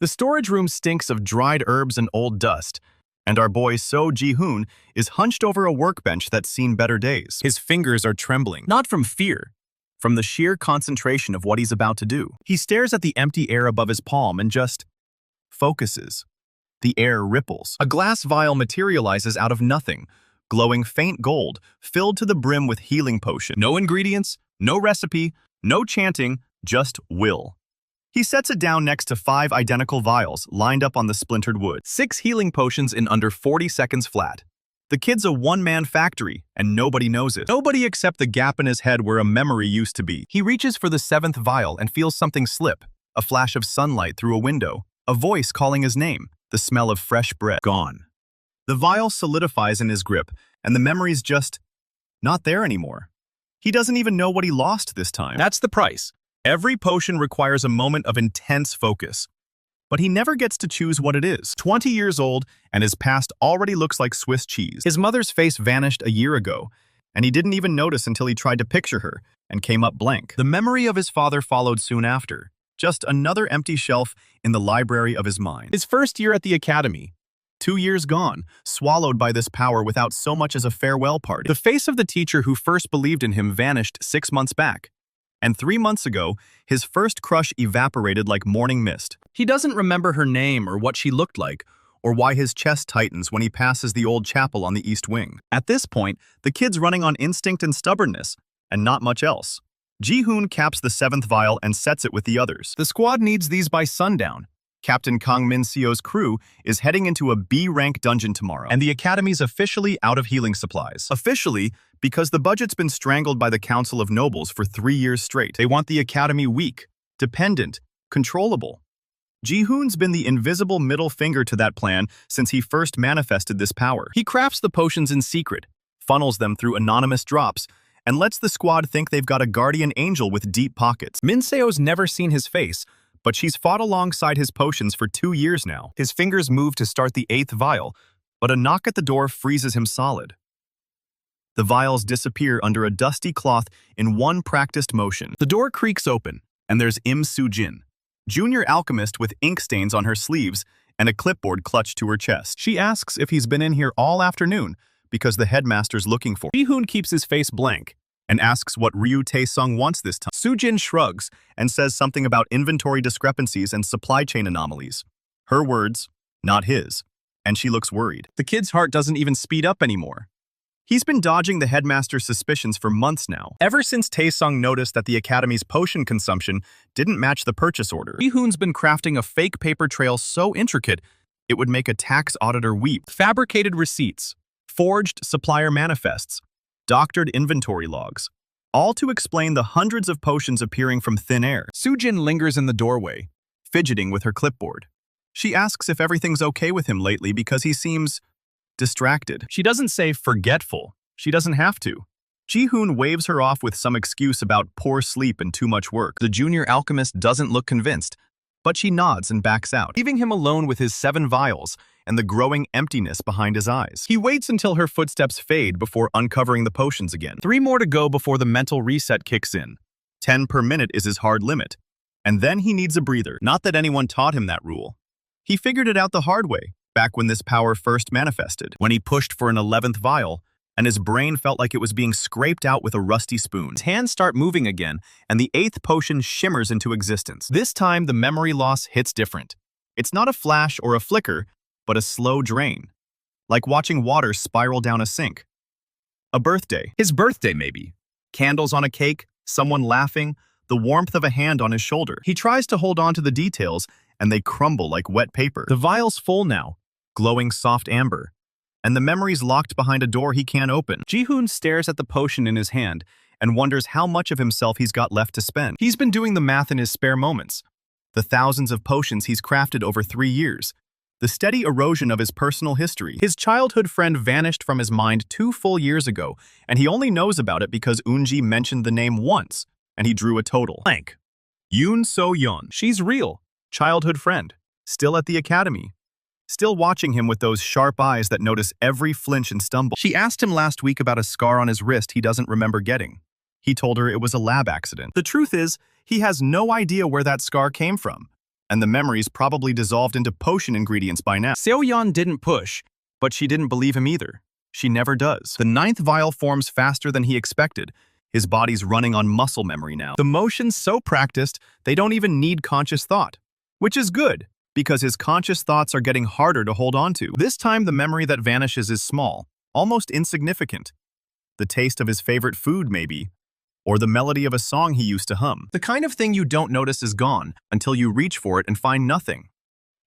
The storage room stinks of dried herbs and old dust, and our boy Seo Ji-hoon is hunched over a workbench that's seen better days. His fingers are trembling, not from fear, from the sheer concentration of what he's about to do. He stares at the empty air above his palm and just focuses. The air ripples. A glass vial materializes out of nothing, glowing faint gold, filled to the brim with healing potion. No ingredients, no recipe, no chanting, just will. He sets it down next to 5 identical vials lined up on the splintered wood. 6 healing potions in under 40 seconds flat. The kid's a one-man factory, and nobody knows it. Nobody except the gap in his head where a memory used to be. He reaches for the 7th vial and feels something slip. A flash of sunlight through a window. A voice calling his name. The smell of fresh bread. Gone. The vial solidifies in his grip, and the memory's just not there anymore. He doesn't even know what he lost this time. That's the price. Every potion requires a moment of intense focus. But he never gets to choose what it is. 20 years old, and his past already looks like Swiss cheese. His mother's face vanished a year ago, and he didn't even notice until he tried to picture her, and came up blank. The memory of his father followed soon after. Just another empty shelf in the library of his mind. His first year at the academy. 2 years gone, swallowed by this power without so much as a farewell party. The face of the teacher who first believed in him vanished 6 months back. And 3 months ago, his first crush evaporated like morning mist. He doesn't remember her name or what she looked like, or why his chest tightens when he passes the old chapel on the east wing. At this point, the kid's running on instinct and stubbornness, and not much else. Ji-hoon caps the 7th vial and sets it with the others. The squad needs these by sundown. Captain Kang Min-seo's crew is heading into a B-rank dungeon tomorrow, and the academy's officially out of healing supplies. Officially, because the budget's been strangled by the Council of Nobles for 3 years straight. They want the academy weak, dependent, controllable. Ji-hoon's been the invisible middle finger to that plan since he first manifested this power. He crafts the potions in secret, funnels them through anonymous drops, and lets the squad think they've got a guardian angel with deep pockets. Min-seo's never seen his face, but she's fought alongside his potions for 2 years now. His fingers move to start the 8th vial, but a knock at the door freezes him solid. The vials disappear under a dusty cloth in one practiced motion. The door creaks open, and there's Soo-jin, junior alchemist with ink stains on her sleeves and a clipboard clutched to her chest. She asks if he's been in here all afternoon because the headmaster's looking for him. Ji-hoon keeps his face blank and asks what Ryu Tae-sung wants this time. Soo-jin shrugs and says something about inventory discrepancies and supply chain anomalies. Her words, not his, and she looks worried. The kid's heart doesn't even speed up anymore. He's been dodging the headmaster's suspicions for months now, ever since Tae-sung noticed that the academy's potion consumption didn't match the purchase order. Ji-hoon's been crafting a fake paper trail so intricate it would make a tax auditor weep. Fabricated receipts, forged supplier manifests, doctored inventory logs, all to explain the hundreds of potions appearing from thin air. Soo-jin lingers in the doorway, fidgeting with her clipboard. She asks if everything's okay with him lately because he seems distracted. She doesn't say forgetful. She doesn't have to. Ji-hoon waves her off with some excuse about poor sleep and too much work. The junior alchemist doesn't look convinced, but she nods and backs out, leaving him alone with his 7 vials and the growing emptiness behind his eyes. He waits until her footsteps fade before uncovering the potions again. 3 more to go before the mental reset kicks in. 10 per minute is his hard limit. And then he needs a breather. Not that anyone taught him that rule. He figured it out the hard way, back when this power first manifested, when he pushed for an 11th vial, and his brain felt like it was being scraped out with a rusty spoon. His hands start moving again, and the 8th potion shimmers into existence. This time, the memory loss hits different. It's not a flash or a flicker, but a slow drain, like watching water spiral down a sink. A birthday. His birthday, maybe. Candles on a cake, someone laughing, the warmth of a hand on his shoulder. He tries to hold on to the details, and they crumble like wet paper. The vial's full now, glowing soft amber, and the memory's locked behind a door he can't open. Ji-hoon stares at the potion in his hand and wonders how much of himself he's got left to spend. He's been doing the math in his spare moments. The thousands of potions he's crafted over 3 years. The steady erosion of his personal history. His childhood friend vanished from his mind 2 full years ago, and he only knows about it because Eunji mentioned the name once, and he drew a total blank. Yoon So-yeon. She's real. Childhood friend. Still at the academy. Still watching him with those sharp eyes that notice every flinch and stumble. She asked him last week about a scar on his wrist he doesn't remember getting. He told her it was a lab accident. The truth is, he has no idea where that scar came from. and the memories probably dissolved into potion ingredients by now. Seo Ji-hoon didn't push, but she didn't believe him either. She never does. The 9th vial forms faster than he expected. His body's running on muscle memory now. The motion's so practiced, they don't even need conscious thought. Which is good, because his conscious thoughts are getting harder to hold on to. This time, the memory that vanishes is small, almost insignificant. The taste of his favorite food, maybe. Or the melody of a song he used to hum. The kind of thing you don't notice is gone until you reach for it and find nothing.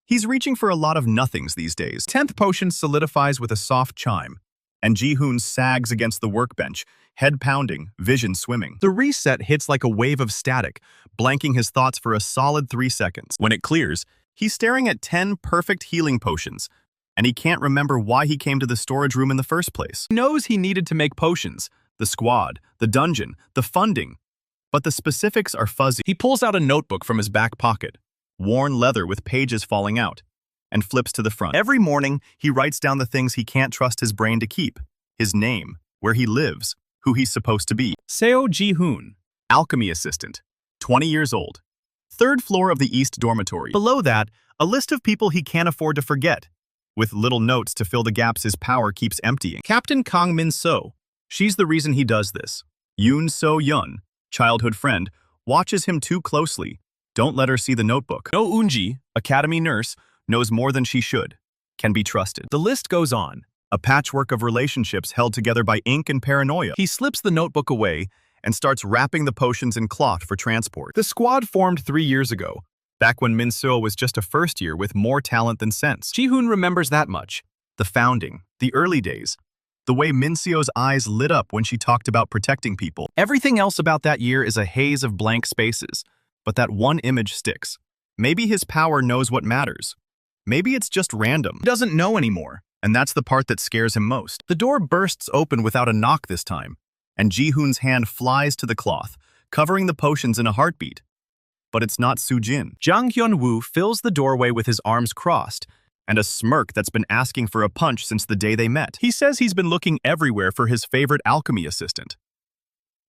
He's reaching for a lot of nothings these days. 10th potion solidifies with a soft chime, and Ji-hoon sags against the workbench, head pounding, vision swimming. The reset hits like a wave of static, blanking his thoughts for a solid 3 seconds. When it clears, he's staring at 10 perfect healing potions, and he can't remember why he came to the storage room in the first place. He knows he needed to make potions, the squad, the dungeon, the funding, but the specifics are fuzzy. He pulls out a notebook from his back pocket, worn leather with pages falling out, and flips to the front. Every morning, he writes down the things he can't trust his brain to keep: his name, where he lives, who he's supposed to be. Seo Ji-hoon, alchemy assistant, 20 years old. 3rd floor of the East dormitory. Below that, a list of people he can't afford to forget, with little notes to fill the gaps his power keeps emptying. Captain Kang Min-so. She's the reason he does this. Yoon So-yeon, childhood friend, watches him too closely. Don't let her see the notebook. No Eunji, academy nurse, knows more than she should. Can be trusted. The list goes on. A patchwork of relationships held together by ink and paranoia. He slips the notebook away and starts wrapping the potions in cloth for transport. The squad formed 3 years ago, back when Min-seo was just a first year with more talent than sense. Ji-hoon remembers that much. The founding, the early days, the way Min-seo's eyes lit up when she talked about protecting people. Everything else about that year is a haze of blank spaces, but that one image sticks. Maybe his power knows what matters. Maybe it's just random. He doesn't know anymore, and that's the part that scares him most. The door bursts open without a knock this time, and Ji-hoon's hand flies to the cloth, covering the potions in a heartbeat. But it's not Soo-jin. Jang Hyun-woo fills the doorway with his arms crossed, and a smirk that's been asking for a punch since the day they met. He says he's been looking everywhere for his favorite alchemy assistant.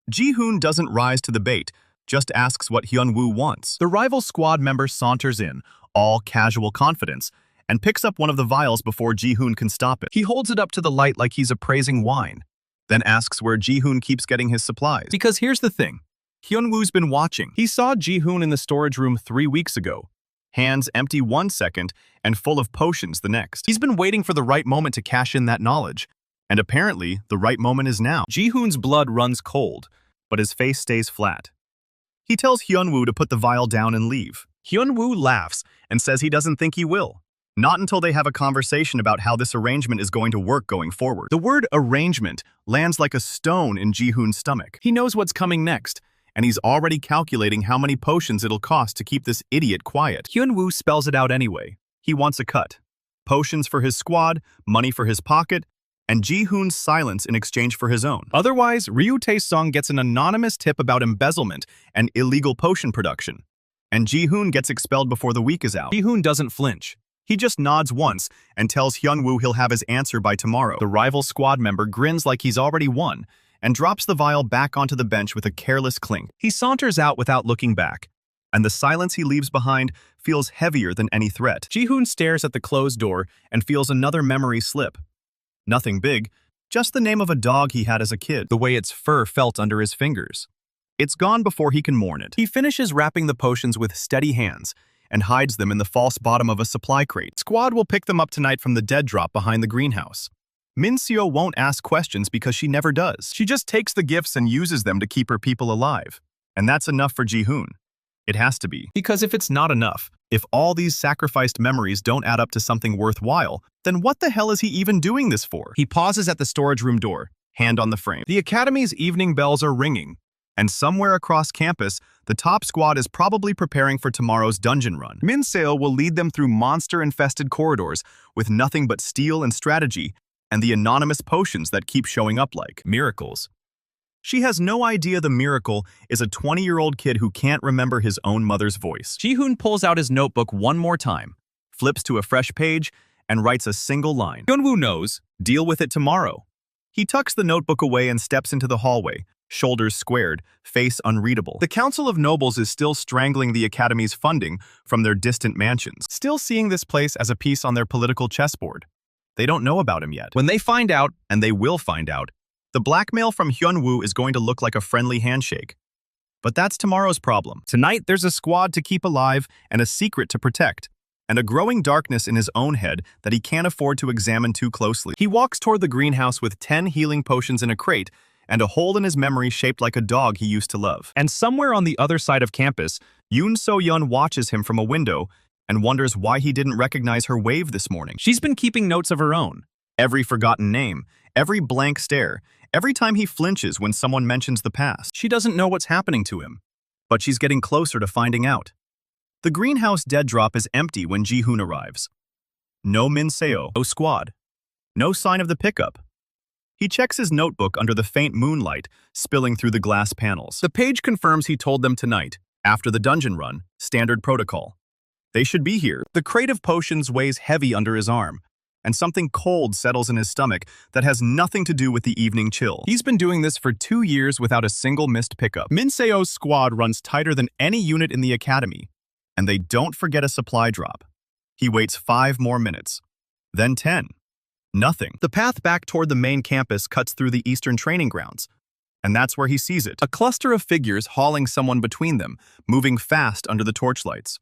Ji-hoon doesn't rise to the bait, just asks what Hyun-woo wants. The rival squad member saunters in, all casual confidence, and picks up one of the vials before Ji-hoon can stop it. He holds it up to the light like he's appraising wine, then asks where Ji-hoon keeps getting his supplies. Because here's the thing. Hyun-woo's been watching. He saw Ji-hoon in the storage room 3 weeks ago. Hands empty 1 second and full of potions the next. He's been waiting for the right moment to cash in that knowledge. And apparently, the right moment is now. Ji-hoon's blood runs cold, but his face stays flat. He tells Hyun-woo to put the vial down and leave. Hyun-woo laughs and says he doesn't think he will. Not until they have a conversation about how this arrangement is going to work going forward. The word arrangement lands like a stone in Ji-hoon's stomach. He knows what's coming next, and he's already calculating how many potions it'll cost to keep this idiot quiet. Hyun-woo spells it out anyway. He wants a cut. Potions for his squad, money for his pocket, and Ji-hoon's silence in exchange for his own. Otherwise, Ryu Tae-sung gets an anonymous tip about embezzlement and illegal potion production. And Ji-hoon gets expelled before the week is out. Ji-hoon doesn't flinch. He just nods once and tells Hyun-woo he'll have his answer by tomorrow. The rival squad member grins like he's already won and drops the vial back onto the bench with a careless clink. He saunters out without looking back, and the silence he leaves behind feels heavier than any threat. Ji-hoon stares at the closed door and feels another memory slip. Nothing big, just the name of a dog he had as a kid, the way its fur felt under his fingers. It's gone before he can mourn it. He finishes wrapping the potions with steady hands and hides them in the false bottom of a supply crate. Squad will pick them up tonight from the dead drop behind the greenhouse. Min-seo won't ask questions because she never does. She just takes the gifts and uses them to keep her people alive. And that's enough for Ji-hoon. It has to be. Because if it's not enough, if all these sacrificed memories don't add up to something worthwhile, then what the hell is he even doing this for? He pauses at the storage room door, hand on the frame. The academy's evening bells are ringing, and somewhere across campus, the top squad is probably preparing for tomorrow's dungeon run. Min-seo will lead them through monster-infested corridors with nothing but steel and strategy and the anonymous potions that keep showing up like miracles. She has no idea the miracle is a 20-year-old kid who can't remember his own mother's voice. Ji-hoon pulls out his notebook one more time, flips to a fresh page, and writes a single line. Hyun-woo knows, deal with it tomorrow. He tucks the notebook away and steps into the hallway, shoulders squared, face unreadable. The Council of Nobles is still strangling the Academy's funding from their distant mansions, still seeing this place as a piece on their political chessboard. They don't know about him yet. When they find out, and they will find out, the blackmail from Hyun-woo is going to look like a friendly handshake. But that's tomorrow's problem. Tonight, there's a squad to keep alive and a secret to protect, and a growing darkness in his own head that he can't afford to examine too closely. He walks toward the greenhouse with 10 healing potions in a crate and a hole in his memory shaped like a dog he used to love. And somewhere on the other side of campus, Yoon So-yeon watches him from a window and wonders why he didn't recognize her wave this morning. She's been keeping notes of her own. Every forgotten name, every blank stare, every time he flinches when someone mentions the past. She doesn't know what's happening to him, but she's getting closer to finding out. The greenhouse dead drop is empty when Ji-hoon arrives. No Min Seo, no squad. No sign of the pickup. He checks his notebook under the faint moonlight spilling through the glass panels. The page confirms he told them tonight, after the dungeon run, standard protocol. They should be here. The crate of potions weighs heavy under his arm, and something cold settles in his stomach that has nothing to do with the evening chill. He's been doing this for 2 years without a single missed pickup. Min Seo's squad runs tighter than any unit in the academy, and they don't forget a supply drop. He waits 5 more minutes, then 10. Nothing. The path back toward the main campus cuts through the eastern training grounds, and that's where he sees it. A cluster of figures hauling someone between them, moving fast under the torchlights.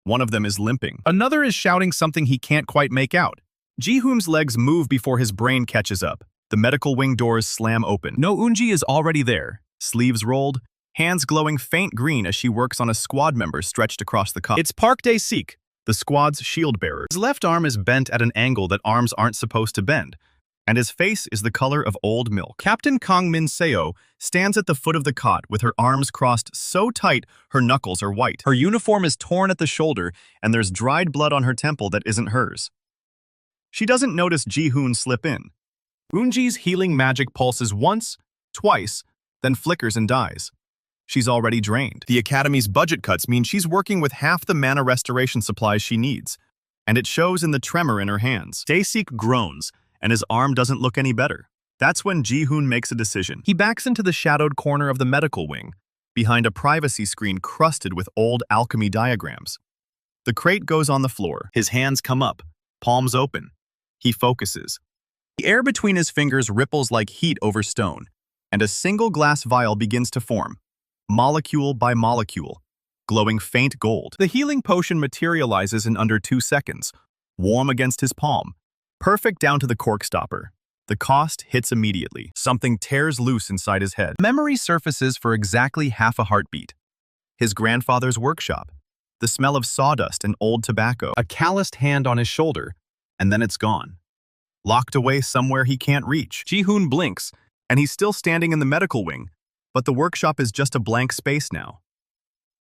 One of them is limping. Another is shouting something he can't quite make out. Ji-hoon's legs move before his brain catches up. The medical wing doors slam open. No Eunji is already there, sleeves rolled, hands glowing faint green as she works on a squad member stretched across the cot. It's Park Dae-sik, the squad's shield bearer. His left arm is bent at an angle that arms aren't supposed to bend, and his face is the color of old milk. Captain Kang Min Seo stands at the foot of the cot with her arms crossed so tight her knuckles are white. Her uniform is torn at the shoulder, and there's dried blood on her temple that isn't hers. She doesn't notice Ji-hoon slip in. Eunji's healing magic pulses once, twice, then flickers and dies. She's already drained. The Academy's budget cuts mean she's working with half the mana restoration supplies she needs, and it shows in the tremor in her hands. Dae-sik groans, and his arm doesn't look any better. That's when Ji-hoon makes a decision. He backs into the shadowed corner of the medical wing, behind a privacy screen crusted with old alchemy diagrams. The crate goes on the floor. His hands come up, palms open. He focuses. The air between his fingers ripples like heat over stone, and a single glass vial begins to form, molecule by molecule, glowing faint gold. The healing potion materializes in under 2 seconds, warm against his palm, perfect down to the cork stopper. The cost hits immediately. Something tears loose inside his head. Memory surfaces for exactly half a heartbeat. His grandfather's workshop, the smell of sawdust and old tobacco, a calloused hand on his shoulder, and then it's gone. Locked away somewhere he can't reach. Ji-hoon blinks, and he's still standing in the medical wing, but the workshop is just a blank space now.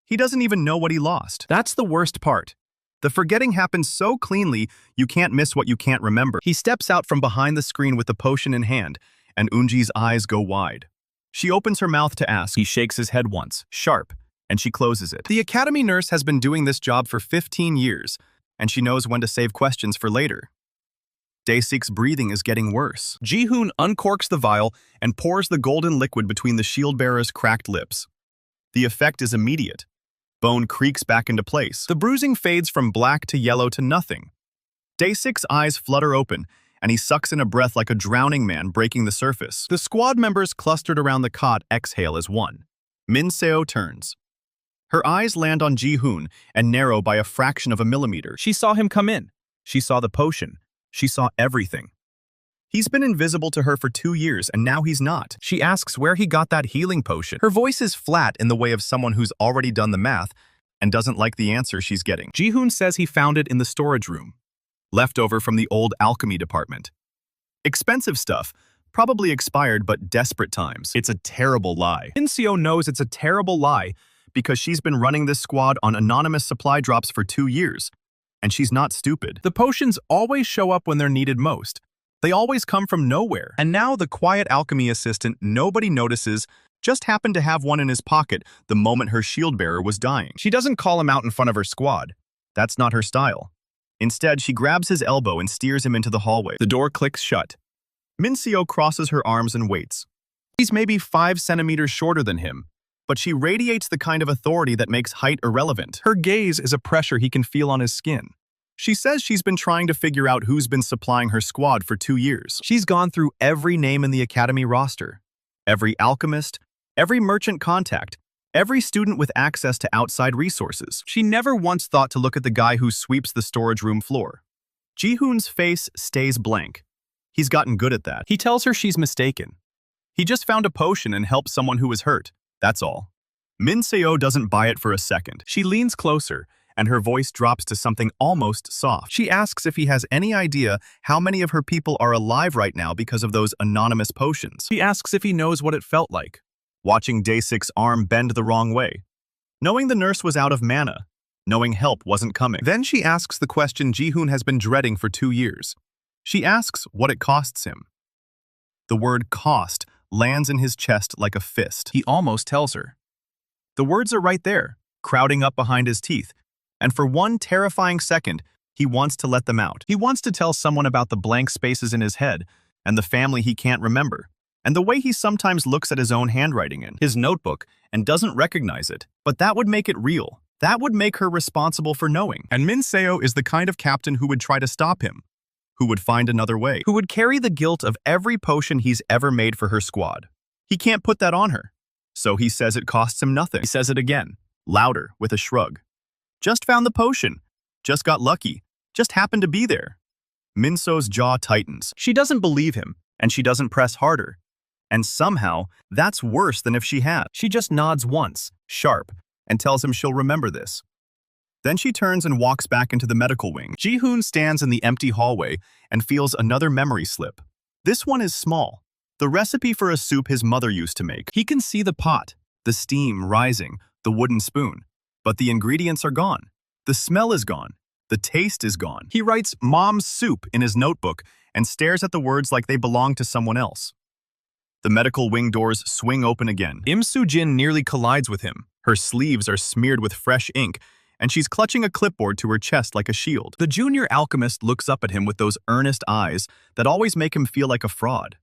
He doesn't even know what he lost. That's the worst part. The forgetting happens so cleanly, you can't miss what you can't remember. He steps out from behind the screen with the potion in hand, and Eunji's eyes go wide. She opens her mouth to ask. He shakes his head once, sharp, and she closes it. The academy nurse has been doing this job for 15 years, and she knows when to save questions for later. Dae-sik's breathing is getting worse. Ji-hoon uncorks the vial and pours the golden liquid between the shield-bearer's cracked lips. The effect is immediate. Bone creaks back into place. The bruising fades from black to yellow to nothing. Dae-sik's eyes flutter open, and he sucks in a breath like a drowning man breaking the surface. The squad members clustered around the cot exhale as one. Min Seo turns. Her eyes land on Ji-hoon and narrow by a fraction of a millimeter. She saw him come in. She saw the potion. She saw everything. He's been invisible to her for 2 years, and now he's not. She asks where he got that healing potion. Her voice is flat in the way of someone who's already done the math and doesn't like the answer she's getting. Ji-hoon says he found it in the storage room, leftover from the old alchemy department. Expensive stuff, probably expired but desperate times. It's a terrible lie. Min Seo knows it's a terrible lie because she's been running this squad on anonymous supply drops for 2 years. And she's not stupid. The potions always show up when they're needed most. They always come from nowhere. And now the quiet alchemy assistant nobody notices just happened to have one in his pocket the moment her shield bearer was dying. She doesn't call him out in front of her squad. That's not her style. Instead, she grabs his elbow and steers him into the hallway. The door clicks shut. Min Seo crosses her arms and waits. She's maybe 5 centimeters shorter than him, but she radiates the kind of authority that makes height irrelevant. Her gaze is a pressure he can feel on his skin. She says she's been trying to figure out who's been supplying her squad for 2 years. She's gone through every name in the academy roster, every alchemist, every merchant contact, every student with access to outside resources. She never once thought to look at the guy who sweeps the storage room floor. Ji-hoon's face stays blank. He's gotten good at that. He tells her she's mistaken. He just found a potion and helped someone who was hurt. That's all. Min Seo doesn't buy it for a second. She leans closer, and her voice drops to something almost soft. She asks if he has any idea how many of her people are alive right now because of those anonymous potions. She asks if he knows what it felt like, watching Day 6's arm bend the wrong way, knowing the nurse was out of mana, knowing help wasn't coming. Then she asks the question Ji-hoon has been dreading for 2 years. She asks what it costs him. The word cost lands in his chest like a fist. He almost tells her. The words are right there, crowding up behind his teeth, and for one terrifying second, he wants to let them out. He wants to tell someone about the blank spaces in his head, and the family he can't remember, and the way he sometimes looks at his own handwriting in his notebook and doesn't recognize it. But that would make it real. That would make her responsible for knowing. And Min Seo is the kind of captain who would try to stop him, who would find another way, who would carry the guilt of every potion he's ever made for her squad. He can't put that on her, so he says it costs him nothing. He says it again, louder, with a shrug. Just found the potion. Just got lucky. Just happened to be there. Min Seo's jaw tightens. She doesn't believe him, and she doesn't press harder. And somehow, that's worse than if she had. She just nods once, sharp, and tells him she'll remember this. Then she turns and walks back into the medical wing. Ji-hoon stands in the empty hallway and feels another memory slip. This one is small. The recipe for a soup his mother used to make. He can see the pot, the steam rising, the wooden spoon. But the ingredients are gone. The smell is gone. The taste is gone. He writes "Mom's soup" in his notebook and stares at the words like they belong to someone else. The medical wing doors swing open again. Soo-jin nearly collides with him. Her sleeves are smeared with fresh ink, and she's clutching a clipboard to her chest like a shield. The junior alchemist looks up at him with those earnest eyes that always make him feel like a fraud.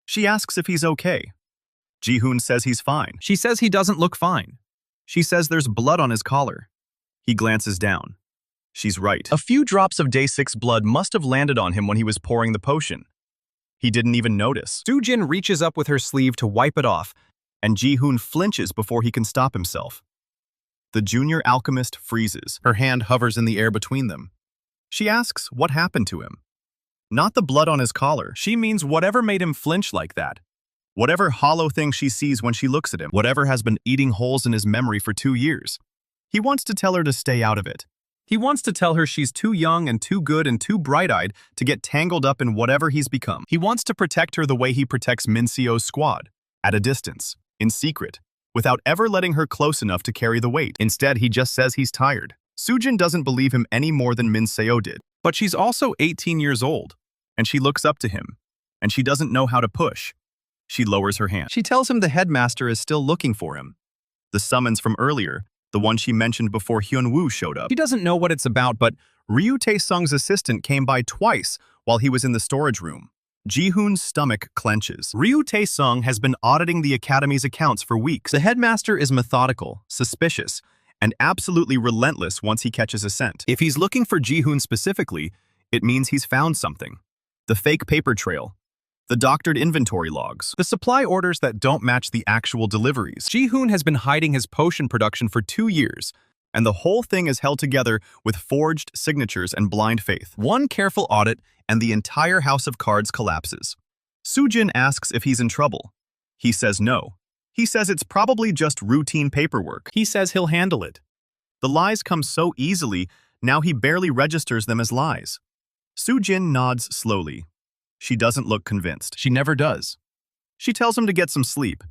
She asks if he's okay. Ji-hoon says he's fine. She says he doesn't look fine. She says there's blood on his collar. He glances down. She's right. A few drops of Day 6 blood must have landed on him when he was pouring the potion. He didn't even notice. Soo-jin reaches up with her sleeve to wipe it off, and Ji-hoon flinches before he can stop himself. The junior alchemist freezes. Her hand hovers in the air between them. She asks what happened to him. Not the blood on his collar. She means whatever made him flinch like that. Whatever hollow thing she sees when she looks at him. Whatever has been eating holes in his memory for 2 years. He wants to tell her to stay out of it. He wants to tell her she's too young and too good and too bright-eyed to get tangled up in whatever he's become. He wants to protect her the way he protects Min Seo's squad. At a distance. In secret. Without ever letting her close enough to carry the weight. Instead, he just says he's tired. Soo-jin doesn't believe him any more than Min Seo did. But she's also 18 years old, and she looks up to him, and she doesn't know how to push. She lowers her hand. She tells him the headmaster is still looking for him. The summons from earlier, the one she mentioned before Hyun-woo showed up. She doesn't know what it's about, but Ryu Tae-sung's assistant came by twice while he was in the storage room. Ji-hoon's stomach clenches. Ryu Tae-sung has been auditing the academy's accounts for weeks. The headmaster is methodical, suspicious, and absolutely relentless once he catches a scent. If he's looking for Ji-hoon specifically, it means he's found something. The fake paper trail. The doctored inventory logs. The supply orders that don't match the actual deliveries. Ji-hoon has been hiding his potion production for 2 years, and the whole thing is held together with forged signatures and blind faith. One careful audit, and the entire house of cards collapses. Soo-jin asks if he's in trouble. He says no. He says it's probably just routine paperwork. He says he'll handle it. The lies come so easily, now he barely registers them as lies. Soo-jin nods slowly. She doesn't look convinced. She never does. She tells him to get some sleep,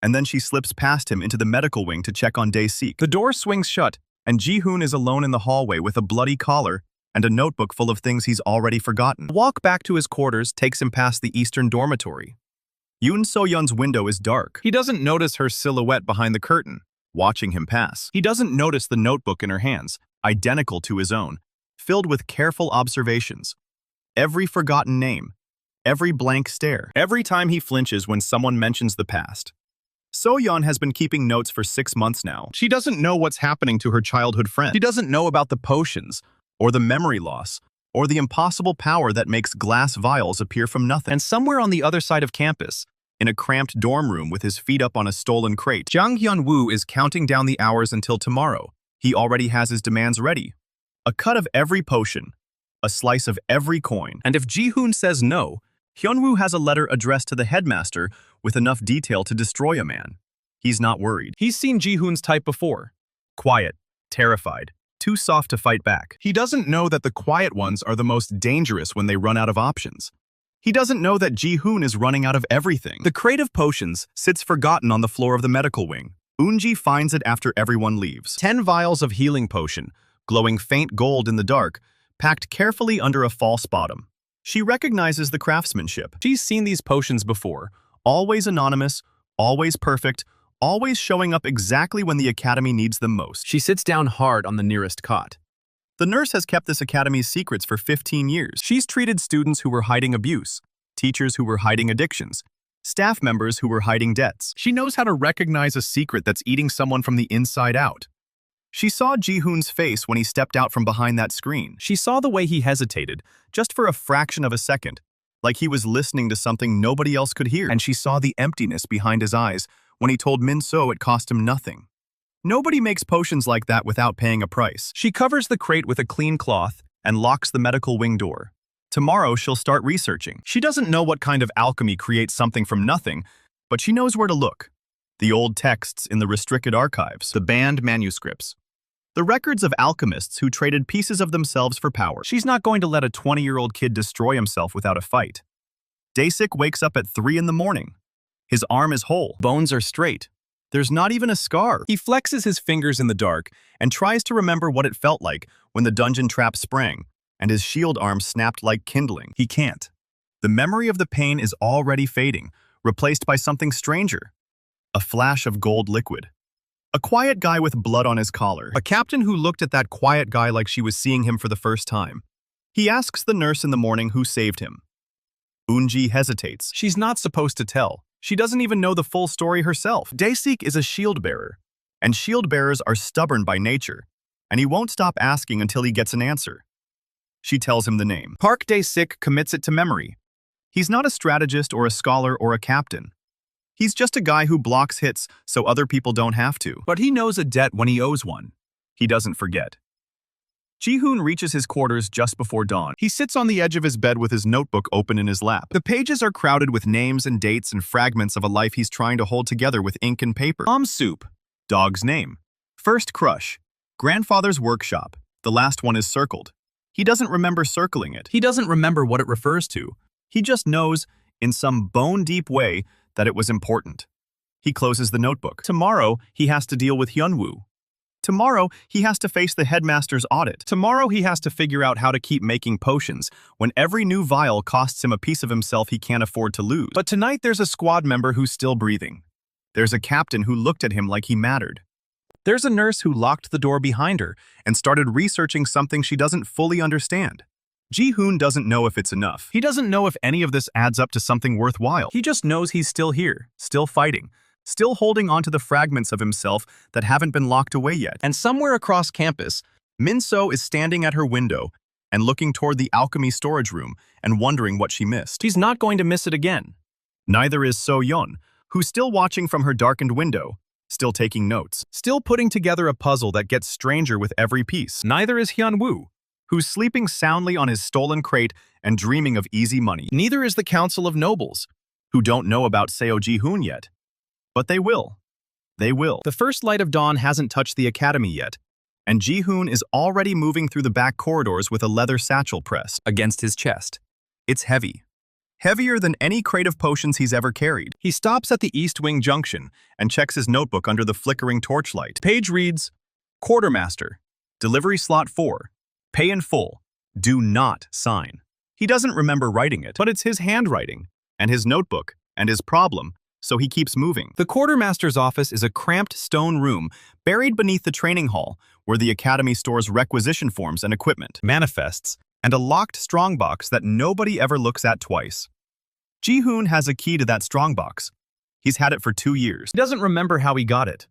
and then she slips past him into the medical wing to check on Day 6. The door swings shut, and Ji-hoon is alone in the hallway with a bloody collar and a notebook full of things he's already forgotten. The walk back to his quarters takes him past the eastern dormitory. Yoon So-yeon's window is dark. He doesn't notice her silhouette behind the curtain, watching him pass. He doesn't notice the notebook in her hands, identical to his own, filled with careful observations. Every forgotten name, every blank stare, every time he flinches when someone mentions the past. So-yeon has been keeping notes for 6 months now. She doesn't know what's happening to her childhood friend. She doesn't know about the potions, or the memory loss, or the impossible power that makes glass vials appear from nothing. And somewhere on the other side of campus, in a cramped dorm room with his feet up on a stolen crate, Jang Hyun-woo is counting down the hours until tomorrow. He already has his demands ready. A cut of every potion, a slice of every coin. And if Ji-hoon says no, Hyun-woo has a letter addressed to the headmaster with enough detail to destroy a man. He's not worried. He's seen Ji-hoon's type before. Quiet, terrified, too soft to fight back. He doesn't know that the quiet ones are the most dangerous when they run out of options. He doesn't know that Ji-hoon is running out of everything. The crate of potions sits forgotten on the floor of the medical wing. Eun-ji finds it after everyone leaves. 10 vials of healing potion, glowing faint gold in the dark, packed carefully under a false bottom. She recognizes the craftsmanship. She's seen these potions before, always anonymous, always perfect, always showing up exactly when the academy needs them most. She sits down hard on the nearest cot. The nurse has kept this academy's secrets for 15 years. She's treated students who were hiding abuse, teachers who were hiding addictions, staff members who were hiding debts. She knows how to recognize a secret that's eating someone from the inside out. She saw Ji-hoon's face when he stepped out from behind that screen. She saw the way he hesitated, just for a fraction of a second, like he was listening to something nobody else could hear. And she saw the emptiness behind his eyes when he told Min-so it cost him nothing. Nobody makes potions like that without paying a price. She covers the crate with a clean cloth and locks the medical wing door. Tomorrow she'll start researching. She doesn't know what kind of alchemy creates something from nothing, but she knows where to look. The old texts in the restricted archives, the banned manuscripts, the records of alchemists who traded pieces of themselves for power. She's not going to let a 20-year-old kid destroy himself without a fight. Daesik wakes up at 3 in the morning. His arm is whole. Bones are straight. There's not even a scar. He flexes his fingers in the dark and tries to remember what it felt like when the dungeon trap sprang and his shield arm snapped like kindling. He can't. The memory of the pain is already fading, replaced by something stranger. A flash of gold liquid. A quiet guy with blood on his collar. A captain who looked at that quiet guy like she was seeing him for the first time. He asks the nurse in the morning who saved him. Eun-ji hesitates. She's not supposed to tell. She doesn't even know the full story herself. Daesik is a shield bearer, and shield bearers are stubborn by nature, and he won't stop asking until he gets an answer. She tells him the name. Park Daesik commits it to memory. He's not a strategist or a scholar or a captain. He's just a guy who blocks hits so other people don't have to. But he knows a debt when he owes one. He doesn't forget. Ji-hoon reaches his quarters just before dawn. He sits on the edge of his bed with his notebook open in his lap. The pages are crowded with names and dates and fragments of a life he's trying to hold together with ink and paper. Mom's soup. Dog's name. First crush. Grandfather's workshop. The last one is circled. He doesn't remember circling it. He doesn't remember what it refers to. He just knows, in some bone-deep way, that it was important. He closes the notebook. Tomorrow, he has to deal with Hyun-woo. Tomorrow, he has to face the headmaster's audit. Tomorrow, he has to figure out how to keep making potions when every new vial costs him a piece of himself he can't afford to lose. But tonight, there's a squad member who's still breathing. There's a captain who looked at him like he mattered. There's a nurse who locked the door behind her and started researching something she doesn't fully understand. Ji-hoon doesn't know if it's enough. He doesn't know if any of this adds up to something worthwhile. He just knows he's still here, still fighting, still holding onto the fragments of himself that haven't been locked away yet. And somewhere across campus, Min-so is standing at her window and looking toward the alchemy storage room and wondering what she missed. She's not going to miss it again. Neither is So-yeon, who's still watching from her darkened window, still taking notes, still putting together a puzzle that gets stranger with every piece. Neither is Hyun-woo, who's sleeping soundly on his stolen crate and dreaming of easy money. Neither is the Council of Nobles, who don't know about Seo Ji-hoon yet. But they will. They will. The first light of dawn hasn't touched the academy yet, and Ji-hoon is already moving through the back corridors with a leather satchel pressed against his chest. It's heavy. Heavier than any crate of potions he's ever carried. He stops at the East Wing Junction and checks his notebook under the flickering torchlight. Page reads, Quartermaster, Delivery Slot 4, Pay in full. Do not sign. He doesn't remember writing it, but it's his handwriting, and his notebook, and his problem, so he keeps moving. The quartermaster's office is a cramped stone room buried beneath the training hall, where the academy stores requisition forms and equipment, manifests, and a locked strongbox that nobody ever looks at twice. Ji-hoon has a key to that Strongbox. He's had it for 2 years. He doesn't remember how he got it.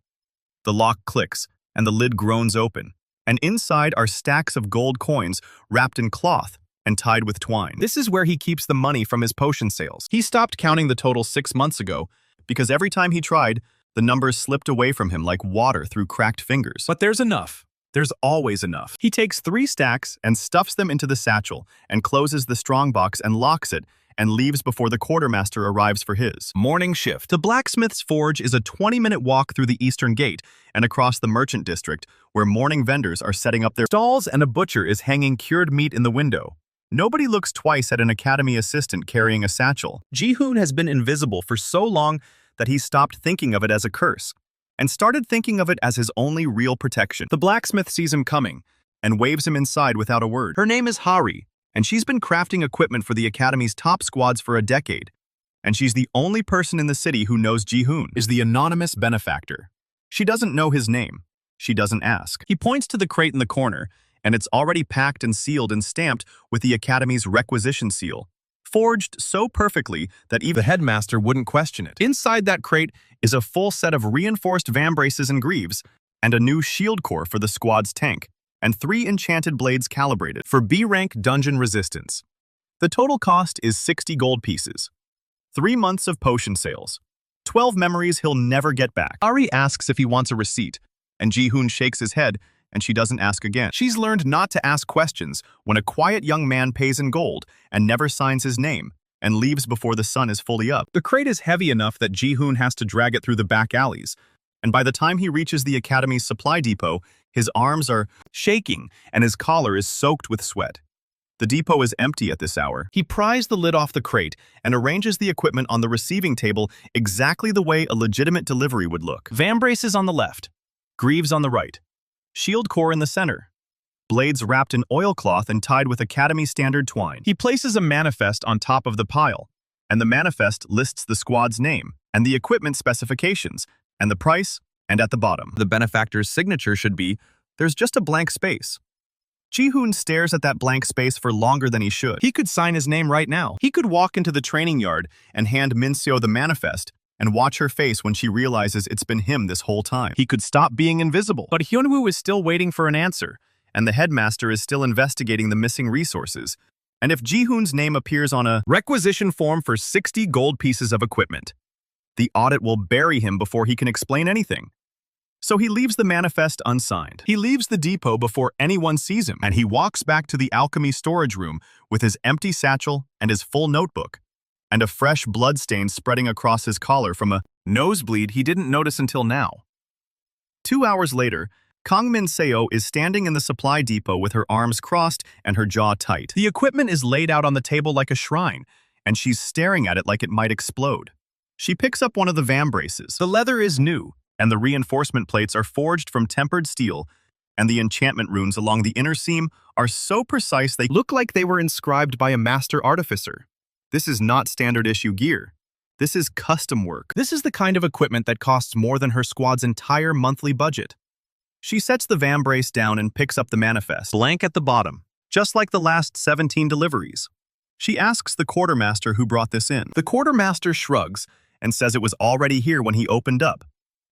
The lock clicks, and the lid groans open, and inside are stacks of gold coins wrapped in cloth and tied with twine. This is where he keeps the money from his potion sales. He stopped counting the total 6 months ago because every time he tried, the numbers slipped away from him like water through cracked fingers. But there's enough. There's always enough. He takes 3 stacks and stuffs them into the satchel and closes the strongbox and locks it and leaves before the quartermaster arrives for his morning shift. The blacksmith's forge is a 20-minute walk through the eastern gate and across the merchant district where morning vendors are setting up their stalls and a butcher is hanging cured meat in the window. Nobody looks twice at an academy assistant carrying a satchel. Ji-hoon has been invisible for so long that he stopped thinking of it as a curse and started thinking of it as his only real protection. The blacksmith sees him coming and waves him inside without a word. Her name is Hari, and she's been crafting equipment for the Academy's top squads for a decade. And she's the only person in the city who knows Ji-hoon is the anonymous benefactor. She doesn't know his name. She doesn't ask. He points to the crate in the corner, and it's already packed and sealed and stamped with the Academy's requisition seal, forged so perfectly that even the headmaster wouldn't question it. Inside that crate is a full set of reinforced vambraces and greaves, and a new shield core for the squad's tank, and 3 enchanted blades calibrated for B-rank dungeon resistance. The total cost is 60 gold pieces. 3 months of potion sales. 12 memories he'll never get back. Ari asks if he wants a receipt, and Ji-hoon shakes his head, and she doesn't ask again. She's learned not to ask questions when a quiet young man pays in gold and never signs his name and leaves before the sun is fully up. The crate is heavy enough that Ji-hoon has to drag it through the back alleys, and by the time he reaches the Academy's supply depot, his arms are shaking and his collar is soaked with sweat. The depot is empty at this hour. He pries the lid off the crate and arranges the equipment on the receiving table exactly the way a legitimate delivery would look. Vambraces on the left, greaves on the right, shield core in the center, blades wrapped in oilcloth and tied with Academy standard twine. He places a manifest on top of the pile, and the manifest lists the squad's name and the equipment specifications and the price, and at the bottom, the benefactor's signature should be, there's just a blank space. Ji-hoon stares at that blank space for longer than he should. He could sign his name right now. He could walk into the training yard and hand Min-seo the manifest and watch her face when she realizes it's been him this whole time. He could stop being invisible. But Hyunwoo is still waiting for an answer, and the headmaster is still investigating the missing resources. And if Ji-hoon's name appears on a requisition form for 60 gold pieces of equipment, the audit will bury him before he can explain anything. So he leaves the manifest unsigned. He leaves the depot before anyone sees him, and he walks back to the alchemy storage room with his empty satchel and his full notebook, and a fresh blood stain spreading across his collar from a nosebleed he didn't notice until now. 2 hours later, Kang Min-seo is standing in the supply depot with her arms crossed and her jaw tight. The equipment is laid out on the table like a shrine, and she's staring at it like it might explode. She picks up one of the vambraces. The leather is new, and the reinforcement plates are forged from tempered steel, and the enchantment runes along the inner seam are so precise they look like they were inscribed by a master artificer. This is not standard-issue gear. This is custom work. This is the kind of equipment that costs more than her squad's entire monthly budget. She sets the vambrace down and picks up the manifest, blank at the bottom, just like the last 17 deliveries. She asks the quartermaster who brought this in. The quartermaster shrugs and says it was already here when he opened up,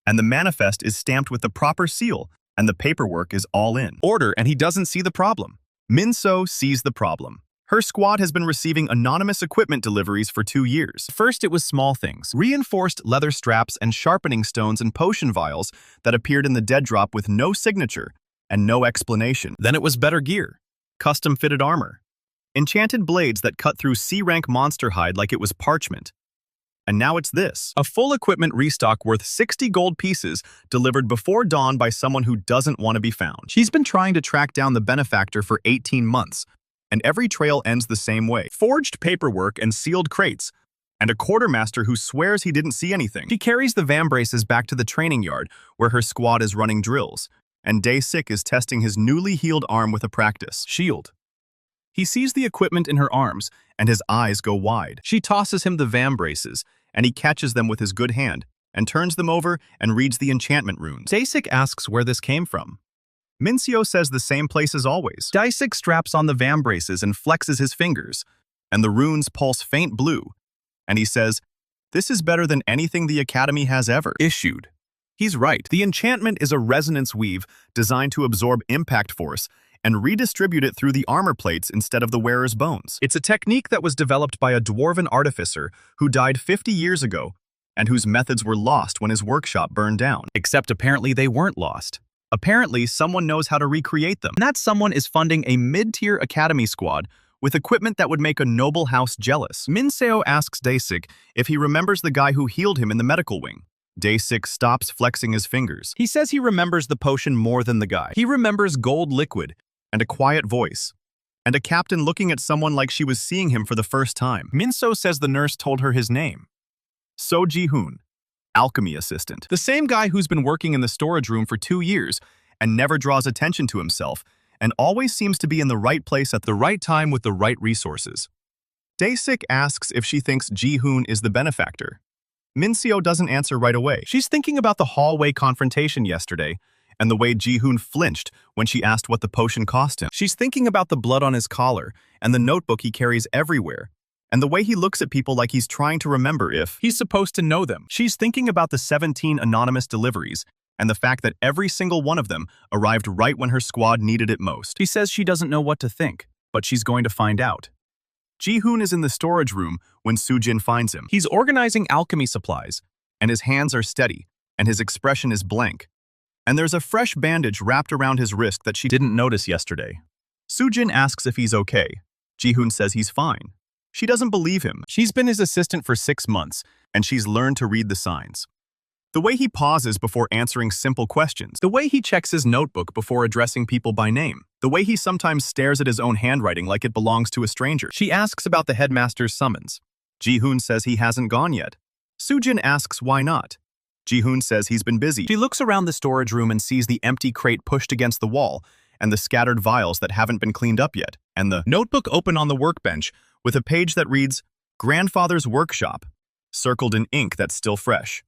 and the manifest is stamped with the proper seal, and the paperwork is all in order, and he doesn't see the problem. Min-seo sees the problem. Her squad has been receiving anonymous equipment deliveries for 2 years. First, it was small things, reinforced leather straps and sharpening stones and potion vials that appeared in the dead drop with no signature and no explanation. Then it was better gear, custom-fitted armor, enchanted blades that cut through C-rank monster hide like it was parchment. And now it's this, a full equipment restock worth 60 gold pieces delivered before dawn by someone who doesn't want to be found. She's been trying to track down the benefactor for 18 months, and every trail ends the same way. Forged paperwork and sealed crates, and a quartermaster who swears he didn't see anything. She carries the vambraces back to the training yard where her squad is running drills, and Dae-sik is testing his newly healed arm with a practice shield. He sees the equipment in her arms, and his eyes go wide. She tosses him the vambraces, and he catches them with his good hand, and turns them over and reads the enchantment runes. Dae-sik asks where this came from. Min-seo says the same place as always. Dae-sik straps on the vambraces and flexes his fingers, and the runes pulse faint blue, And he says, "This is better than anything the Academy has ever issued." He's right. The enchantment is a resonance weave designed to absorb impact force and redistribute it through the armor plates instead of the wearer's bones. It's a technique that was developed by a dwarven artificer who died 50 years ago and whose methods were lost when his workshop burned down. Except apparently they weren't lost. Apparently, someone knows how to recreate them. And that someone is funding a mid-tier academy squad with equipment that would make a noble house jealous. Min-seo asks Dae-sik if he remembers the guy who healed him in the medical wing. Dae-sik stops flexing his fingers. He says he remembers the potion more than the guy. He remembers gold liquid, and a quiet voice, and a captain looking at someone like she was seeing him for the first time. Min-seo says the nurse told her his name. Seo Ji-hoon, alchemy assistant. The same guy who's been working in the storage room for 2 years and never draws attention to himself and always seems to be in the right place at the right time with the right resources. Dae-sik asks if she thinks Ji-hoon is the benefactor. Min-seo doesn't answer right away. She's thinking about the hallway confrontation yesterday and the way Ji-hoon flinched when she asked what the potion cost him. She's thinking about the blood on his collar and the notebook he carries everywhere, and the way he looks at people like he's trying to remember if he's supposed to know them. She's thinking about the 17 anonymous deliveries and the fact that every single one of them arrived right when her squad needed it most. She says she doesn't know what to think, but she's going to find out. Ji-hoon is in the storage room when Soo-jin finds him. He's organizing alchemy supplies, and his hands are steady, and his expression is blank. And there's a fresh bandage wrapped around his wrist that she didn't notice yesterday. Soo-jin asks if he's okay. Ji-hoon says he's fine. She doesn't believe him. She's been his assistant for 6 months, and she's learned to read the signs. The way he pauses before answering simple questions, the way he checks his notebook before addressing people by name, the way he sometimes stares at his own handwriting like it belongs to a stranger. She asks about the headmaster's summons. Ji-hoon says he hasn't gone yet. Soo-jin asks why not. Ji-hoon says he's been busy. She looks around the storage room and sees the empty crate pushed against the wall and the scattered vials that haven't been cleaned up yet, and the notebook open on the workbench with a page that reads, "Grandfather's Workshop," circled in ink that's still fresh.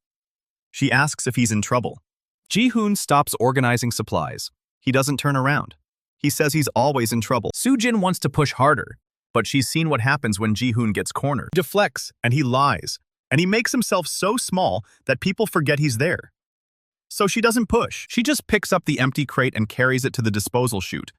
She asks if he's in trouble. Ji-hoon stops organizing supplies. He doesn't turn around. He says he's always in trouble. Soo-jin wants to push harder, but she's seen what happens when Ji-hoon gets cornered. He deflects, and he lies, and he makes himself so small that people forget he's there. So she doesn't push. She just picks up the empty crate and carries it to the disposal chute.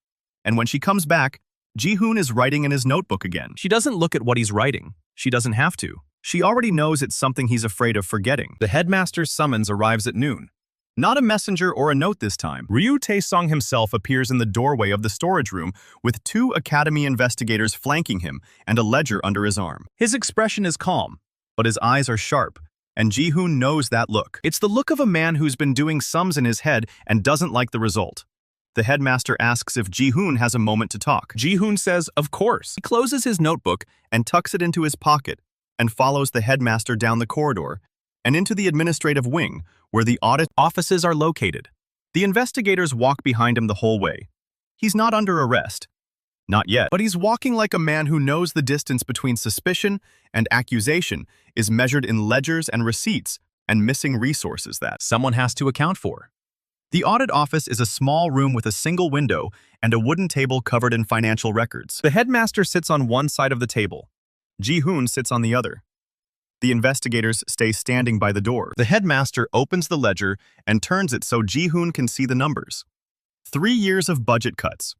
And when she comes back, Ji-hoon is writing in his notebook again. She doesn't look at what he's writing. She doesn't have to. She already knows it's something he's afraid of forgetting. The headmaster's summons arrives at noon. Not a messenger or a note this time. Ryu Tae-sung himself appears in the doorway of the storage room with 2 academy investigators flanking him and a ledger under his arm. His expression is calm, but his eyes are sharp, and Ji-hoon knows that look. It's the look of a man who's been doing sums in his head and doesn't like the result. The headmaster asks if Ji-hoon has a moment to talk. Ji-hoon says, of course. He closes his notebook and tucks it into his pocket and follows the headmaster down the corridor and into the administrative wing, where the audit offices are located. The investigators walk behind him the whole way. He's not under arrest. Not yet. But he's walking like a man who knows the distance between suspicion and accusation is measured in ledgers and receipts and missing resources that someone has to account for. The audit office is a small room with a single window and a wooden table covered in financial records. The headmaster sits on one side of the table. Ji-hoon sits on the other. The investigators stay standing by the door. The headmaster opens the ledger and turns it so Ji-hoon can see the numbers. 3 years of budget cuts.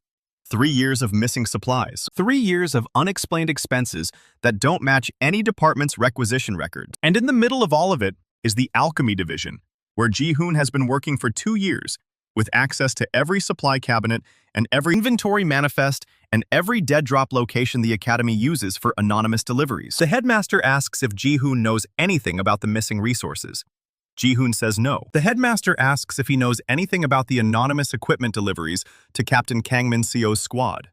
3 years of missing supplies. 3 years of unexplained expenses that don't match any department's requisition records. And in the middle of all of it is the alchemy division, where Ji-hoon has been working for 2 years, with access to every supply cabinet and every inventory manifest and every dead drop location the Academy uses for anonymous deliveries. The headmaster asks if Ji-hoon knows anything about the missing resources. Ji-hoon says no. The headmaster asks if he knows anything about the anonymous equipment deliveries to Captain Kang Min-seo's squad.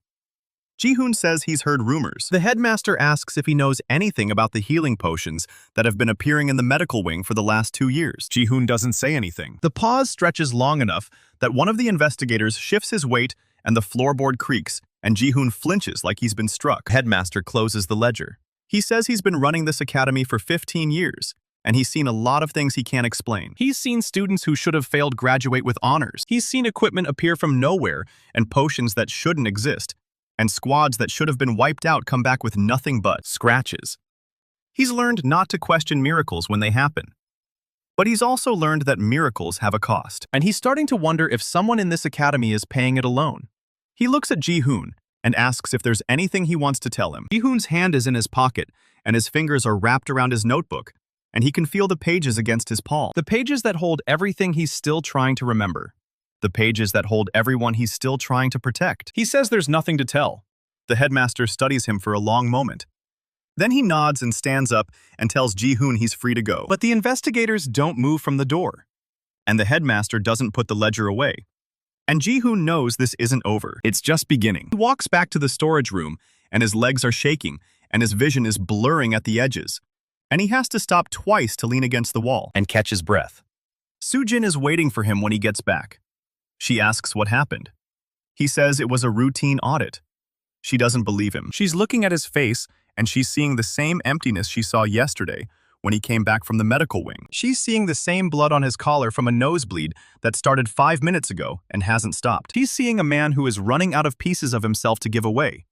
Ji-hoon says he's heard rumors. The headmaster asks if he knows anything about the healing potions that have been appearing in the medical wing for the last 2 years. Ji-hoon doesn't say anything. The pause stretches long enough that one of the investigators shifts his weight and the floorboard creaks, and Ji-hoon flinches like he's been struck. Headmaster closes the ledger. He says he's been running this academy for 15 years, and he's seen a lot of things he can't explain. He's seen students who should have failed graduate with honors. He's seen equipment appear from nowhere and potions that shouldn't exist, and squads that should have been wiped out come back with nothing but scratches. He's learned not to question miracles when they happen. But he's also learned that miracles have a cost. And he's starting to wonder if someone in this academy is paying it alone. He looks at Ji-hoon and asks if there's anything he wants to tell him. Ji-hoon's hand is in his pocket, and his fingers are wrapped around his notebook, and he can feel the pages against his palm. The pages that hold everything he's still trying to remember. The pages that hold everyone he's still trying to protect. He says there's nothing to tell. The headmaster studies him for a long moment. Then he nods and stands up and tells Ji-hoon he's free to go. But the investigators don't move from the door. And the headmaster doesn't put the ledger away. And Ji-hoon knows this isn't over. It's just beginning. He walks back to the storage room, and his legs are shaking, and his vision is blurring at the edges. And he has to stop twice to lean against the wall and catch his breath. Soo-jin is waiting for him when he gets back. She asks what happened. He says it was a routine audit. She doesn't believe him. She's looking at his face, and she's seeing the same emptiness she saw yesterday when he came back from the medical wing. She's seeing the same blood on his collar from a nosebleed that started 5 minutes ago and hasn't stopped. She's seeing a man who is running out of pieces of himself to give away.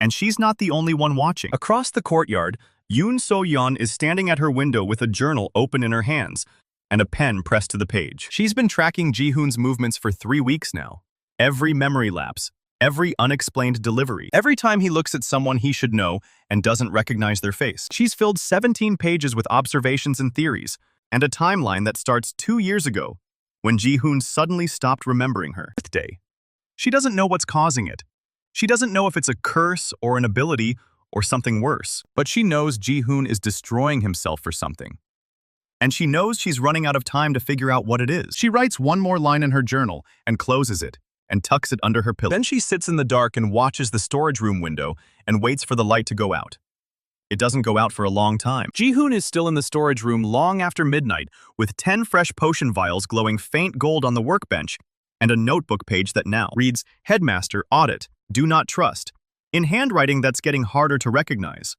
And she's not the only one watching. Across the courtyard, Yoon So-yeon is standing at her window with a journal open in her hands and a pen pressed to the page. She's been tracking Ji-hoon's movements for 3 weeks now. Every memory lapse, every unexplained delivery, every time he looks at someone he should know and doesn't recognize their face. She's filled 17 pages with observations and theories, and a timeline that starts 2 years ago, when Ji-hoon suddenly stopped remembering her birthday. She doesn't know what's causing it. She doesn't know if it's a curse or an ability or something worse, but she knows Ji-hoon is destroying himself for something. And she knows she's running out of time to figure out what it is. She writes one more line in her journal and closes it and tucks it under her pillow. Then she sits in the dark and watches the storage room window and waits for the light to go out. It doesn't go out for a long time. Ji-hoon is still in the storage room long after midnight with 10 fresh potion vials glowing faint gold on the workbench and a notebook page that now reads, "Headmaster, audit, do not trust," in handwriting that's getting harder to recognize.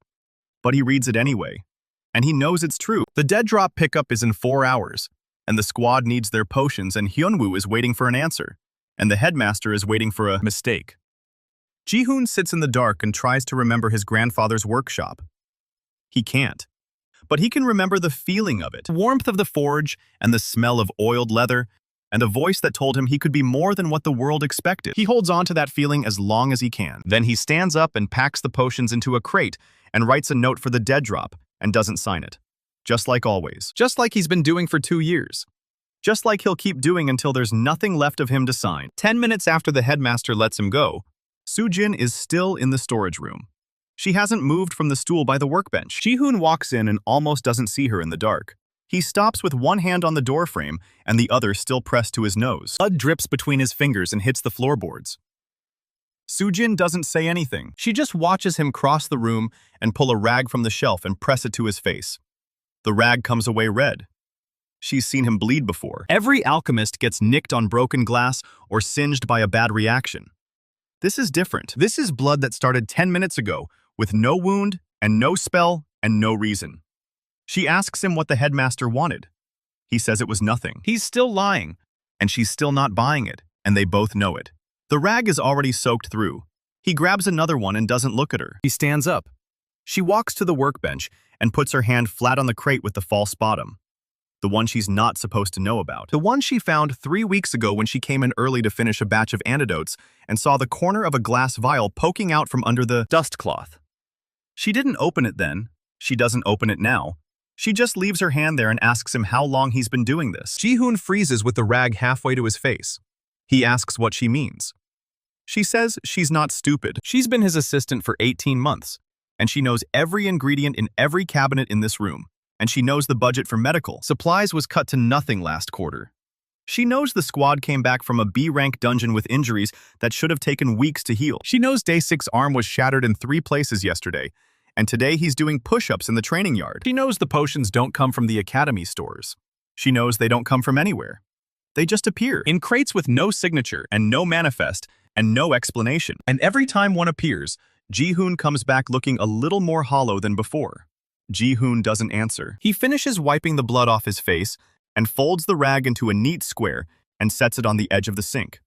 But he reads it anyway. And he knows it's true. The dead drop pickup is in 4 hours, and the squad needs their potions, and Hyunwoo is waiting for an answer, and the headmaster is waiting for a mistake. Ji-hoon sits in the dark and tries to remember his grandfather's workshop. He can't. But he can remember the feeling of it, the warmth of the forge, and the smell of oiled leather, and a voice that told him he could be more than what the world expected. He holds on to that feeling as long as he can. Then he stands up and packs the potions into a crate and writes a note for the dead drop, and doesn't sign it. Just like always. Just like he's been doing for 2 years. Just like he'll keep doing until there's nothing left of him to sign. 10 minutes after the headmaster lets him go, Soo-jin is still in the storage room. She hasn't moved from the stool by the workbench. Ji-hoon walks in and almost doesn't see her in the dark. He stops with one hand on the doorframe and the other still pressed to his nose. Blood drips between his fingers and hits the floorboards. Soo-jin doesn't say anything. She just watches him cross the room and pull a rag from the shelf and press it to his face. The rag comes away red. She's seen him bleed before. Every alchemist gets nicked on broken glass or singed by a bad reaction. This is different. This is blood that started 10 minutes ago, with no wound and no spell and no reason. She asks him what the headmaster wanted. He says it was nothing. He's still lying, and she's still not buying it, and they both know it. The rag is already soaked through. He grabs another one and doesn't look at her. He stands up. She walks to the workbench and puts her hand flat on the crate with the false bottom. The one she's not supposed to know about. The one she found 3 weeks ago when she came in early to finish a batch of antidotes and saw the corner of a glass vial poking out from under the dust cloth. She didn't open it then. She doesn't open it now. She just leaves her hand there and asks him how long he's been doing this. Ji-hoon freezes with the rag halfway to his face. He asks what she means. She says she's not stupid. She's been his assistant for 18 months, and she knows every ingredient in every cabinet in this room, and she knows the budget for medical supplies was cut to nothing last quarter. She knows the squad came back from a B-rank dungeon with injuries that should have taken weeks to heal. She knows Day 6's arm was shattered in 3 places yesterday, and today he's doing push-ups in the training yard. She knows the potions don't come from the academy stores. She knows they don't come from anywhere. They just appear in crates with no signature and no manifest and no explanation. And every time one appears, Ji-hoon comes back looking a little more hollow than before. Ji-hoon doesn't answer. He finishes wiping the blood off his face and folds the rag into a neat square and sets it on the edge of the sink.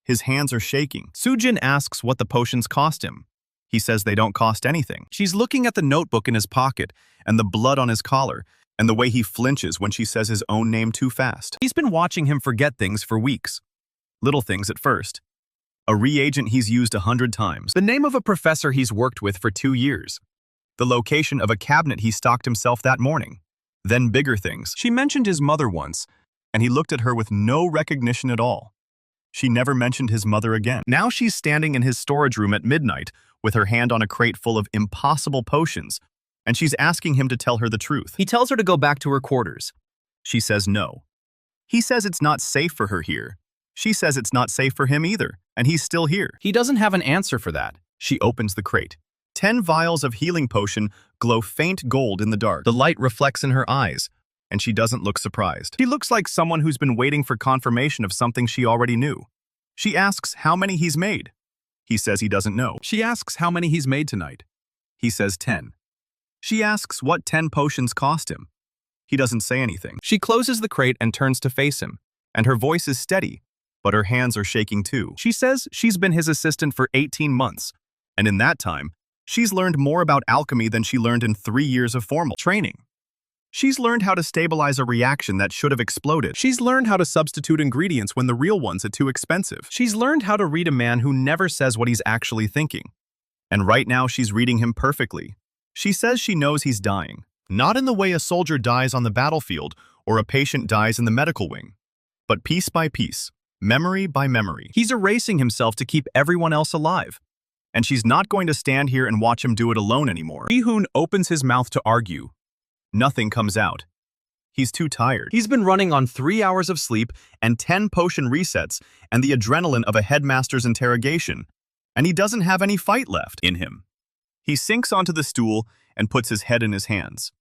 His hands are shaking. Soo-jin asks what the potions cost him. He says they don't cost anything. She's looking at the notebook in his pocket and the blood on his collar and the way he flinches when she says his own name too fast. He's been watching him forget things for weeks. Little things at first. A reagent he's used 100 times. The name of a professor he's worked with for 2 years. The location of a cabinet he stocked himself that morning. Then bigger things. She mentioned his mother once, and he looked at her with no recognition at all. She never mentioned his mother again. Now she's standing in his storage room at midnight with her hand on a crate full of impossible potions, and she's asking him to tell her the truth. He tells her to go back to her quarters. She says no. He says it's not safe for her here. She says it's not safe for him either, and he's still here. He doesn't have an answer for that. She opens the crate. 10 vials of healing potion glow faint gold in the dark. The light reflects in her eyes, and she doesn't look surprised. He looks like someone who's been waiting for confirmation of something she already knew. She asks how many he's made. He says he doesn't know. She asks how many he's made tonight. He says 10. She asks what 10 potions cost him. He doesn't say anything. She closes the crate and turns to face him, and her voice is steady, but her hands are shaking too. She says she's been his assistant for 18 months, and in that time, she's learned more about alchemy than she learned in 3 years of formal training. She's learned how to stabilize a reaction that should have exploded. She's learned how to substitute ingredients when the real ones are too expensive. She's learned how to read a man who never says what he's actually thinking. And right now she's reading him perfectly. She says she knows he's dying, not in the way a soldier dies on the battlefield or a patient dies in the medical wing, but piece by piece, memory by memory. He's erasing himself to keep everyone else alive. And she's not going to stand here and watch him do it alone anymore. Ji-hoon opens his mouth to argue. Nothing comes out. He's too tired. He's been running on 3 hours of sleep and 10 potion resets and the adrenaline of a headmaster's interrogation, and he doesn't have any fight left in him. He sinks onto the stool and puts his head in his hands.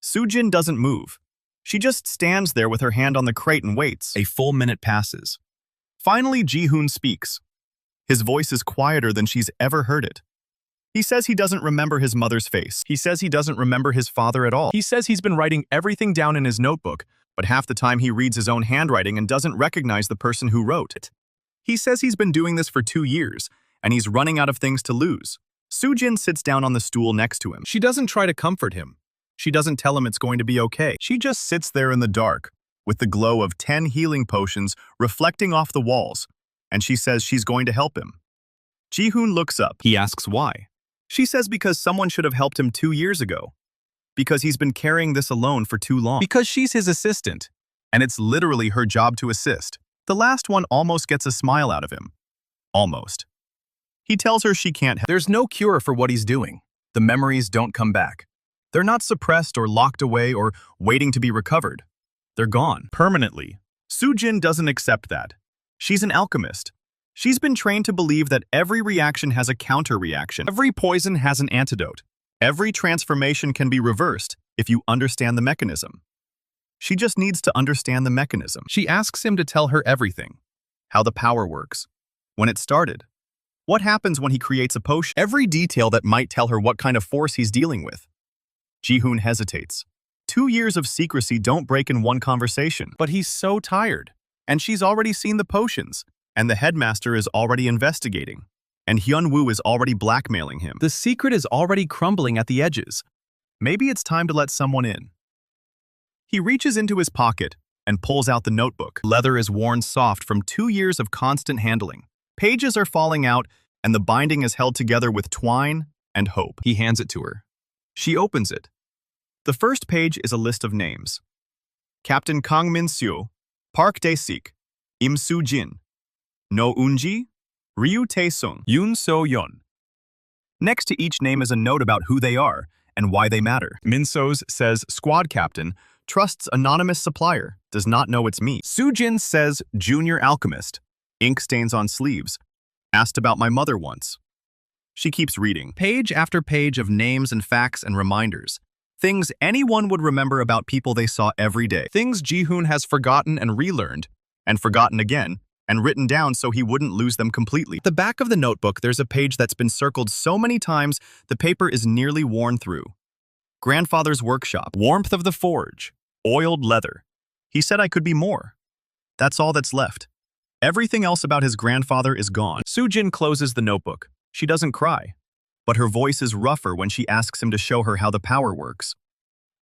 Soo-jin doesn't move. She just stands there with her hand on the crate and waits. A full minute passes. Finally, Ji-hoon speaks. His voice is quieter than she's ever heard it. He says he doesn't remember his mother's face. He says he doesn't remember his father at all. He says he's been writing everything down in his notebook, but half the time he reads his own handwriting and doesn't recognize the person who wrote it. He says he's been doing this for 2 years, and he's running out of things to lose. Soo-jin sits down on the stool next to him. She doesn't try to comfort him. She doesn't tell him it's going to be okay. She just sits there in the dark, with the glow of 10 healing potions reflecting off the walls, and she says she's going to help him. Ji-hoon looks up. He asks why. She says because someone should have helped him 2 years ago. Because he's been carrying this alone for too long. Because she's his assistant, and it's literally her job to assist. The last one almost gets a smile out of him. Almost. He tells her she can't help. There's no cure for what he's doing. The memories don't come back. They're not suppressed or locked away or waiting to be recovered. They're gone. Permanently. Soo-jin doesn't accept that. She's an alchemist. She's been trained to believe that every reaction has a counter-reaction. Every poison has an antidote. Every transformation can be reversed if you understand the mechanism. She just needs to understand the mechanism. She asks him to tell her everything. How the power works. When it started. What happens when he creates a potion? Every detail that might tell her what kind of force he's dealing with. Ji-hoon hesitates. 2 years of secrecy don't break in one conversation. But he's so tired. And she's already seen the potions. And the headmaster is already investigating. And Hyun-woo is already blackmailing him. The secret is already crumbling at the edges. Maybe it's time to let someone in. He reaches into his pocket and pulls out the notebook. Leather is worn soft from 2 years of constant handling. Pages are falling out, and the binding is held together with twine and hope. He hands it to her. She opens it. The first page is a list of names. Captain Kang Min-seo, Park Dae-sik, Im Soo-jin, No Eun-ji, Ryu Tae-sung, Yoon So-yeon. Next to each name is a note about who they are and why they matter. Min-seo's says squad captain, trusts anonymous supplier, does not know it's me. Soo-jin says junior alchemist, ink stains on sleeves, asked about my mother once. She keeps reading, page after page of names and facts and reminders. Things anyone would remember about people they saw every day. Things Ji-hoon has forgotten and relearned, and forgotten again, and written down so he wouldn't lose them completely. At the back of the notebook, there's a page that's been circled so many times the paper is nearly worn through. Grandfather's workshop, warmth of the forge, oiled leather. He said I could be more. That's all that's left. Everything else about his grandfather is gone. Soo-jin closes the notebook. She doesn't cry. but her voice is rougher when she asks him to show her how the power works.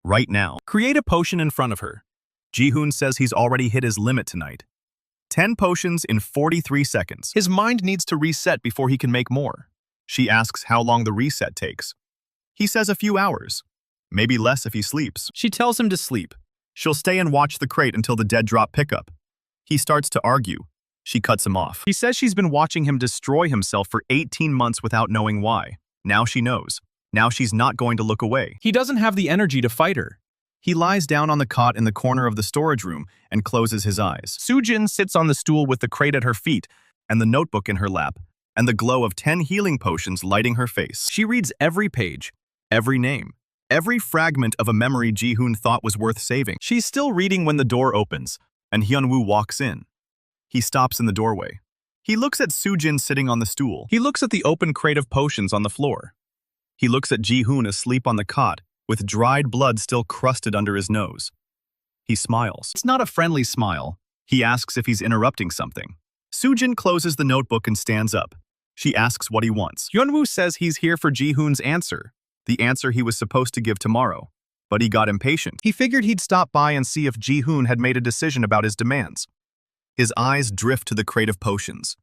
Right now. Create a potion in front of her. Ji-hoon says he's already hit his limit tonight. 10 potions in 43 seconds. His mind needs to reset before he can make more. She asks how long the reset takes. He says a few hours. Maybe less if he sleeps. She tells him to sleep. She'll stay and watch the crate until the dead drop pickup. He starts to argue. She cuts him off. He says she's been watching him destroy himself for 18 months without knowing why. Now she knows. Now she's not going to look away. He doesn't have the energy to fight her. He lies down on the cot in the corner of the storage room and closes his eyes. Soo-jin sits on the stool with the crate at her feet and the notebook in her lap, and the glow of 10 healing potions lighting her face. She reads every page, every name, every fragment of a memory Ji-hoon thought was worth saving. She's still reading when the door opens, and Hyun-woo walks in. He stops in the doorway. He looks at Soo-jin sitting on the stool. He looks at the open crate of potions on the floor. He looks at Ji-hoon asleep on the cot, with dried blood still crusted under his nose. He smiles. It's not a friendly smile. He asks if he's interrupting something. Soo-jin closes the notebook and stands up. She asks what he wants. Hyun-woo says he's here for Ji-hoon's answer, the answer he was supposed to give tomorrow. But he got impatient. He figured he'd stop by and see if Ji-hoon had made a decision about his demands. His eyes drift to the crate of potions.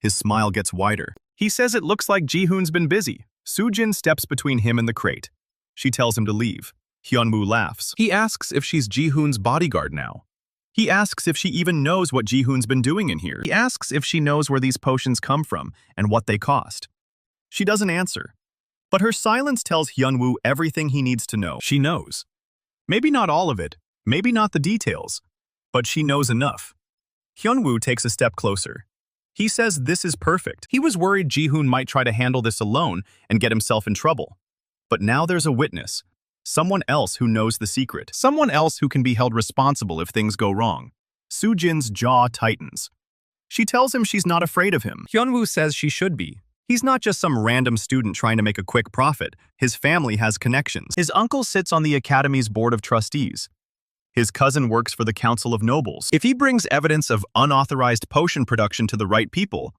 His smile gets wider. He says it looks like Ji-hoon's been busy. Soo-jin steps between him and the crate. She tells him to leave. Hyun-woo laughs. He asks if she's Ji-hoon's bodyguard now. He asks if she even knows what Ji-hoon's been doing in here. He asks if she knows where these potions come from and what they cost. She doesn't answer. But her silence tells Hyun-woo everything he needs to know. She knows. Maybe not all of it, maybe not the details, but she knows enough. Hyun-woo takes a step closer. He says this is perfect. He was worried Ji-hoon might try to handle this alone and get himself in trouble. But now there's a witness. Someone else who knows the secret. Someone else who can be held responsible if things go wrong. Soo-jin's jaw tightens. She tells him she's not afraid of him. Hyun-woo says she should be. He's not just some random student trying to make a quick profit. His family has connections. His uncle sits on the academy's board of trustees. His cousin works for the Council of Nobles. If he brings evidence of unauthorized potion production to the right people,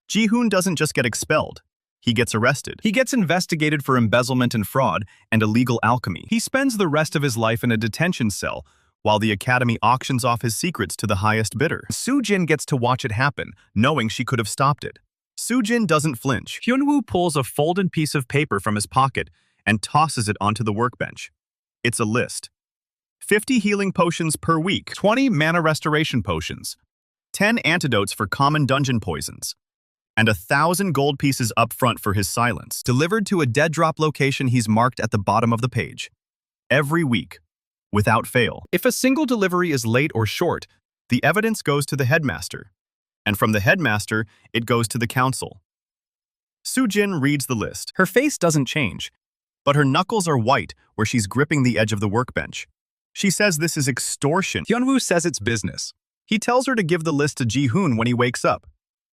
Ji-hoon doesn't just get expelled. He gets arrested. He gets investigated for embezzlement and fraud and illegal alchemy. He spends the rest of his life in a detention cell while the academy auctions off his secrets to the highest bidder. Soo-jin gets to watch it happen, knowing she could have stopped it. Soo-jin doesn't flinch. Hyun-woo pulls a folded piece of paper from his pocket and tosses it onto the workbench. It's a list. 50 healing potions per week, 20 mana restoration potions, 10 antidotes for common dungeon poisons, and 1,000 gold pieces up front for his silence, delivered to a dead drop location he's marked at the bottom of the page. Every week, without fail. If a single delivery is late or short, the evidence goes to the headmaster. And from the headmaster, it goes to the council. Soo-jin reads the list. Her face doesn't change, but her knuckles are white where she's gripping the edge of the workbench. She says this is extortion. Hyun-woo says it's business. He tells her to give the list to Ji-hoon when he wakes up.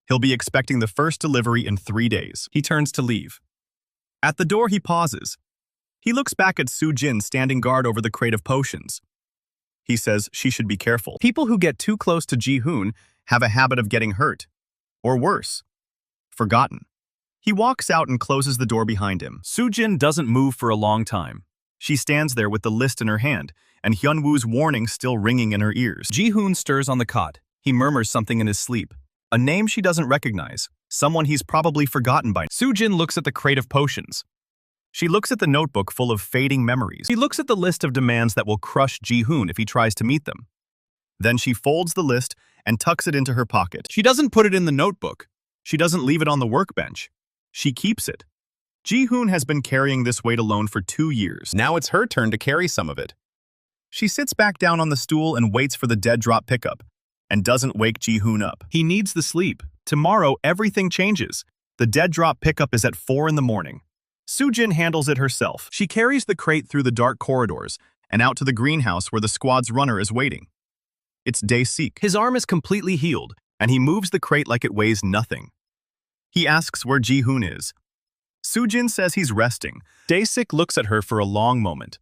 He'll be expecting the first delivery in 3 days. He turns to leave. At the door, he pauses. He looks back at Soo-jin standing guard over the crate of potions. He says she should be careful. People who get too close to Ji-hoon have a habit of getting hurt. Or worse, forgotten. He walks out and closes the door behind him. Soo-jin doesn't move for a long time. She stands there with the list in her hand, and Hyun-woo's warning still ringing in her ears. Ji-hoon stirs on the cot. He murmurs something in his sleep. A name she doesn't recognize. Someone he's probably forgotten by. Soo-jin looks at the crate of potions. She looks at the notebook full of fading memories. She looks at the list of demands that will crush Ji-hoon if he tries to meet them. Then she folds the list and tucks it into her pocket. She doesn't put it in the notebook. She doesn't leave it on the workbench. She keeps it. Ji-hoon has been carrying this weight alone for 2 years. Now it's her turn to carry some of it. She sits back down on the stool and waits for the dead drop pickup, and doesn't wake Ji-hoon up. He needs the sleep. Tomorrow, everything changes. The dead drop pickup is at 4 in the morning. Soo-jin handles it herself. She carries the crate through the dark corridors and out to the greenhouse where the squad's runner is waiting. It's Dae-sik. His arm is completely healed, and he moves the crate like it weighs nothing. He asks where Ji-hoon is. Soo-jin says he's resting. Dae-sik looks at her for a long moment.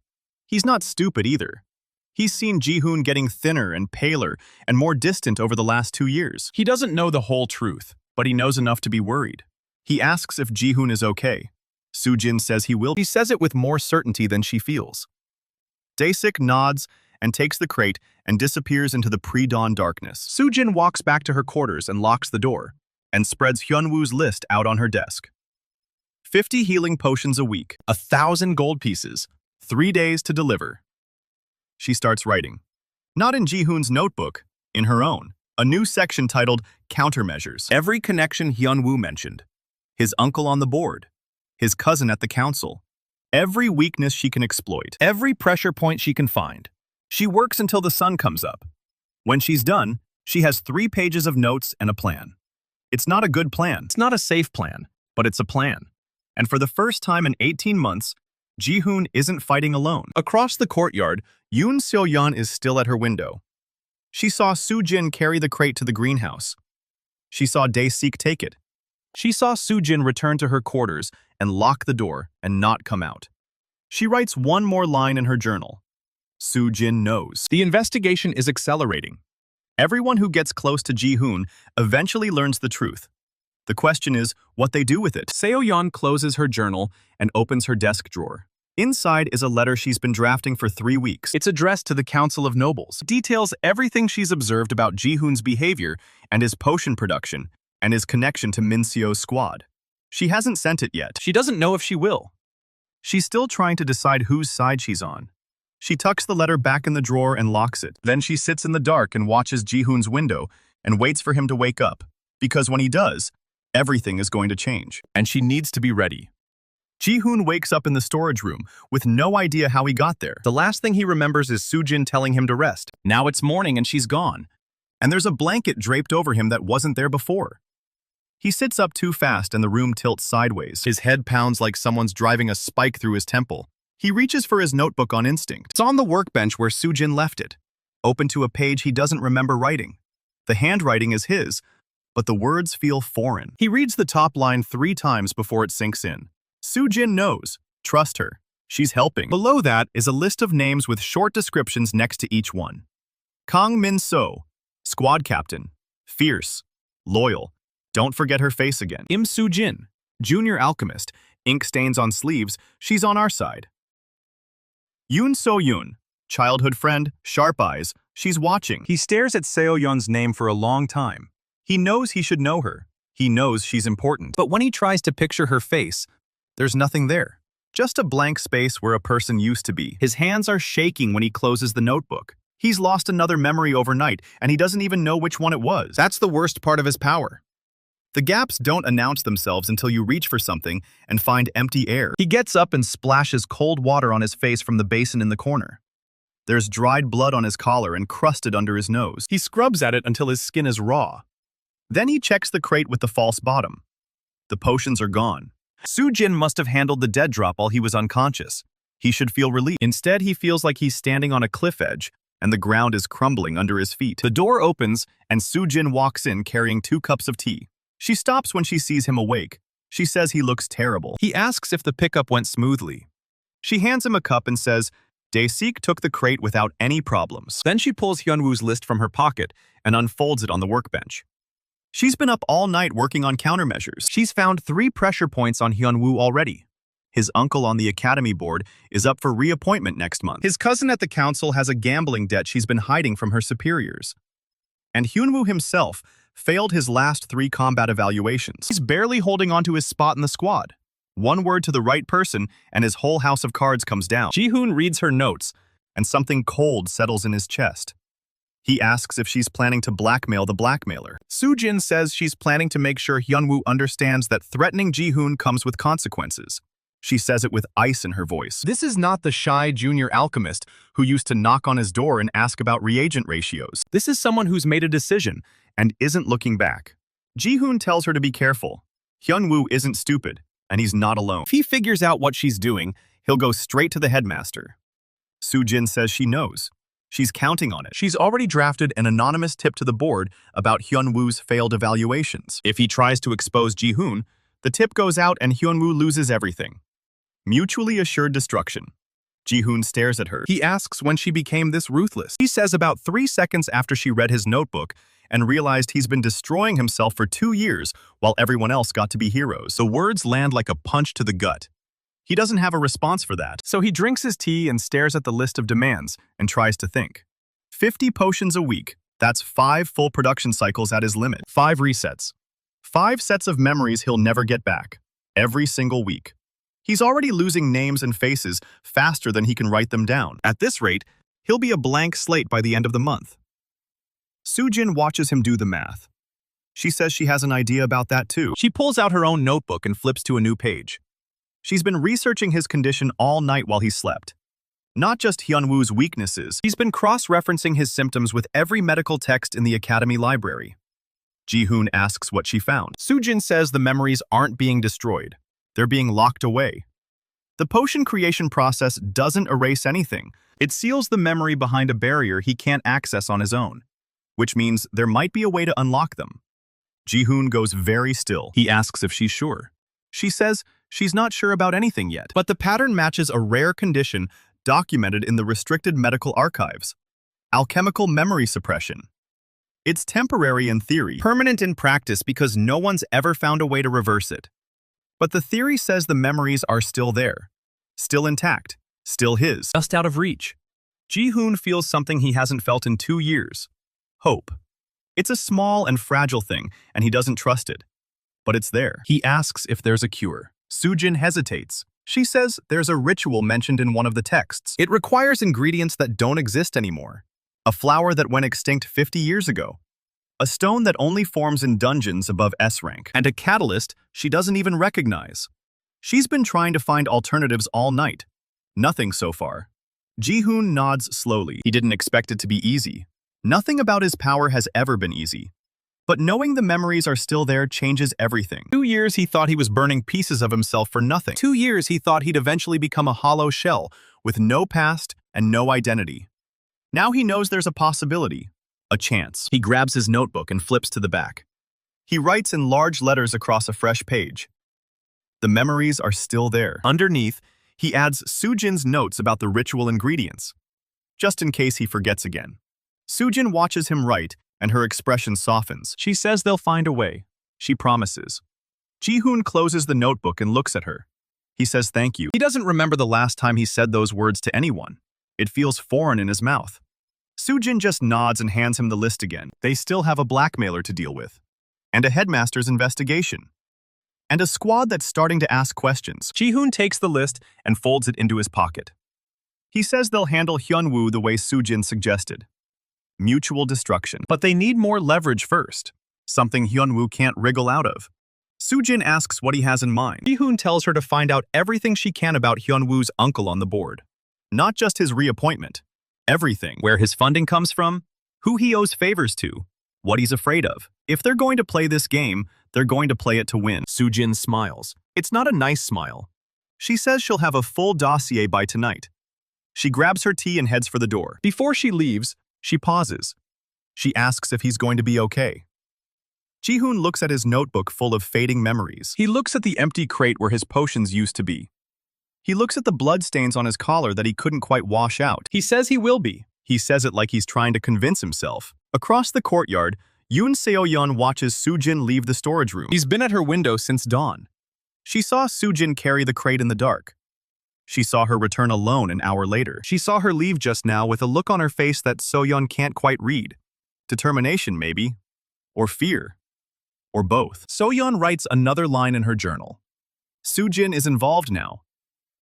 He's not stupid either. He's seen Ji-hoon getting thinner and paler and more distant over the last 2 years. He doesn't know the whole truth, but he knows enough to be worried. He asks if Ji-hoon is okay. Soo-jin says he will. He says it with more certainty than she feels. Dae-sik nods and takes the crate and disappears into the pre-dawn darkness. Soo-jin walks back to her quarters and locks the door, and spreads Hyun-woo's list out on her desk. 50 healing potions a week, 1,000 gold pieces, 3 days to deliver. She starts writing. Not in Ji-hoon's notebook, in her own. A new section titled Countermeasures. Every connection Hyun-woo mentioned. His uncle on the board. His cousin at the council. Every weakness she can exploit. Every pressure point she can find. She works until the sun comes up. When she's done, she has 3 pages of notes and a plan. It's not a good plan. It's not a safe plan, but it's a plan. And for the first time in 18 months, Ji-hoon isn't fighting alone. Across the courtyard, Yoon Seo-yeon is still at her window. She saw Soo-jin carry the crate to the greenhouse. She saw Dae-sik take it. She saw Soo-jin return to her quarters and lock the door and not come out. She writes one more line in her journal. Soo-jin knows. The investigation is accelerating. Everyone who gets close to Ji-hoon eventually learns the truth. The question is what they do with it. Seo-yeon closes her journal and opens her desk drawer. Inside is a letter she's been drafting for 3 weeks. It's addressed to the Council of Nobles. It details everything she's observed about Ji-hoon's behavior and his potion production and his connection to Min-seo's squad. She hasn't sent it yet. She doesn't know if she will. She's still trying to decide whose side she's on. She tucks the letter back in the drawer and locks it. Then she sits in the dark and watches Ji-hoon's window and waits for him to wake up, because when he does, everything is going to change. And she needs to be ready. Ji-hoon wakes up in the storage room with no idea how he got there. The last thing he remembers is Soo-jin telling him to rest. Now it's morning and she's gone. And there's a blanket draped over him that wasn't there before. He sits up too fast and the room tilts sideways. His head pounds like someone's driving a spike through his temple. He reaches for his notebook on instinct. It's on the workbench where Soo-jin left it, open to a page he doesn't remember writing. The handwriting is his, but the words feel foreign. He reads the top line 3 times before it sinks in. Soo-jin knows. Trust her. She's helping. Below that is a list of names with short descriptions next to each one. Kang Min-seo, squad captain, fierce, loyal. Don't forget her face again. Im Soo-jin, junior alchemist, ink stains on sleeves, she's on our side. Yoon So-yoon, childhood friend, sharp eyes, she's watching. He stares at Seo-yeon's name for a long time. He knows he should know her. He knows she's important. But when he tries to picture her face, there's nothing there. Just a blank space where a person used to be. His hands are shaking when he closes the notebook. He's lost another memory overnight, and he doesn't even know which one it was. That's the worst part of his power. The gaps don't announce themselves until you reach for something and find empty air. He gets up and splashes cold water on his face from the basin in the corner. There's dried blood on his collar and crusted under his nose. He scrubs at it until his skin is raw. Then he checks the crate with the false bottom. The potions are gone. Soo-jin must have handled the dead drop while he was unconscious. He should feel relief. Instead, he feels like he's standing on a cliff edge, and the ground is crumbling under his feet. The door opens, and Soo-jin walks in carrying 2 cups of tea. She stops when she sees him awake. She says he looks terrible. He asks if the pickup went smoothly. She hands him a cup and says, Dae-sik took the crate without any problems. Then she pulls Hyun-woo's list from her pocket and unfolds it on the workbench. She's been up all night working on countermeasures. She's found 3 pressure points on Hyun-woo already. His uncle on the academy board is up for reappointment next month. His cousin at the council has a gambling debt she's been hiding from her superiors. And Hyun-woo himself failed his last 3 combat evaluations. He's barely holding on to his spot in the squad. One word to the right person and his whole house of cards comes down. Ji-hoon reads her notes, and something cold settles in his chest. He asks if she's planning to blackmail the blackmailer. Soo-jin says she's planning to make sure Hyun-woo understands that threatening Ji-hoon comes with consequences. She says it with ice in her voice. This is not the shy junior alchemist who used to knock on his door and ask about reagent ratios. This is someone who's made a decision and isn't looking back. Ji-hoon tells her to be careful. Hyun-woo isn't stupid, and he's not alone. If he figures out what she's doing, he'll go straight to the headmaster. Soo-jin says she knows. She's counting on it. She's already drafted an anonymous tip to the board about Hyun-woo's failed evaluations. If he tries to expose Ji-hoon, the tip goes out and Hyun-woo loses everything. Mutually assured destruction. Ji-hoon stares at her. He asks when she became this ruthless. He says about 3 seconds after she read his notebook and realized he's been destroying himself for 2 years while everyone else got to be heroes. The words land like a punch to the gut. He doesn't have a response for that, so he drinks his tea and stares at the list of demands and tries to think. 50 potions a week. That's 5 full production cycles at his limit. 5 resets. 5 sets of memories he'll never get back. Every single week. He's already losing names and faces faster than he can write them down. At this rate, he'll be a blank slate by the end of the month. Soo-jin watches him do the math. She says she has an idea about that too. She pulls out her own notebook and flips to a new page. She's been researching his condition all night while he slept. Not just Hyunwoo's weaknesses, he's been cross-referencing his symptoms with every medical text in the academy library. Ji-hoon asks what she found. Soo-jin says the memories aren't being destroyed. They're being locked away. The potion creation process doesn't erase anything. It seals the memory behind a barrier he can't access on his own, which means there might be a way to unlock them. Ji-hoon goes very still. He asks if she's sure. She says she's not sure about anything yet, but the pattern matches a rare condition documented in the restricted medical archives. Alchemical memory suppression. It's temporary in theory, permanent in practice because no one's ever found a way to reverse it. But the theory says the memories are still there, still intact, still his, just out of reach. Ji-hoon feels something he hasn't felt in 2 years. Hope. It's a small and fragile thing, and he doesn't trust it. But it's there. He asks if there's a cure. Soo-jin hesitates. She says there's a ritual mentioned in one of the texts. It requires ingredients that don't exist anymore. A flower that went extinct 50 years ago. A stone that only forms in dungeons above S rank. And a catalyst she doesn't even recognize. She's been trying to find alternatives all night. Nothing so far. Ji-hoon nods slowly. He didn't expect it to be easy. Nothing about his power has ever been easy. But knowing the memories are still there changes everything. 2 years he thought he was burning pieces of himself for nothing. 2 years he thought he'd eventually become a hollow shell with no past and no identity. Now he knows there's a possibility, a chance. He grabs his notebook and flips to the back. He writes in large letters across a fresh page. The memories are still there. Underneath, he adds Soo-jin's notes about the ritual ingredients, just in case he forgets again. Soo-jin watches him write, and her expression softens. She says they'll find a way. She promises. Ji-hoon closes the notebook and looks at her. He says thank you. He doesn't remember the last time he said those words to anyone. It feels foreign in his mouth. Soo-jin just nods and hands him the list again. They still have a blackmailer to deal with. And a headmaster's investigation. And a squad that's starting to ask questions. Ji-hoon takes the list and folds it into his pocket. He says they'll handle Hyunwoo the way Soo-jin suggested. Mutual destruction. But they need more leverage first. Something Hyunwoo can't wriggle out of. Soo-jin asks what he has in mind. Ji-hoon tells her to find out everything she can about Hyunwoo's uncle on the board. Not just his reappointment. Everything. Where his funding comes from, who he owes favors to, what he's afraid of. If they're going to play this game, they're going to play it to win. Soo-jin smiles. It's not a nice smile. She says she'll have a full dossier by tonight. She grabs her tea and heads for the door. Before she leaves, she pauses. She asks if he's going to be okay. Ji-hoon looks at his notebook full of fading memories. He looks at the empty crate where his potions used to be. He looks at the bloodstains on his collar that he couldn't quite wash out. He says he will be. He says it like he's trying to convince himself. Across the courtyard, Yoon Seo-yeon watches Soo-jin leave the storage room. He's been at her window since dawn. She saw Soo-jin carry the crate in the dark. She saw her return alone an hour later. She saw her leave just now with a look on her face that So-yeon can't quite read. Determination, maybe. Or fear. Or both. So-yeon writes another line in her journal. Soo-jin is involved now.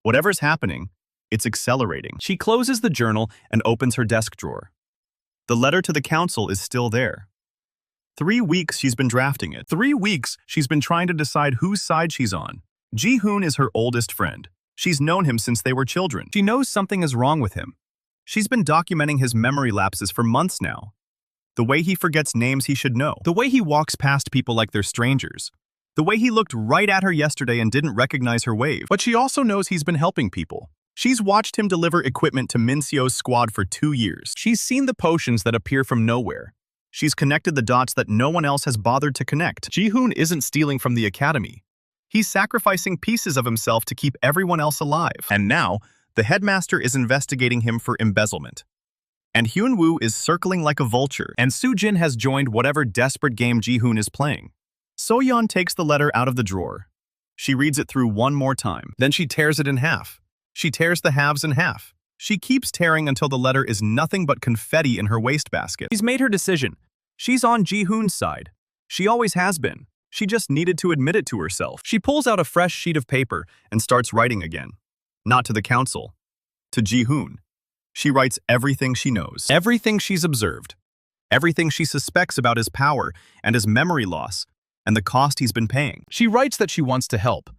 Whatever's happening, it's accelerating. She closes the journal and opens her desk drawer. The letter to the council is still there. 3 weeks she's been drafting it. 3 weeks she's been trying to decide whose side she's on. Ji-hoon is her oldest friend. She's known him since they were children. She knows something is wrong with him. She's been documenting his memory lapses for months now. The way he forgets names he should know. The way he walks past people like they're strangers. The way he looked right at her yesterday and didn't recognize her wave. But she also knows he's been helping people. She's watched him deliver equipment to Min-seo's squad for 2 years. She's seen the potions that appear from nowhere. She's connected the dots that no one else has bothered to connect. Ji-hoon isn't stealing from the academy. He's sacrificing pieces of himself to keep everyone else alive. And now, the headmaster is investigating him for embezzlement. And Hyunwoo is circling like a vulture. And Soo-jin has joined whatever desperate game Ji-hoon is playing. So-yeon takes the letter out of the drawer. She reads it through one more time. Then she tears it in half. She tears the halves in half. She keeps tearing until the letter is nothing but confetti in her wastebasket. She's made her decision. She's on Ji-hoon's side. She always has been. She just needed to admit it to herself. She pulls out a fresh sheet of paper and starts writing again. Not to the council. To Ji-hoon. She writes everything she knows. Everything she's observed. Everything she suspects about his power and his memory loss and the cost he's been paying. She writes that she wants to help.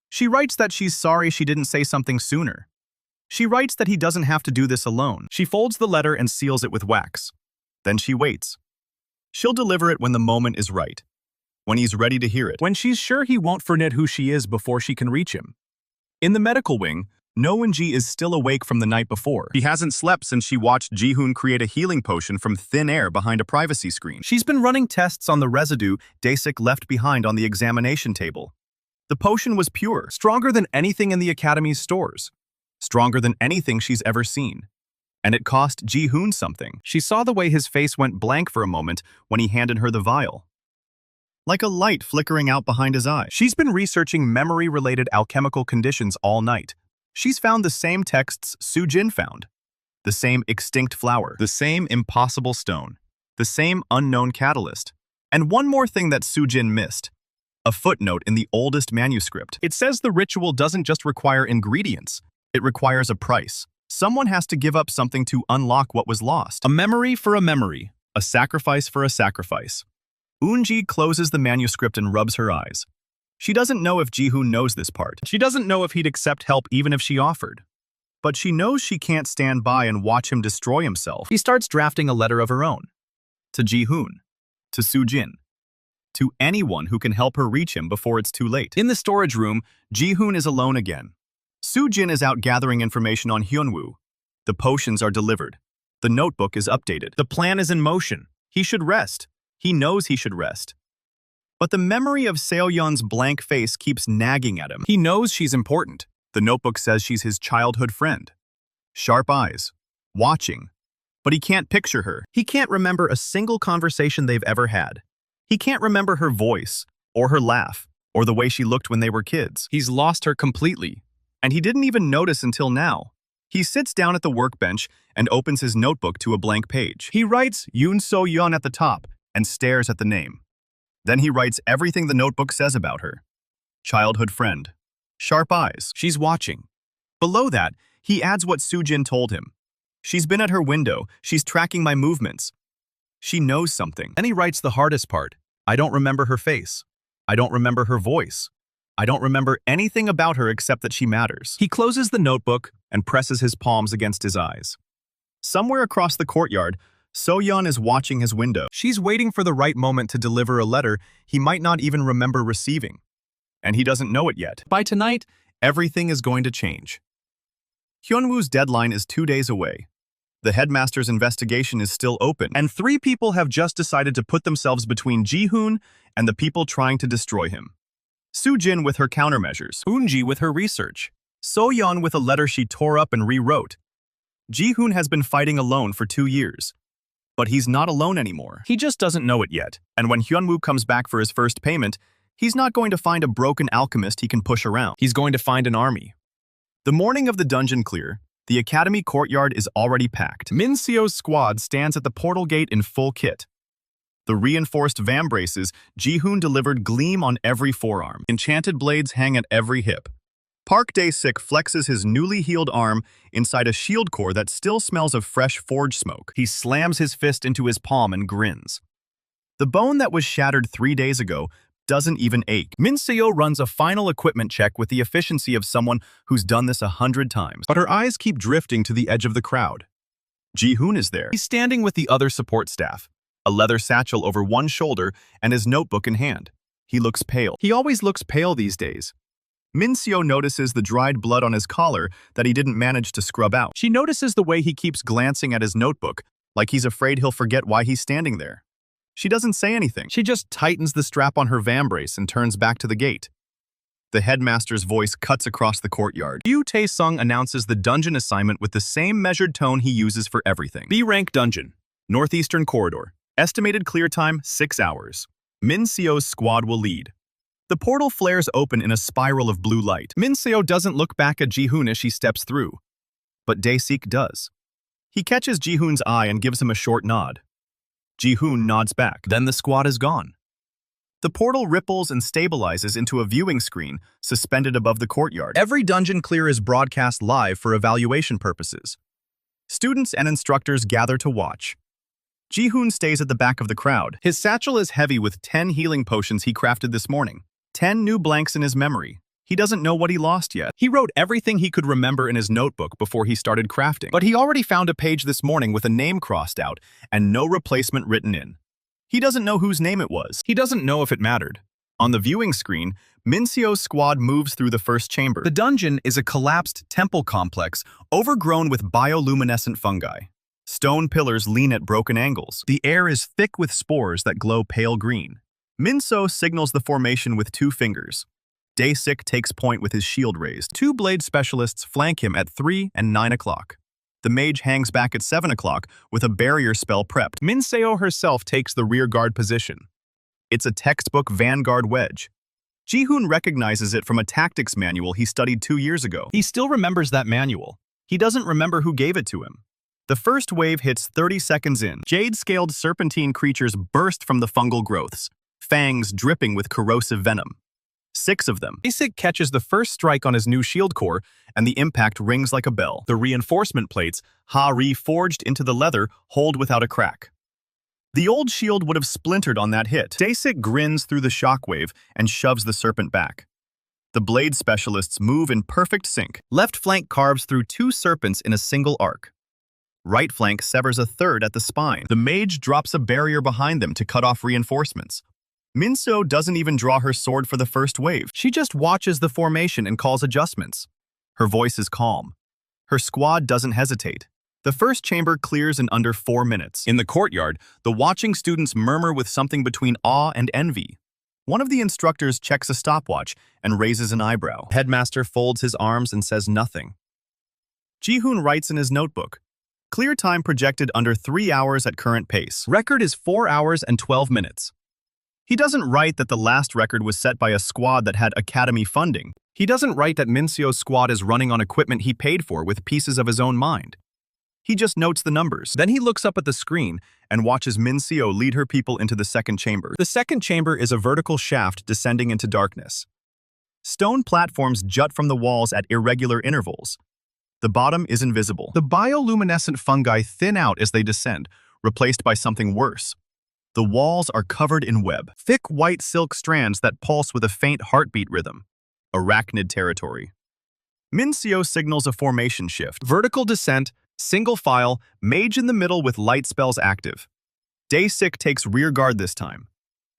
She writes that she's sorry she didn't say something sooner. She writes that he doesn't have to do this alone. She folds the letter and seals it with wax. Then she waits. She'll deliver it when the moment is right. When he's ready to hear it. When she's sure he won't forget who she is before she can reach him. In the medical wing, No-Eun-ji is still awake from the night before. He hasn't slept since she watched Ji-hoon create a healing potion from thin air behind a privacy screen. She's been running tests on the residue Daesik left behind on the examination table. The potion was pure, stronger than anything in the Academy's stores. Stronger than anything she's ever seen. And it cost Ji-hoon something. She saw the way his face went blank for a moment when he handed her the vial. Like a light flickering out behind his eyes. She's been researching memory-related alchemical conditions all night. She's found the same texts Soo-jin found. The same extinct flower. The same impossible stone. The same unknown catalyst. And one more thing that Soo-jin missed. A footnote in the oldest manuscript. It says the ritual doesn't just require ingredients. It requires a price. Someone has to give up something to unlock what was lost. A memory for a memory. A sacrifice for a sacrifice. Eun-ji closes the manuscript and rubs her eyes. She doesn't know if Ji-hoon knows this part. She doesn't know if he'd accept help even if she offered. But she knows she can't stand by and watch him destroy himself. She starts drafting a letter of her own. To Ji-hoon. To Soo-jin. To anyone who can help her reach him before it's too late. In the storage room, Ji-hoon is alone again. Soo-jin is out gathering information on Hyunwoo. The potions are delivered. The notebook is updated. The plan is in motion. He should rest. He knows he should rest. But the memory of Seo-yeon's blank face keeps nagging at him. He knows she's important. The notebook says she's his childhood friend. Sharp eyes. Watching. But he can't picture her. He can't remember a single conversation they've ever had. He can't remember her voice, or her laugh, or the way she looked when they were kids. He's lost her completely. And he didn't even notice until now. He sits down at the workbench and opens his notebook to a blank page. He writes Yoon So-yeon at the top and stares at the name. Then he writes everything the notebook says about her. Childhood friend. Sharp eyes. She's watching. Below that, he adds what Soo-jin told him. She's been at her window. She's tracking my movements. She knows something. Then he writes the hardest part. I don't remember her face. I don't remember her voice. I don't remember anything about her except that she matters. He closes the notebook and presses his palms against his eyes. Somewhere across the courtyard, So-yeon is watching his window. She's waiting for the right moment to deliver a letter he might not even remember receiving. And he doesn't know it yet. By tonight, everything is going to change. Hyunwoo's deadline is 2 days away. The Headmaster's investigation is still open, and 3 people have just decided to put themselves between Ji-hoon and the people trying to destroy him. Soo-jin with her countermeasures, Eun-ji with her research, So-yeon with a letter she tore up and rewrote. Ji-hoon has been fighting alone for 2 years. But he's not alone anymore. He just doesn't know it yet. And when Hyunwoo comes back for his first payment, he's not going to find a broken alchemist he can push around. He's going to find an army. The morning of the dungeon clear, the academy courtyard is already packed. Min Seo's squad stands at the portal gate in full kit. The reinforced vambraces Ji-hoon delivered gleam on every forearm. Enchanted blades hang at every hip. Park Daesik flexes his newly healed arm inside a shield core that still smells of fresh forge smoke. He slams his fist into his palm and grins. The bone that was shattered 3 days ago doesn't even ache. Min Seo runs a final equipment check with the efficiency of someone who's done this 100 times. But her eyes keep drifting to the edge of the crowd. Ji-hoon is there. He's standing with the other support staff, a leather satchel over one shoulder and his notebook in hand. He looks pale. He always looks pale these days. Min Seo notices the dried blood on his collar that he didn't manage to scrub out. She notices the way he keeps glancing at his notebook, like he's afraid he'll forget why he's standing there. She doesn't say anything. She just tightens the strap on her vambrace and turns back to the gate. The headmaster's voice cuts across the courtyard. Yu Tae-sung announces the dungeon assignment with the same measured tone he uses for everything. B-rank dungeon, northeastern corridor. Estimated clear time, 6 hours. Min Seo's squad will lead. The portal flares open in a spiral of blue light. Min-seo doesn't look back at Ji-hoon as she steps through, but Dae-sik does. He catches Ji-hoon's eye and gives him a short nod. Ji-hoon nods back. Then the squad is gone. The portal ripples and stabilizes into a viewing screen suspended above the courtyard. Every dungeon clear is broadcast live for evaluation purposes. Students and instructors gather to watch. Ji-hoon stays at the back of the crowd. His satchel is heavy with 10 healing potions he crafted this morning. 10 new blanks in his memory. He doesn't know what he lost yet. He wrote everything he could remember in his notebook before he started crafting. But he already found a page this morning with a name crossed out and no replacement written in. He doesn't know whose name it was. He doesn't know if it mattered. On the viewing screen, Min-seo's squad moves through the first chamber. The dungeon is a collapsed temple complex overgrown with bioluminescent fungi. Stone pillars lean at broken angles. The air is thick with spores that glow pale green. Min-seo signals the formation with 2 fingers. Dae-sik takes point with his shield raised. 2 blade specialists flank him at 3 and 9 o'clock. The mage hangs back at 7 o'clock with a barrier spell prepped. Min-seo herself takes the rear guard position. It's a textbook vanguard wedge. Ji-hoon recognizes it from a tactics manual he studied 2 years ago. He still remembers that manual. He doesn't remember who gave it to him. The first wave hits 30 seconds in. Jade-scaled serpentine creatures burst from the fungal growths, fangs dripping with corrosive venom. 6 of them. Dae-sik catches the first strike on his new shield core, and the impact rings like a bell. The reinforcement plates, Ha-ri forged into the leather, hold without a crack. The old shield would have splintered on that hit. Dae-sik grins through the shockwave and shoves the serpent back. The blade specialists move in perfect sync. Left flank carves through 2 serpents in a single arc. Right flank severs a third at the spine. The mage drops a barrier behind them to cut off reinforcements. Min-seo doesn't even draw her sword for the first wave. She just watches the formation and calls adjustments. Her voice is calm. Her squad doesn't hesitate. The first chamber clears in under 4 minutes. In the courtyard, the watching students murmur with something between awe and envy. One of the instructors checks a stopwatch and raises an eyebrow. Headmaster folds his arms and says nothing. Ji-hoon writes in his notebook. Clear time projected under 3 hours at current pace. Record is 4 hours and 12 minutes. He doesn't write that the last record was set by a squad that had academy funding. He doesn't write that Min-seo's squad is running on equipment he paid for with pieces of his own mind. He just notes the numbers. Then he looks up at the screen and watches Min-seo lead her people into the second chamber. The second chamber is a vertical shaft descending into darkness. Stone platforms jut from the walls at irregular intervals. The bottom is invisible. The bioluminescent fungi thin out as they descend, replaced by something worse. The walls are covered in web, thick white silk strands that pulse with a faint heartbeat rhythm. Arachnid territory. Min-seo signals a formation shift. Vertical descent, single file, mage in the middle with light spells active. Dae-sik takes rear guard this time.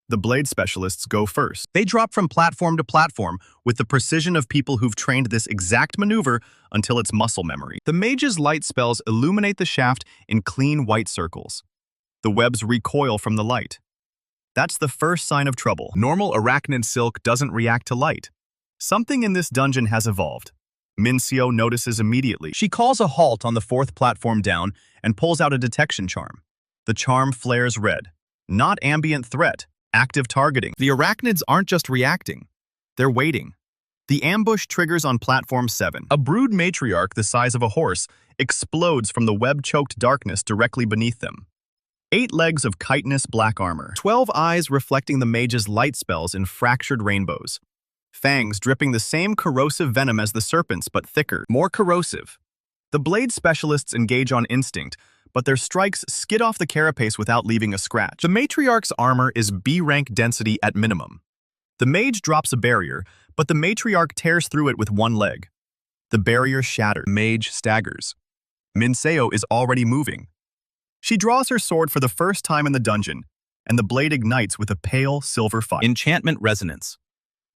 The blade specialists go first. They drop from platform to platform with the precision of people who've trained this exact maneuver until it's muscle memory. The mage's light spells illuminate the shaft in clean white circles. The webs recoil from the light. That's the first sign of trouble. Normal arachnid silk doesn't react to light. Something in this dungeon has evolved. Min-seo notices immediately. She calls a halt on the 4th platform down and pulls out a detection charm. The charm flares red. Not ambient threat, active targeting. The arachnids aren't just reacting. They're waiting. The ambush triggers on platform 7. A brood matriarch the size of a horse explodes from the web-choked darkness directly beneath them. 8 legs of chitinous black armor. 12 eyes reflecting the mage's light spells in fractured rainbows. Fangs dripping the same corrosive venom as the serpents, but thicker, more corrosive. The blade specialists engage on instinct, but their strikes skid off the carapace without leaving a scratch. The matriarch's armor is B-rank density at minimum. The mage drops a barrier, but the matriarch tears through it with 1 leg. The barrier shatters. Mage staggers. Min-seo is already moving. She draws her sword for the first time in the dungeon, and the blade ignites with a pale silver fire. Enchantment resonance.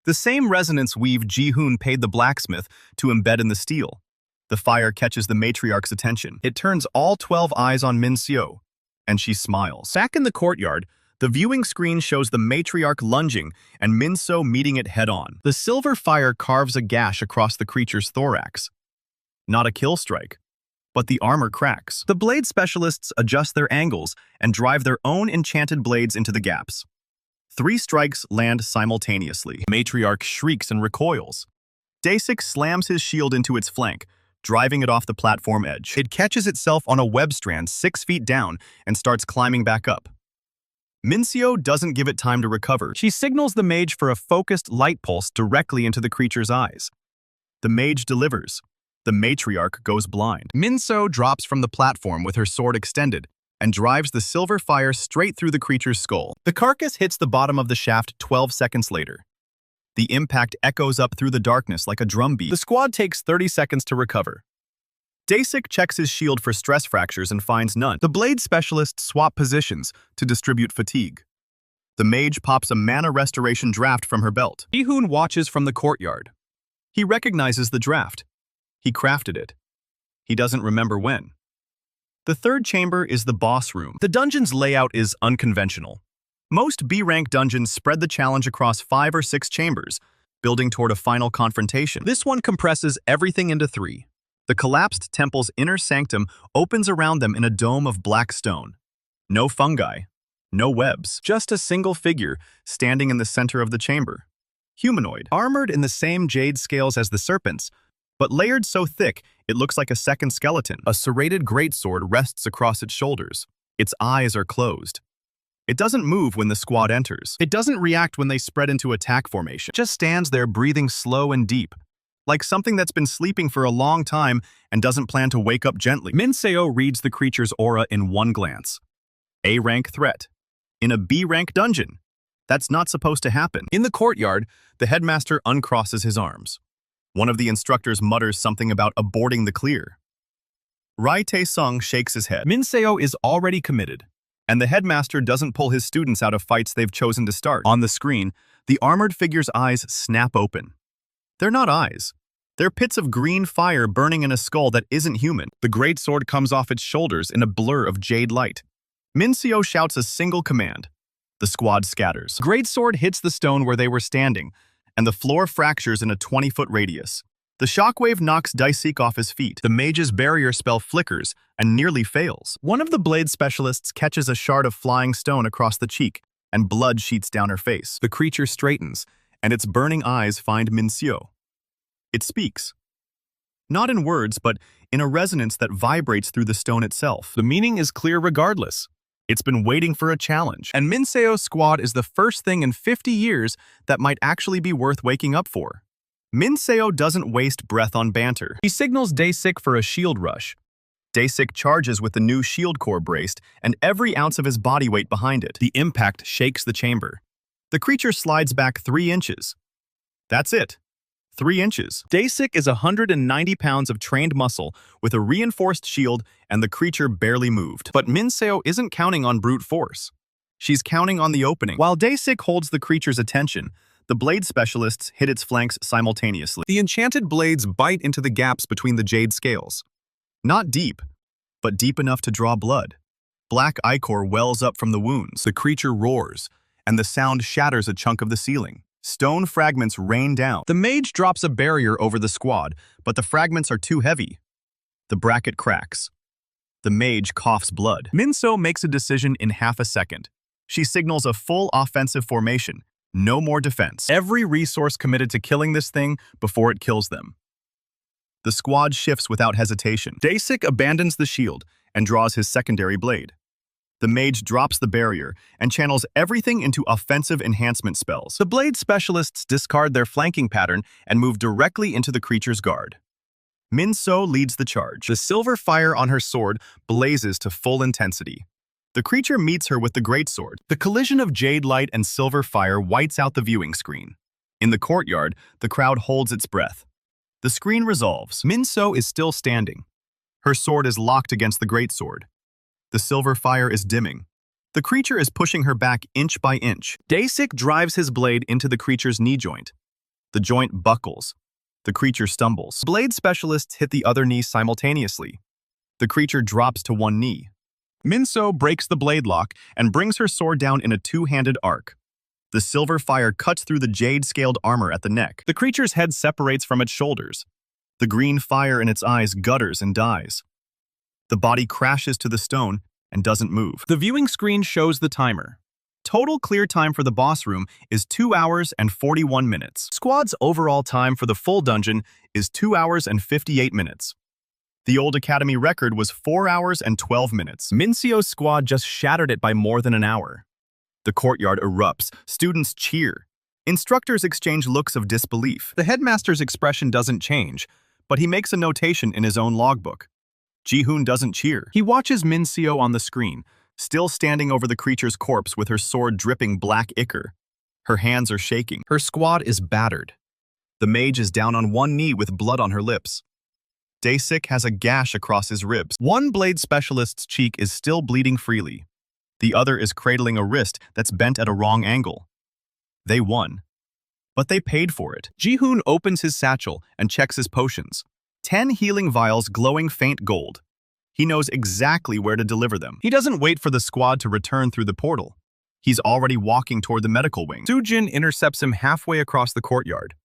The same resonance weave Ji-hoon paid the blacksmith to embed in the steel. The fire catches the matriarch's attention. It turns all 12 eyes on Min-seo, and she smiles. Back in the courtyard, the viewing screen shows the matriarch lunging and Min-seo meeting it head-on. The silver fire carves a gash across the creature's thorax. Not a kill strike, but the armor cracks. The blade specialists adjust their angles and drive their own enchanted blades into the gaps. 3 strikes land simultaneously. Matriarch shrieks and recoils. Daesik slams his shield into its flank, driving it off the platform edge. It catches itself on a web strand 6 feet down and starts climbing back up. Seo doesn't give it time to recover. She signals the mage for a focused light pulse directly into the creature's eyes. The mage delivers. The matriarch goes blind. Seo drops from the platform with her sword extended and drives the silver fire straight through the creature's skull. The carcass hits the bottom of the shaft 12 seconds later. The impact echoes up through the darkness like a drumbeat. The squad takes 30 seconds to recover. Daesik checks his shield for stress fractures and finds none. The blade specialists swap positions to distribute fatigue. The mage pops a mana restoration draft from her belt. Ji-hoon watches from the courtyard. He recognizes the draft. He crafted it. He doesn't remember when. The third chamber is the boss room. The dungeon's layout is unconventional. Most B-rank dungeons spread the challenge across 5 or 6 chambers, building toward a final confrontation. This one compresses everything into 3. The collapsed temple's inner sanctum opens around them in a dome of black stone. No fungi, no webs, just a single figure standing in the center of the chamber. Humanoid, armored in the same jade scales as the serpents, but layered so thick it looks like a second skeleton. A serrated greatsword rests across its shoulders. Its eyes are closed. It doesn't move when the squad enters. It doesn't react when they spread into attack formation. It just stands there breathing slow and deep, like something that's been sleeping for a long time and doesn't plan to wake up gently. Seo reads the creature's aura in one glance. A-rank threat. In a B-rank dungeon. That's not supposed to happen. In the courtyard, the headmaster uncrosses his arms. One of the instructors mutters something about aborting the clear. Rai Tae-sung shakes his head. Seo is already committed, and the headmaster doesn't pull his students out of fights they've chosen to start. On the screen, the armored figure's eyes snap open. They're not eyes. They're pits of green fire burning in a skull that isn't human. The greatsword comes off its shoulders in a blur of jade light. Seo shouts a single command. The squad scatters. Greatsword hits the stone where they were standing, and the floor fractures in a 20-foot radius. The shockwave knocks Daesik off his feet. The mage's barrier spell flickers and nearly fails. One of the blade specialists catches a shard of flying stone across the cheek, and blood sheets down her face. The creature straightens, and its burning eyes find Seo. It speaks. Not in words, but in a resonance that vibrates through the stone itself. The meaning is clear regardless. It's been waiting for a challenge, and Seo's squad is the first thing in 50 years that might actually be worth waking up for. Seo doesn't waste breath on banter. He signals Daesik for a shield rush. Daesik charges with the new shield core braced and every ounce of his body weight behind it. The impact shakes the chamber. The creature slides back 3 inches. That's it. 3 inches. Daesik is 190 pounds of trained muscle with a reinforced shield, and the creature barely moved. But Seo isn't counting on brute force. She's counting on the opening. While Daesik holds the creature's attention, the blade specialists hit its flanks simultaneously. The enchanted blades bite into the gaps between the jade scales. Not deep, but deep enough to draw blood. Black ichor wells up from the wounds. The creature roars, and the sound shatters a chunk of the ceiling. Stone fragments rain down. The mage drops a barrier over the squad, but the fragments are too heavy. The bracket cracks. The mage coughs blood. Seo makes a decision in half a second. She signals a full offensive formation. No more defense. Every resource committed to killing this thing before it kills them. The squad shifts without hesitation. Daesik abandons the shield and draws his secondary blade. The mage drops the barrier and channels everything into offensive enhancement spells. The blade specialists discard their flanking pattern and move directly into the creature's guard. Seo leads the charge. The silver fire on her sword blazes to full intensity. The creature meets her with the greatsword. The collision of jade light and silver fire whites out the viewing screen. In the courtyard, the crowd holds its breath. The screen resolves. Seo is still standing. Her sword is locked against the greatsword. The silver fire is dimming. The creature is pushing her back inch by inch. Daesik drives his blade into the creature's knee joint. The joint buckles. The creature stumbles. Blade specialists hit the other knee simultaneously. The creature drops to one knee. Seo breaks the blade lock and brings her sword down in a two-handed arc. The silver fire cuts through the jade-scaled armor at the neck. The creature's head separates from its shoulders. The green fire in its eyes gutters and dies. The body crashes to the stone and doesn't move. The viewing screen shows the timer. total clear time for the boss room is 2 hours and 41 minutes. Squad's overall time for the full dungeon is 2 hours and 58 minutes. The old Academy record was 4 hours and 12 minutes. Minseo's squad just shattered it by more than an hour. The courtyard erupts, students cheer. Instructors exchange looks of disbelief. The headmaster's expression doesn't change, but he makes a notation in his own logbook. Ji-hoon doesn't cheer. He watches Minseo on the screen, still standing over the creature's corpse with her sword dripping black ichor. Her hands are shaking. Her squad is battered. The mage is down on one knee with blood on her lips. Daesik has a gash across his ribs. One blade specialist's cheek is still bleeding freely. The other is cradling a wrist that's bent at a wrong angle. They won. But they paid for it. Ji-hoon opens his satchel and checks his potions. 10 healing vials glowing faint gold. He knows exactly where to deliver them. He doesn't wait for the squad to return through the portal. He's already walking toward the medical wing. Soo-jin intercepts him halfway across the courtyard.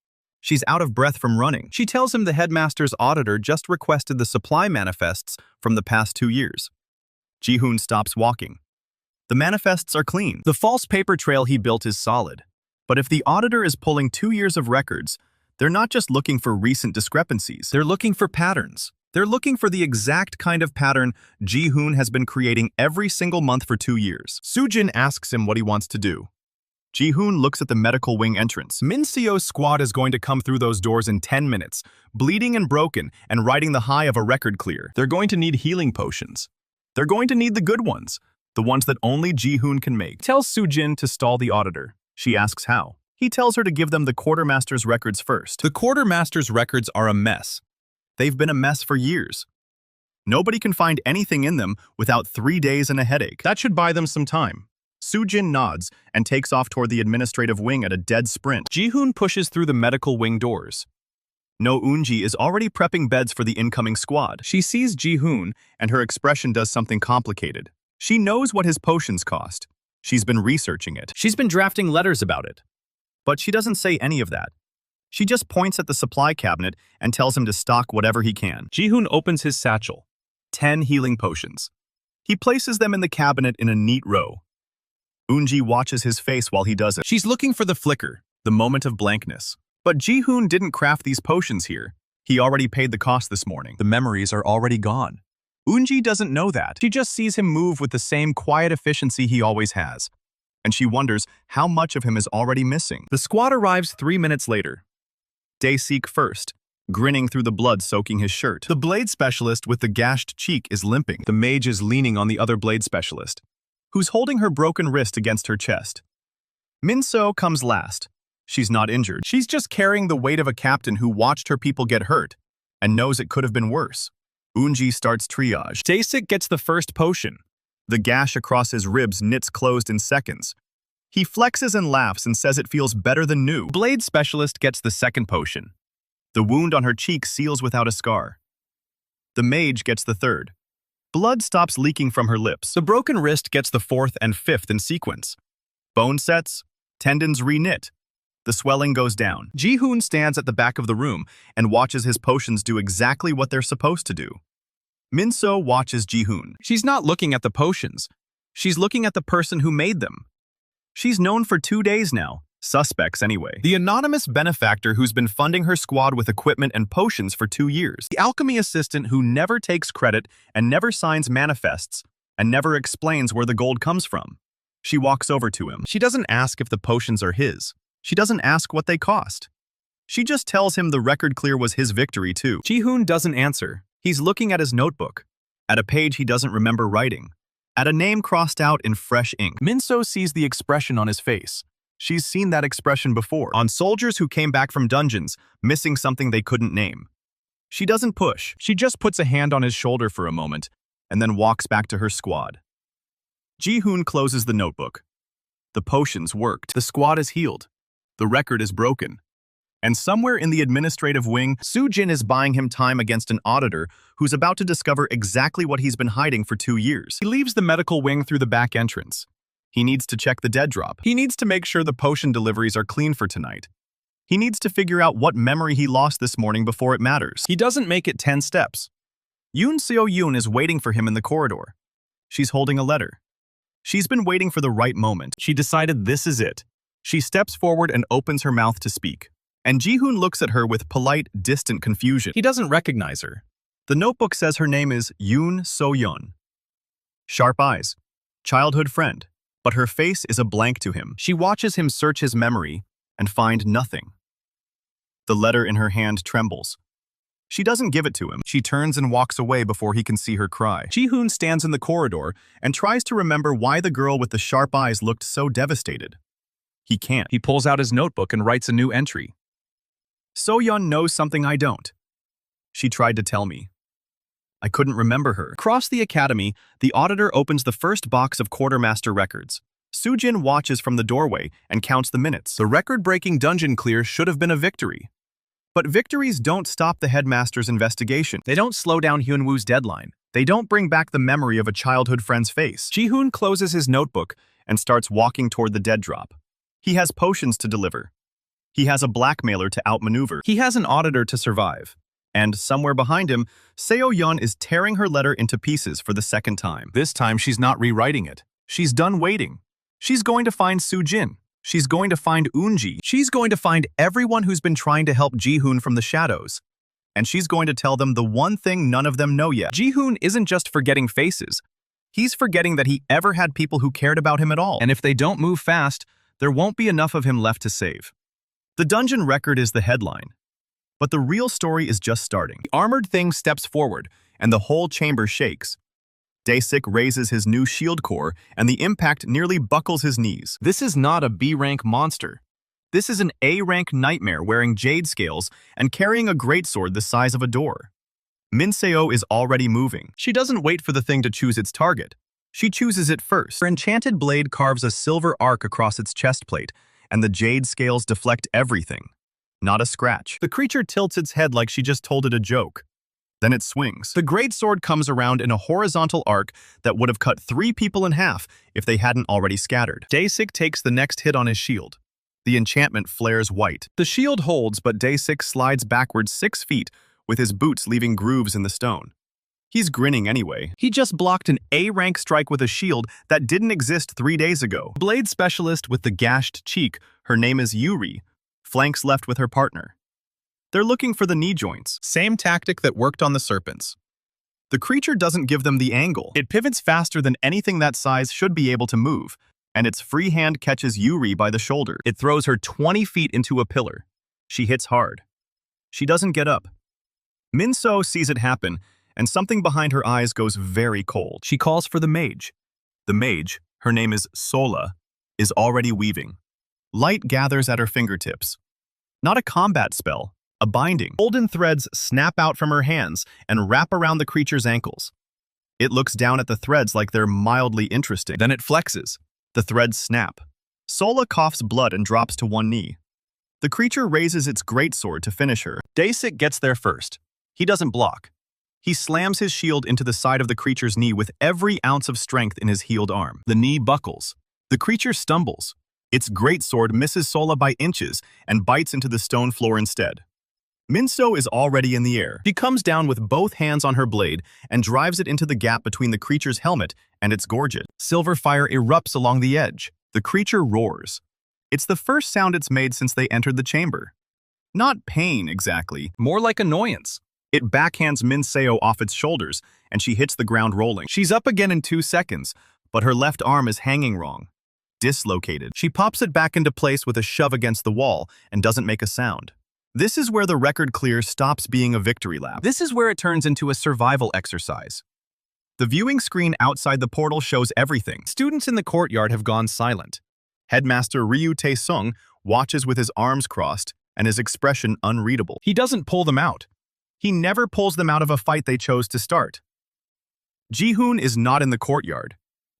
She's out of breath from running. She tells him the headmaster's auditor just requested the supply manifests from the past 2 years. Ji-hoon stops walking. The manifests are clean. The false paper trail he built is solid. But if the auditor is pulling 2 years of records, they're not just looking for recent discrepancies. They're looking for patterns. They're looking for the exact kind of pattern Ji-hoon has been creating every single month for 2 years. Soo-jin asks him what he wants to do. Ji-hoon looks at the medical wing entrance. Minseo's squad is going to come through those doors in 10 minutes, bleeding and broken and riding the high of a record clear. They're going to need healing potions. They're going to need the good ones, the ones that only Ji-hoon can make. Tells Soo-jin to stall the auditor. She asks how. He tells her to give them the quartermaster's records first. The quartermaster's records are a mess. They've been a mess for years. Nobody can find anything in them without 3 days and a headache. That should buy them some time. Soo-jin nods and takes off toward the administrative wing at a dead sprint. Ji-hoon pushes through the medical wing doors. No Eunji is already prepping beds for the incoming squad. She sees Ji-hoon and her expression does something complicated. She knows what his potions cost. She's been researching it. She's been drafting letters about it. But she doesn't say any of that. She just points at the supply cabinet and tells him to stock whatever he can. Ji-hoon opens his satchel. 10 healing potions. He places them in the cabinet in a neat row. Eunji watches his face while he does it. She's looking for the flicker, the moment of blankness. But Ji-hoon didn't craft these potions here. He already paid the cost this morning. The memories are already gone. Eunji doesn't know that. She just sees him move with the same quiet efficiency he always has. And she wonders how much of him is already missing. The squad arrives 3 minutes later. Daesik first, grinning through the blood soaking his shirt. The blade specialist with the gashed cheek is limping. The mage is leaning on the other blade specialist, who's holding her broken wrist against her chest. Minseo comes last. She's not injured. She's just carrying the weight of a captain who watched her people get hurt and knows it could have been worse. Eunji starts triage. Daesik gets the first potion. The gash across his ribs knits closed in seconds. He flexes and laughs and says it feels better than new. Blade specialist gets the second potion. The wound on her cheek seals without a scar. The mage gets the third. Blood stops leaking from her lips. The broken wrist gets the fourth and fifth in sequence. Bone sets, tendons reknit. The swelling goes down. Ji-hoon stands at the back of the room and watches his potions do exactly what they're supposed to do. Minseo watches Ji-hoon. She's not looking at the potions. She's looking at the person who made them. She's known for 2 days now. Suspects anyway. The anonymous benefactor who's been funding her squad with equipment and potions for 2 years. The alchemy assistant who never takes credit and never signs manifests and never explains where the gold comes from. She walks over to him. She doesn't ask if the potions are his. She doesn't ask what they cost. She just tells him the record clear was his victory too. Ji-hoon doesn't answer. He's looking at his notebook, at a page he doesn't remember writing, at a name crossed out in fresh ink. Minseo sees the expression on his face. She's seen that expression before, on soldiers who came back from dungeons, missing something they couldn't name. She doesn't push. She just puts a hand on his shoulder for a moment, and then walks back to her squad. Ji-hoon closes the notebook. The potions worked. The squad is healed. The record is broken. And somewhere in the administrative wing, Soo-jin is buying him time against an auditor who's about to discover exactly what he's been hiding for 2 years. He leaves the medical wing through the back entrance. He needs to check the dead drop. He needs to make sure the potion deliveries are clean for tonight. He needs to figure out what memory he lost this morning before it matters. He doesn't make it 10 steps. Yoon Seo-yoon is waiting for him in the corridor. She's holding a letter. She's been waiting for the right moment. She decided this is it. She steps forward and opens her mouth to speak. And Ji-hoon looks at her with polite, distant confusion. He doesn't recognize her. The notebook says her name is Yoon So-yeon. Sharp eyes. Childhood friend. But her face is a blank to him. She watches him search his memory and find nothing. The letter in her hand trembles. She doesn't give it to him. She turns and walks away before he can see her cry. Ji-hoon stands in the corridor and tries to remember why the girl with the sharp eyes looked so devastated. He can't. He pulls out his notebook and writes a new entry. So-yeon knows something I don't. She tried to tell me. I couldn't remember her. Across the academy, the auditor opens the first box of quartermaster records. Soo-jin watches from the doorway and counts the minutes. The record-breaking dungeon clear should have been a victory. But victories don't stop the headmaster's investigation. They don't slow down Hyun-woo's deadline. They don't bring back the memory of a childhood friend's face. Ji-hoon closes his notebook and starts walking toward the dead drop. He has potions to deliver. He has a blackmailer to outmaneuver. He has an auditor to survive. And somewhere behind him, Seo-yeon is tearing her letter into pieces for the second time. This time she's not rewriting it. She's done waiting. She's going to find Soo-jin. She's going to find Eun-ji. She's going to find everyone who's been trying to help Ji-hoon from the shadows. And she's going to tell them the one thing none of them know yet. Ji-hoon isn't just forgetting faces. He's forgetting that he ever had people who cared about him at all. And if they don't move fast, there won't be enough of him left to save. The dungeon record is the headline. But the real story is just starting. The armored thing steps forward, and the whole chamber shakes. Dae-sik raises his new shield core, and the impact nearly buckles his knees. This is not a B-rank monster. This is an A-rank nightmare wearing jade scales and carrying a greatsword the size of a door. Min-seo is already moving. She doesn't wait for the thing to choose its target. She chooses it first. Her enchanted blade carves a silver arc across its chest plate, and the jade scales deflect everything. Not a scratch. The creature tilts its head like she just told it a joke. Then it swings. The greatsword comes around in a horizontal arc that would have cut 3 people in half if they hadn't already scattered. Dae-sik takes the next hit on his shield. The enchantment flares white. The shield holds, but Dae-sik slides backwards 6 feet, with his boots leaving grooves in the stone. He's grinning anyway. He just blocked an A-rank strike with a shield that didn't exist 3 days ago. Blade specialist with the gashed cheek, her name is Yuri, flanks left with her partner. They're looking for the knee joints, same tactic that worked on the serpents. The creature doesn't give them the angle. It pivots faster than anything that size should be able to move, and its free hand catches Yuri by the shoulder. It throws her 20 feet into a pillar. She hits hard. She doesn't get up. Min-seo sees it happen, and something behind her eyes goes very cold. She calls for the mage. The mage, her name is Sola, is already weaving. Light gathers at her fingertips. Not a combat spell, a binding. Golden threads snap out from her hands and wrap around the creature's ankles. It looks down at the threads like they're mildly interesting. Then it flexes. The threads snap. Sola coughs blood and drops to one knee. The creature raises its greatsword to finish her. Dae-sik gets there first. He doesn't block. He slams his shield into the side of the creature's knee with every ounce of strength in his healed arm. The knee buckles. The creature stumbles. Its greatsword misses Sola by inches and bites into the stone floor instead. Min-seo is already in the air. She comes down with both hands on her blade and drives it into the gap between the creature's helmet and its gorget. Silver fire erupts along the edge. The creature roars. It's the first sound it's made since they entered the chamber. Not pain, exactly. More like annoyance. It backhands Min-seo off its shoulders, and she hits the ground rolling. She's up again in 2 seconds, but her left arm is hanging wrong. Dislocated. She pops it back into place with a shove against the wall and doesn't make a sound. This is where the record clear stops being a victory lap. This is where it turns into a survival exercise. The viewing screen outside the portal shows everything. Students in the courtyard have gone silent. Headmaster Ryu Tae-sung watches with his arms crossed and his expression unreadable. He doesn't pull them out. He never pulls them out of a fight they chose to start. Ji-hoon is not in the courtyard.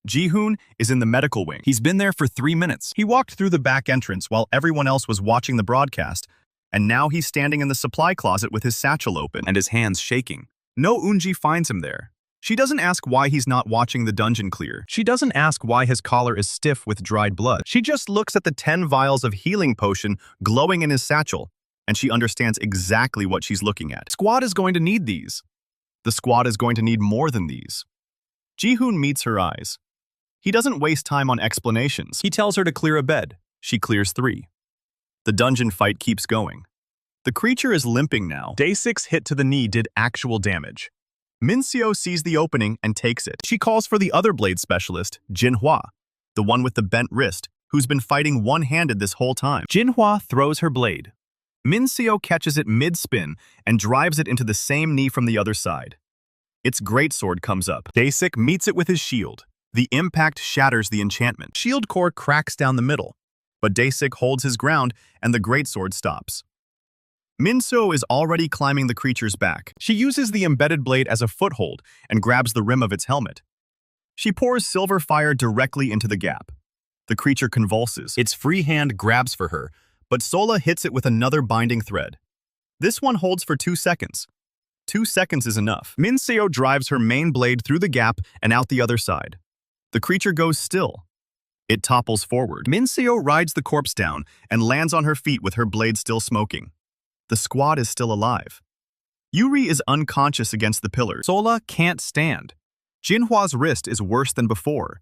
Ji-hoon is in the medical wing. He's been there for 3 minutes. He walked through the back entrance while everyone else was watching the broadcast, and now he's standing in the supply closet with his satchel open and his hands shaking. No Eun-ji finds him there. She doesn't ask why he's not watching the dungeon clear. She doesn't ask why his collar is stiff with dried blood. She just looks at the 10 vials of healing potion glowing in his satchel, and she understands exactly what she's looking at. Squad is going to need these. The squad is going to need more than these. Ji-hoon meets her eyes. He doesn't waste time on explanations. He tells her to clear a bed. She clears 3. The dungeon fight keeps going. The creature is limping now. Day 6 hit to the knee did actual damage. Min-seo sees the opening and takes it. She calls for the other blade specialist, Jin-hwa, the one with the bent wrist, who's been fighting one-handed this whole time. Jin-hwa throws her blade. Min-seo catches it mid-spin and drives it into the same knee from the other side. Its greatsword comes up. Daesik meets it with his shield. The impact shatters the enchantment. Shield core cracks down the middle, but Daesik holds his ground and the greatsword stops. Min-seo is already climbing the creature's back. She uses the embedded blade as a foothold and grabs the rim of its helmet. She pours silver fire directly into the gap. The creature convulses. Its free hand grabs for her, but Sola hits it with another binding thread. This one holds for 2 seconds. 2 seconds is enough. Min-seo drives her main blade through the gap and out the other side. The creature goes still. It topples forward. Min-seo rides the corpse down and lands on her feet with her blade still smoking. The squad is still alive. Yuri is unconscious against the pillars. Sola can't stand. Jinhwa's wrist is worse than before.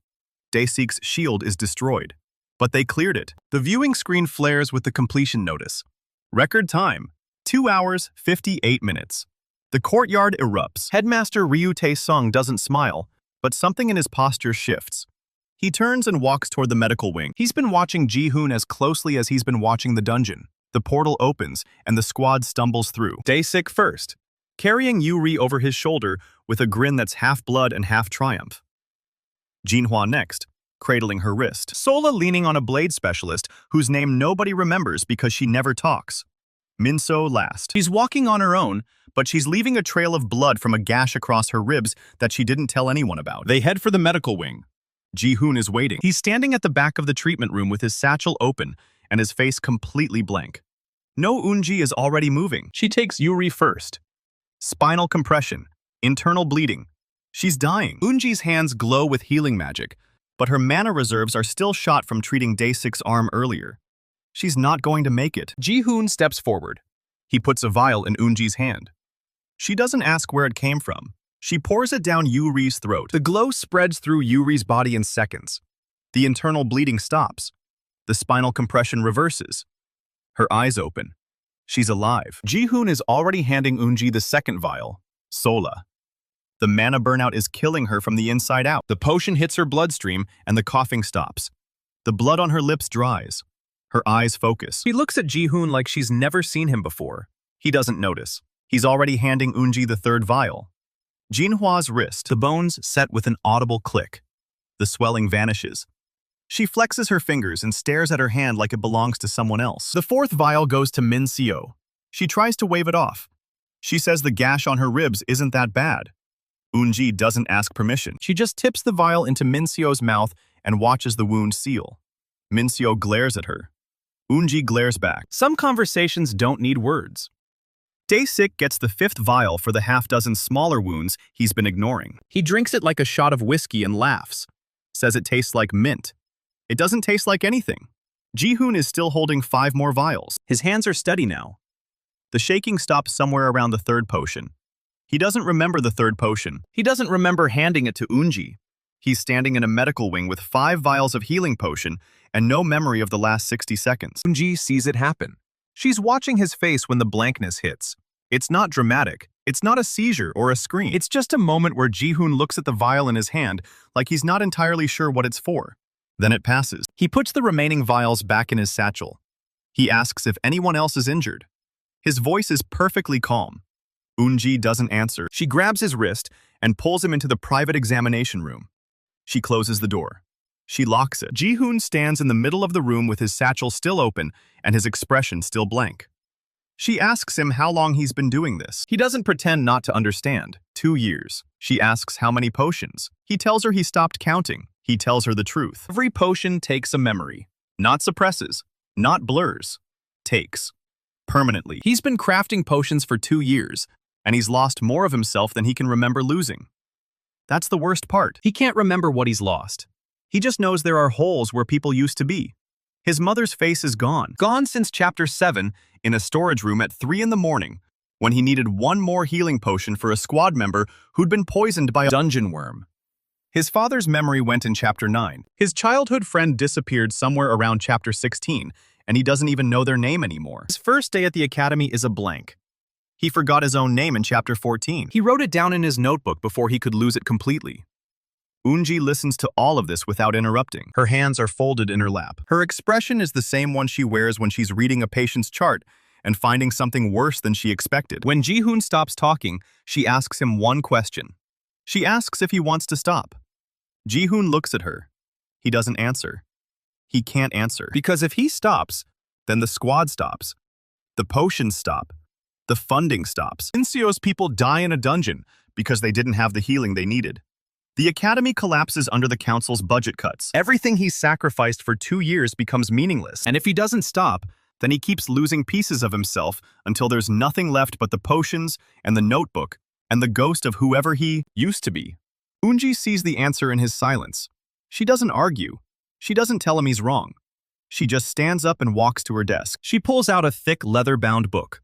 Daesik's shield is destroyed. But they cleared it. The viewing screen flares with the completion notice. Record time, 2 hours, 58 minutes. The courtyard erupts. Headmaster Ryu Tae-sung doesn't smile, but something in his posture shifts. He turns and walks toward the medical wing. He's been watching Ji-hoon as closely as he's been watching the dungeon. The portal opens, and the squad stumbles through. Daesik first, carrying Yuri over his shoulder with a grin that's half blood and half triumph. Jinhwa next, cradling her wrist. Sola leaning on a blade specialist whose name nobody remembers because she never talks. Min-seo last. She's walking on her own, but she's leaving a trail of blood from a gash across her ribs that she didn't tell anyone about. They head for the medical wing. Ji-hoon is waiting. He's standing at the back of the treatment room with his satchel open and his face completely blank. No Eunji is already moving. She takes Yuri first. Spinal compression, internal bleeding. She's dying. Eunji's hands glow with healing magic, but her mana reserves are still shot from treating Daesik's arm earlier. She's not going to make it. Ji-hoon steps forward. He puts a vial in Eunji's hand. She doesn't ask where it came from. She pours it down Yuri's throat. The glow spreads through Yuri's body in seconds. The internal bleeding stops. The spinal compression reverses. Her eyes open. She's alive. Ji-hoon is already handing Eunji the second vial, Sola. The mana burnout is killing her from the inside out. The potion hits her bloodstream and the coughing stops. The blood on her lips dries. Her eyes focus. She looks at Ji-hoon like she's never seen him before. He doesn't notice. He's already handing Eunji the third vial. Jinhwa's wrist, the bones set with an audible click. The swelling vanishes. She flexes her fingers and stares at her hand like it belongs to someone else. The fourth vial goes to Min-seo. She tries to wave it off. She says the gash on her ribs isn't that bad. Eunji doesn't ask permission. She just tips the vial into Min-seo's mouth and watches the wound seal. Min-seo glares at her. Eunji glares back. Some conversations don't need words. Daesik gets the fifth vial for the half-dozen smaller wounds he's been ignoring. He drinks it like a shot of whiskey and laughs. Says it tastes like mint. It doesn't taste like anything. Ji-hoon is still holding 5 more vials. His hands are steady now. The shaking stops somewhere around the third potion. He doesn't remember the third potion. He doesn't remember handing it to Eunji. He's standing in a medical wing with 5 vials of healing potion and no memory of the last 60 seconds. Eunji sees it happen. She's watching his face when the blankness hits. It's not dramatic. It's not a seizure or a scream. It's just a moment where Ji-hoon looks at the vial in his hand like he's not entirely sure what it's for. Then it passes. He puts the remaining vials back in his satchel. He asks if anyone else is injured. His voice is perfectly calm. Eunji doesn't answer. She grabs his wrist and pulls him into the private examination room. She closes the door. She locks it. Ji-hoon stands in the middle of the room with his satchel still open and his expression still blank. She asks him how long he's been doing this. He doesn't pretend not to understand. 2 years. She asks how many potions. He tells her he stopped counting. He tells her the truth. Every potion takes a memory. Not suppresses. Not blurs. Takes. Permanently. He's been crafting potions for 2 years, and he's lost more of himself than he can remember losing. That's the worst part. He can't remember what he's lost. He just knows there are holes where people used to be. His mother's face is gone. Gone since Chapter 7 in a storage room at 3 in the morning when he needed 1 more healing potion for a squad member who'd been poisoned by a dungeon worm. His father's memory went in Chapter 9. His childhood friend disappeared somewhere around Chapter 16, and he doesn't even know their name anymore. His first day at the academy is a blank. He forgot his own name in Chapter 14. He wrote it down in his notebook before he could lose it completely. Eun-ji listens to all of this without interrupting. Her hands are folded in her lap. Her expression is the same one she wears when she's reading a patient's chart and finding something worse than she expected. When Ji-hoon stops talking, she asks him one question. She asks if he wants to stop. Ji-hoon looks at her. He doesn't answer. He can't answer. Because if he stops, then the squad stops. The potions stop. The funding stops. Seo's people die in a dungeon because they didn't have the healing they needed. The academy collapses under the council's budget cuts. Everything he's sacrificed for 2 years becomes meaningless. And if he doesn't stop, then he keeps losing pieces of himself until there's nothing left but the potions and the notebook and the ghost of whoever he used to be. Eun-ji sees the answer in his silence. She doesn't argue. She doesn't tell him he's wrong. She just stands up and walks to her desk. She pulls out a thick leather-bound book.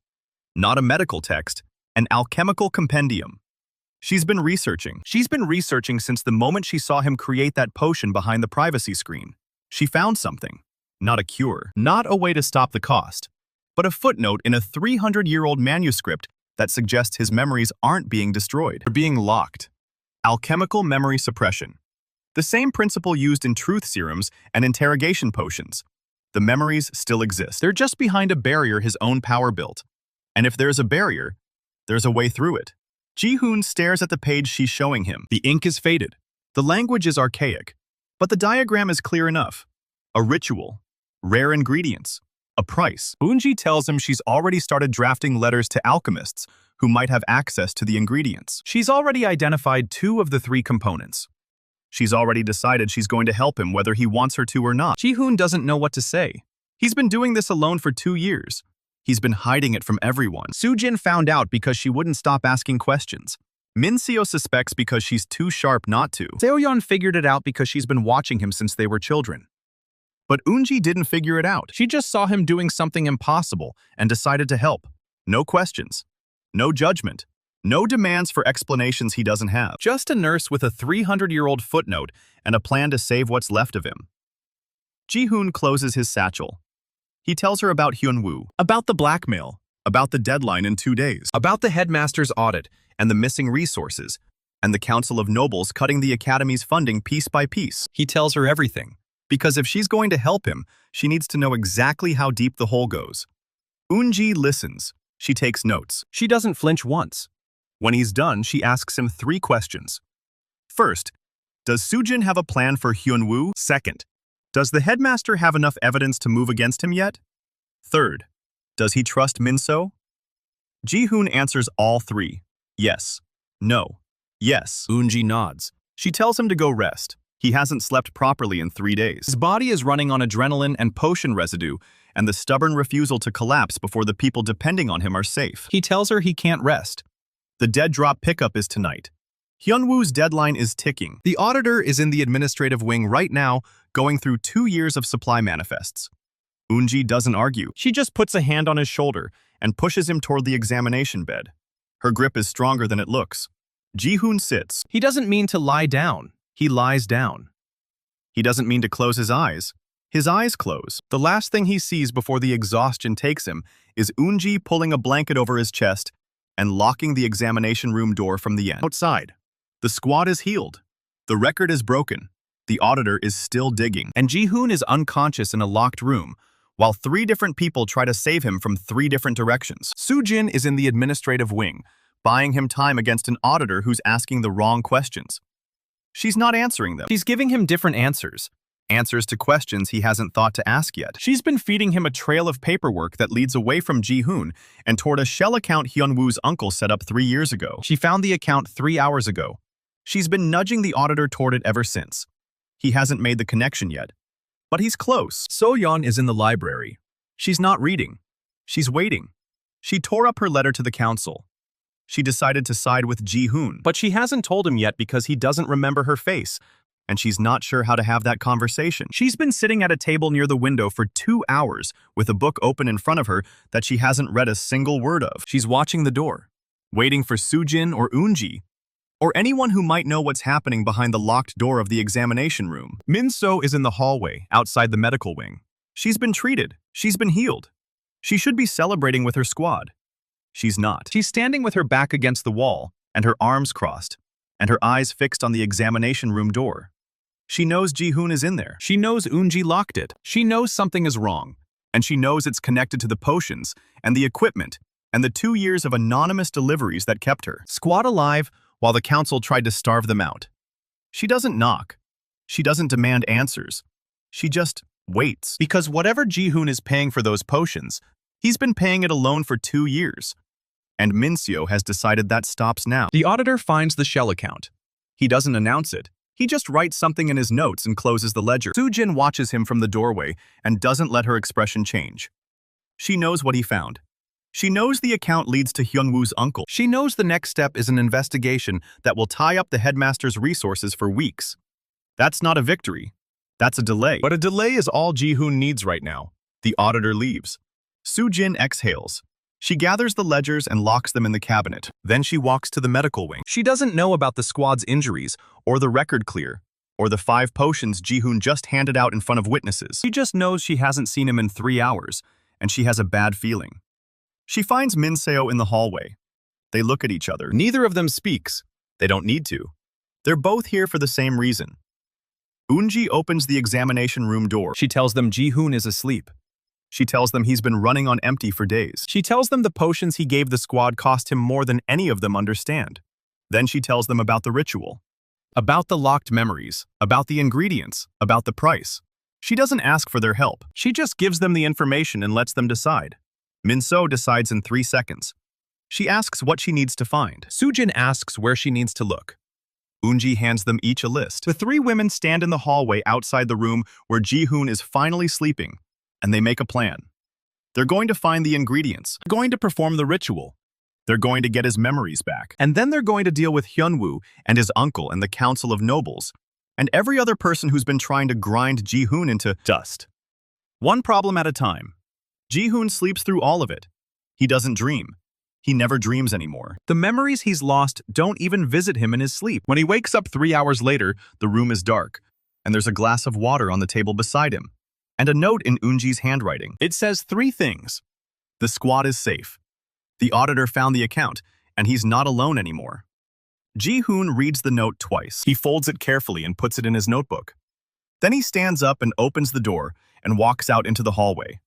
Not a medical text, an alchemical compendium. She's been researching. She's been researching since the moment she saw him create that potion behind the privacy screen. She found something. Not a cure. Not a way to stop the cost. But a footnote in a 300-year-old manuscript that suggests his memories aren't being destroyed. They're being locked. Alchemical memory suppression. The same principle used in truth serums and interrogation potions. The memories still exist. They're just behind a barrier his own power built. And if there's a barrier, there's a way through it. Ji-hoon stares at the page she's showing him. The ink is faded. The language is archaic. But the diagram is clear enough. A ritual. Rare ingredients. A price. Eun-ji tells him she's already started drafting letters to alchemists who might have access to the ingredients. She's already identified 2 of the 3 components. She's already decided she's going to help him whether he wants her to or not. Ji-hoon doesn't know what to say. He's been doing this alone for 2 years. He's been hiding it from everyone. Soo-jin found out because she wouldn't stop asking questions. Min-seo suspects because she's too sharp not to. Seo-yeon figured it out because she's been watching him since they were children. But Eun-ji didn't figure it out. She just saw him doing something impossible and decided to help. No questions. No judgment. No demands for explanations he doesn't have. Just a nurse with a 300-year-old footnote and a plan to save what's left of him. Ji-hoon closes his satchel. He tells her about Hyun-woo, about the blackmail, about the deadline in 2 days, about the headmaster's audit and the missing resources, and the Council of Nobles cutting the academy's funding piece by piece. He tells her everything, because if she's going to help him, she needs to know exactly how deep the hole goes. Eun-ji listens. She takes notes. She doesn't flinch once. When he's done, she asks him 3 questions. First, does Soo-jin have a plan for Hyun-woo? Second, does the headmaster have enough evidence to move against him yet? Third, does he trust Min-seo? Ji-hoon answers all 3. Yes. No. Yes. Eun-ji nods. She tells him to go rest. He hasn't slept properly in 3 days. His body is running on adrenaline and potion residue, and the stubborn refusal to collapse before the people depending on him are safe. He tells her he can't rest. The dead drop pickup is tonight. Hyun-woo's deadline is ticking. The auditor is in the administrative wing right now, going through 2 years of supply manifests. Eun-ji doesn't argue. She just puts a hand on his shoulder and pushes him toward the examination bed. Her grip is stronger than it looks. Ji-hoon sits. He doesn't mean to lie down. He lies down. He doesn't mean to close his eyes. His eyes close. The last thing he sees before the exhaustion takes him is Eun-ji pulling a blanket over his chest and locking the examination room door from the outside. The squad is healed. The record is broken. The auditor is still digging. And Ji-hoon is unconscious in a locked room, while 3 different people try to save him from 3 different directions. Soo-jin is in the administrative wing, buying him time against an auditor who's asking the wrong questions. She's not answering them. She's giving him different answers. Answers to questions he hasn't thought to ask yet. She's been feeding him a trail of paperwork that leads away from Ji-hoon and toward a shell account Hyun-woo's uncle set up 3 years ago. She found the account 3 hours ago. She's been nudging the auditor toward it ever since. He hasn't made the connection yet. But he's close. Seo-yeon is in the library. She's not reading. She's waiting. She tore up her letter to the council. She decided to side with Ji-hoon, but she hasn't told him yet because he doesn't remember her face, and she's not sure how to have that conversation. She's been sitting at a table near the window for 2 hours with a book open in front of her that she hasn't read a single word of. She's watching the door, waiting for Soo-jin or Eun-ji. or anyone who might know what's happening behind the locked door of the examination room. Min-seo is in the hallway, outside the medical wing. She's been treated. She's been healed. She should be celebrating with her squad. She's not. She's standing with her back against the wall, and her arms crossed, and her eyes fixed on the examination room door. She knows Ji-hoon is in there. She knows Eun-ji locked it. She knows something is wrong, and she knows it's connected to the potions, and the equipment, and the 2 years of anonymous deliveries that kept her squad alive while the council tried to starve them out. She doesn't knock. She doesn't demand answers. She just waits. Because whatever Ji-hoon is paying for those potions, he's been paying it alone for 2 years. And Min-seo has decided that stops now. The auditor finds the shell account. He doesn't announce it. He just writes something in his notes and closes the ledger. Soo-jin watches him from the doorway and doesn't let her expression change. She knows what he found. She knows the account leads to Hyun-woo's uncle. She knows the next step is an investigation that will tie up the headmaster's resources for weeks. That's not a victory. That's a delay. But a delay is all Ji-hoon needs right now. The auditor leaves. Soo-jin exhales. She gathers the ledgers and locks them in the cabinet. Then she walks to the medical wing. She doesn't know about the squad's injuries, or the record clear, or the 5 potions Ji-hoon just handed out in front of witnesses. She just knows she hasn't seen him in 3 hours, and she has a bad feeling. She finds Min-seo in the hallway. They look at each other. Neither of them speaks. They don't need to. They're both here for the same reason. Eun-ji opens the examination room door. She tells them Ji-hoon is asleep. She tells them he's been running on empty for days. She tells them the potions he gave the squad cost him more than any of them understand. Then she tells them about the ritual, about the locked memories, about the ingredients, about the price. She doesn't ask for their help. She just gives them the information and lets them decide. Min-seo decides in 3 seconds. She asks what she needs to find. Soo-jin asks where she needs to look. Eun-ji hands them each a list. The 3 women stand in the hallway outside the room where Ji-hoon is finally sleeping, and they make a plan. They're going to find the ingredients, going to perform the ritual. They're going to get his memories back. And then they're going to deal with Hyun-woo and his uncle and the Council of Nobles, and every other person who's been trying to grind Ji-hoon into dust. One problem at a time. Ji-hoon sleeps through all of it. He doesn't dream. He never dreams anymore. The memories he's lost don't even visit him in his sleep. When he wakes up 3 hours later, the room is dark, and there's a glass of water on the table beside him, and a note in Eun-ji's handwriting. It says 3 things. The squad is safe. The auditor found the account, and he's not alone anymore. Ji-hoon reads the note twice. He folds it carefully and puts it in his notebook. Then he stands up and opens the door and walks out into the hallway.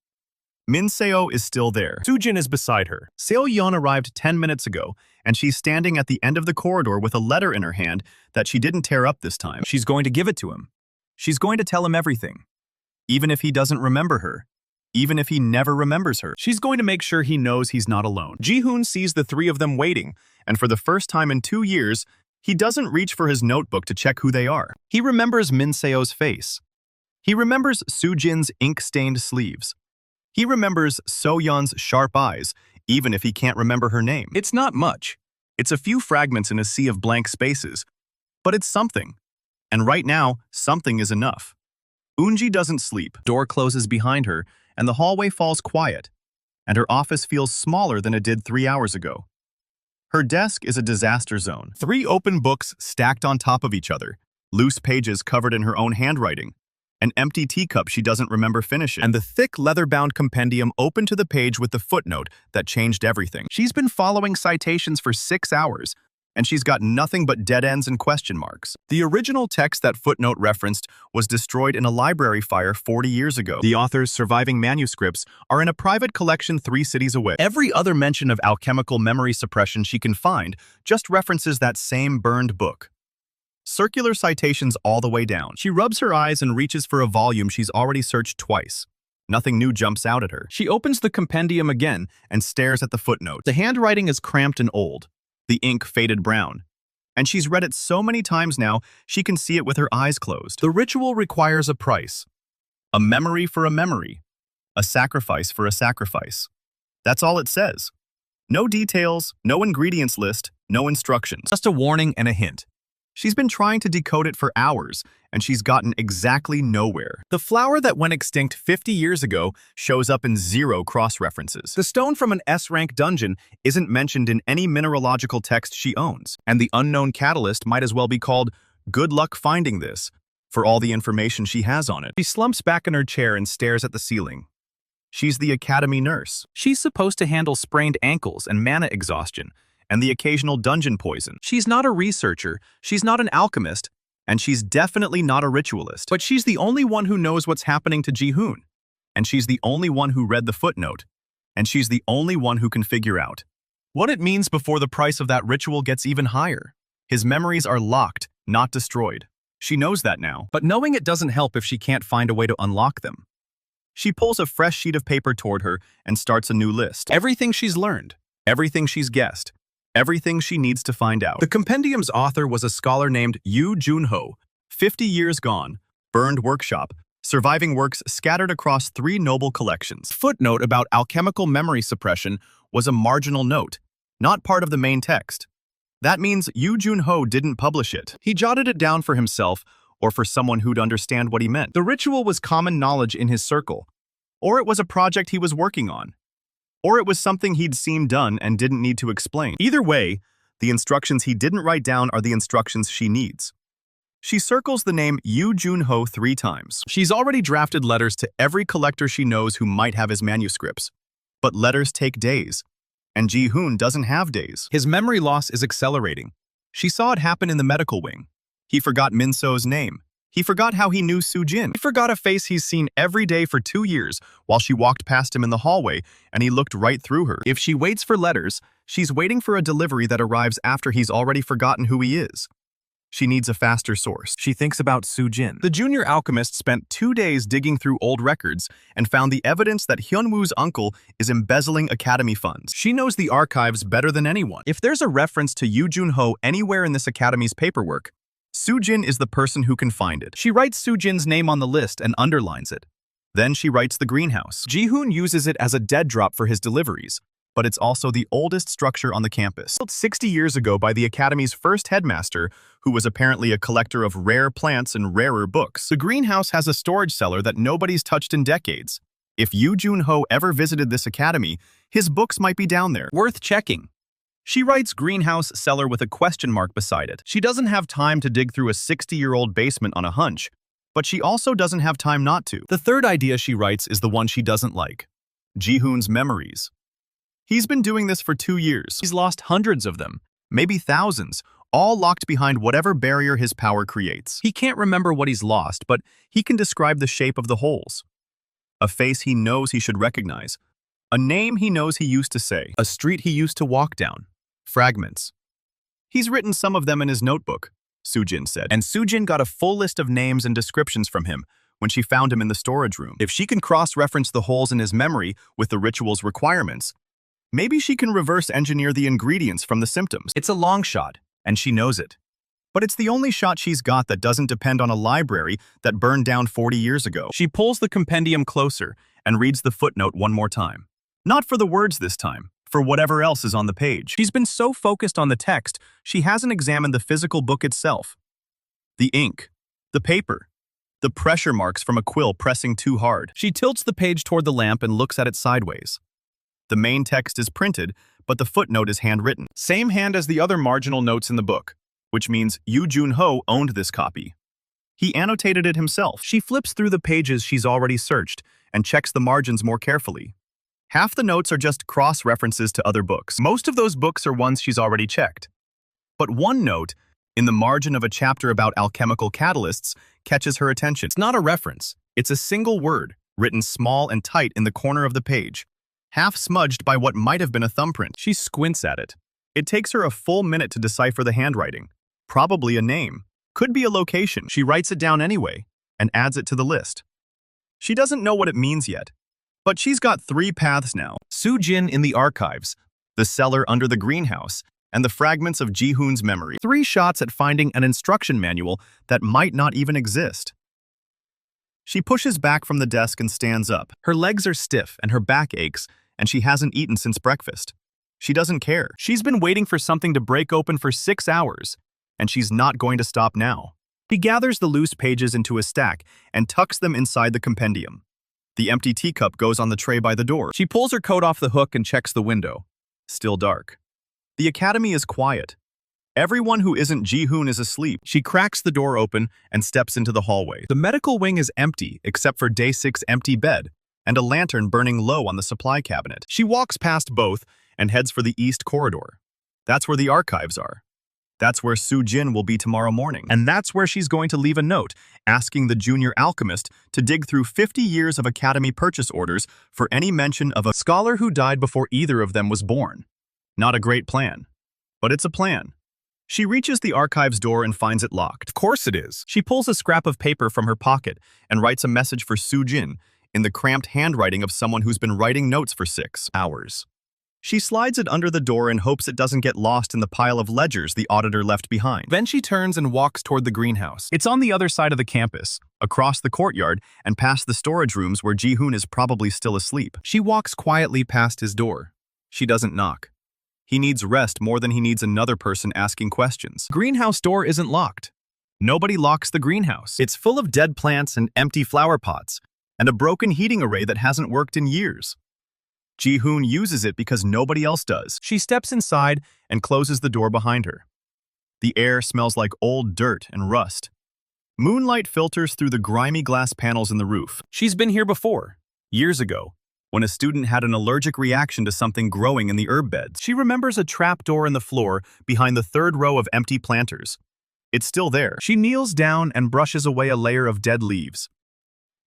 Min-seo is still there. Soo-jin is beside her. Seo Ji-hoon arrived 10 minutes ago, and she's standing at the end of the corridor with a letter in her hand that she didn't tear up this time. She's going to give it to him. She's going to tell him everything. Even if he doesn't remember her. Even if he never remembers her. She's going to make sure he knows he's not alone. Ji-hoon sees the 3 of them waiting, and for the first time in 2 years, he doesn't reach for his notebook to check who they are. He remembers Min-seo's face. He remembers Soo-jin's ink-stained sleeves. He remembers So-yeon's sharp eyes, even if he can't remember her name. It's not much. It's a few fragments in a sea of blank spaces. But it's something. And right now, something is enough. Eun-ji doesn't sleep. Door closes behind her, and the hallway falls quiet, and her office feels smaller than it did 3 hours ago. Her desk is a disaster zone. 3 open books stacked on top of each other, loose pages covered in her own handwriting, an empty teacup she doesn't remember finishing, and the thick leather-bound compendium open to the page with the footnote that changed everything. She's been following citations for 6 hours, and she's got nothing but dead ends and question marks. The original text that footnote referenced was destroyed in a library fire 40 years ago. The author's surviving manuscripts are in a private collection 3 cities away. Every other mention of alchemical memory suppression she can find just references that same burned book. Circular citations all the way down. She rubs her eyes and reaches for a volume she's already searched twice. Nothing new jumps out at her. She opens the compendium again and stares at the footnote. The handwriting is cramped and old. The ink faded brown. And she's read it so many times now, she can see it with her eyes closed. The ritual requires a price. A memory for a memory. A sacrifice for a sacrifice. That's all it says. No details, no ingredients list, no instructions. Just a warning and a hint. She's been trying to decode it for hours, and she's gotten exactly nowhere. The flower that went extinct 50 years ago shows up in 0 cross-references. The stone from an S-rank dungeon isn't mentioned in any mineralogical text she owns, and the unknown catalyst might as well be called "Good luck finding this," for all the information she has on it. She slumps back in her chair and stares at the ceiling. She's the academy nurse. She's supposed to handle sprained ankles and mana exhaustion, and the occasional dungeon poison. She's not a researcher, she's not an alchemist, and she's definitely not a ritualist. But she's the only one who knows what's happening to Ji-hoon, and she's the only one who read the footnote, and she's the only one who can figure out what it means before the price of that ritual gets even higher. His memories are locked, not destroyed. She knows that now, but knowing it doesn't help if she can't find a way to unlock them. She pulls a fresh sheet of paper toward her and starts a new list. Everything she's learned, everything she's guessed, everything she needs to find out. The compendium's author was a scholar named Yoo Jun-ho, 50 years gone, burned workshop, surviving works scattered across 3 noble collections. Footnote about alchemical memory suppression was a marginal note, not part of the main text. That means Yoo Jun-ho didn't publish it. He jotted it down for himself or for someone who'd understand what he meant. The ritual was common knowledge in his circle, or it was a project he was working on, or it was something he'd seen done and didn't need to explain. Either way, the instructions he didn't write down are the instructions she needs. She circles the name Yoo Jun-ho 3 times. She's already drafted letters to every collector she knows who might have his manuscripts. But letters take days, and Ji-hoon doesn't have days. His memory loss is accelerating. She saw it happen in the medical wing. He forgot Min-so's name. He forgot how he knew Soo-jin. He forgot a face he's seen every day for 2 years while she walked past him in the hallway, and he looked right through her. If she waits for letters, she's waiting for a delivery that arrives after he's already forgotten who he is. She needs a faster source. She thinks about Soo-jin. The junior alchemist spent 2 days digging through old records and found the evidence that Hyunwoo's uncle is embezzling academy funds. She knows the archives better than anyone. If there's a reference to Yoo Jun-ho anywhere in this academy's paperwork, Soo-jin is the person who can find it. She writes Soo-jin's name on the list and underlines it. Then she writes the greenhouse. Ji-hoon uses it as a dead drop for his deliveries, but it's also the oldest structure on the campus. Built 60 years ago by the academy's first headmaster, who was apparently a collector of rare plants and rarer books. The greenhouse has a storage cellar that nobody's touched in decades. If Yoo Jun-ho ever visited this academy, his books might be down there. Worth checking. She writes greenhouse cellar with a question mark beside it. She doesn't have time to dig through a 60-year-old basement on a hunch, but she also doesn't have time not to. The third idea she writes is the one she doesn't like. Ji-hoon's memories. He's been doing this for 2 years. He's lost hundreds of them, maybe thousands, all locked behind whatever barrier his power creates. He can't remember what he's lost, but he can describe the shape of the holes. A face he knows he should recognize. A name he knows he used to say. A street he used to walk down. Fragments. He's written some of them in his notebook, Soo-jin said. And Soo-jin got a full list of names and descriptions from him when she found him in the storage room. If she can cross-reference the holes in his memory with the ritual's requirements, maybe she can reverse engineer the ingredients from the symptoms. It's a long shot, and she knows it. But it's the only shot she's got that doesn't depend on a library that burned down 40 years ago. She pulls the compendium closer and reads the footnote one more time. Not for the words this time, for whatever else is on the page. She's been so focused on the text, she hasn't examined the physical book itself. The ink, the paper, the pressure marks from a quill pressing too hard. She tilts the page toward the lamp and looks at it sideways. The main text is printed, but the footnote is handwritten. Same hand as the other marginal notes in the book, which means Yoo Jun-ho owned this copy. He annotated it himself. She flips through the pages she's already searched and checks the margins more carefully. Half the notes are just cross-references to other books. Most of those books are ones she's already checked. But one note, in the margin of a chapter about alchemical catalysts, catches her attention. It's not a reference. It's a single word, written small and tight in the corner of the page, half smudged by what might have been a thumbprint. She squints at it. It takes her a full minute to decipher the handwriting. Probably a name. Could be a location. She writes it down anyway and adds it to the list. She doesn't know what it means yet. But she's got 3 paths now. Soo-jin in the archives, the cellar under the greenhouse, and the fragments of Ji-hoon's memory. 3 shots at finding an instruction manual that might not even exist. She pushes back from the desk and stands up. Her legs are stiff and her back aches, and she hasn't eaten since breakfast. She doesn't care. She's been waiting for something to break open for 6 hours, and she's not going to stop now. He gathers the loose pages into a stack and tucks them inside the compendium. The empty teacup goes on the tray by the door. She pulls her coat off the hook and checks the window. Still dark. The academy is quiet. Everyone who isn't Ji-hoon is asleep. She cracks the door open and steps into the hallway. The medical wing is empty except for Day 6's empty bed and a lantern burning low on the supply cabinet. She walks past both and heads for the east corridor. That's where the archives are. That's where Soo-jin will be tomorrow morning. And that's where she's going to leave a note asking the junior alchemist to dig through 50 years of academy purchase orders for any mention of a scholar who died before either of them was born. Not a great plan, but it's a plan. She reaches the archives door and finds it locked. Of course it is. She pulls a scrap of paper from her pocket and writes a message for Soo-jin in the cramped handwriting of someone who's been writing notes for 6 hours. She slides it under the door and hopes it doesn't get lost in the pile of ledgers the auditor left behind. Then she turns and walks toward the greenhouse. It's on the other side of the campus, across the courtyard, and past the storage rooms where Ji-hoon is probably still asleep. She walks quietly past his door. She doesn't knock. He needs rest more than he needs another person asking questions. Greenhouse door isn't locked. Nobody locks the greenhouse. It's full of dead plants and empty flower pots, and a broken heating array that hasn't worked in years. Ji-hoon uses it because nobody else does. She steps inside and closes the door behind her. The air smells like old dirt and rust. Moonlight filters through the grimy glass panels in the roof. She's been here before, years ago, when a student had an allergic reaction to something growing in the herb beds. She remembers a trap door in the floor behind the third row of empty planters. It's still there. She kneels down and brushes away a layer of dead leaves.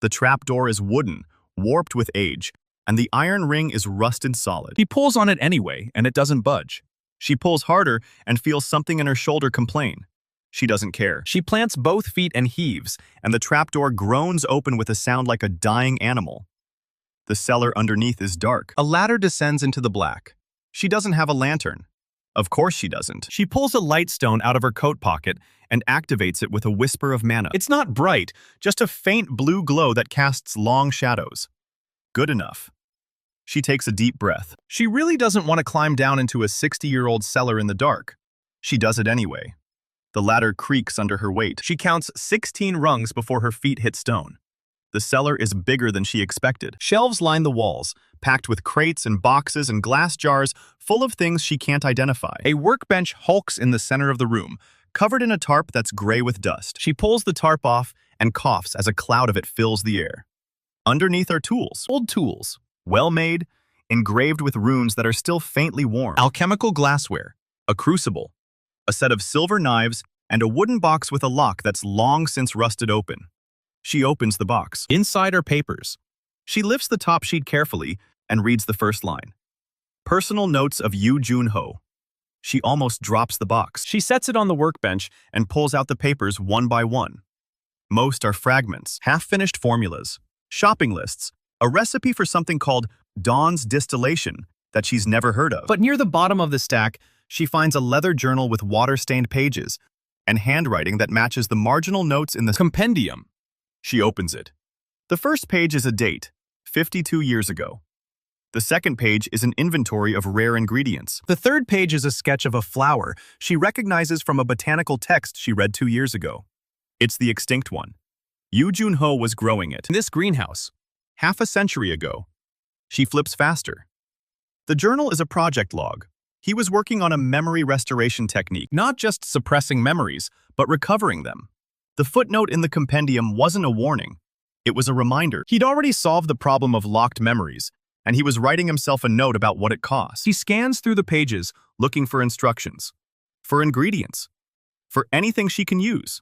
The trap door is wooden, warped with age, and the iron ring is rusted solid. He pulls on it anyway, and it doesn't budge. She pulls harder and feels something in her shoulder complain. She doesn't care. She plants both feet and heaves, and the trapdoor groans open with a sound like a dying animal. The cellar underneath is dark. A ladder descends into the black. She doesn't have a lantern. Of course she doesn't. She pulls a light stone out of her coat pocket and activates it with a whisper of mana. It's not bright, just a faint blue glow that casts long shadows. Good enough. She takes a deep breath. She really doesn't want to climb down into a 60-year-old cellar in the dark. She does it anyway. The ladder creaks under her weight. She counts 16 rungs before her feet hit stone. The cellar is bigger than she expected. Shelves line the walls, packed with crates and boxes and glass jars full of things she can't identify. A workbench hulks in the center of the room, covered in a tarp that's gray with dust. She pulls the tarp off and coughs as a cloud of it fills the air. Underneath are tools. Old tools. Well-made, engraved with runes that are still faintly warm. Alchemical glassware, a crucible, a set of silver knives, and a wooden box with a lock that's long since rusted open. She opens the box. Inside are papers. She lifts the top sheet carefully and reads the first line. Personal notes of Yoo Jun-ho. She almost drops the box. She sets it on the workbench and pulls out the papers one by one. Most are fragments, half-finished formulas, shopping lists, a recipe for something called Dawn's distillation that she's never heard of. But near the bottom of the stack, she finds a leather journal with water-stained pages and handwriting that matches the marginal notes in the compendium. She opens it. The first page is a date, 52 years ago. The second page is an inventory of rare ingredients. The third page is a sketch of a flower she recognizes from a botanical text she read 2 years ago. It's the extinct one. Yoo Jun-ho was growing it in this greenhouse, half a century ago. She flips faster. The journal is a project log. He was working on a memory restoration technique, not just suppressing memories, but recovering them. The footnote in the compendium wasn't a warning. It was a reminder. He'd already solved the problem of locked memories, and he was writing himself a note about what it costs. He scans through the pages, looking for instructions, for ingredients, for anything she can use.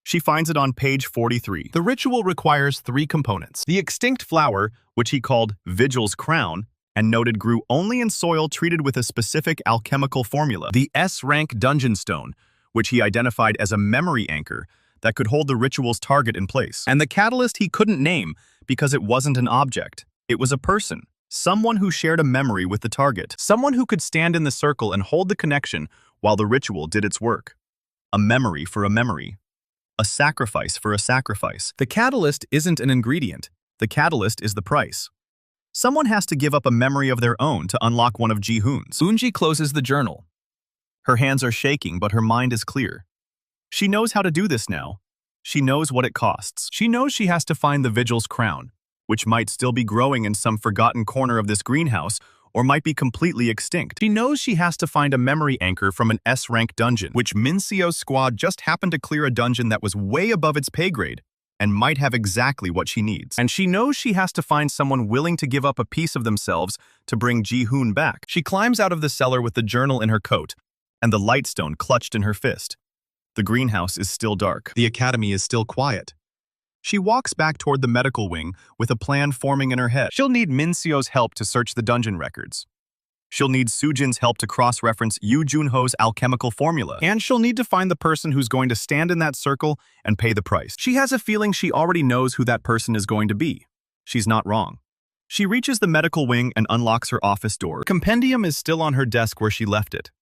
She finds it on page 43. The ritual requires 3 components. The extinct flower, which he called Vigil's crown, and noted grew only in soil treated with a specific alchemical formula. The S-rank dungeon stone, which he identified as a memory anchor that could hold the ritual's target in place. And the catalyst he couldn't name because it wasn't an object. It was a person, someone who shared a memory with the target, someone who could stand in the circle and hold the connection while the ritual did its work. A memory for a memory. A sacrifice for a sacrifice. The catalyst isn't an ingredient. The catalyst is the price. Someone has to give up a memory of their own to unlock one of Ji-hoon's. Eunji closes the journal. Her hands are shaking, but her mind is clear. She knows how to do this now. She knows what it costs. She knows she has to find the Vigil's crown, which might still be growing in some forgotten corner of this greenhouse, or might be completely extinct. She knows she has to find a memory anchor from an S-rank dungeon, which Min Seo's squad just happened to clear a dungeon that was way above its pay grade, and might have exactly what she needs. And she knows she has to find someone willing to give up a piece of themselves to bring Ji-hoon back. She climbs out of the cellar with the journal in her coat, and the lightstone clutched in her fist. The greenhouse is still dark. The academy is still quiet. She walks back toward the medical wing with a plan forming in her head. She'll need Min Seo's help to search the dungeon records. She'll need Soo-jin's help to cross-reference Yoo Jun-ho's alchemical formula. And she'll need to find the person who's going to stand in that circle and pay the price. She has a feeling she already knows who that person is going to be. She's not wrong. She reaches the medical wing and unlocks her office door. The compendium is still on her desk where she left it.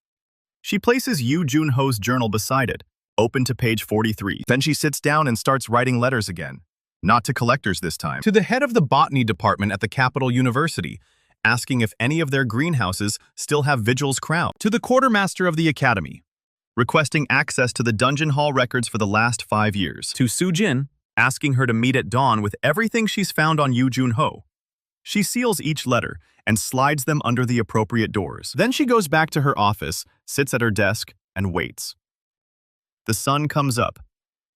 She places Yoo Jun-ho's journal beside it, open to page 43. Then she sits down and starts writing letters again. Not to collectors this time. To the head of the botany department at the Capital University, asking if any of their greenhouses still have Vigil's crown. To the quartermaster of the academy, requesting access to the dungeon hall records for the last 5 years. To Soo-jin, asking her to meet at dawn with everything she's found on Yoo Jun-ho. She seals each letter and slides them under the appropriate doors. Then she goes back to her office, sits at her desk, and waits. The sun comes up.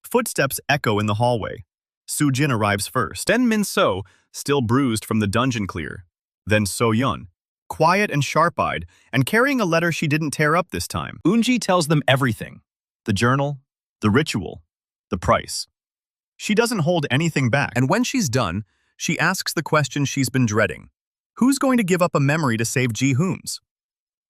Footsteps echo in the hallway. Soo-jin arrives first. Then Min So, still bruised from the dungeon clear. Then So-yeon, quiet and sharp-eyed, and carrying a letter she didn't tear up this time. Eunji tells them everything. The journal, the ritual, the price. She doesn't hold anything back. And when she's done, she asks the question she's been dreading. Who's going to give up a memory to save Ji-hoon's?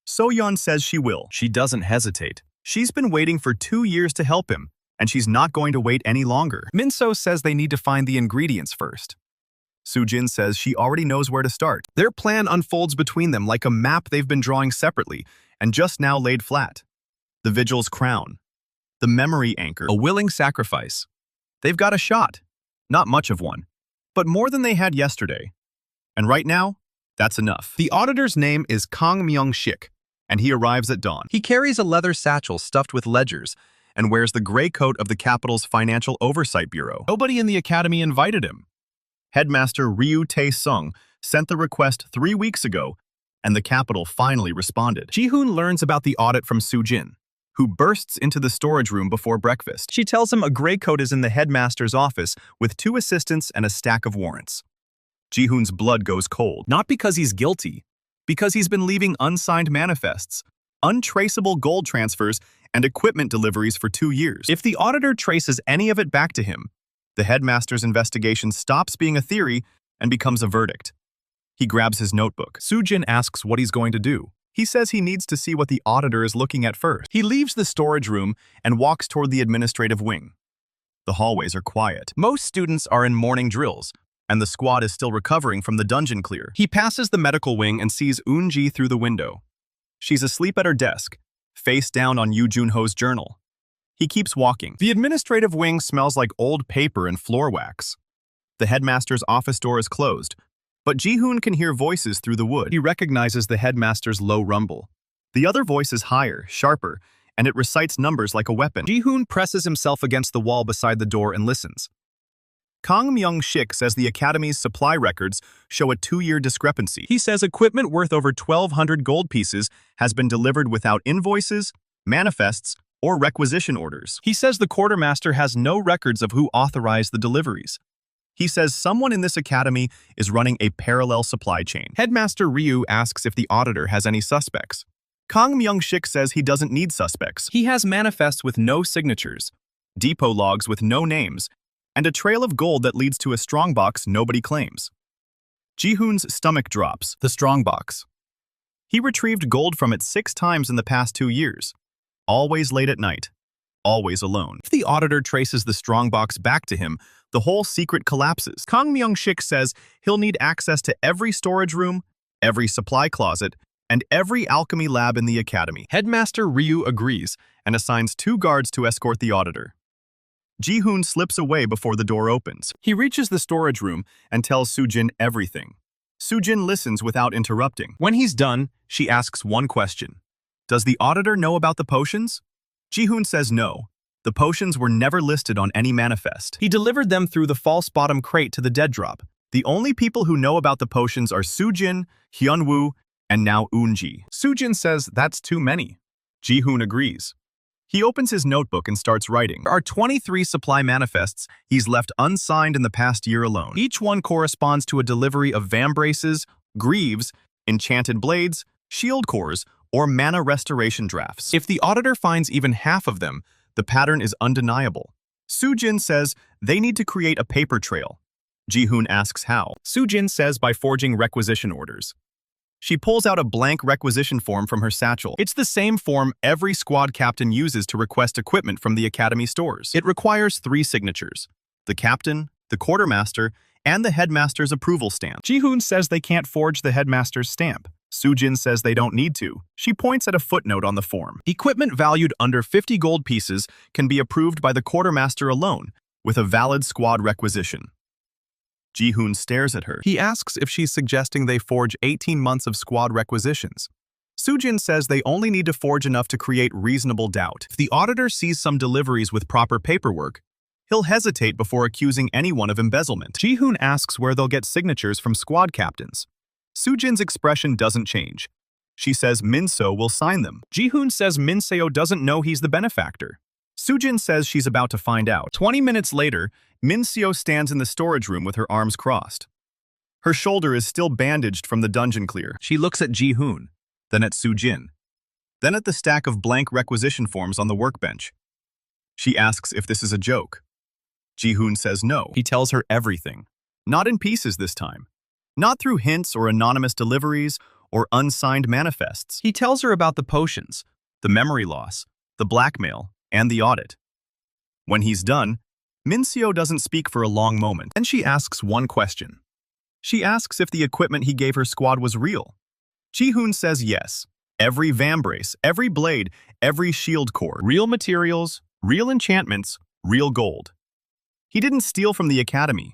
So-yeon says she will. She doesn't hesitate. She's been waiting for 2 years to help him, and she's not going to wait any longer. Min So says they need to find the ingredients first. Soo-jin says she already knows where to start. Their plan unfolds between them like a map they've been drawing separately and just now laid flat. The Vigil's crown. The memory anchor. A willing sacrifice. They've got a shot. Not much of one, but more than they had yesterday. And right now, that's enough. The auditor's name is Kang Myung-shik, and he arrives at dawn. He carries a leather satchel stuffed with ledgers and wears the gray coat of the capital's Financial Oversight Bureau. Nobody in the academy invited him. Headmaster Ryu Tae-sung sent the request 3 weeks ago, and the capital finally responded. Ji-hoon learns about the audit from Soo-jin, who bursts into the storage room before breakfast. She tells him a gray coat is in the headmaster's office with 2 assistants and a stack of warrants. Ji-hoon's blood goes cold, not because he's guilty, because he's been leaving unsigned manifests, untraceable gold transfers, and equipment deliveries for 2 years. If the auditor traces any of it back to him, the headmaster's investigation stops being a theory and becomes a verdict. He grabs his notebook. Soo-jin asks what he's going to do. He says he needs to see what the auditor is looking at first. He leaves the storage room and walks toward the administrative wing. The hallways are quiet. Most students are in morning drills, and the squad is still recovering from the dungeon clear. He passes the medical wing and sees Eunji through the window. She's asleep at her desk, face down on Yoo Jun-ho's journal. He keeps walking. The administrative wing smells like old paper and floor wax. The headmaster's office door is closed, but Ji-hoon can hear voices through the wood. He recognizes the headmaster's low rumble. The other voice is higher, sharper, and it recites numbers like a weapon. Ji-hoon presses himself against the wall beside the door and listens. Kang Myung-shik says the academy's supply records show a 2-year discrepancy. He says equipment worth over 1,200 gold pieces has been delivered without invoices, manifests, or requisition orders. He says the quartermaster has no records of who authorized the deliveries. He says someone in this academy is running a parallel supply chain. Headmaster Ryu asks if the auditor has any suspects. Kang Myung-shik says he doesn't need suspects. He has manifests with no signatures, depot logs with no names, and a trail of gold that leads to a strongbox nobody claims. Ji-hoon's stomach drops. The strongbox. He retrieved gold from it 6 times in the past 2 years. Always late at night. Always alone. If the auditor traces the strongbox back to him, the whole secret collapses. Kang Myung-shik says he'll need access to every storage room, every supply closet, and every alchemy lab in the academy. Headmaster Ryu agrees and assigns 2 guards to escort the auditor. Ji-hoon slips away before the door opens. He reaches the storage room and tells Soo-jin everything. Soo-jin listens without interrupting. When he's done, she asks one question. Does the auditor know about the potions? Ji-hoon says no. The potions were never listed on any manifest. He delivered them through the false bottom crate to the dead drop. The only people who know about the potions are Soo-jin, Hyun-woo, and now Eun-ji. Soo-jin says that's too many. Ji-hoon agrees. He opens his notebook and starts writing. There are 23 supply manifests he's left unsigned in the past year alone. Each one corresponds to a delivery of vambraces, greaves, enchanted blades, shield cores, or mana restoration drafts. If the auditor finds even half of them, the pattern is undeniable. Soo-jin says they need to create a paper trail. Ji-hoon asks how. Soo-jin says by forging requisition orders. She pulls out a blank requisition form from her satchel. It's the same form every squad captain uses to request equipment from the academy stores. It requires 3 signatures: the captain, the quartermaster, and the headmaster's approval stamp. Ji-hoon says they can't forge the headmaster's stamp. Soo-jin says they don't need to. She points at a footnote on the form. Equipment valued under 50 gold pieces can be approved by the quartermaster alone, with a valid squad requisition. Ji-hoon stares at her. He asks if she's suggesting they forge 18 months of squad requisitions. Soo-jin says they only need to forge enough to create reasonable doubt. If the auditor sees some deliveries with proper paperwork, he'll hesitate before accusing anyone of embezzlement. Ji-hoon asks where they'll get signatures from squad captains. Soo-jin's expression doesn't change. She says Min-seo will sign them. Ji-hoon says Min-seo doesn't know he's the benefactor. Soo-jin says she's about to find out. 20 minutes later, Min-seo stands in the storage room with her arms crossed. Her shoulder is still bandaged from the dungeon clear. She looks at Ji-hoon, then at Soo-jin, then at the stack of blank requisition forms on the workbench. She asks if this is a joke. Ji-hoon says no. He tells her everything. Not in pieces this time. Not through hints or anonymous deliveries or unsigned manifests. He tells her about the potions, the memory loss, the blackmail, and the audit. When he's done, Min-seo doesn't speak for a long moment. Then she asks one question. She asks if the equipment he gave her squad was real. Ji-hoon says yes. Every vambrace, every blade, every shield core. Real materials, real enchantments, real gold. He didn't steal from the academy.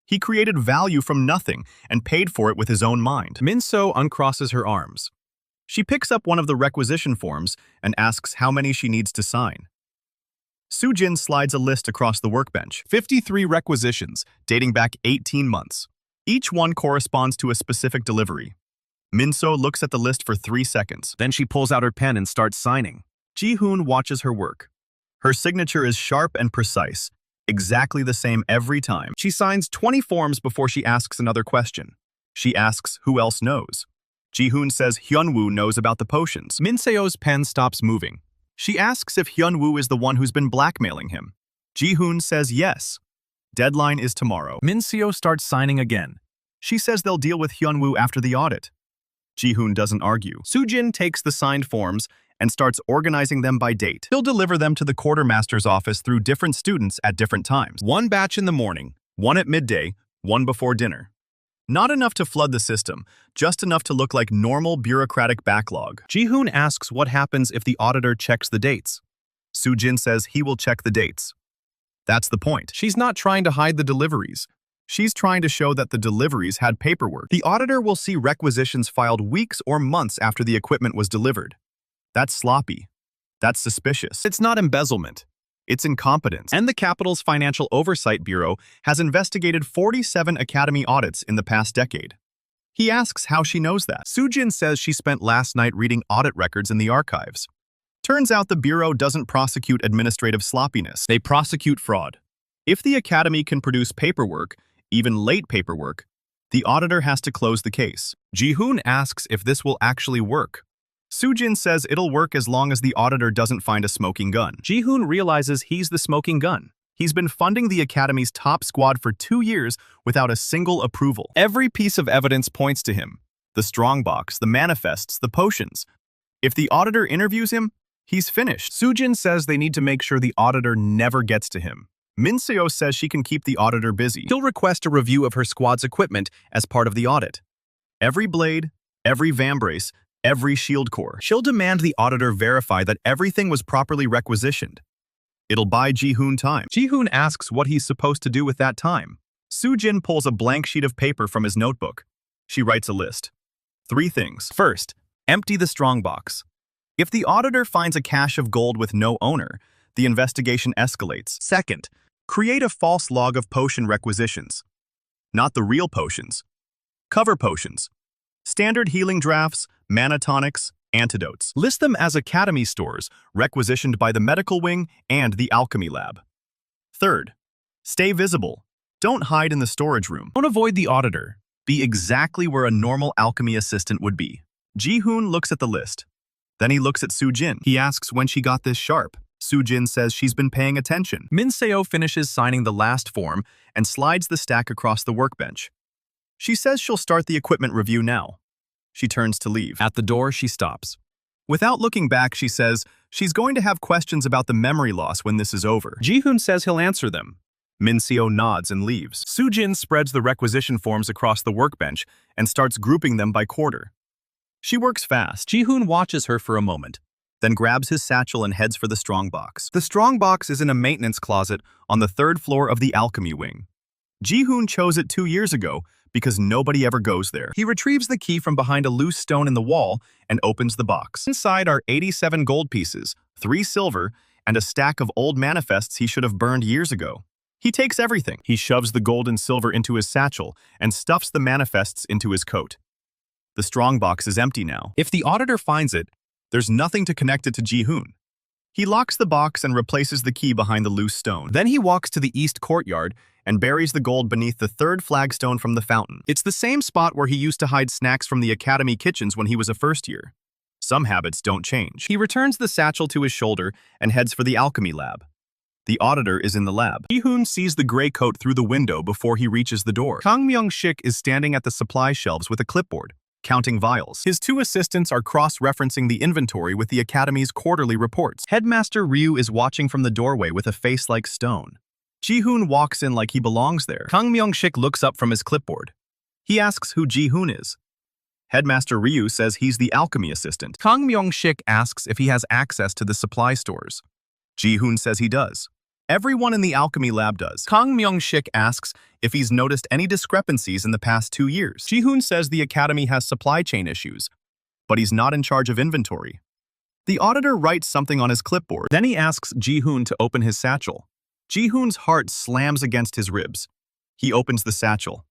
He created value from nothing and paid for it with his own mind. Min-seo uncrosses her arms. She picks up one of the requisition forms and asks how many she needs to sign. Soo-jin slides a list across the workbench. 53 requisitions, dating back 18 months. Each one corresponds to a specific delivery. Min-seo looks at the list for 3 seconds. Then she pulls out her pen and starts signing. Ji-hoon watches her work. Her signature is sharp and precise, exactly the same every time. She signs 20 forms before she asks another question. She asks who else knows. Ji-hoon says Hyun-woo knows about the potions. Min-seo's pen stops moving. She asks if Hyun-woo is the one who's been blackmailing him. Ji-hoon says yes. Deadline is tomorrow. Min-seo starts signing again. She says they'll deal with Hyun-woo after the audit. Ji-hoon doesn't argue. Soo-jin takes the signed forms and starts organizing them by date. He'll deliver them to the quartermaster's office through different students at different times. One batch in the morning, one at midday, one before dinner. Not enough to flood the system, just enough to look like normal bureaucratic backlog. Ji-hoon asks what happens if the auditor checks the dates. Soo-jin says he will check the dates. That's the point. She's not trying to hide the deliveries. She's trying to show that the deliveries had paperwork. The auditor will see requisitions filed weeks or months after the equipment was delivered. That's sloppy. That's suspicious. It's not embezzlement. It's incompetence. And the capital's Financial Oversight Bureau has investigated 47 academy audits in the past decade. He asks how she knows that. Soo-jin says she spent last night reading audit records in the archives. Turns out the Bureau doesn't prosecute administrative sloppiness. They prosecute fraud. If the academy can produce paperwork, even late paperwork, the auditor has to close the case. Ji-hoon asks if this will actually work. Soo-jin says it'll work as long as the auditor doesn't find a smoking gun. Ji-hoon realizes he's the smoking gun. He's been funding the academy's top squad for 2 years without a single approval. Every piece of evidence points to him. The Strongbox, the manifests, the potions. If the auditor interviews him, he's finished. Soo-jin says they need to make sure the auditor never gets to him. Min-seo says she can keep the auditor busy. She'll request a review of her squad's equipment as part of the audit. Every blade, every vambrace, every shield core. She'll demand the auditor verify that everything was properly requisitioned. It'll buy Ji-hoon time. Ji-hoon asks what he's supposed to do with that time. Soo-jin pulls a blank sheet of paper from his notebook. She writes a list. 3 things. First, empty the strongbox. If the auditor finds a cache of gold with no owner, the investigation escalates. Second, create a false log of potion requisitions. Not the real potions. Cover potions. Standard healing drafts, mana tonics, antidotes. List them as academy stores, requisitioned by the medical wing and the alchemy lab. Third, stay visible. Don't hide in the storage room. Don't avoid the auditor. Be exactly where a normal alchemy assistant would be. Ji-hoon looks at the list. Then he looks at Soo-jin. He asks when she got this sharp. Soo-jin says she's been paying attention. Min-seo finishes signing the last form and slides the stack across the workbench. She says she'll start the equipment review now. She turns to leave. At the door, she stops. Without looking back, she says she's going to have questions about the memory loss when this is over. Ji-hoon says he'll answer them. Min-seo nods and leaves. Soo-jin spreads the requisition forms across the workbench and starts grouping them by quarter. She works fast. Ji-hoon watches her for a moment, then grabs his satchel and heads for the Strongbox. The Strongbox is in a maintenance closet on the 3rd floor of the alchemy wing. Ji-hoon chose it 2 years ago because nobody ever goes there. He retrieves the key from behind a loose stone in the wall and opens the box. Inside are 87 gold pieces, 3 silver, and a stack of old manifests he should have burned years ago. He takes everything. He shoves the gold and silver into his satchel and stuffs the manifests into his coat. The Strongbox is empty now. If the auditor finds it, there's nothing to connect it to Ji-hoon. He locks the box and replaces the key behind the loose stone. Then he walks to the east courtyard and buries the gold beneath the 3rd flagstone from the fountain. It's the same spot where he used to hide snacks from the academy kitchens when he was a first year. Some habits don't change. He returns the satchel to his shoulder and heads for the alchemy lab. The auditor is in the lab. Ji-hoon sees the gray coat through the window before he reaches the door. Kang Myung-sik is standing at the supply shelves with a clipboard, counting vials. His 2 assistants are cross-referencing the inventory with the Academy's quarterly reports. Headmaster Ryu is watching from the doorway with a face like stone. Ji-hoon walks in like he belongs there. Kang Myung-sik looks up from his clipboard. He asks who Ji-hoon is. Headmaster Ryu says he's the alchemy assistant. Kang Myung-sik asks if he has access to the supply stores. Ji-hoon says he does. Everyone in the alchemy lab does. Kang Myung-sik asks if he's noticed any discrepancies in the past 2 years. Ji-hoon says the academy has supply chain issues, but he's not in charge of inventory. The auditor writes something on his clipboard. Then he asks Ji-hoon to open his satchel. Ji-hoon's heart slams against his ribs. He opens the satchel.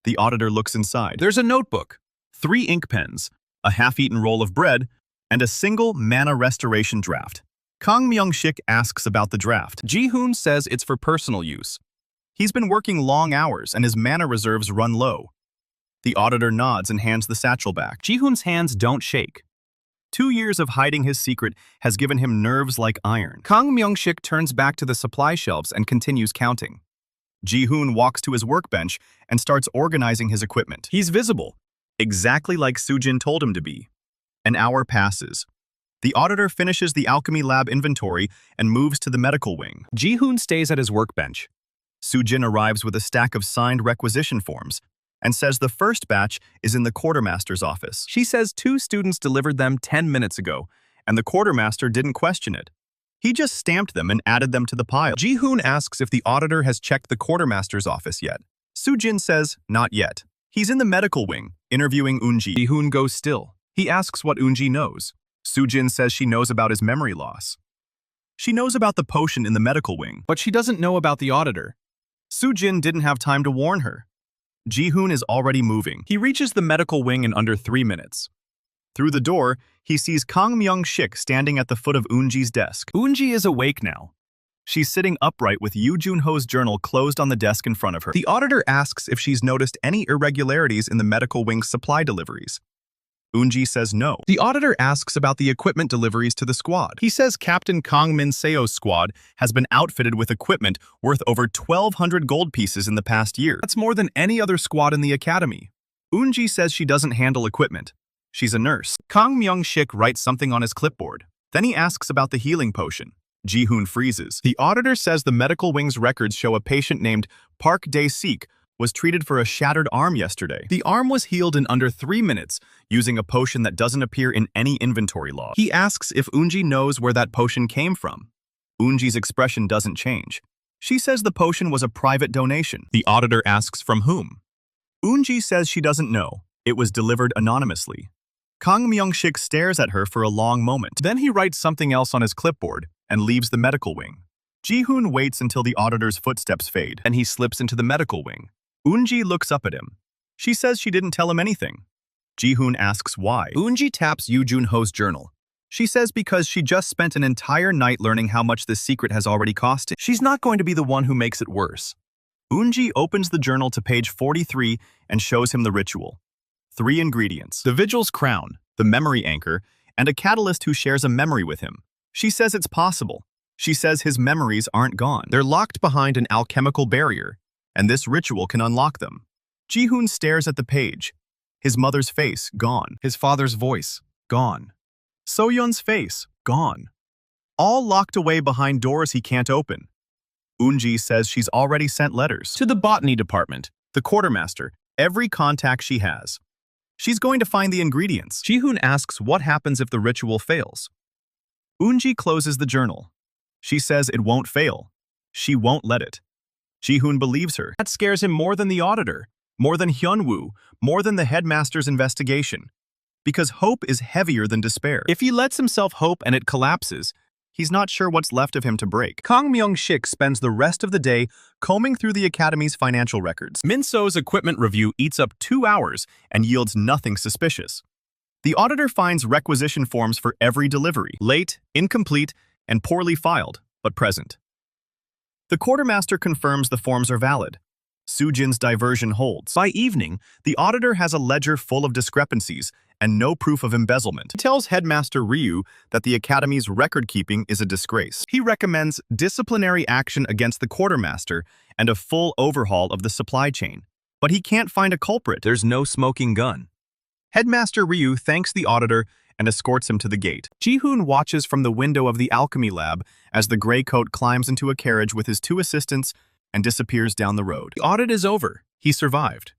The auditor looks inside. There's a notebook, 3 ink pens, a half-eaten roll of bread, and a single mana restoration draft. Kang Myung-sik asks about the draft. Ji-hoon says it's for personal use. He's been working long hours and his mana reserves run low. The auditor nods and hands the satchel back. Ji-hoon's hands don't shake. 2 years of hiding his secret has given him nerves like iron. Kang Myung-sik turns back to the supply shelves and continues counting. Ji-hoon walks to his workbench and starts organizing his equipment. He's visible, exactly like Soo-jin told him to be. An hour passes. The auditor finishes the alchemy lab inventory and moves to the medical wing. Ji-hoon stays at his workbench. Soo-jin arrives with a stack of signed requisition forms and says the first batch is in the quartermaster's office. She says 2 students delivered them 10 minutes ago, and the quartermaster didn't question it. He just stamped them and added them to the pile. Ji-hoon asks if the auditor has checked the quartermaster's office yet. Soo-jin says not yet. He's in the medical wing, interviewing Eunji. Ji-hoon goes still. He asks what Eunji knows. Soo-jin says she knows about his memory loss. She knows about the potion in the medical wing, but she doesn't know about the auditor. Soo-jin didn't have time to warn her. Ji-hoon is already moving. He reaches the medical wing in under 3 minutes. Through the door, he sees Kang Myung-sik standing at the foot of Eunji's desk. Eunji is awake now. She's sitting upright with Yoo Jun-ho's journal closed on the desk in front of her. The auditor asks if she's noticed any irregularities in the medical wing's supply deliveries. Eunji says no. The auditor asks about the equipment deliveries to the squad. He says Captain Kang Min-seo's squad has been outfitted with equipment worth over 1,200 gold pieces in the past year. That's more than any other squad in the academy. Eunji says she doesn't handle equipment. She's a nurse. Kang Myung-sik writes something on his clipboard. Then he asks about the healing potion. Ji-hoon freezes. The auditor says the medical wing's records show a patient named Park Dae-sik was treated for a shattered arm yesterday. The arm was healed in under 3 minutes using a potion that doesn't appear in any inventory log. He asks if Eunji knows where that potion came from. Eunji's expression doesn't change. She says the potion was a private donation. The auditor asks from whom. Eunji says she doesn't know. It was delivered anonymously. Kang Myung-sik stares at her for a long moment. Then he writes something else on his clipboard and leaves the medical wing. Ji-hoon waits until the auditor's footsteps fade, and he slips into the medical wing. Eun-ji looks up at him. She says she didn't tell him anything. Ji-hoon asks why. Eun-ji taps Yoo Jun-ho's journal. She says because she just spent an entire night learning how much this secret has already cost him. She's not going to be the one who makes it worse. Eun-ji opens the journal to page 43 and shows him the ritual. 3 ingredients: the Vigil's crown, the memory anchor, and a catalyst who shares a memory with him. She says it's possible. She says his memories aren't gone. They're locked behind an alchemical barrier, and this ritual can unlock them. Ji-hoon stares at the page. His mother's face, gone. His father's voice, gone. So-yeon's face, gone. All locked away behind doors he can't open. Eun-ji says she's already sent letters to the botany department, the quartermaster, every contact she has. She's going to find the ingredients. Ji-hoon asks what happens if the ritual fails. Eun-ji closes the journal. She says it won't fail. She won't let it. Ji-hoon believes her. That scares him more than the auditor, more than Hyun-woo, more than the headmaster's investigation. Because hope is heavier than despair. If he lets himself hope and it collapses, he's not sure what's left of him to break. Kang Myung-sik spends the rest of the day combing through the academy's financial records. Min-so's equipment review eats up 2 hours and yields nothing suspicious. The auditor finds requisition forms for every delivery, late, incomplete, and poorly filed, but present. The quartermaster confirms the forms are valid. Soo-jin's diversion holds. By evening, the auditor has a ledger full of discrepancies and no proof of embezzlement. He tells Headmaster Ryu that the Academy's record-keeping is a disgrace. He recommends disciplinary action against the quartermaster and a full overhaul of the supply chain. But he can't find a culprit. There's no smoking gun. Headmaster Ryu thanks the auditor and escorts him to the gate. Ji-hoon watches from the window of the alchemy lab as the gray coat climbs into a carriage with his 2 assistants and disappears down the road. The audit is over. He survived.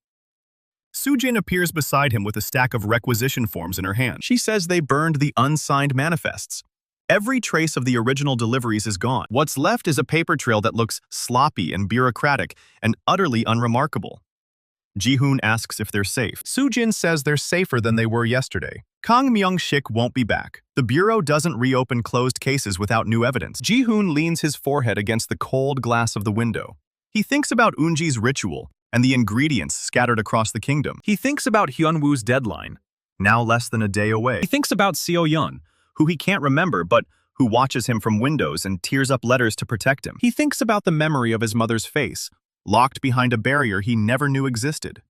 Soo-jin appears beside him with a stack of requisition forms in her hand. She says they burned the unsigned manifests. Every trace of the original deliveries is gone. What's left is a paper trail that looks sloppy and bureaucratic and utterly unremarkable. Ji-hoon asks if they're safe. Soo-jin says they're safer than they were yesterday. Kang Myung-sik won't be back. The bureau doesn't reopen closed cases without new evidence. Ji-hoon leans his forehead against the cold glass of the window. He thinks about Eun-ji's ritual and the ingredients scattered across the kingdom. He thinks about Hyun-woo's deadline, now less than a day away. He thinks about Seo-yeon, who he can't remember but who watches him from windows and tears up letters to protect him. He thinks about the memory of his mother's face, locked behind a barrier he never knew existed.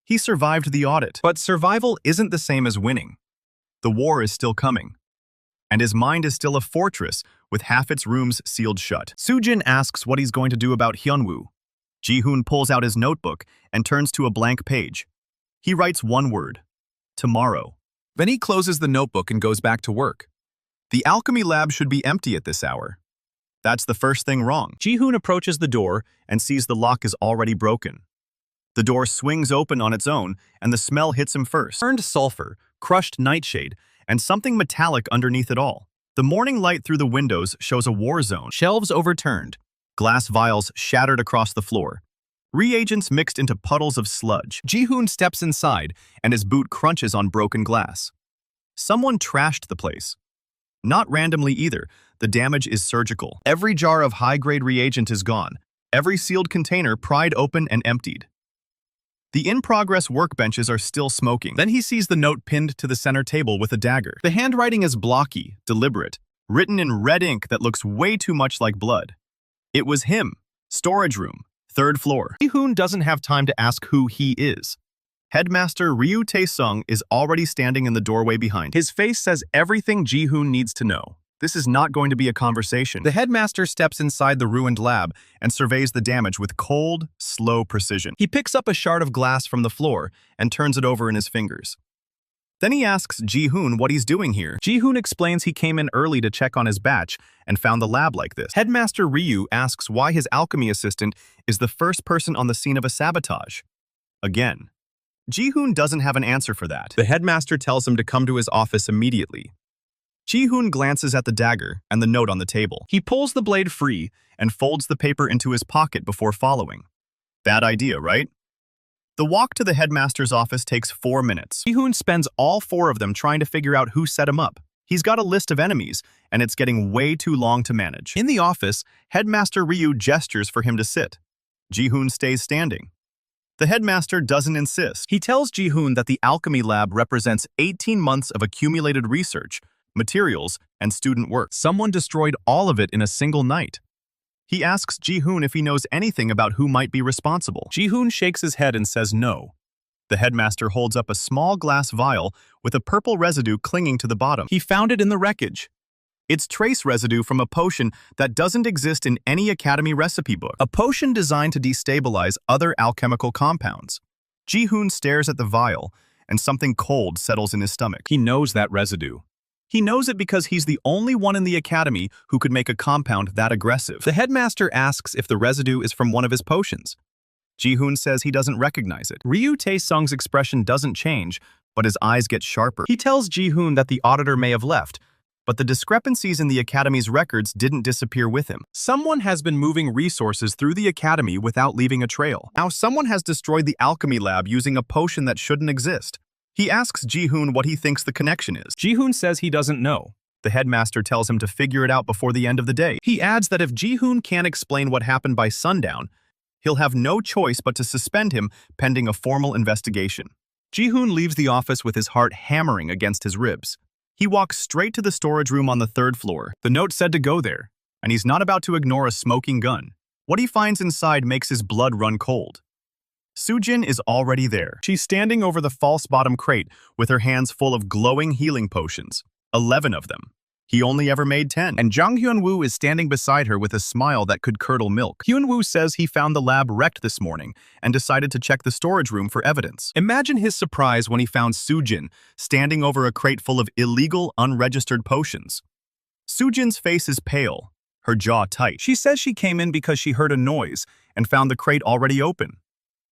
He survived the audit, but survival isn't the same as winning. The war is still coming, and his mind is still a fortress with half its rooms sealed shut. Soo-jin asks what he's going to do about Hyun-woo. Ji-hoon pulls out his notebook and turns to a blank page. He writes one word: tomorrow. Then he closes the notebook and goes back to work. The alchemy lab should be empty at this hour. That's the first thing wrong. Ji-hoon approaches the door and sees the lock is already broken. The door swings open on its own, and the smell hits him first. Burned sulfur, crushed nightshade, and something metallic underneath it all. The morning light through the windows shows a war zone. Shelves overturned, glass vials shattered across the floor, reagents mixed into puddles of sludge. Ji-hoon steps inside, and his boot crunches on broken glass. Someone trashed the place. Not randomly either. The damage is surgical. Every jar of high-grade reagent is gone. Every sealed container pried open and emptied. The in-progress workbenches are still smoking. Then he sees the note pinned to the center table with a dagger. The handwriting is blocky, deliberate, written in red ink that looks way too much like blood. It was him. Storage room, 3rd floor. Ji-hoon doesn't have time to ask who he is. Headmaster Ryu Tae-sung is already standing in the doorway behind. His face says everything Ji-hoon needs to know. This is not going to be a conversation. The headmaster steps inside the ruined lab and surveys the damage with cold, slow precision. He picks up a shard of glass from the floor and turns it over in his fingers. Then he asks Ji-hoon what he's doing here. Ji-hoon explains he came in early to check on his batch and found the lab like this. Headmaster Ryu asks why his alchemy assistant is the first person on the scene of a sabotage. Again. Ji-hoon doesn't have an answer for that. The headmaster tells him to come to his office immediately. Ji-hoon glances at the dagger and the note on the table. He pulls the blade free and folds the paper into his pocket before following. Bad idea, right? The walk to the headmaster's office takes 4 minutes. Ji-hoon spends all 4 of them trying to figure out who set him up. He's got a list of enemies, and it's getting way too long to manage. In the office, Headmaster Ryu gestures for him to sit. Ji-hoon stays standing. The headmaster doesn't insist. He tells Ji-hoon that the alchemy lab represents 18 months of accumulated research, materials, and student work. Someone destroyed all of it in a single night. He asks Ji-hoon if he knows anything about who might be responsible. Ji-hoon shakes his head and says no. The headmaster holds up a small glass vial with a purple residue clinging to the bottom. He found it in the wreckage. It's trace residue from a potion that doesn't exist in any academy recipe book. A potion designed to destabilize other alchemical compounds. Ji-hoon stares at the vial, and something cold settles in his stomach. He knows that residue. He knows it because he's the only one in the academy who could make a compound that aggressive. The headmaster asks if the residue is from one of his potions. Ji-hoon says he doesn't recognize it. Ryu Tae-sung's expression doesn't change, but his eyes get sharper. He tells Ji-hoon that the auditor may have left, but the discrepancies in the academy's records didn't disappear with him. Someone has been moving resources through the academy without leaving a trail. Now someone has destroyed the alchemy lab using a potion that shouldn't exist. He asks Ji-hoon what he thinks the connection is. Ji-hoon says he doesn't know. The headmaster tells him to figure it out before the end of the day. He adds that if Ji-hoon can't explain what happened by sundown, he'll have no choice but to suspend him pending a formal investigation. Ji-hoon leaves the office with his heart hammering against his ribs. He walks straight to the storage room on the 3rd floor. The note said to go there, and he's not about to ignore a smoking gun. What he finds inside makes his blood run cold. Soo-jin is already there. She's standing over the false bottom crate with her hands full of glowing healing potions. 11 of them. He only ever made 10. And Jang Hyun-woo is standing beside her with a smile that could curdle milk. Hyun-woo says he found the lab wrecked this morning and decided to check the storage room for evidence. Imagine his surprise when he found Soo-jin standing over a crate full of illegal, unregistered potions. Soo-jin's face is pale, her jaw tight. She says she came in because she heard a noise and found the crate already open.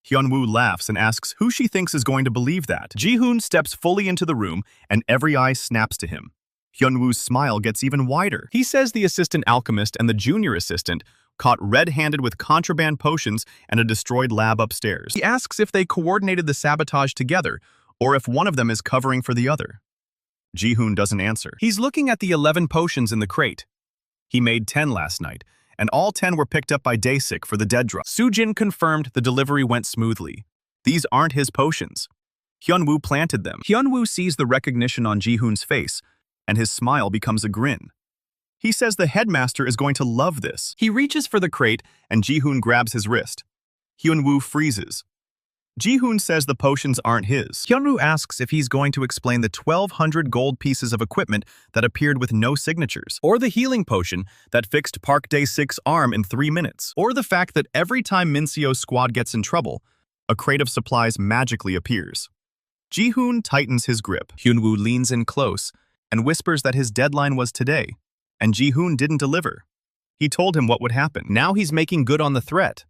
Hyun-woo laughs and asks who she thinks is going to believe that. Ji-hoon steps fully into the room and every eye snaps to him. Hyun-woo's smile gets even wider. He says the assistant alchemist and the junior assistant caught red-handed with contraband potions and a destroyed lab upstairs. He asks if they coordinated the sabotage together or if one of them is covering for the other. Ji-hoon doesn't answer. He's looking at the 11 potions in the crate. He made 10 last night, and all 10 were picked up by Daesik for the dead drug. Soo-jin confirmed the delivery went smoothly. These aren't his potions. Hyun-woo planted them. Hyun-woo sees the recognition on Ji-hoon's face, and his smile becomes a grin. He says the headmaster is going to love this. He reaches for the crate, and Ji-hoon grabs his wrist. Hyun-woo freezes. Ji-hoon says the potions aren't his. Hyun-woo asks if he's going to explain the 1,200 gold pieces of equipment that appeared with no signatures, or the healing potion that fixed Park Dae-sik's arm in 3 minutes, or the fact that every time Min-seo's squad gets in trouble, a crate of supplies magically appears. Ji-hoon tightens his grip. Hyun-woo leans in close and whispers that his deadline was today, and Ji-hoon didn't deliver. He told him what would happen. Now he's making good on the threat.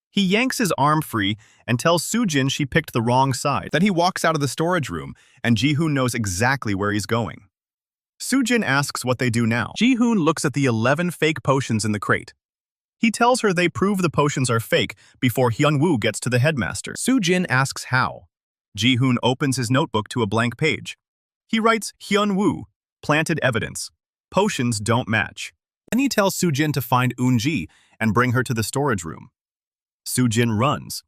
He yanks his arm free and tells Soo-jin she picked the wrong side. Then he walks out of the storage room, and Ji-hoon knows exactly where he's going. Soo-jin asks what they do now. Ji-hoon looks at the 11 fake potions in the crate. He tells her they prove the potions are fake before Hyun-woo gets to the headmaster. Soo-jin asks how. Ji-hoon opens his notebook to a blank page. He writes, Hyun-woo, planted evidence. Potions don't match. Then he tells Soo-jin to find Eun-ji and bring her to the storage room. Soo-jin runs.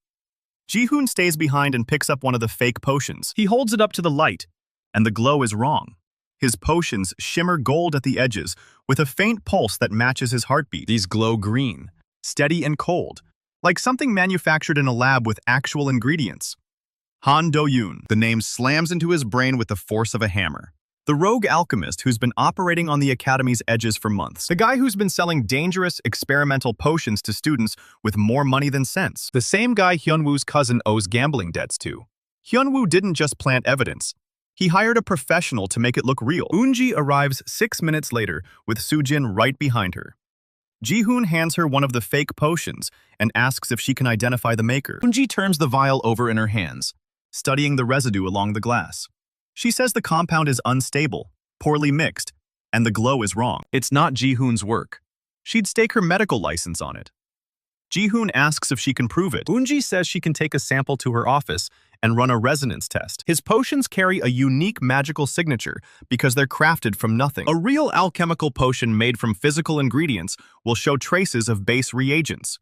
Ji-hoon stays behind and picks up one of the fake potions. He holds it up to the light, and the glow is wrong. His potions shimmer gold at the edges with a faint pulse that matches his heartbeat. These glow green, steady and cold, like something manufactured in a lab with actual ingredients. Han Do-yoon. The name slams into his brain with the force of a hammer. The rogue alchemist who's been operating on the academy's edges for months. The guy who's been selling dangerous, experimental potions to students with more money than sense. The same guy Hyun-woo's cousin owes gambling debts to. Hyun-woo didn't just plant evidence. He hired a professional to make it look real. Eun-ji arrives 6 minutes later with Soo-jin right behind her. Ji-hoon hands her one of the fake potions and asks if she can identify the maker. Eun-ji turns the vial over in her hands, studying the residue along the glass. She says the compound is unstable, poorly mixed, and the glow is wrong. It's not Ji-hoon's work. She'd stake her medical license on it. Ji-hoon asks if she can prove it. Eun-ji says she can take a sample to her office and run a resonance test. His potions carry a unique magical signature because they're crafted from nothing. A real alchemical potion made from physical ingredients will show traces of base reagents.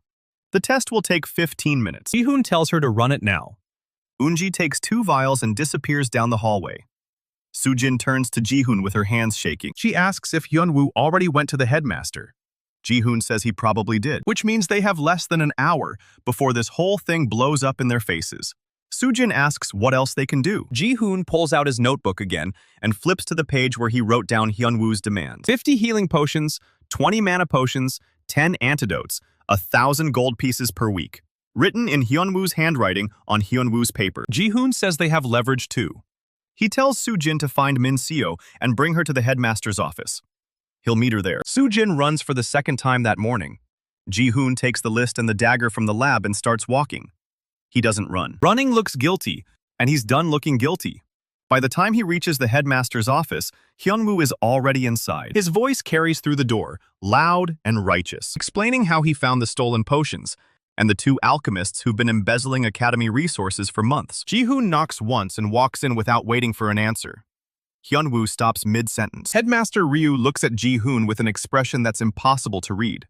The test will take 15 minutes. Ji-hoon tells her to run it now. Eun-ji takes 2 vials and disappears down the hallway. Soo-jin turns to Ji-hoon with her hands shaking. She asks if Hyun-woo already went to the headmaster. Ji-hoon says he probably did, which means they have less than an hour before this whole thing blows up in their faces. Soo-jin asks what else they can do. Ji-hoon pulls out his notebook again and flips to the page where he wrote down Hyun-woo's demands. 50 healing potions, 20 mana potions, 10 antidotes, 1,000 gold pieces per week. Written in Hyun-woo's handwriting on Hyun-woo's paper. Ji-hoon says they have leverage too. He tells Soo-jin to find Min Seo and bring her to the headmaster's office. He'll meet her there. Soo-jin runs for the second time that morning. Ji-hoon takes the list and the dagger from the lab and starts walking. He doesn't run. Running looks guilty, and he's done looking guilty. By the time he reaches the headmaster's office, Hyun-woo is already inside. His voice carries through the door, loud and righteous, explaining how he found the stolen potions and the 2 alchemists who've been embezzling academy resources for months. Ji-hoon knocks once and walks in without waiting for an answer. Hyun-woo stops mid-sentence. Headmaster Ryu looks at Ji-hoon with an expression that's impossible to read.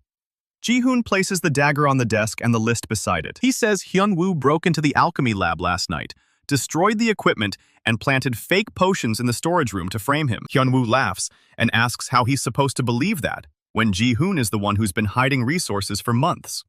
Ji-hoon places the dagger on the desk and the list beside it. He says Hyun-woo broke into the alchemy lab last night, destroyed the equipment, and planted fake potions in the storage room to frame him. Hyun-woo laughs and asks how he's supposed to believe that, when Ji-hoon is the one who's been hiding resources for months.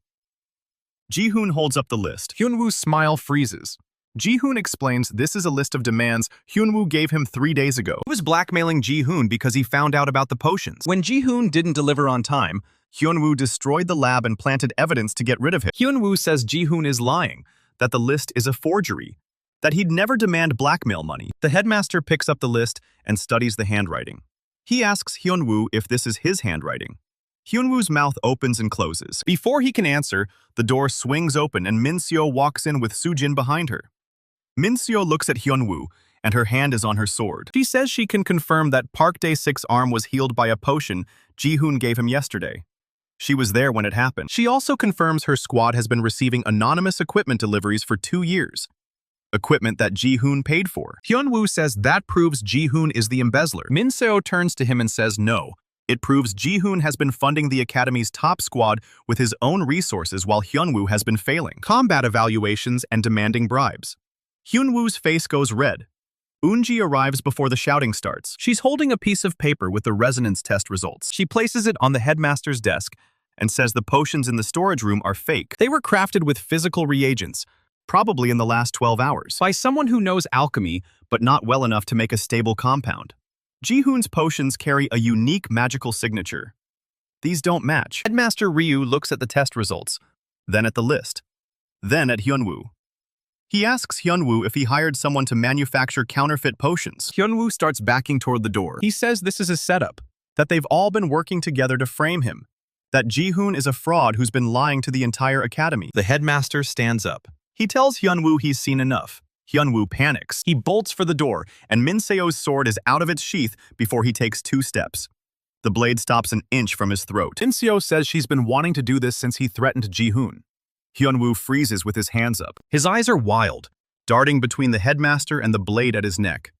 Ji-hoon holds up the list. Hyun-woo's smile freezes. Ji-hoon explains this is a list of demands Hyun-woo gave him 3 days ago. He was blackmailing Ji-hoon because he found out about the potions. When Ji-hoon didn't deliver on time, Hyun-woo destroyed the lab and planted evidence to get rid of him. Hyun-woo says Ji-hoon is lying, that the list is a forgery, that he'd never demand blackmail money. The headmaster picks up the list and studies the handwriting. He asks Hyun-woo if this is his handwriting. Hyun-woo's mouth opens and closes. Before he can answer, the door swings open and Min Seo walks in with Soo-jin behind her. Min Seo looks at Hyun-woo, and her hand is on her sword. She says she can confirm that Park Dae-sik's arm was healed by a potion Ji-hoon gave him yesterday. She was there when it happened. She also confirms her squad has been receiving anonymous equipment deliveries for 2 years. Equipment that Ji-hoon paid for. Hyun-woo says that proves Ji-hoon is the embezzler. Min Seo turns to him and says no. It proves Ji-hoon has been funding the Academy's top squad with his own resources while Hyun-woo has been failing combat evaluations and demanding bribes. Hyun-woo's face goes red. Eun-ji arrives before the shouting starts. She's holding a piece of paper with the resonance test results. She places it on the headmaster's desk and says the potions in the storage room are fake. They were crafted with physical reagents, probably in the last 12 hours, by someone who knows alchemy but not well enough to make a stable compound. Ji-hoon's potions carry a unique magical signature. These don't match. Headmaster Ryu looks at the test results, then at the list, then at Hyun-woo. He asks Hyun-woo if he hired someone to manufacture counterfeit potions. Hyun-woo starts backing toward the door. He says this is a setup, that they've all been working together to frame him, that Ji-hoon is a fraud who's been lying to the entire academy. The headmaster stands up. He tells Hyun-woo he's seen enough. Hyun-woo panics. He bolts for the door, and Min Seo's sword is out of its sheath before he takes 2 steps. The blade stops an inch from his throat. Min Seo says she's been wanting to do this since he threatened Ji-hoon. Hyun-woo freezes with his hands up. His eyes are wild, darting between the headmaster and the blade at his neck.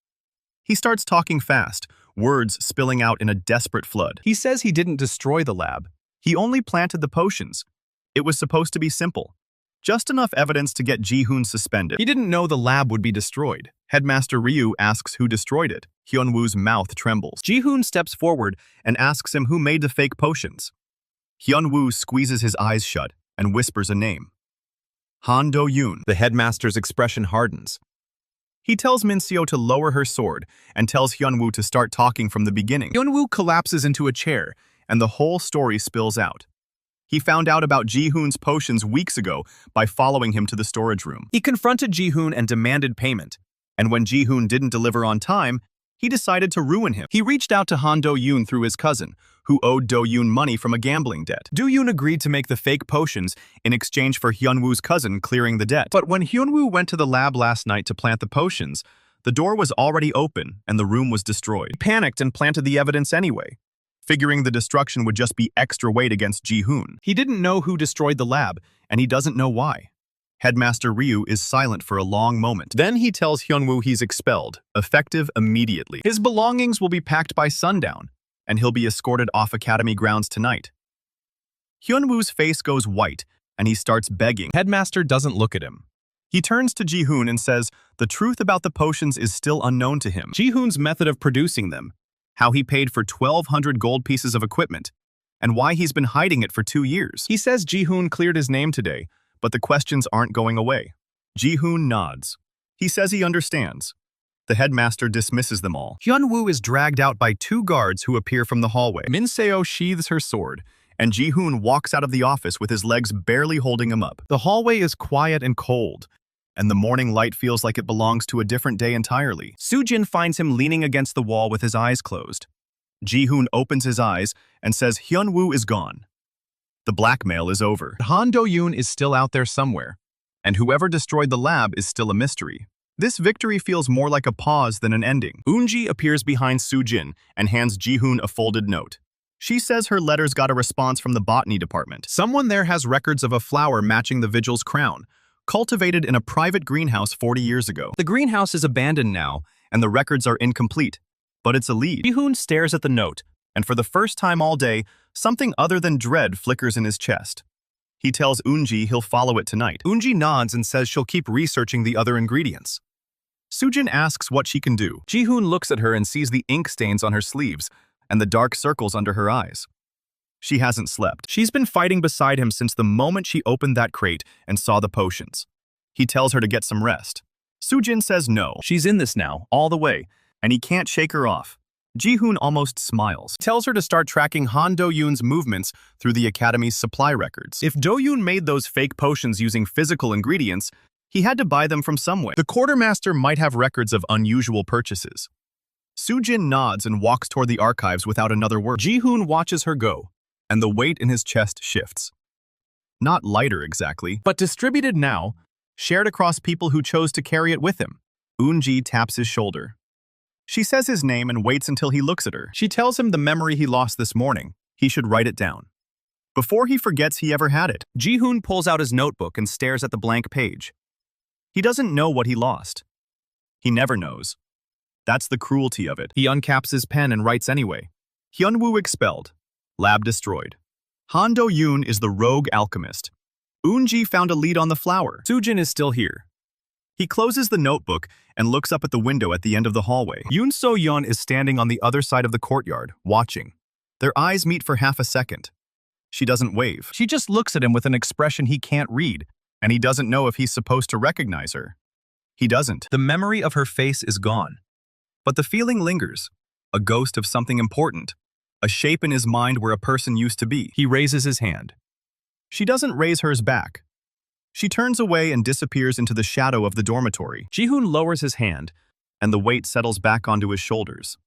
He starts talking fast, words spilling out in a desperate flood. He says he didn't destroy the lab. He only planted the potions. It was supposed to be simple. Just enough evidence to get Ji-hoon suspended. He didn't know the lab would be destroyed. Headmaster Ryu asks who destroyed it. Hyun-woo's mouth trembles. Ji-hoon steps forward and asks him who made the fake potions. Hyun-woo squeezes his eyes shut and whispers a name. Han Do-yoon. The headmaster's expression hardens. He tells Min Seo to lower her sword and tells Hyun-woo to start talking from the beginning. Hyun-woo collapses into a chair and the whole story spills out. He found out about Ji-hoon's potions weeks ago by following him to the storage room. He confronted Ji-hoon and demanded payment, and when Ji-hoon didn't deliver on time, he decided to ruin him. He reached out to Han Do-yoon through his cousin, who owed Do-yoon money from a gambling debt. Do-yoon agreed to make the fake potions in exchange for Hyun-woo's cousin clearing the debt. But when Hyun-woo went to the lab last night to plant the potions, the door was already open and the room was destroyed. He panicked and planted the evidence anyway. figuring the destruction would just be extra weight against Ji-hoon. He didn't know who destroyed the lab, and he doesn't know why. Headmaster Ryu is silent for a long moment. Then he tells Hyunwoo he's expelled, effective immediately. His belongings will be packed by sundown, and he'll be escorted off academy grounds tonight. Hyunwoo's face goes white, and he starts begging. Headmaster doesn't look at him. He turns to Ji-hoon and says the truth about the potions is still unknown to him. Ji-hoon's method of producing them, how he paid for 1,200 gold pieces of equipment, and why he's been hiding it for 2 years. He says Ji-hoon cleared his name today, but the questions aren't going away. Ji-hoon nods. He says he understands. The headmaster dismisses them all. Hyunwoo is dragged out by 2 guards who appear from the hallway. Min-seo sheathes her sword, and Ji-hoon walks out of the office with his legs barely holding him up. The hallway is quiet and cold, and the morning light feels like it belongs to a different day entirely. Soo-jin finds him leaning against the wall with his eyes closed. Ji-hoon opens his eyes and says Hyunwoo is gone. The blackmail is over. Han Do-yoon is still out there somewhere, and whoever destroyed the lab is still a mystery. This victory feels more like a pause than an ending. Eunji appears behind Soo-jin and hands Ji-hoon a folded note. She says her letters got a response from the botany department. Someone there has records of a flower matching the Vigil's crown, cultivated in a private greenhouse 40 years ago. The greenhouse is abandoned now, and the records are incomplete, but it's a lead. Ji-hoon stares at the note, and for the first time all day, something other than dread flickers in his chest. He tells Eunji he'll follow it tonight. Eunji nods and says she'll keep researching the other ingredients. Soo-jin asks what she can do. Ji-hoon looks at her and sees the ink stains on her sleeves and the dark circles under her eyes. She hasn't slept. She's been fighting beside him since the moment she opened that crate and saw the potions. He tells her to get some rest. Soo-jin says no. She's in this now, all the way, and he can't shake her off. Ji-hoon almost smiles. He tells her to start tracking Han Do-yoon's movements through the academy's supply records. If Do-yoon made those fake potions using physical ingredients, he had to buy them from somewhere. The quartermaster might have records of unusual purchases. Soo-jin nods and walks toward the archives without another word. Ji-hoon watches her go, and the weight in his chest shifts. Not lighter exactly, but distributed now, shared across people who chose to carry it with him. Eunji taps his shoulder. She says his name and waits until he looks at her. She tells him the memory he lost this morning. He should write it down before he forgets he ever had it. Ji-hoon pulls out his notebook and stares at the blank page. He doesn't know what he lost. He never knows. That's the cruelty of it. He uncaps his pen and writes anyway. Hyunwoo expelled. Lab destroyed. Han Do-yoon is the rogue alchemist. Eunji found a lead on the flower. Soo-jin is still here. He closes the notebook and looks up at the window at the end of the hallway. Yoon So-yeon is standing on the other side of the courtyard, watching. Their eyes meet for half a second. She doesn't wave. She just looks at him with an expression he can't read, and he doesn't know if he's supposed to recognize her. He doesn't. The memory of her face is gone. But the feeling lingers, a ghost of something important, a shape in his mind where a person used to be. He raises his hand. She doesn't raise hers back. She turns away and disappears into the shadow of the dormitory. Ji-hoon lowers his hand, and the weight settles back onto his shoulders.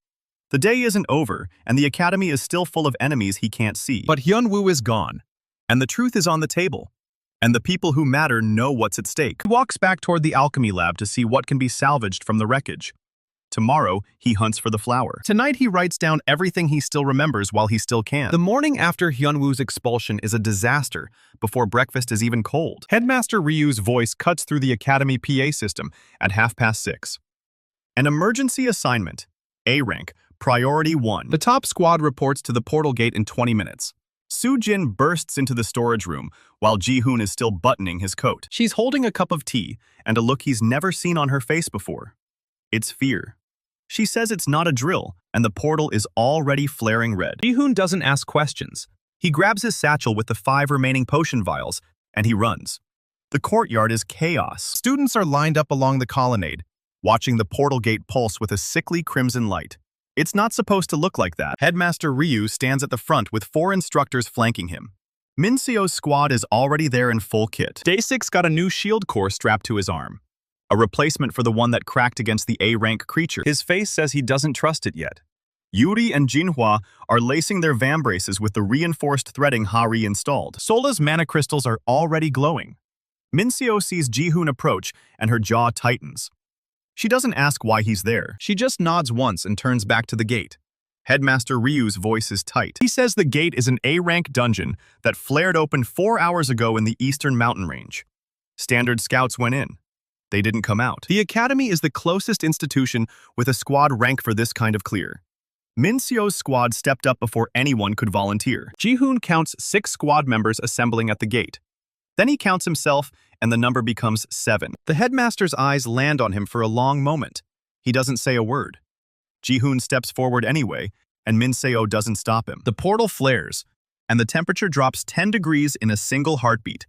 The day isn't over, and the academy is still full of enemies he can't see. But Hyunwoo is gone, and the truth is on the table, and the people who matter know what's at stake. He walks back toward the alchemy lab to see what can be salvaged from the wreckage. Tomorrow, he hunts for the flower. Tonight, he writes down everything he still remembers while he still can. The morning after Hyunwoo's expulsion is a disaster before breakfast is even cold. Headmaster Ryu's voice cuts through the academy PA system at 6:30. An emergency assignment. A rank. Priority 1. The top squad reports to the portal gate in 20 minutes. Soo-jin bursts into the storage room while Ji-hoon is still buttoning his coat. She's holding a cup of tea and a look he's never seen on her face before. It's fear. She says it's not a drill, and the portal is already flaring red. Ji-hoon doesn't ask questions. He grabs his satchel with the 5 remaining potion vials, and he runs. The courtyard is chaos. Students are lined up along the colonnade, watching the portal gate pulse with a sickly crimson light. It's not supposed to look like that. Headmaster Ryu stands at the front with 4 instructors flanking him. Min-seo's squad is already there in full kit. Day 6 got a new shield core strapped to his arm. A replacement for the one that cracked against the A-rank creature. His face says he doesn't trust it yet. Yuri and Jinhwa are lacing their vambraces with the reinforced threading Ha-ri installed. Sola's mana crystals are already glowing. Min-seo sees Ji-hoon approach, and her jaw tightens. She doesn't ask why he's there. She just nods once and turns back to the gate. Headmaster Ryu's voice is tight. He says the gate is an A-rank dungeon that flared open 4 hours ago in the eastern mountain range. Standard scouts went in. They didn't come out. The academy is the closest institution with a squad rank for this kind of clear. Min Seo's squad stepped up before anyone could volunteer. Ji-hoon counts 6 squad members assembling at the gate. Then he counts himself, and the number becomes 7. The headmaster's eyes land on him for a long moment. He doesn't say a word. Ji-hoon steps forward anyway, and Min Seo doesn't stop him. The portal flares, and the temperature drops 10 degrees in a single heartbeat.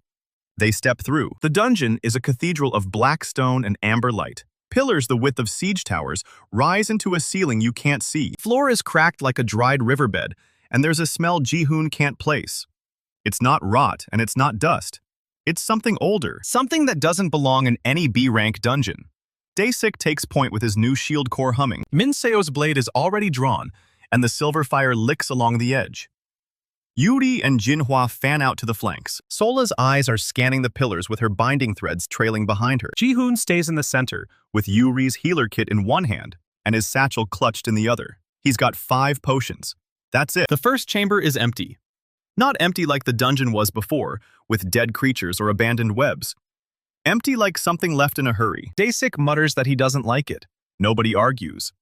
They step through. The dungeon is a cathedral of black stone and amber light. Pillars the width of siege towers rise into a ceiling you can't see. Floor is cracked like a dried riverbed, and there's a smell Ji-hoon can't place. It's not rot, and it's not dust. It's something older, something that doesn't belong in any B-rank dungeon. Daesik takes point with his new shield core humming. Min Seo's blade is already drawn, and the silver fire licks along the edge. Yuri and Jinhwa fan out to the flanks. Sola's eyes are scanning the pillars with her binding threads trailing behind her. Ji-hoon stays in the center, with Yuri's healer kit in one hand and his satchel clutched in the other. He's got 5 potions. That's it. The first chamber is empty. Not empty like the dungeon was before, with dead creatures or abandoned webs. Empty like something left in a hurry. Daesik mutters that he doesn't like it. Nobody argues.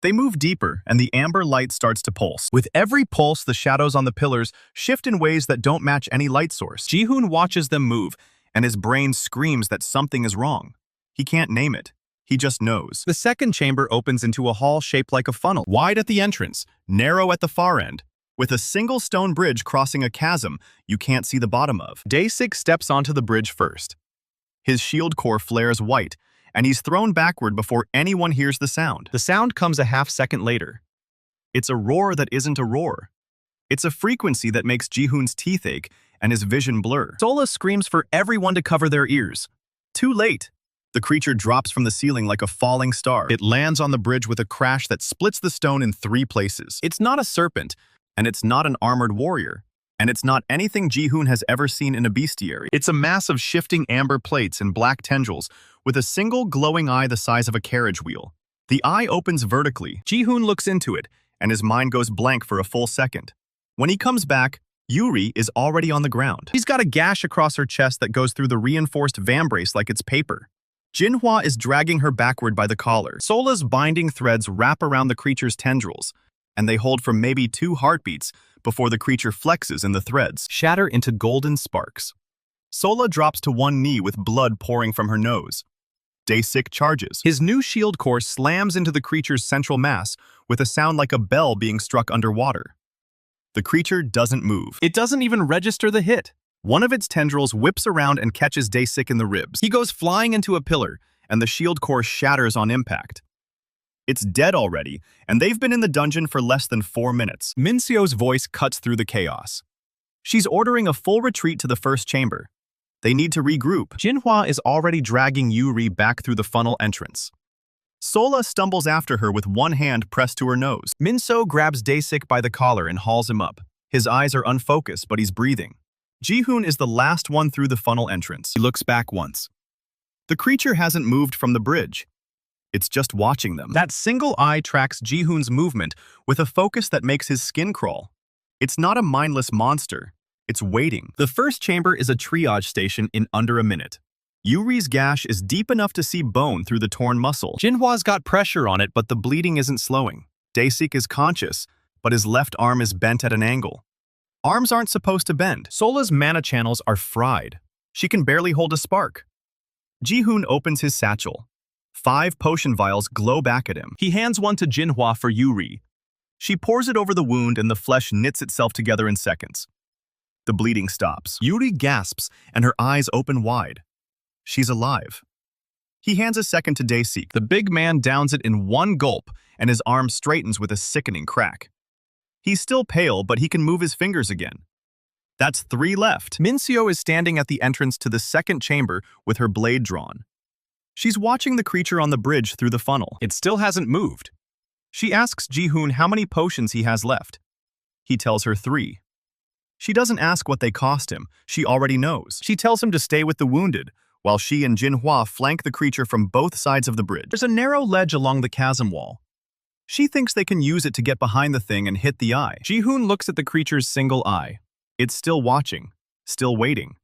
They move deeper, and the amber light starts to pulse. With every pulse, the shadows on the pillars shift in ways that don't match any light source. Ji-hoon watches them move, and his brain screams that something is wrong. He can't name it. He just knows. The second chamber opens into a hall shaped like a funnel, wide at the entrance, narrow at the far end, with a single stone bridge crossing a chasm you can't see the bottom of. Daesik steps onto the bridge first. His shield core flares white, and he's thrown backward before anyone hears the sound. The sound comes a half-second later. It's a roar that isn't a roar. It's a frequency that makes Ji-hoon's teeth ache and his vision blur. Sola screams for everyone to cover their ears. Too late. The creature drops from the ceiling like a falling star. It lands on the bridge with a crash that splits the stone in 3 places. It's not a serpent, and it's not an armored warrior. And it's not anything Ji-hoon has ever seen in a bestiary. It's a mass of shifting amber plates and black tendrils, with a single glowing eye the size of a carriage wheel. The eye opens vertically. Ji-hoon looks into it, and his mind goes blank for a full second. When he comes back, Yuri is already on the ground. She's got a gash across her chest that goes through the reinforced vambrace like it's paper. Jinhwa is dragging her backward by the collar. Sola's binding threads wrap around the creature's tendrils, and they hold for maybe 2 heartbeats before the creature flexes and the threads shatter into golden sparks. Sola drops to one knee with blood pouring from her nose. Daesik charges. His new shield core slams into the creature's central mass with a sound like a bell being struck underwater. The creature doesn't move. It doesn't even register the hit. One of its tendrils whips around and catches Daesik in the ribs. He goes flying into a pillar, and the shield core shatters on impact. It's dead already, and they've been in the dungeon for less than 4 minutes. Min Seo's voice cuts through the chaos. She's ordering a full retreat to the first chamber. They need to regroup. Jinhwa is already dragging Yuri back through the funnel entrance. Sola stumbles after her with one hand pressed to her nose. Min Seo grabs Daesik by the collar and hauls him up. His eyes are unfocused, but he's breathing. Ji-hoon is the last one through the funnel entrance. He looks back once. The creature hasn't moved from the bridge. It's just watching them. That single eye tracks Ji-hoon's movement with a focus that makes his skin crawl. It's not a mindless monster. It's waiting. The first chamber is a triage station in under a minute. Yuri's gash is deep enough to see bone through the torn muscle. Jinhwa's got pressure on it, but the bleeding isn't slowing. Daesik is conscious, but his left arm is bent at an angle. Arms aren't supposed to bend. Sola's mana channels are fried. She can barely hold a spark. Ji-hoon opens his satchel. 5 potion vials glow back at him. He hands one to Jinhwa for Yuri. She pours it over the wound and the flesh knits itself together in seconds. The bleeding stops. Yuri gasps and her eyes open wide. She's alive. He hands a second to Daesik. The big man downs it in one gulp and his arm straightens with a sickening crack. He's still pale, but he can move his fingers again. That's 3 left. Min Seo is standing at the entrance to the second chamber with her blade drawn. She's watching the creature on the bridge through the funnel. It still hasn't moved. She asks Ji-hoon how many potions he has left. He tells her 3. She doesn't ask what they cost him. She already knows. She tells him to stay with the wounded, while she and Jinhwa flank the creature from both sides of the bridge. There's a narrow ledge along the chasm wall. She thinks they can use it to get behind the thing and hit the eye. Ji-hoon looks at the creature's single eye. It's still watching, still waiting.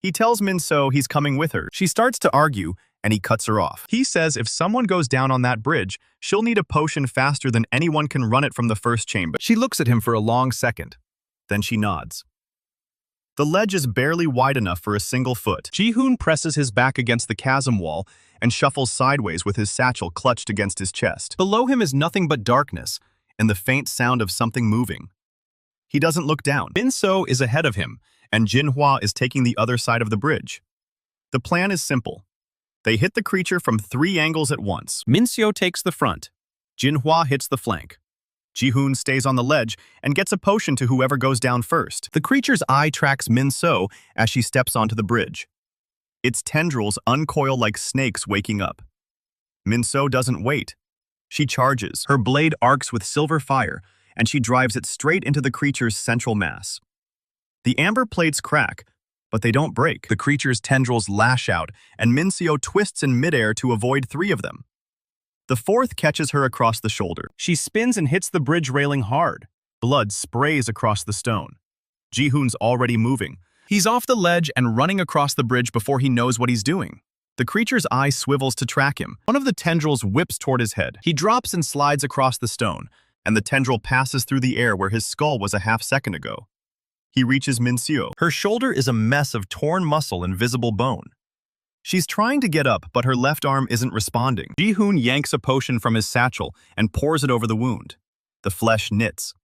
He tells Min-seo he's coming with her. She starts to argue, and he cuts her off. He says if someone goes down on that bridge, she'll need a potion faster than anyone can run it from the first chamber. She looks at him for a long second. Then she nods. The ledge is barely wide enough for a single foot. Ji-hoon presses his back against the chasm wall and shuffles sideways with his satchel clutched against his chest. Below him is nothing but darkness and the faint sound of something moving. He doesn't look down. Min-seo is ahead of him, and Jinhwa is taking the other side of the bridge. The plan is simple. They hit the creature from 3 angles at once. Min-seo takes the front. Jinhwa hits the flank. Ji-hoon stays on the ledge and gets a potion to whoever goes down first. The creature's eye tracks Min-seo as she steps onto the bridge. Its tendrils uncoil like snakes waking up. Min-seo doesn't wait. She charges. Her blade arcs with silver fire, and she drives it straight into the creature's central mass. The amber plates crack, but they don't break. The creature's tendrils lash out, and Min-seo twists in midair to avoid 3 of them. The 4th catches her across the shoulder. She spins and hits the bridge railing hard. Blood sprays across the stone. Ji-hoon's already moving. He's off the ledge and running across the bridge before he knows what he's doing. The creature's eye swivels to track him. One of the tendrils whips toward his head. He drops and slides across the stone, and the tendril passes through the air where his skull was a half-second ago. He reaches Min-seo. Her shoulder is a mess of torn muscle and visible bone. She's trying to get up, but her left arm isn't responding. Ji-hoon yanks a potion from his satchel and pours it over the wound. The flesh knits.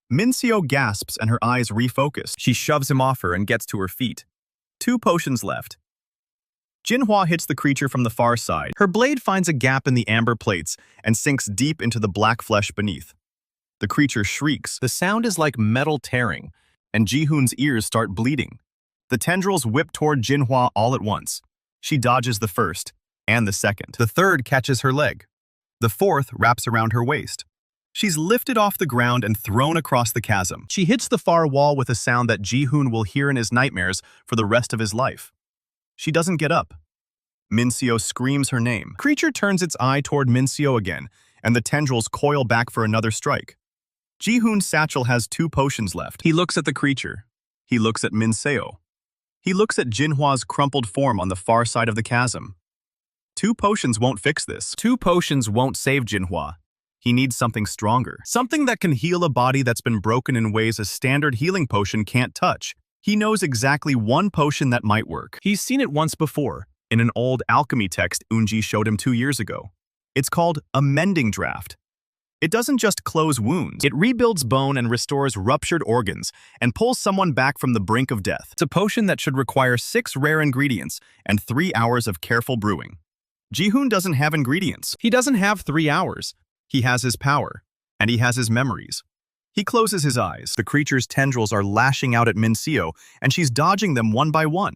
Min-seo gasps and her eyes refocus. She shoves him off her and gets to her feet. 2 potions left. Jinhwa hits the creature from the far side. Her blade finds a gap in the amber plates and sinks deep into the black flesh beneath. The creature shrieks. The sound is like metal tearing, and Ji-hoon's ears start bleeding. The tendrils whip toward Jinhwa all at once. She dodges the first, and the second. The 3rd catches her leg. The 4th wraps around her waist. She's lifted off the ground and thrown across the chasm. She hits the far wall with a sound that Ji-hoon will hear in his nightmares for the rest of his life. She doesn't get up. Min-seo screams her name. Creature turns its eye toward Min-seo again, and the tendrils coil back for another strike. Ji-hoon's satchel has 2 potions left. He looks at the creature. He looks at Min-seo. He looks at Jinhwa's crumpled form on the far side of the chasm. 2 potions won't fix this. 2 potions won't save Jinhwa. He needs something stronger. Something that can heal a body that's been broken in ways a standard healing potion can't touch. He knows exactly 1 potion that might work. He's seen it once before, in an old alchemy text Eunji showed him 2 years ago. It's called a mending draft. It doesn't just close wounds. It rebuilds bone and restores ruptured organs and pulls someone back from the brink of death. It's a potion that should require 6 rare ingredients and 3 hours of careful brewing. Ji-hoon doesn't have ingredients. He doesn't have 3 hours. He has his power, and he has his memories. He closes his eyes. The creature's tendrils are lashing out at Min-seo, and she's dodging them one by one.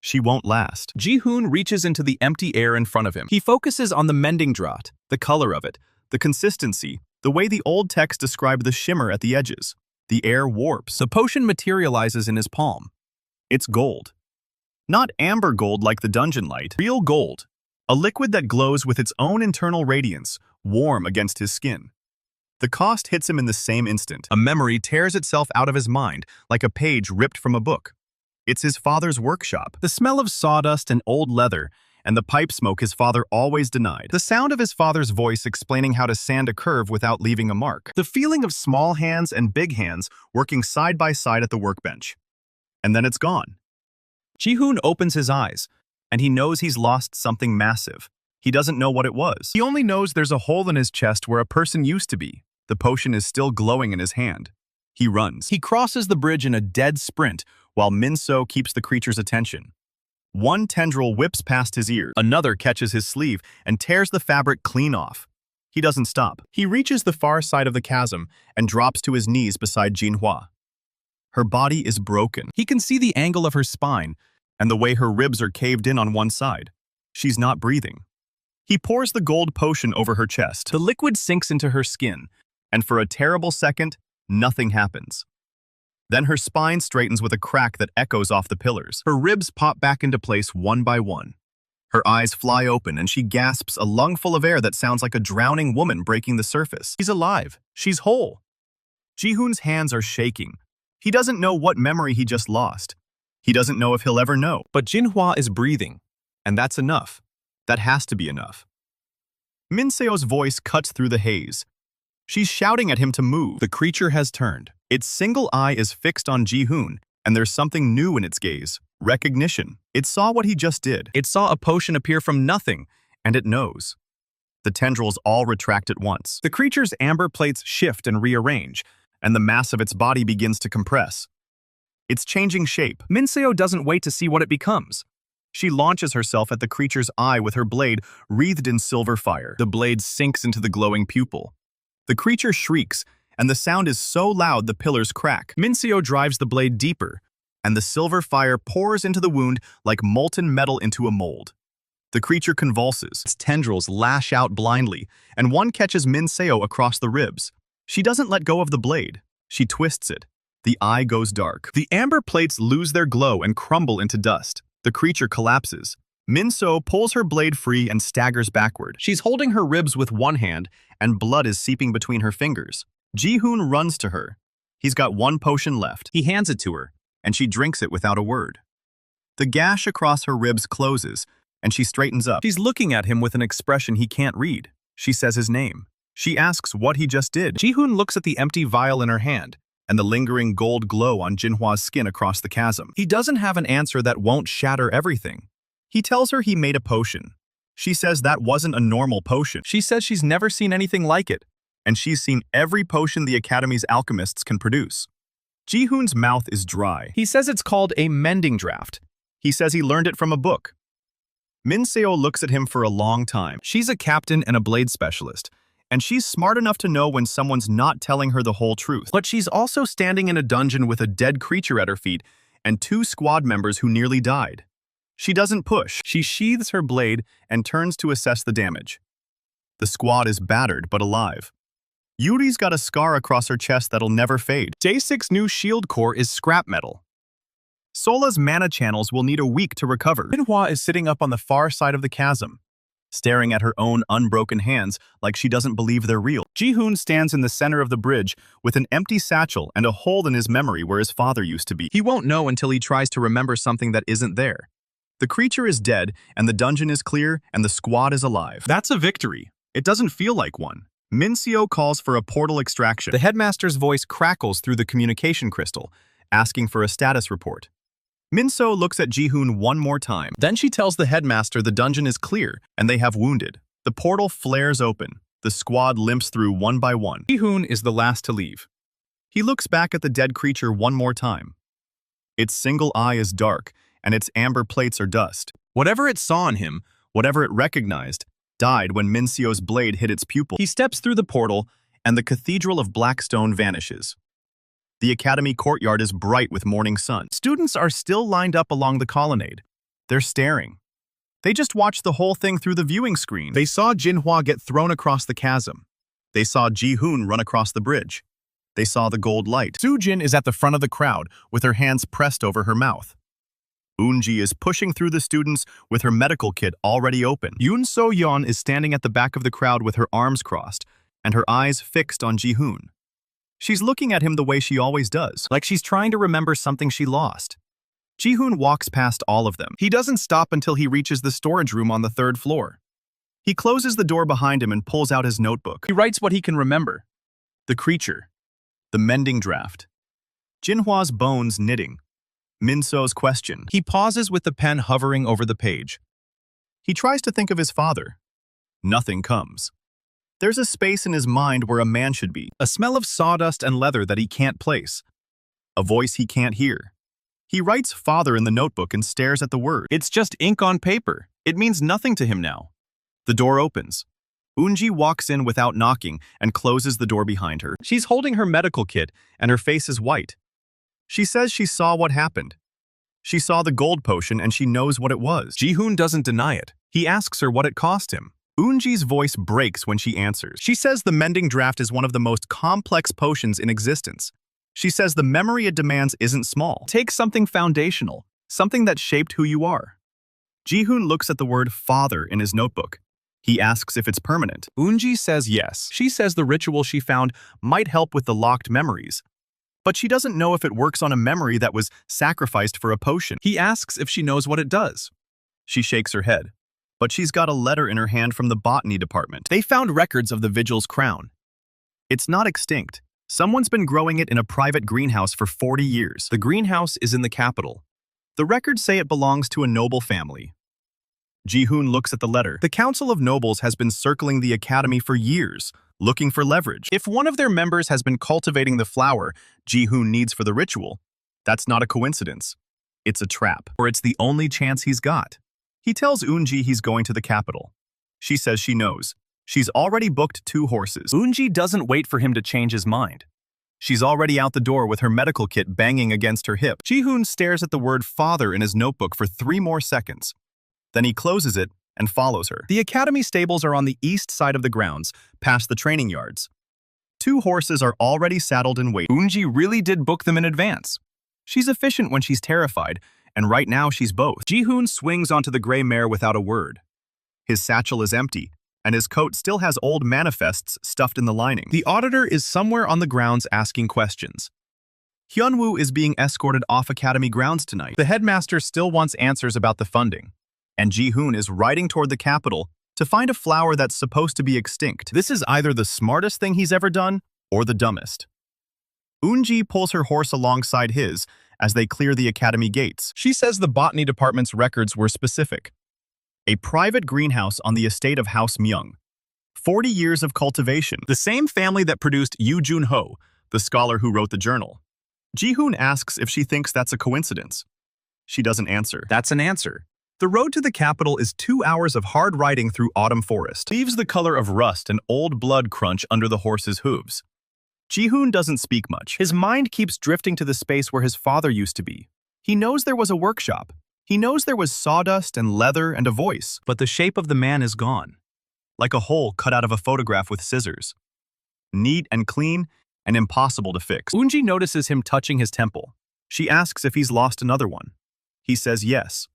She won't last. Ji-hoon reaches into the empty air in front of him. He focuses on the mending draught, the color of it, the consistency, the way the old text described the shimmer at the edges. The air warps. The potion materializes in his palm. It's gold. Not amber gold like the dungeon light. Real gold. A liquid that glows with its own internal radiance, warm against his skin. The cost hits him in the same instant. A memory tears itself out of his mind like a page ripped from a book. It's his father's workshop. The smell of sawdust and old leather, and the pipe smoke his father always denied. The sound of his father's voice explaining how to sand a curve without leaving a mark. The feeling of small hands and big hands working side by side at the workbench. And then it's gone. Ji-hoon opens his eyes, and he knows he's lost something massive. He doesn't know what it was. He only knows there's a hole in his chest where a person used to be. The potion is still glowing in his hand. He runs. He crosses the bridge in a dead sprint, while Min-seo keeps the creature's attention. 1 tendril whips past his ear. Another catches his sleeve and tears the fabric clean off. He doesn't stop. He reaches the far side of the chasm and drops to his knees beside Jinhwa. Her body is broken. He can see the angle of her spine and the way her ribs are caved in on one side. She's not breathing. He pours the gold potion over her chest. The liquid sinks into her skin, and for a terrible second, nothing happens. Then her spine straightens with a crack that echoes off the pillars. Her ribs pop back into place one by one. Her eyes fly open and she gasps a lungful of air that sounds like a drowning woman breaking the surface. She's alive. She's whole. Ji-hoon's hands are shaking. He doesn't know what memory he just lost. He doesn't know if he'll ever know. But Jinhwa is breathing, and that's enough. That has to be enough. Min-seo's voice cuts through the haze. She's shouting at him to move. The creature has turned. Its single eye is fixed on Ji-hoon, and there's something new in its gaze. Recognition. It saw what he just did. It saw a potion appear from nothing, and it knows. The tendrils all retract at once. The creature's amber plates shift and rearrange, and the mass of its body begins to compress. It's changing shape. Min-seo doesn't wait to see what it becomes. She launches herself at the creature's eye with her blade wreathed in silver fire. The blade sinks into the glowing pupil. The creature shrieks, and the sound is so loud the pillars crack. Min-seo drives the blade deeper, and the silver fire pours into the wound like molten metal into a mold. The creature convulses. Its tendrils lash out blindly, and one catches Min-seo across the ribs. She doesn't let go of the blade. She twists it. The eye goes dark. The amber plates lose their glow and crumble into dust. The creature collapses. Min-seo pulls her blade free and staggers backward. She's holding her ribs with one hand, and blood is seeping between her fingers. Ji-hoon runs to her. He's got one potion left. He hands it to her, and she drinks it without a word. The gash across her ribs closes, and she straightens up. She's looking at him with an expression he can't read. She says his name. She asks what he just did. Ji-hoon looks at the empty vial in her hand, and the lingering gold glow on Jinhwa's skin across the chasm. He doesn't have an answer that won't shatter everything. He tells her he made a potion. She says that wasn't a normal potion. She says she's never seen anything like it, and she's seen every potion the Academy's alchemists can produce. Ji-hoon's mouth is dry. He says it's called a mending draft. He says he learned it from a book. Min-seo looks at him for a long time. She's a captain and a blade specialist, and she's smart enough to know when someone's not telling her the whole truth. But she's also standing in a dungeon with a dead creature at her feet and 2 squad members who nearly died. She doesn't push. She sheathes her blade and turns to assess the damage. The squad is battered but alive. Yuri's got a scar across her chest that'll never fade. J6's new shield core is scrap metal. Sola's mana channels will need a week to recover. Manhwa is sitting up on the far side of the chasm, staring at her own unbroken hands like she doesn't believe they're real. Ji-hoon stands in the center of the bridge with an empty satchel and a hole in his memory where his father used to be. He won't know until he tries to remember something that isn't there. The creature is dead, and the dungeon is clear, and the squad is alive. That's a victory. It doesn't feel like one. Min-seo calls for a portal extraction. The headmaster's voice crackles through the communication crystal, asking for a status report. Min-seo looks at Ji-hoon one more time. Then she tells the headmaster the dungeon is clear, and they have wounded. The portal flares open. The squad limps through one by one. Ji-hoon is the last to leave. He looks back at the dead creature one more time. Its single eye is dark, and its amber plates are dust. Whatever it saw in him, whatever it recognized, died when Min-seo's blade hit its pupil. He steps through the portal, and the Cathedral of Blackstone vanishes. The academy courtyard is bright with morning sun. Students are still lined up along the colonnade. They're staring. They just watched the whole thing through the viewing screen. They saw Jinhwa get thrown across the chasm. They saw Ji-hoon run across the bridge. They saw the gold light. Soo-jin is at the front of the crowd with her hands pressed over her mouth. Eunji is pushing through the students with her medical kit already open. Yoon So-yeon is standing at the back of the crowd with her arms crossed and her eyes fixed on Ji-hoon. She's looking at him the way she always does, like she's trying to remember something she lost. Ji-hoon walks past all of them. He doesn't stop until he reaches the storage room on the 3rd floor. He closes the door behind him and pulls out his notebook. He writes what he can remember. The creature. The mending draft. Jinhwa's bones knitting. Min-seo's question. He pauses with the pen hovering over the page. He tries to think of his father. Nothing comes. There's a space in his mind where a man should be. A smell of sawdust and leather that he can't place. A voice he can't hear. He writes father in the notebook and stares at the word. It's just ink on paper. It means nothing to him now. The door opens. Eunji walks in without knocking and closes the door behind her. She's holding her medical kit and her face is white. She says she saw what happened. She saw the gold potion and she knows what it was. Ji-hoon doesn't deny it. He asks her what it cost him. Eunji's voice breaks when she answers. She says the mending draft is one of the most complex potions in existence. She says the memory it demands isn't small. Take something foundational, something that shaped who you are. Ji-hoon looks at the word father in his notebook. He asks if it's permanent. Eun-ji says yes. She says the ritual she found might help with the locked memories. But she doesn't know if it works on a memory that was sacrificed for a potion. He asks if she knows what it does. She shakes her head. But she's got a letter in her hand from the botany department. They found records of the Vigil's crown. It's not extinct. Someone's been growing it in a private greenhouse for 40 years. The greenhouse is in the capital. The records say it belongs to a noble family. Ji-hoon looks at the letter. The Council of Nobles has been circling the academy for years, looking for leverage. If one of their members has been cultivating the flower Ji-hoon needs for the ritual, that's not a coincidence. It's a trap, or it's the only chance he's got. He tells Eun-ji he's going to the capital. She says she knows. She's already booked 2 horses. Eun-ji doesn't wait for him to change his mind. She's already out the door with her medical kit banging against her hip. Ji-hoon stares at the word father in his notebook for 3 more seconds. Then he closes it and follows her. The academy stables are on the east side of the grounds, past the training yards. 2 horses are already saddled and waiting. Eun-ji really did book them in advance. She's efficient when she's terrified, and right now she's both. Ji-hoon swings onto the gray mare without a word. His satchel is empty, and his coat still has old manifests stuffed in the lining. The auditor is somewhere on the grounds asking questions. Hyunwoo is being escorted off academy grounds tonight. The headmaster still wants answers about the funding. And Ji-hoon is riding toward the capital to find a flower that's supposed to be extinct. This is either the smartest thing he's ever done or the dumbest. Eun-ji pulls her horse alongside his as they clear the academy gates. She says the botany department's records were specific. A private greenhouse on the estate of House Myung. 40 years of cultivation. The same family that produced Yoo Jun-ho, the scholar who wrote the journal. Ji-hoon asks if she thinks that's a coincidence. She doesn't answer. That's an answer. The road to the capital is 2 hours of hard riding through autumn forest. Leaves the color of rust and old blood crunch under the horse's hooves. Ji-hoon doesn't speak much. His mind keeps drifting to the space where his father used to be. He knows there was a workshop. He knows there was sawdust and leather and a voice. But the shape of the man is gone. Like a hole cut out of a photograph with scissors. Neat and clean and impossible to fix. Eun-ji notices him touching his temple. She asks if he's lost another one. He says yes.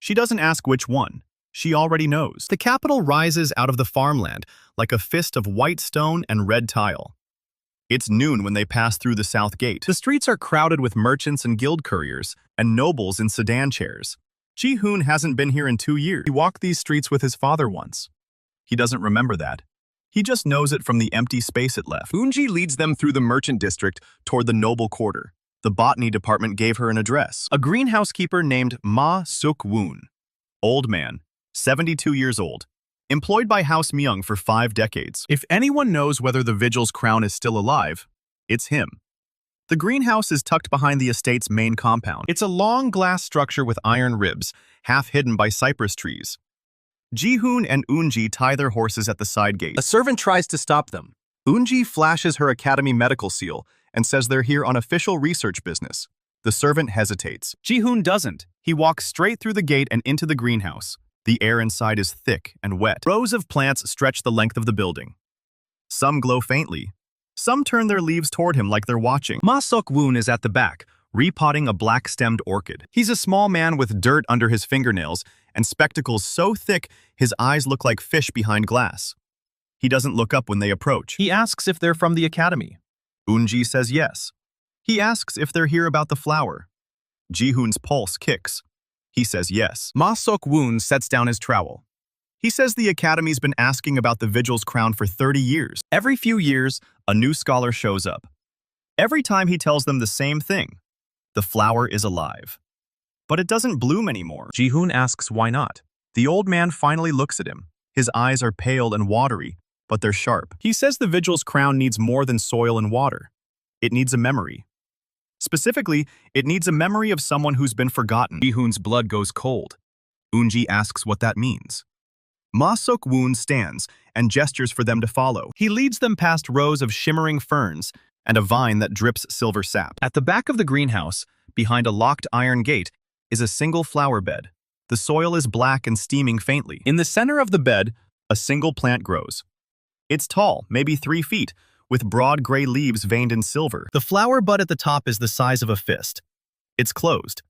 She doesn't ask which one. She already knows. The capital rises out of the farmland like a fist of white stone and red tile. It's noon when they pass through the south gate. The streets are crowded with merchants and guild couriers and nobles in sedan chairs. Ji-hoon hasn't been here in 2 years. He walked these streets with his father once. He doesn't remember that. He just knows it from the empty space it left. Eun-ji leads them through the merchant district toward the noble quarter. The botany department gave her an address. A greenhouse keeper named Ma Suk-woon. Old man, 72 years old. Employed by House Myung for 5 decades. If anyone knows whether the Vigil's crown is still alive, it's him. The greenhouse is tucked behind the estate's main compound. It's a long glass structure with iron ribs, half hidden by cypress trees. Ji-hoon and Eun-ji tie their horses at the side gate. A servant tries to stop them. Eun-ji flashes her academy medical seal and says they're here on official research business. The servant hesitates. Ji-hoon doesn't. He walks straight through the gate and into the greenhouse. The air inside is thick and wet. Rows of plants stretch the length of the building. Some glow faintly. Some turn their leaves toward him like they're watching. Ma Suk-woon is at the back, repotting a black-stemmed orchid. He's a small man with dirt under his fingernails and spectacles so thick his eyes look like fish behind glass. He doesn't look up when they approach. He asks if they're from the academy. Eun-ji says yes. He asks if they're here about the flower. Ji-hoon's pulse kicks. He says yes. Ma Suk-woon sets down his trowel. He says the academy's been asking about the Vigil's crown for 30 years. Every few years, a new scholar shows up. Every time he tells them the same thing. The flower is alive. But it doesn't bloom anymore. Ji-hoon asks why not. The old man finally looks at him. His eyes are pale and watery, but they're sharp. He says the Vigil's crown needs more than soil and water. It needs a memory. Specifically, it needs a memory of someone who's been forgotten. Ji-hoon's blood goes cold. Eun-ji asks what that means. Ma Suk-woon stands and gestures for them to follow. He leads them past rows of shimmering ferns and a vine that drips silver sap. At the back of the greenhouse, behind a locked iron gate, is a single flower bed. The soil is black and steaming faintly. In the center of the bed, a single plant grows. It's tall, maybe 3 feet, with broad gray leaves veined in silver. The flower bud at the top is the size of a fist. It's closed.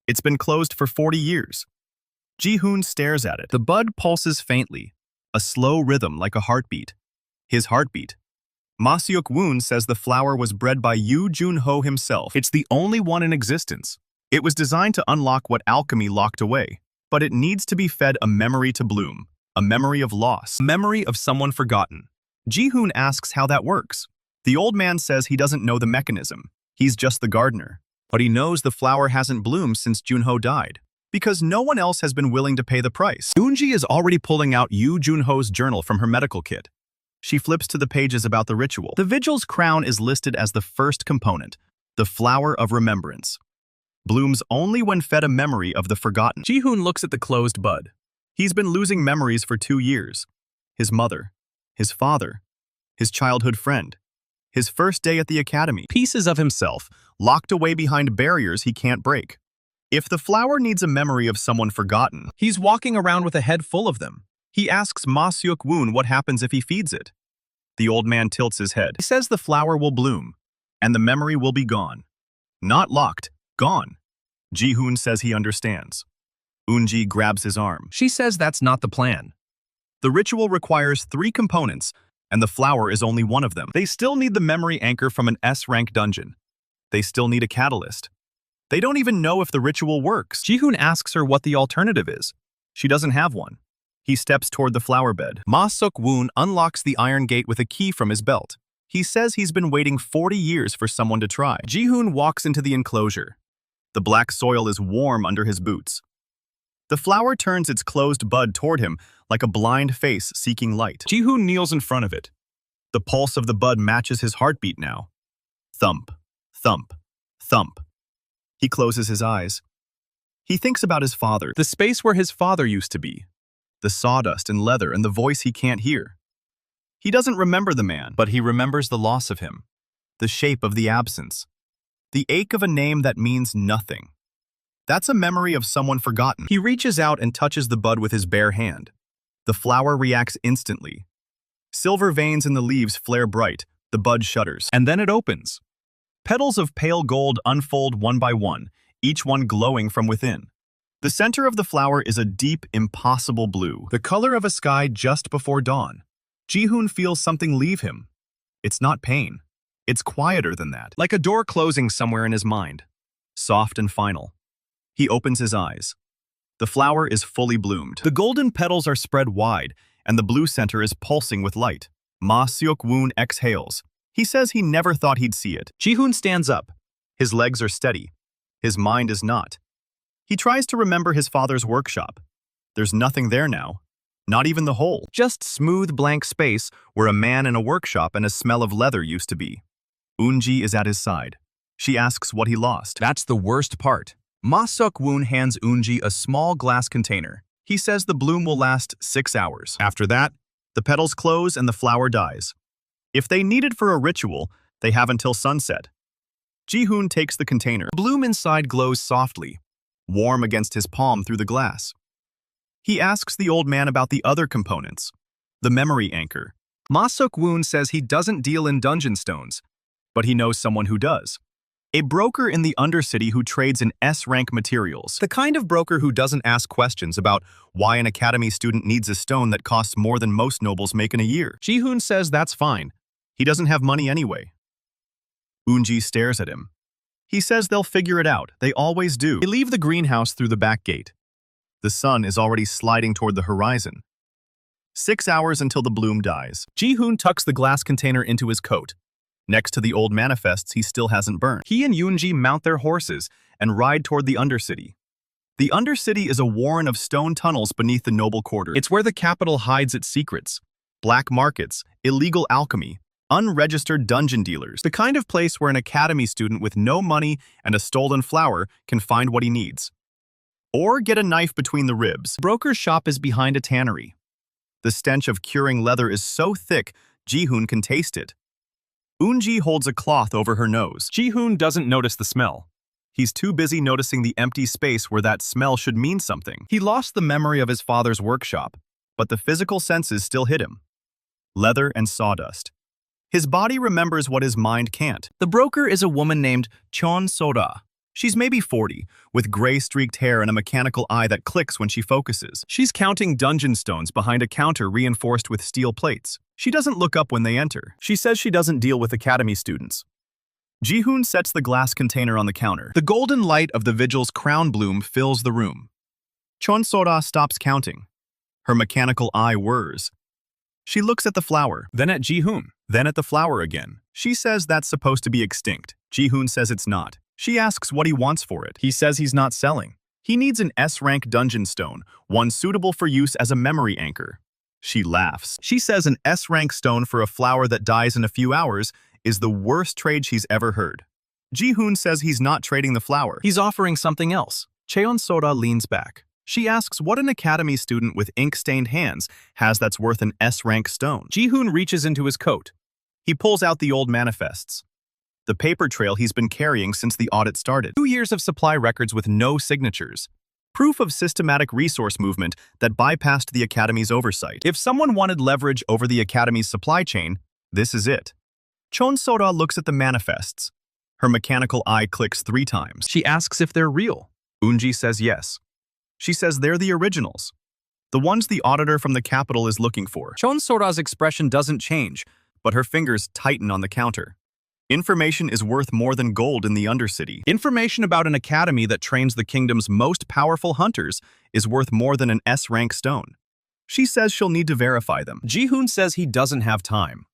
It's been closed for 40 years. Ji-hoon stares at it. The bud pulses faintly, a slow rhythm like a heartbeat. His heartbeat. Ma Seok-woon says the flower was bred by Yoo Jun-ho himself. It's the only one in existence. It was designed to unlock what alchemy locked away, but it needs to be fed a memory to bloom, a memory of loss, a memory of someone forgotten. Ji-hoon asks how that works. The old man says he doesn't know the mechanism. He's just the gardener. But he knows the flower hasn't bloomed since Jun-ho died, because no one else has been willing to pay the price. Eun-ji is already pulling out Yoo Jun-ho's journal from her medical kit. She flips to the pages about the ritual. The Vigil's crown is listed as the first component, the flower of remembrance. Blooms only when fed a memory of the forgotten. Ji-hoon looks at the closed bud. He's been losing memories for 2 years. His mother, his father, his childhood friend, his first day at the academy. Pieces of himself, locked away behind barriers he can't break. If the flower needs a memory of someone forgotten, he's walking around with a head full of them. He asks Ma Seok-woon what happens if he feeds it. The old man tilts his head. He says the flower will bloom, and the memory will be gone. Not locked, gone. Ji-hoon says he understands. Eun-ji grabs his arm. She says that's not the plan. The ritual requires 3 components, and the flower is only one of them. They still need the memory anchor from an S-rank dungeon. They still need a catalyst. They don't even know if the ritual works. Ji-hoon asks her what the alternative is. She doesn't have one. He steps toward the flower bed. Ma Seok-woon unlocks the iron gate with a key from his belt. He says he's been waiting 40 years for someone to try. Ji-hoon walks into the enclosure. The black soil is warm under his boots. The flower turns its closed bud toward him like a blind face seeking light. Ji-hoon kneels in front of it. The pulse of the bud matches his heartbeat now. Thump, thump, thump. He closes his eyes. He thinks about his father, the space where his father used to be. The sawdust and leather and the voice he can't hear. He doesn't remember the man, but he remembers the loss of him, the shape of the absence, the ache of a name that means nothing. That's a memory of someone forgotten. He reaches out and touches the bud with his bare hand. The flower reacts instantly. Silver veins in the leaves flare bright, the bud shudders, and then it opens. Petals of pale gold unfold one by one, each one glowing from within. The center of the flower is a deep, impossible blue, the color of a sky just before dawn. Ji-hoon feels something leave him. It's not pain. It's quieter than that, like a door closing somewhere in his mind. Soft and final. He opens his eyes. The flower is fully bloomed. The golden petals are spread wide, and the blue center is pulsing with light. Ma Seok-woon exhales. He says he never thought he'd see it. Ji-hoon stands up. His legs are steady. His mind is not. He tries to remember his father's workshop. There's nothing there now. Not even the hole. Just smooth blank space where a man in a workshop and a smell of leather used to be. Eun-ji is at his side. She asks what he lost. That's the worst part. Ma Seok-woon hands Eun-ji a small glass container. He says the bloom will last 6 hours. After that, the petals close and the flower dies. If they need it for a ritual, they have until sunset. Ji-hoon takes the container. The bloom inside glows softly, warm against his palm through the glass. He asks the old man about the other components, the memory anchor. Ma Seok-woon says he doesn't deal in dungeon stones, but he knows someone who does. A broker in the Undercity who trades in S-rank materials. The kind of broker who doesn't ask questions about why an academy student needs a stone that costs more than most nobles make in a year. Ji-hoon says that's fine. He doesn't have money anyway. Eun-ji stares at him. He says they'll figure it out. They always do. They leave the greenhouse through the back gate. The sun is already sliding toward the horizon. 6 hours until the bloom dies. Ji-hoon tucks the glass container into his coat. Next to the old manifests he still hasn't burned. He and Eun-ji mount their horses and ride toward the Undercity. The Undercity is a warren of stone tunnels beneath the noble quarter. It's where the capital hides its secrets. Black markets, illegal alchemy, unregistered dungeon dealers. The kind of place where an academy student with no money and a stolen flower can find what he needs. Or get a knife between the ribs. The broker's shop is behind a tannery. The stench of curing leather is so thick, Ji-hoon can taste it. Eun-ji holds a cloth over her nose. Ji-hoon doesn't notice the smell. He's too busy noticing the empty space where that smell should mean something. He lost the memory of his father's workshop, but the physical senses still hit him. Leather and sawdust. His body remembers what his mind can't. The broker is a woman named Chon Sora. She's maybe 40, with gray-streaked hair and a mechanical eye that clicks when she focuses. She's counting dungeon stones behind a counter reinforced with steel plates. She doesn't look up when they enter. She says she doesn't deal with academy students. Ji-hoon sets the glass container on the counter. The golden light of the Vigil's crown bloom fills the room. Chon-sora stops counting. Her mechanical eye whirs. She looks at the flower, then at Ji-hoon, then at the flower again. She says that's supposed to be extinct. Ji-hoon says it's not. She asks what he wants for it. He says he's not selling. He needs an S-rank dungeon stone, one suitable for use as a memory anchor. She laughs. She says an S-rank stone for a flower that dies in a few hours is the worst trade she's ever heard. Ji-hoon says he's not trading the flower. He's offering something else. Cheon-sora leans back. She asks what an academy student with ink-stained hands has that's worth an S-rank stone. Ji-hoon reaches into his coat. He pulls out the old manifests. The paper trail he's been carrying since the audit started. 2 years of supply records with no signatures. Proof of systematic resource movement that bypassed the Academy's oversight. If someone wanted leverage over the Academy's supply chain, this is it. Chon-sora looks at the manifests. Her mechanical eye clicks 3 times. She asks if they're real. Eunji says yes. She says they're the originals. The ones the auditor from the capital is looking for. Chon-sora's expression doesn't change, but her fingers tighten on the counter. Information is worth more than gold in the Undercity. Information about an academy that trains the kingdom's most powerful hunters is worth more than an S-rank stone. She says she'll need to verify them. Ji-hoon says he doesn't have time.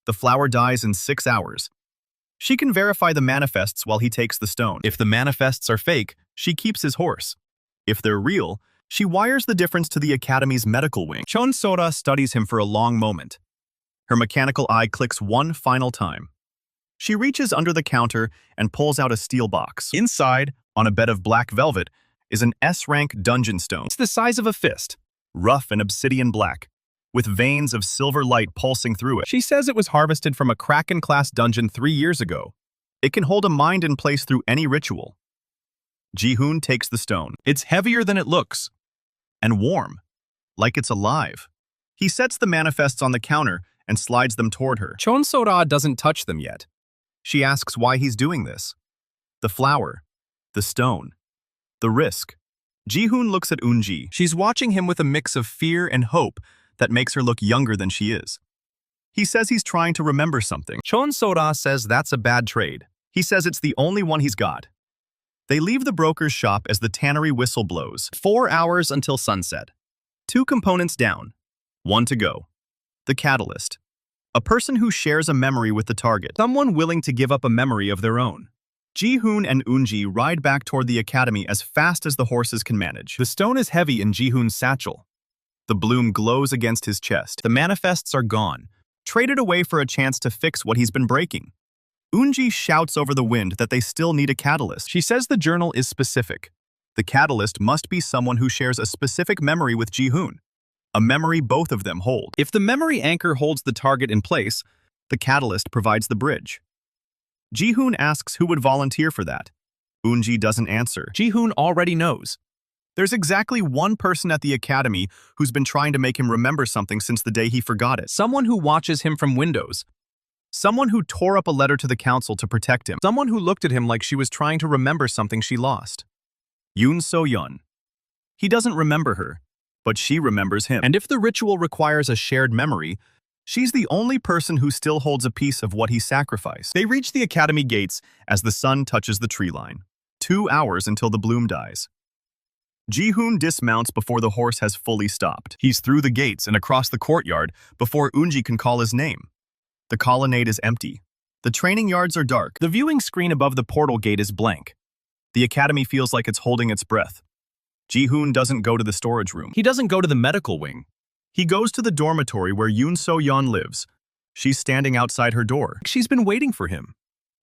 The flower dies in 6 hours. She can verify the manifests while he takes the stone. If the manifests are fake, she keeps his horse. If they're real, she wires the difference to the academy's medical wing. Chon-sora studies him for a long moment. Her mechanical eye clicks one final time. She reaches under the counter and pulls out a steel box. Inside, on a bed of black velvet, is an S-rank dungeon stone. It's the size of a fist, rough and obsidian black, with veins of silver light pulsing through it. She says it was harvested from a Kraken-class dungeon 3 years ago. It can hold a mind in place through any ritual. Ji-hoon takes the stone. It's heavier than it looks, and warm, like it's alive. He sets the manifests on the counter and slides them toward her. Chon-sora doesn't touch them yet. She asks why he's doing this. The flower, the stone, the risk. Ji-hoon looks at Eunji. She's watching him with a mix of fear and hope that makes her look younger than she is. He says he's trying to remember something. Chon-sora says that's a bad trade. He says it's the only one he's got. They leave the broker's shop as the tannery whistle blows. 4 hours until sunset. 2 components down. 1 to go. The catalyst. A person who shares a memory with the target. Someone willing to give up a memory of their own. Ji-hoon and Eunji ride back toward the academy as fast as the horses can manage. The stone is heavy in Ji-hoon's satchel. The bloom glows against his chest. The manifests are gone, traded away for a chance to fix what he's been breaking. Eunji shouts over the wind that they still need a catalyst. She says the journal is specific. The catalyst must be someone who shares a specific memory with Ji-hoon. A memory both of them hold. If the memory anchor holds the target in place, the catalyst provides the bridge. Ji-hoon asks who would volunteer for that. Eunji doesn't answer. Ji-hoon already knows. There's exactly one person at the academy who's been trying to make him remember something since the day he forgot it. Someone who watches him from windows. Someone who tore up a letter to the council to protect him. Someone who looked at him like she was trying to remember something she lost. Yoon So-yeon. He doesn't remember her, but she remembers him. And if the ritual requires a shared memory, she's the only person who still holds a piece of what he sacrificed. They reach the academy gates as the sun touches the tree line. 2 hours until the bloom dies. Ji-hoon dismounts before the horse has fully stopped. He's through the gates and across the courtyard before Eunji can call his name. The colonnade is empty. The training yards are dark. The viewing screen above the portal gate is blank. The academy feels like it's holding its breath. Ji-hoon doesn't go to the storage room. He doesn't go to the medical wing. He goes to the dormitory where Yoon So-yeon lives. She's standing outside her door. She's been waiting for him.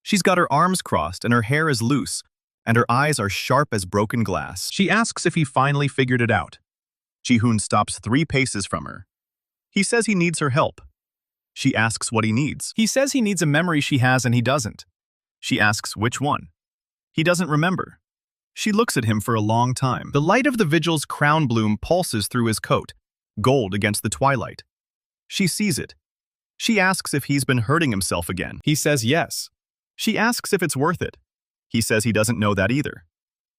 She's got her arms crossed and her hair is loose, and her eyes are sharp as broken glass. She asks if he finally figured it out. Ji-hoon stops 3 paces from her. He says he needs her help. She asks what he needs. He says he needs a memory she has and he doesn't. She asks which one. He doesn't remember. She looks at him for a long time. The light of the Vigil's crown bloom pulses through his coat, gold against the twilight. She sees it. She asks if he's been hurting himself again. He says yes. She asks if it's worth it. He says he doesn't know that either.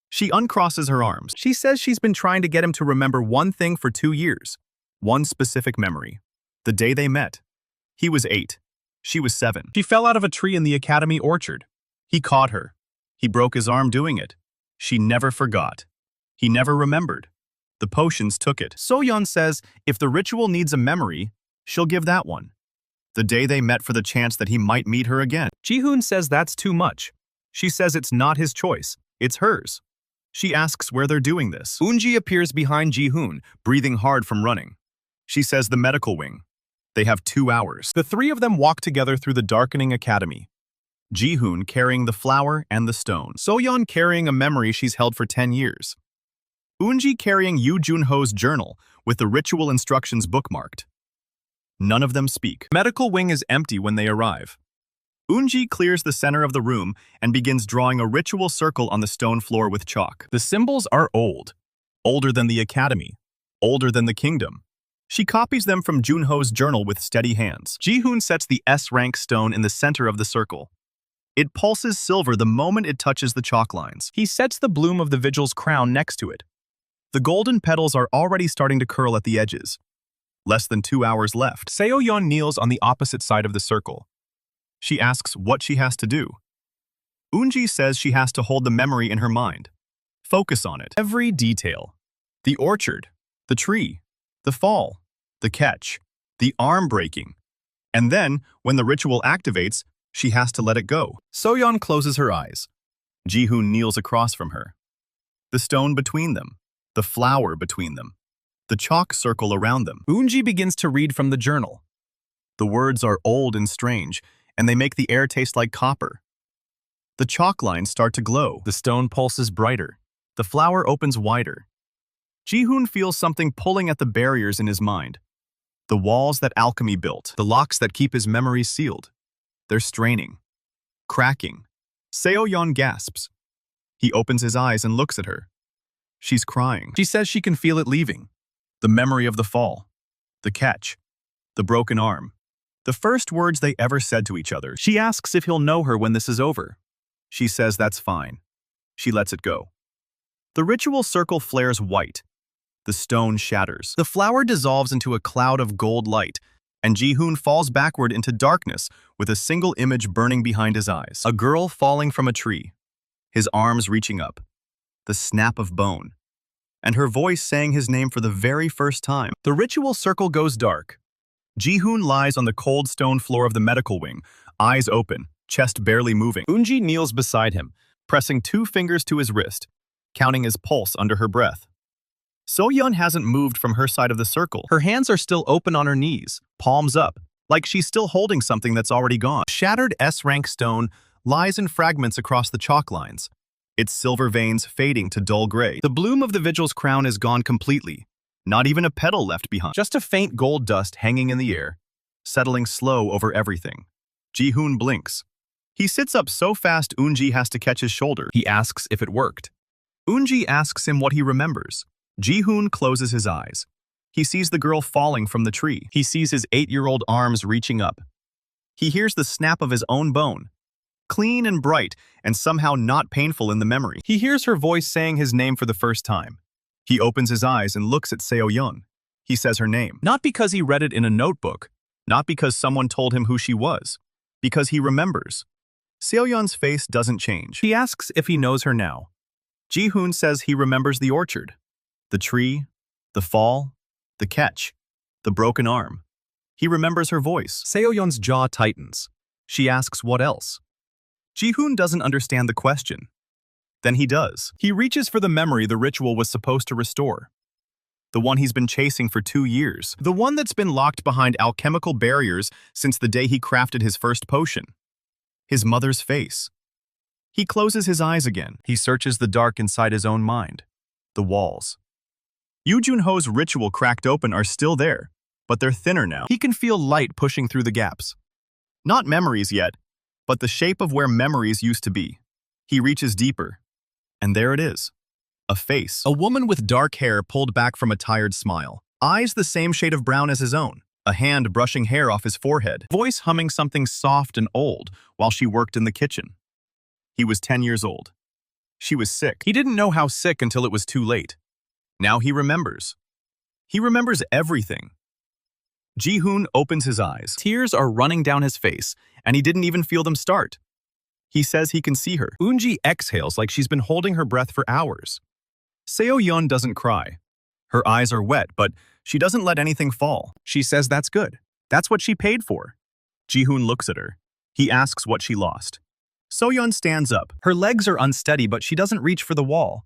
She uncrosses her arms. She says she's been trying to get him to remember one thing for 2 years. One specific memory. The day they met. He was 8. She was 7. She fell out of a tree in the academy orchard. He caught her. He broke his arm doing it. She never forgot. He never remembered. The potions took it. So-yeon says if the ritual needs a memory, she'll give that one. The day they met for the chance that he might meet her again. Ji-hoon says that's too much. She says it's not his choice. It's hers. She asks where they're doing this. Eunji appears behind Ji-hoon, breathing hard from running. She says the medical wing. They have 2 hours. The 3 of them walk together through the darkening academy. Ji-hoon carrying the flower and the stone. So-yeon carrying a memory she's held for 10 years. Eunji carrying Yoo Jun-ho's journal with the ritual instructions bookmarked. None of them speak. Medical wing is empty when they arrive. Eunji clears the center of the room and begins drawing a ritual circle on the stone floor with chalk. The symbols are old. Older than the academy. Older than the kingdom. She copies them from Jun-ho's journal with steady hands. Ji-hoon sets the S-rank stone in the center of the circle. It pulses silver the moment it touches the chalk lines. He sets the bloom of the Vigil's crown next to it. The golden petals are already starting to curl at the edges. Less than 2 hours left. Seo-yeon kneels on the opposite side of the circle. She asks what she has to do. Eunji says she has to hold the memory in her mind. Focus on it. Every detail. The orchard, the tree, the fall, the catch, the arm breaking. And then, when the ritual activates, she has to let it go. So-yeon closes her eyes. Ji-hoon kneels across from her. The stone between them. The flower between them. The chalk circle around them. Eunji begins to read from the journal. The words are old and strange, and they make the air taste like copper. The chalk lines start to glow. The stone pulses brighter. The flower opens wider. Ji-hoon feels something pulling at the barriers in his mind. The walls that alchemy built. The locks that keep his memories sealed. They're straining. Cracking. Seo-yeon gasps. He opens his eyes and looks at her. She's crying. She says she can feel it leaving. The memory of the fall. The catch. The broken arm. The first words they ever said to each other. She asks if he'll know her when this is over. She says that's fine. She lets it go. The ritual circle flares white. The stone shatters. The flower dissolves into a cloud of gold light, and Ji-hoon falls backward into darkness with a single image burning behind his eyes. A girl falling from a tree. His arms reaching up. The snap of bone. And her voice saying his name for the very first time. The ritual circle goes dark. Ji-hoon lies on the cold stone floor of the medical wing, eyes open, chest barely moving. Eunji kneels beside him, pressing 2 fingers to his wrist, counting his pulse under her breath. So-yeon hasn't moved from her side of the circle. Her hands are still open on her knees, palms up, like she's still holding something that's already gone. Shattered S-rank stone lies in fragments across the chalk lines, its silver veins fading to dull gray. The bloom of the Vigil's crown is gone completely. Not even a petal left behind. Just a faint gold dust hanging in the air, settling slow over everything. Ji-hoon blinks. He sits up so fast Eunji has to catch his shoulder. He asks if it worked. Eunji asks him what he remembers. Ji-hoon closes his eyes. He sees the girl falling from the tree. He sees his 8-year-old arms reaching up. He hears the snap of his own bone. Clean and bright, and somehow not painful in the memory. He hears her voice saying his name for the first time. He opens his eyes and looks at Seo-yeon. He says her name. Not because he read it in a notebook, not because someone told him who she was, because he remembers. Seo-yeon's face doesn't change. He asks if he knows her now. Ji-hoon says he remembers the orchard, the tree, the fall, the catch, the broken arm. He remembers her voice. Seo-yeon's jaw tightens. She asks what else. Ji-hoon doesn't understand the question. Then he does. He reaches for the memory the ritual was supposed to restore. The one he's been chasing for 2 years. The one that's been locked behind alchemical barriers since the day he crafted his first potion. His mother's face. He closes his eyes again. He searches the dark inside his own mind. The walls. Yoo Jun-ho's ritual cracked open are still there, but they're thinner now. He can feel light pushing through the gaps. Not memories yet, but the shape of where memories used to be. He reaches deeper. And there it is. A face. A woman with dark hair pulled back from a tired smile. Eyes the same shade of brown as his own. A hand brushing hair off his forehead. Voice humming something soft and old while she worked in the kitchen. He was 10 years old. She was sick. He didn't know how sick until it was too late. Now he remembers. He remembers everything. Ji-hoon opens his eyes. Tears are running down his face, and he didn't even feel them start. He says he can see her. Eun-ji exhales like she's been holding her breath for hours. Seo Ji-hoon doesn't cry. Her eyes are wet, but she doesn't let anything fall. She says that's good. That's what she paid for. Ji-hoon looks at her. He asks what she lost. So-yeon stands up. Her legs are unsteady, but she doesn't reach for the wall.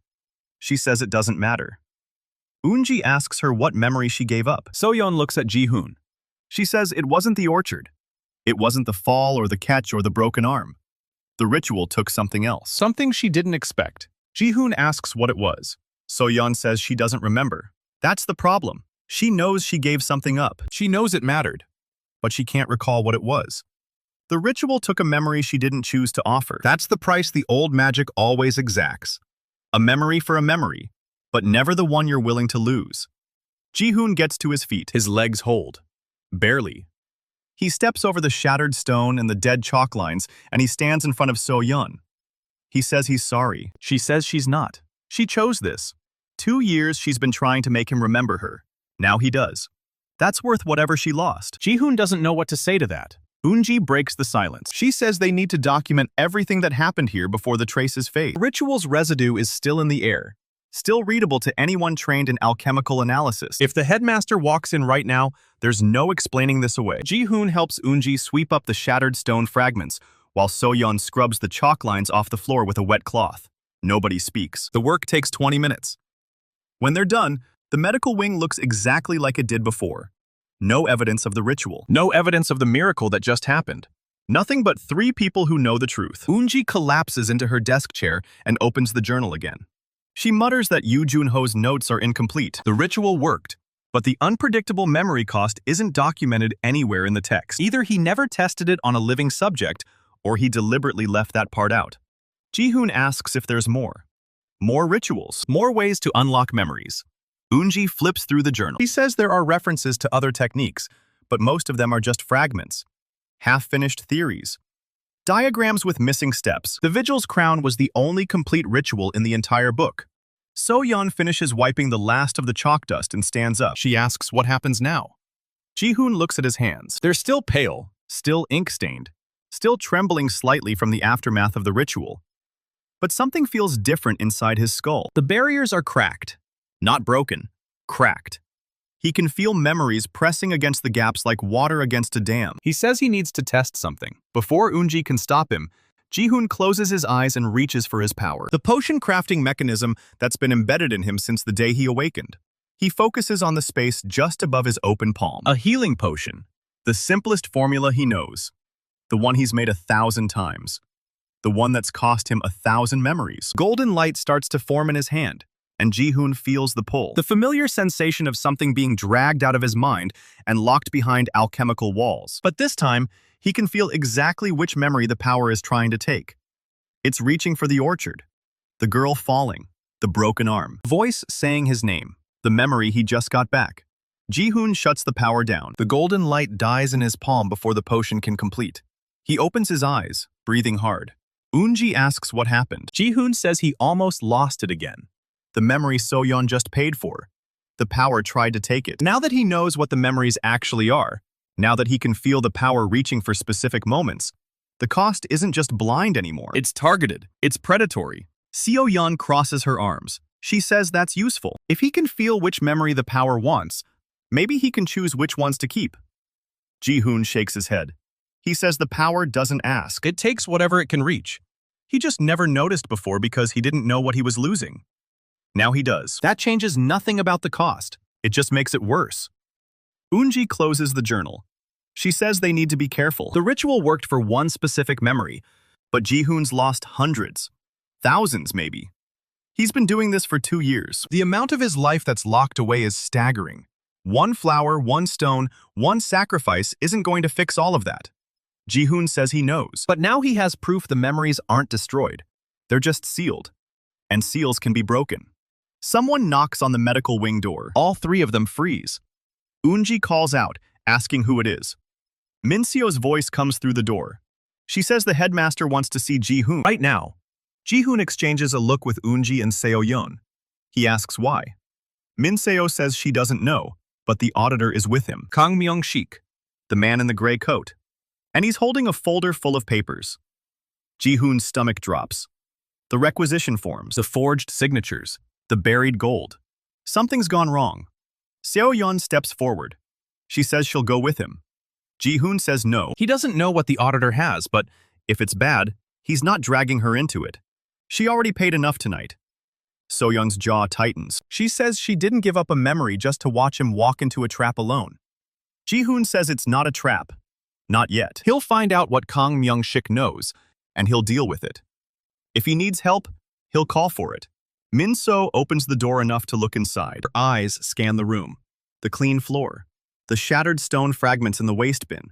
She says it doesn't matter. Eun-ji asks her what memory she gave up. So-yeon looks at Ji-hoon. She says it wasn't the orchard. It wasn't the fall or the catch or the broken arm. The ritual took something else. Something she didn't expect. Ji-hoon asks what it was. So-yeon says she doesn't remember. That's the problem. She knows she gave something up. She knows it mattered. But she can't recall what it was. The ritual took a memory she didn't choose to offer. That's the price the old magic always exacts. A memory for a memory, but never the one you're willing to lose. Ji-hoon gets to his feet. His legs hold. Barely. He steps over the shattered stone and the dead chalk lines, and he stands in front of So-yeon. He says he's sorry. She says she's not. She chose this. 2 years she's been trying to make him remember her. Now he does. That's worth whatever she lost. Ji-hoon doesn't know what to say to that. Eun-ji breaks the silence. She says they need to document everything that happened here before the traces fade. The ritual's residue is still in the air, still readable to anyone trained in alchemical analysis. If the headmaster walks in right now, there's no explaining this away. Ji-hoon helps Eun-ji sweep up the shattered stone fragments, while So-yeon scrubs the chalk lines off the floor with a wet cloth. Nobody speaks. The work takes 20 minutes. When they're done, the medical wing looks exactly like it did before. No evidence of the ritual. No evidence of the miracle that just happened. Nothing but 3 people who know the truth. Eun-ji collapses into her desk chair and opens the journal again. She mutters that Yoo Jun-ho's notes are incomplete. The ritual worked, but the unpredictable memory cost isn't documented anywhere in the text. Either he never tested it on a living subject, or he deliberately left that part out. Ji-hoon asks if there's more. More rituals. More ways to unlock memories. Eun-ji flips through the journal. He says there are references to other techniques, but most of them are just fragments. Half-finished theories. Diagrams with missing steps. The Vigil's crown was the only complete ritual in the entire book. So-yeon finishes wiping the last of the chalk dust and stands up. She asks what happens now. Ji-hoon looks at his hands. They're still pale, still ink-stained, still trembling slightly from the aftermath of the ritual. But something feels different inside his skull. The barriers are cracked. Not broken, cracked. He can feel memories pressing against the gaps like water against a dam. He says he needs to test something. Before Eun-ji can stop him, Ji-hoon closes his eyes and reaches for his power. The potion crafting mechanism that's been embedded in him since the day he awakened. He focuses on the space just above his open palm. A healing potion. The simplest formula he knows. The one he's made 1,000 times. The one that's cost him 1,000 memories. Golden light starts to form in his hand, and Ji-hoon feels the pull. The familiar sensation of something being dragged out of his mind and locked behind alchemical walls. But this time, he can feel exactly which memory the power is trying to take. It's reaching for the orchard, the girl falling, the broken arm. Voice saying his name, the memory he just got back. Ji-hoon shuts the power down. The golden light dies in his palm before the potion can complete. He opens his eyes, breathing hard. Eun-ji asks what happened. Ji-hoon says he almost lost it again. The memory So-yeon just paid for. The power tried to take it. Now that he knows what the memories actually are, now that he can feel the power reaching for specific moments, the cost isn't just blind anymore. It's targeted. It's predatory. Seo-yeon crosses her arms. She says that's useful. If he can feel which memory the power wants, maybe he can choose which ones to keep. Ji-hoon shakes his head. He says the power doesn't ask. It takes whatever it can reach. He just never noticed before because he didn't know what he was losing. Now he does. That changes nothing about the cost. It just makes it worse. Eun-ji closes the journal. She says they need to be careful. The ritual worked for one specific memory, but Ji-hoon's lost hundreds. Thousands, maybe. He's been doing this for 2 years. The amount of his life that's locked away is staggering. One flower, one stone, one sacrifice isn't going to fix all of that. Ji-hoon says he knows. But now he has proof the memories aren't destroyed. They're just sealed. And seals can be broken. Someone knocks on the medical wing door. All 3 of them freeze. Eun-ji calls out, asking who it is. Min-seo's voice comes through the door. She says the headmaster wants to see Ji-hoon right now. Ji-hoon exchanges a look with Eun-ji and Seo-yeon. He asks why. Min-seo says she doesn't know, but the auditor is with him. Kang Myung-sik, the man in the gray coat. And he's holding a folder full of papers. Ji-hoon's stomach drops. The requisition forms, the forged signatures, the buried gold. Something's gone wrong. Seo-yeon steps forward. She says she'll go with him. Ji-hoon says no. He doesn't know what the auditor has, but if it's bad, he's not dragging her into it. She already paid enough tonight. So-yeon's jaw tightens. She says she didn't give up a memory just to watch him walk into a trap alone. Ji-hoon says it's not a trap. Not yet. He'll find out what Kang Myung-sik knows, and he'll deal with it. If he needs help, he'll call for it. Min-seo opens the door enough to look inside. Her eyes scan the room. The clean floor. The shattered stone fragments in the waste bin.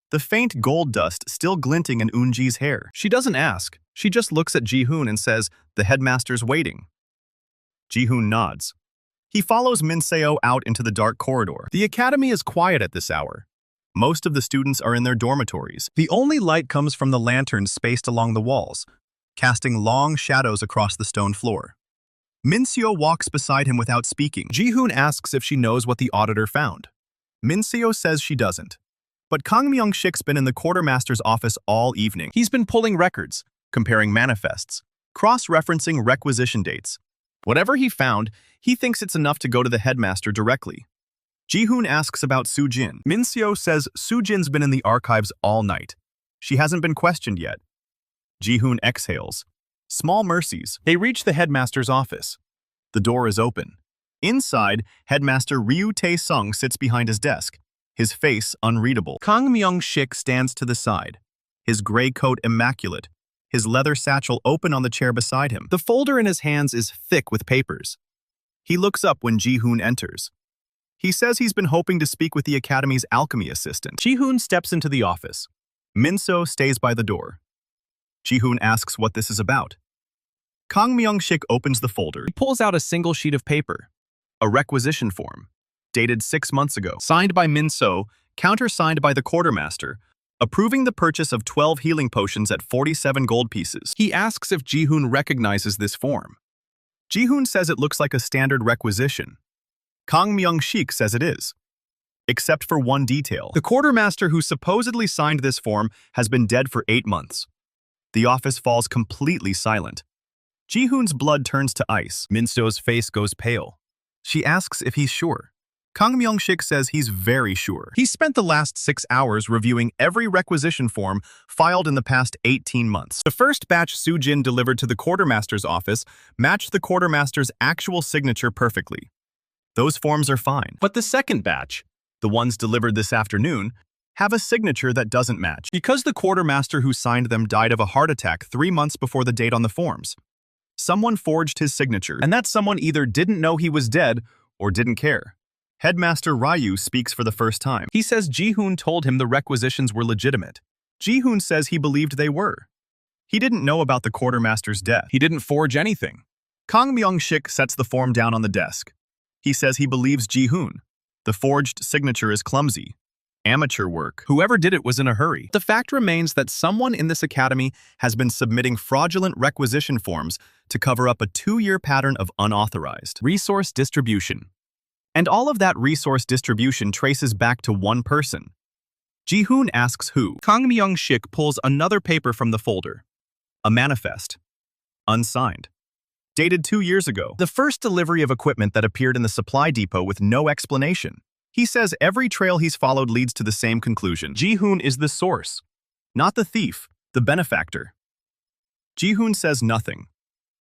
The faint gold dust still glinting in Eun-ji's hair. She doesn't ask. She just looks at Ji-hoon and says, "The headmaster's waiting." Ji-hoon nods. He follows Min-seo out into the dark corridor. The academy is quiet at this hour. Most of the students are in their dormitories. The only light comes from the lanterns spaced along the walls, casting long shadows across the stone floor. Min-seo walks beside him without speaking. Ji-hoon asks if she knows what the auditor found. Min-seo says she doesn't. But Kang Myung-sik's been in the quartermaster's office all evening. He's been pulling records, comparing manifests, cross-referencing requisition dates. Whatever he found, he thinks it's enough to go to the headmaster directly. Ji-hoon asks about Soo-jin. Min-seo says Soo-jin's been in the archives all night. She hasn't been questioned yet. Ji-hoon exhales. Small mercies. They reach the headmaster's office. The door is open. Inside, Headmaster Ryu Tae-sung sits behind his desk, his face unreadable. Kang Myung-sik stands to the side, his gray coat immaculate, his leather satchel open on the chair beside him. The folder in his hands is thick with papers. He looks up when Ji-hoon enters. He says he's been hoping to speak with the Academy's alchemy assistant. Ji-hoon steps into the office. Min-seo stays by the door. Ji-hoon asks what this is about. Kang Myung-sik opens the folder. He pulls out a single sheet of paper. A requisition form, dated 6 months ago. Signed by Min-seo, countersigned by the quartermaster, approving the purchase of 12 healing potions at 47 gold pieces. He asks if Ji-hoon recognizes this form. Ji-hoon says it looks like a standard requisition. Kang Myung-sik says it is. Except for one detail. The quartermaster who supposedly signed this form has been dead for 8 months. The office falls completely silent. Ji-hoon's blood turns to ice. Min-seo's face goes pale. She asks if he's sure. Kang Myung-sik says he's very sure. He spent the last 6 hours reviewing every requisition form filed in the past 18 months. The first batch Soo-jin delivered to the quartermaster's office matched the quartermaster's actual signature perfectly. Those forms are fine. But the second batch, the ones delivered this afternoon, have a signature that doesn't match. Because the quartermaster who signed them died of a heart attack 3 months before the date on the forms. Someone forged his signature, and that someone either didn't know he was dead or didn't care. Headmaster Ryu speaks for the first time. He says Ji-hoon told him the requisitions were legitimate. Ji-hoon says he believed they were. He didn't know about the quartermaster's death. He didn't forge anything. Kang Myung-sik sets the form down on the desk. He says he believes Ji-hoon. The forged signature is clumsy. Amateur work. Whoever did it was in a hurry. The fact remains that someone in this academy has been submitting fraudulent requisition forms to cover up a 2-year pattern of unauthorized resource distribution. And all of that resource distribution traces back to one person. Ji-hoon asks who. Kang Myung-sik pulls another paper from the folder. A manifest. Unsigned. Dated 2 years ago. The first delivery of equipment that appeared in the supply depot with no explanation. He says every trail he's followed leads to the same conclusion. Ji-hoon is the source. Not the thief, the benefactor. Ji-hoon says nothing.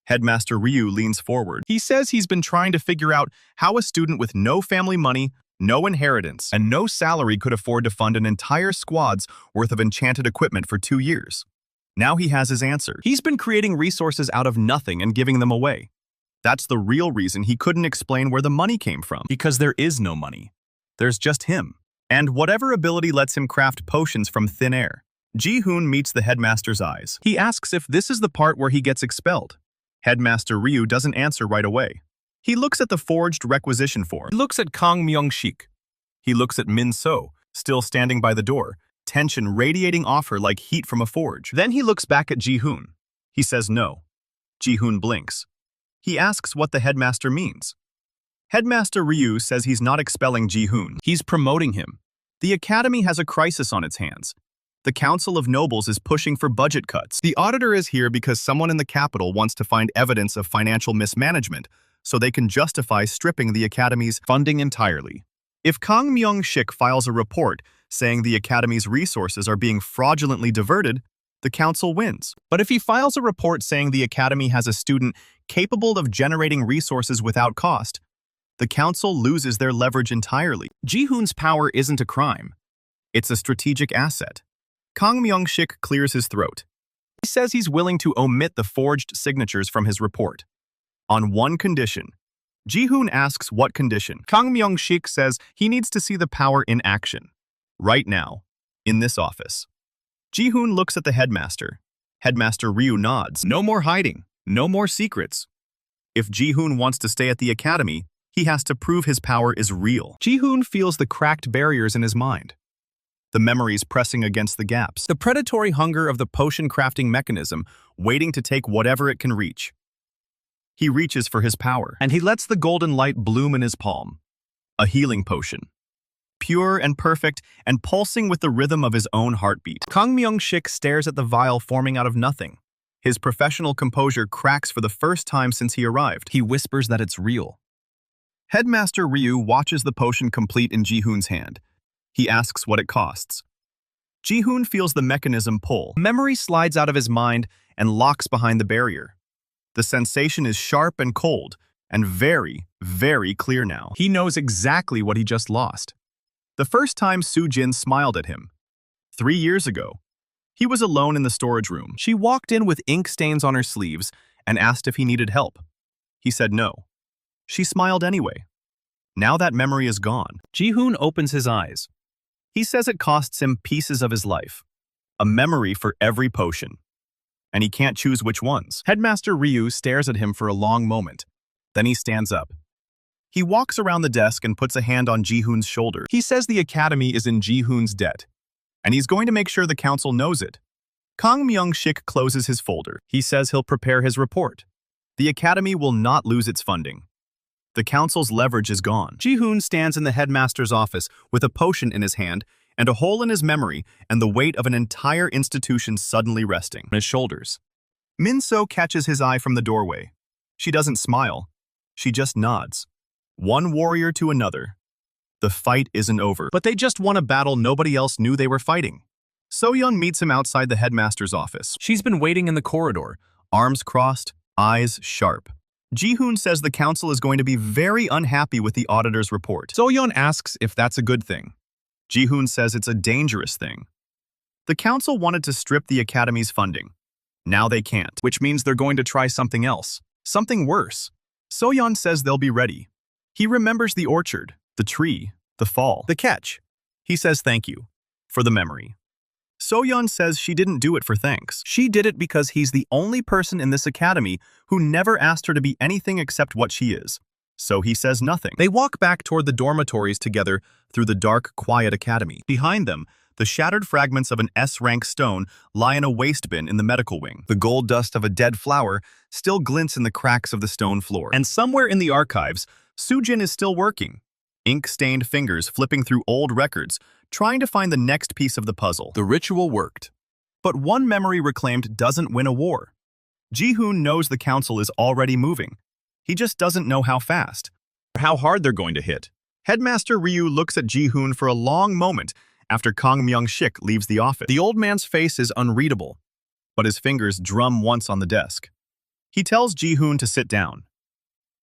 Headmaster Ryu leans forward. He says he's been trying to figure out how a student with no family money, no inheritance, and no salary could afford to fund an entire squad's worth of enchanted equipment for 2 years. Now he has his answer. He's been creating resources out of nothing and giving them away. That's the real reason he couldn't explain where the money came from. Because there is no money. There's just him. And whatever ability lets him craft potions from thin air. Ji-hoon meets the headmaster's eyes. He asks if this is the part where he gets expelled. Headmaster Ryu doesn't answer right away. He looks at the forged requisition form. He looks at Kang Myung-sik. He looks at Min-seo, still standing by the door, tension radiating off her like heat from a forge. Then he looks back at Ji-hoon. He says no. Ji-hoon blinks. He asks what the headmaster means. Headmaster Ryu says he's not expelling Ji-hoon. He's promoting him. The academy has a crisis on its hands. The Council of Nobles is pushing for budget cuts. The auditor is here because someone in the capital wants to find evidence of financial mismanagement so they can justify stripping the academy's funding entirely. If Kang Myung-sik files a report saying the academy's resources are being fraudulently diverted, the council wins. But if he files a report saying the academy has a student capable of generating resources without cost, the council loses their leverage entirely. Ji-hoon's power isn't a crime. It's a strategic asset. Kang Myung-sik clears his throat. He says he's willing to omit the forged signatures from his report. On one condition. Ji-hoon asks what condition. Kang Myung-sik says he needs to see the power in action. Right now, in this office. Ji-hoon looks at the headmaster. Headmaster Ryu nods. No more hiding. No more secrets. If Ji-hoon wants to stay at the academy, he has to prove his power is real. Ji-hoon feels the cracked barriers in his mind. The memories pressing against the gaps. The predatory hunger of the potion crafting mechanism, waiting to take whatever it can reach. He reaches for his power, and he lets the golden light bloom in his palm. A healing potion. Pure and perfect, and pulsing with the rhythm of his own heartbeat. Kang Myung-sik stares at the vial forming out of nothing. His professional composure cracks for the first time since he arrived. He whispers that it's real. Headmaster Ryu watches the potion complete in Ji-hoon's hand. He asks what it costs. Ji-hoon feels the mechanism pull. Memory slides out of his mind and locks behind the barrier. The sensation is sharp and cold, and very, very clear now. He knows exactly what he just lost. The first time Soo-jin smiled at him. 3 years ago. He was alone in the storage room. She walked in with ink stains on her sleeves and asked if he needed help. He said no. She smiled anyway. Now that memory is gone. Ji-hoon opens his eyes. He says it costs him pieces of his life. A memory for every potion. And he can't choose which ones. Headmaster Ryu stares at him for a long moment. Then he stands up. He walks around the desk and puts a hand on Ji-hoon's shoulder. He says the academy is in Ji-hoon's debt, and he's going to make sure the council knows it. Kang Myung-sik closes his folder. He says he'll prepare his report. The academy will not lose its funding. The council's leverage is gone. Ji-hoon stands in the headmaster's office with a potion in his hand and a hole in his memory and the weight of an entire institution suddenly resting on his shoulders. Min-so catches his eye from the doorway. She doesn't smile. She just nods. One warrior to another. The fight isn't over, but they just won a battle nobody else knew they were fighting. So-yeon meets him outside the headmaster's office. She's been waiting in the corridor, arms crossed, eyes sharp. Ji-hoon says the council is going to be very unhappy with the auditor's report. So-yeon asks if that's a good thing. Ji-hoon says it's a dangerous thing. The council wanted to strip the academy's funding. Now they can't, which means they're going to try something else, something worse. So-yeon says they'll be ready. He remembers the orchard, the tree, the fall, the catch. He says thank you for the memory. So-yeon says she didn't do it for thanks. She did it because he's the only person in this academy who never asked her to be anything except what she is. So he says nothing. They walk back toward the dormitories together through the dark, quiet academy. Behind them, the shattered fragments of an S-rank stone lie in a waste bin in the medical wing. The gold dust of a dead flower still glints in the cracks of the stone floor. And somewhere in the archives, Soo-jin is still working. Ink-stained fingers flipping through old records, trying to find the next piece of the puzzle. The ritual worked. But one memory reclaimed doesn't win a war. Ji-hoon knows the council is already moving. He just doesn't know how fast, or how hard they're going to hit. Headmaster Ryu looks at Ji-hoon for a long moment after Kang Myung-sik leaves the office. The old man's face is unreadable, but his fingers drum once on the desk. He tells Ji-hoon to sit down.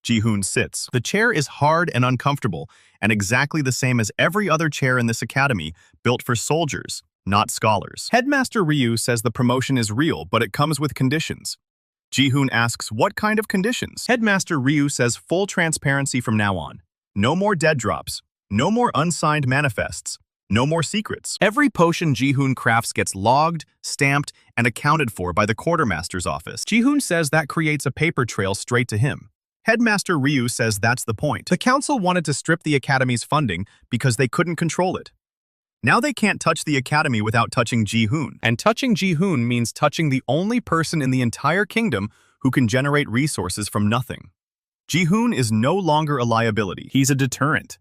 Ji-hoon sits. The chair is hard and uncomfortable, and exactly the same as every other chair in this academy, built for soldiers, not scholars. Headmaster Ryu says the promotion is real, but it comes with conditions. Ji-hoon asks what kind of conditions. Headmaster Ryu says full transparency from now on. No more dead drops. No more unsigned manifests. No more secrets. Every potion Ji-hoon crafts gets logged, stamped, and accounted for by the quartermaster's office. Ji-hoon says that creates a paper trail straight to him. Headmaster Ryu says that's the point. The council wanted to strip the academy's funding because they couldn't control it. Now they can't touch the academy without touching Ji-hoon. And touching Ji-hoon means touching the only person in the entire kingdom who can generate resources from nothing. Ji-hoon is no longer a liability. He's a deterrent.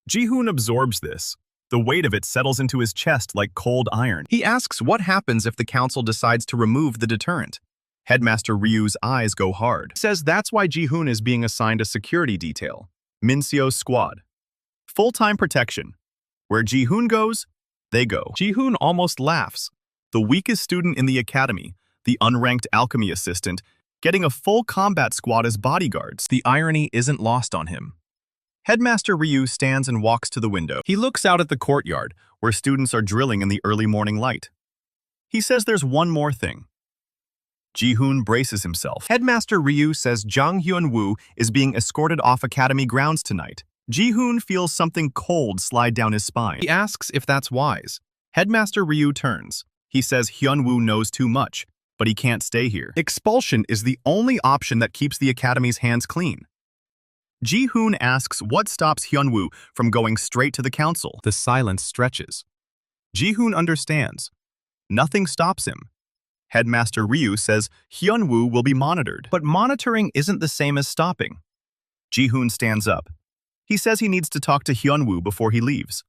Ji-hoon absorbs this. The weight of it settles into his chest like cold iron. He asks what happens if the council decides to remove the deterrent. Headmaster Ryu's eyes go hard. He says that's why Ji-hoon is being assigned a security detail. Minseo's squad. Full-time protection. Where Ji-hoon goes, they go. Ji-hoon almost laughs. The weakest student in the academy, the unranked alchemy assistant, getting a full combat squad as bodyguards. The irony isn't lost on him. Headmaster Ryu stands and walks to the window. He looks out at the courtyard, where students are drilling in the early morning light. He says there's one more thing. Ji-hoon braces himself. Headmaster Ryu says Jang Hyun-woo is being escorted off academy grounds tonight. Ji-hoon feels something cold slide down his spine. He asks if that's wise. Headmaster Ryu turns. He says Hyun-woo knows too much, but he can't stay here. Expulsion is the only option that keeps the academy's hands clean. Ji-hoon asks what stops Hyun-woo from going straight to the council. The silence stretches. Ji-hoon understands. Nothing stops him. Headmaster Ryu says Hyun-woo will be monitored. But monitoring isn't the same as stopping. Ji-hoon stands up. He says he needs to talk to Hyun-woo before he leaves.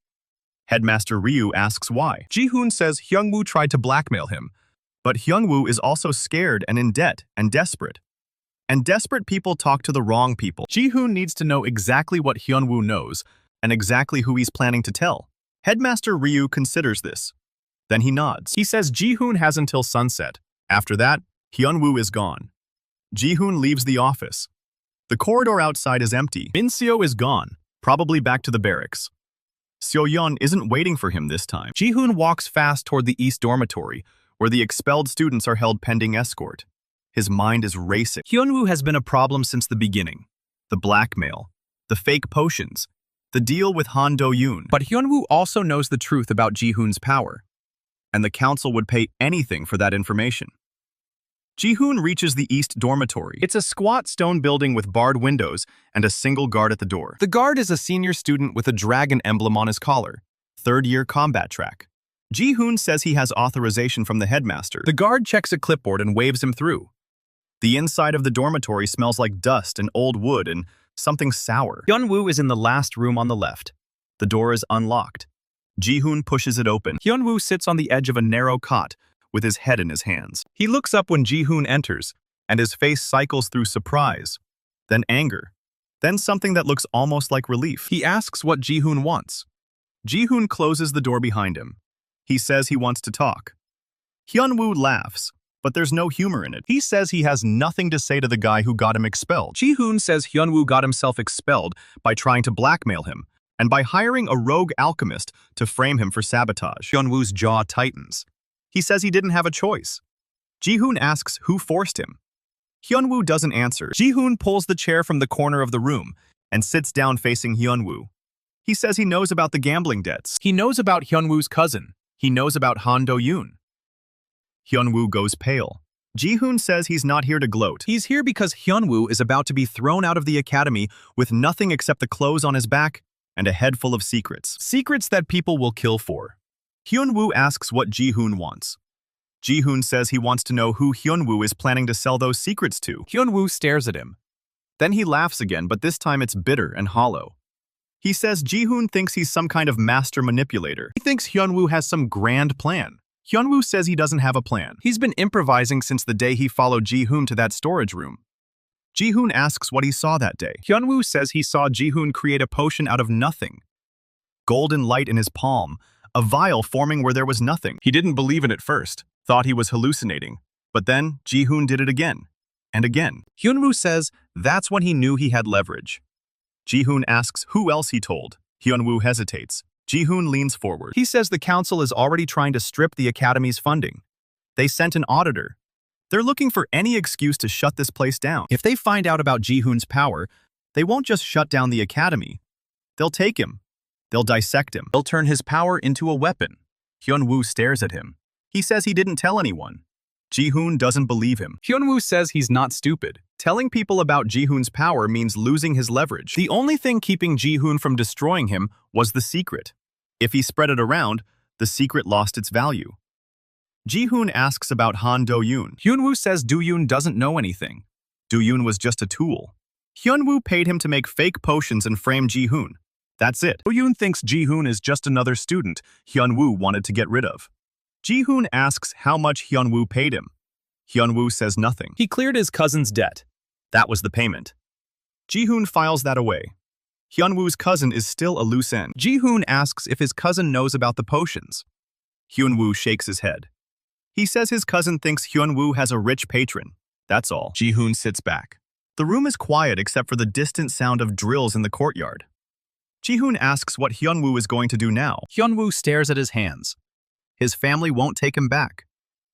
Headmaster Ryu asks why. Ji-hoon says Hyun-woo tried to blackmail him. But Hyun-woo is also scared and in debt and desperate. And desperate people talk to the wrong people. Ji-hoon needs to know exactly what Hyun-woo knows and exactly who he's planning to tell. Headmaster Ryu considers this. Then he nods. He says Ji-hoon has until sunset. After that, Hyun-woo is gone. Ji-hoon leaves the office. The corridor outside is empty. Min-seo is gone, probably back to the barracks. Seo-yeon isn't waiting for him this time. Ji-hoon walks fast toward the East Dormitory, where the expelled students are held pending escort. His mind is racing. Hyun-woo has been a problem since the beginning. The blackmail, the fake potions, the deal with Han Do-yoon. But Hyun-woo also knows the truth about Ji-hoon's power, and the council would pay anything for that information. Ji-hoon reaches the East Dormitory. It's a squat stone building with barred windows and a single guard at the door. The guard is a senior student with a dragon emblem on his collar, third-year combat track. Ji-hoon says he has authorization from the headmaster. The guard checks a clipboard and waves him through. The inside of the dormitory smells like dust and old wood and something sour. Hyun-woo is in the last room on the left. The door is unlocked. Ji-hoon pushes it open. Hyun-woo sits on the edge of a narrow cot with his head in his hands. He looks up when Ji-hoon enters, and his face cycles through surprise, then anger, then something that looks almost like relief. He asks what Ji-hoon wants. Ji-hoon closes the door behind him. He says he wants to talk. Hyun-woo laughs, but there's no humor in it. He says he has nothing to say to the guy who got him expelled. Ji-hoon says Hyun-woo got himself expelled by trying to blackmail him, and by hiring a rogue alchemist to frame him for sabotage. Hyun-woo's jaw tightens. He says he didn't have a choice. Ji-hoon asks who forced him. Hyun-woo doesn't answer. Ji-hoon pulls the chair from the corner of the room and sits down facing Hyun-woo. He says he knows about the gambling debts. He knows about Hyun-woo's cousin. He knows about Han Do-yoon. Hyun-woo goes pale. Ji-hoon says he's not here to gloat. He's here because Hyun-woo is about to be thrown out of the academy with nothing except the clothes on his back and a head full of secrets. Secrets that people will kill for. Hyun-woo asks what Ji-hoon wants. Ji-hoon says he wants to know who Hyun-woo is planning to sell those secrets to. Hyun-woo stares at him. Then he laughs again, but this time it's bitter and hollow. He says Ji-hoon thinks he's some kind of master manipulator. He thinks Hyun-woo has some grand plan. Hyun-woo says he doesn't have a plan. He's been improvising since the day he followed Ji-hoon to that storage room. Ji-hoon asks what he saw that day. Hyun-woo says he saw Ji-hoon create a potion out of nothing. Golden light in his palm, a vial forming where there was nothing. He didn't believe in it first, thought he was hallucinating. But then Ji-hoon did it again, and again. Hyun-woo says that's when he knew he had leverage. Ji-hoon asks who else he told. Hyun-woo hesitates. Ji-hoon leans forward. He says the council is already trying to strip the academy's funding. They sent an auditor. They're looking for any excuse to shut this place down. If they find out about Ji-hoon's power, they won't just shut down the academy. They'll take him. They'll dissect him. They'll turn his power into a weapon. Hyun-woo stares at him. He says he didn't tell anyone. Ji-hoon doesn't believe him. Hyun-woo says he's not stupid. Telling people about Ji-hoon's power means losing his leverage. The only thing keeping Ji-hoon from destroying him was the secret. If he spread it around, the secret lost its value. Ji-hoon asks about Han Do-yoon. Hyun-woo says Do-yoon doesn't know anything. Do-yoon was just a tool. Hyun-woo paid him to make fake potions and frame Ji-hoon. That's it. Do-yoon thinks Ji-hoon is just another student Hyun-woo wanted to get rid of. Ji-hoon asks how much Hyun-woo paid him. Hyun-woo says nothing. He cleared his cousin's debt. That was the payment. Ji-hoon files that away. Hyun-woo's cousin is still a loose end. Ji-hoon asks if his cousin knows about the potions. Hyun-woo shakes his head. He says his cousin thinks Hyun-woo has a rich patron. That's all. Ji-hoon sits back. The room is quiet except for the distant sound of drills in the courtyard. Ji-hoon asks what Hyun-woo is going to do now. Hyun-woo stares at his hands. His family won't take him back.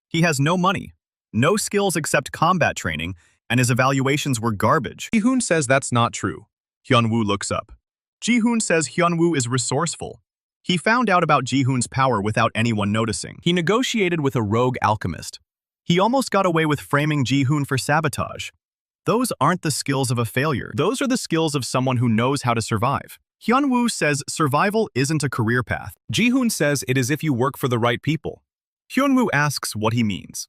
He has no money, no skills except combat training, and his evaluations were garbage. Ji-hoon says that's not true. Hyun-woo looks up. Ji-hoon says Hyun-woo is resourceful. He found out about Ji-hoon's power without anyone noticing. He negotiated with a rogue alchemist. He almost got away with framing Ji-hoon for sabotage. Those aren't the skills of a failure. Those are the skills of someone who knows how to survive. Hyun-woo says survival isn't a career path. Ji-hoon says it is if you work for the right people. Hyun-woo asks what he means.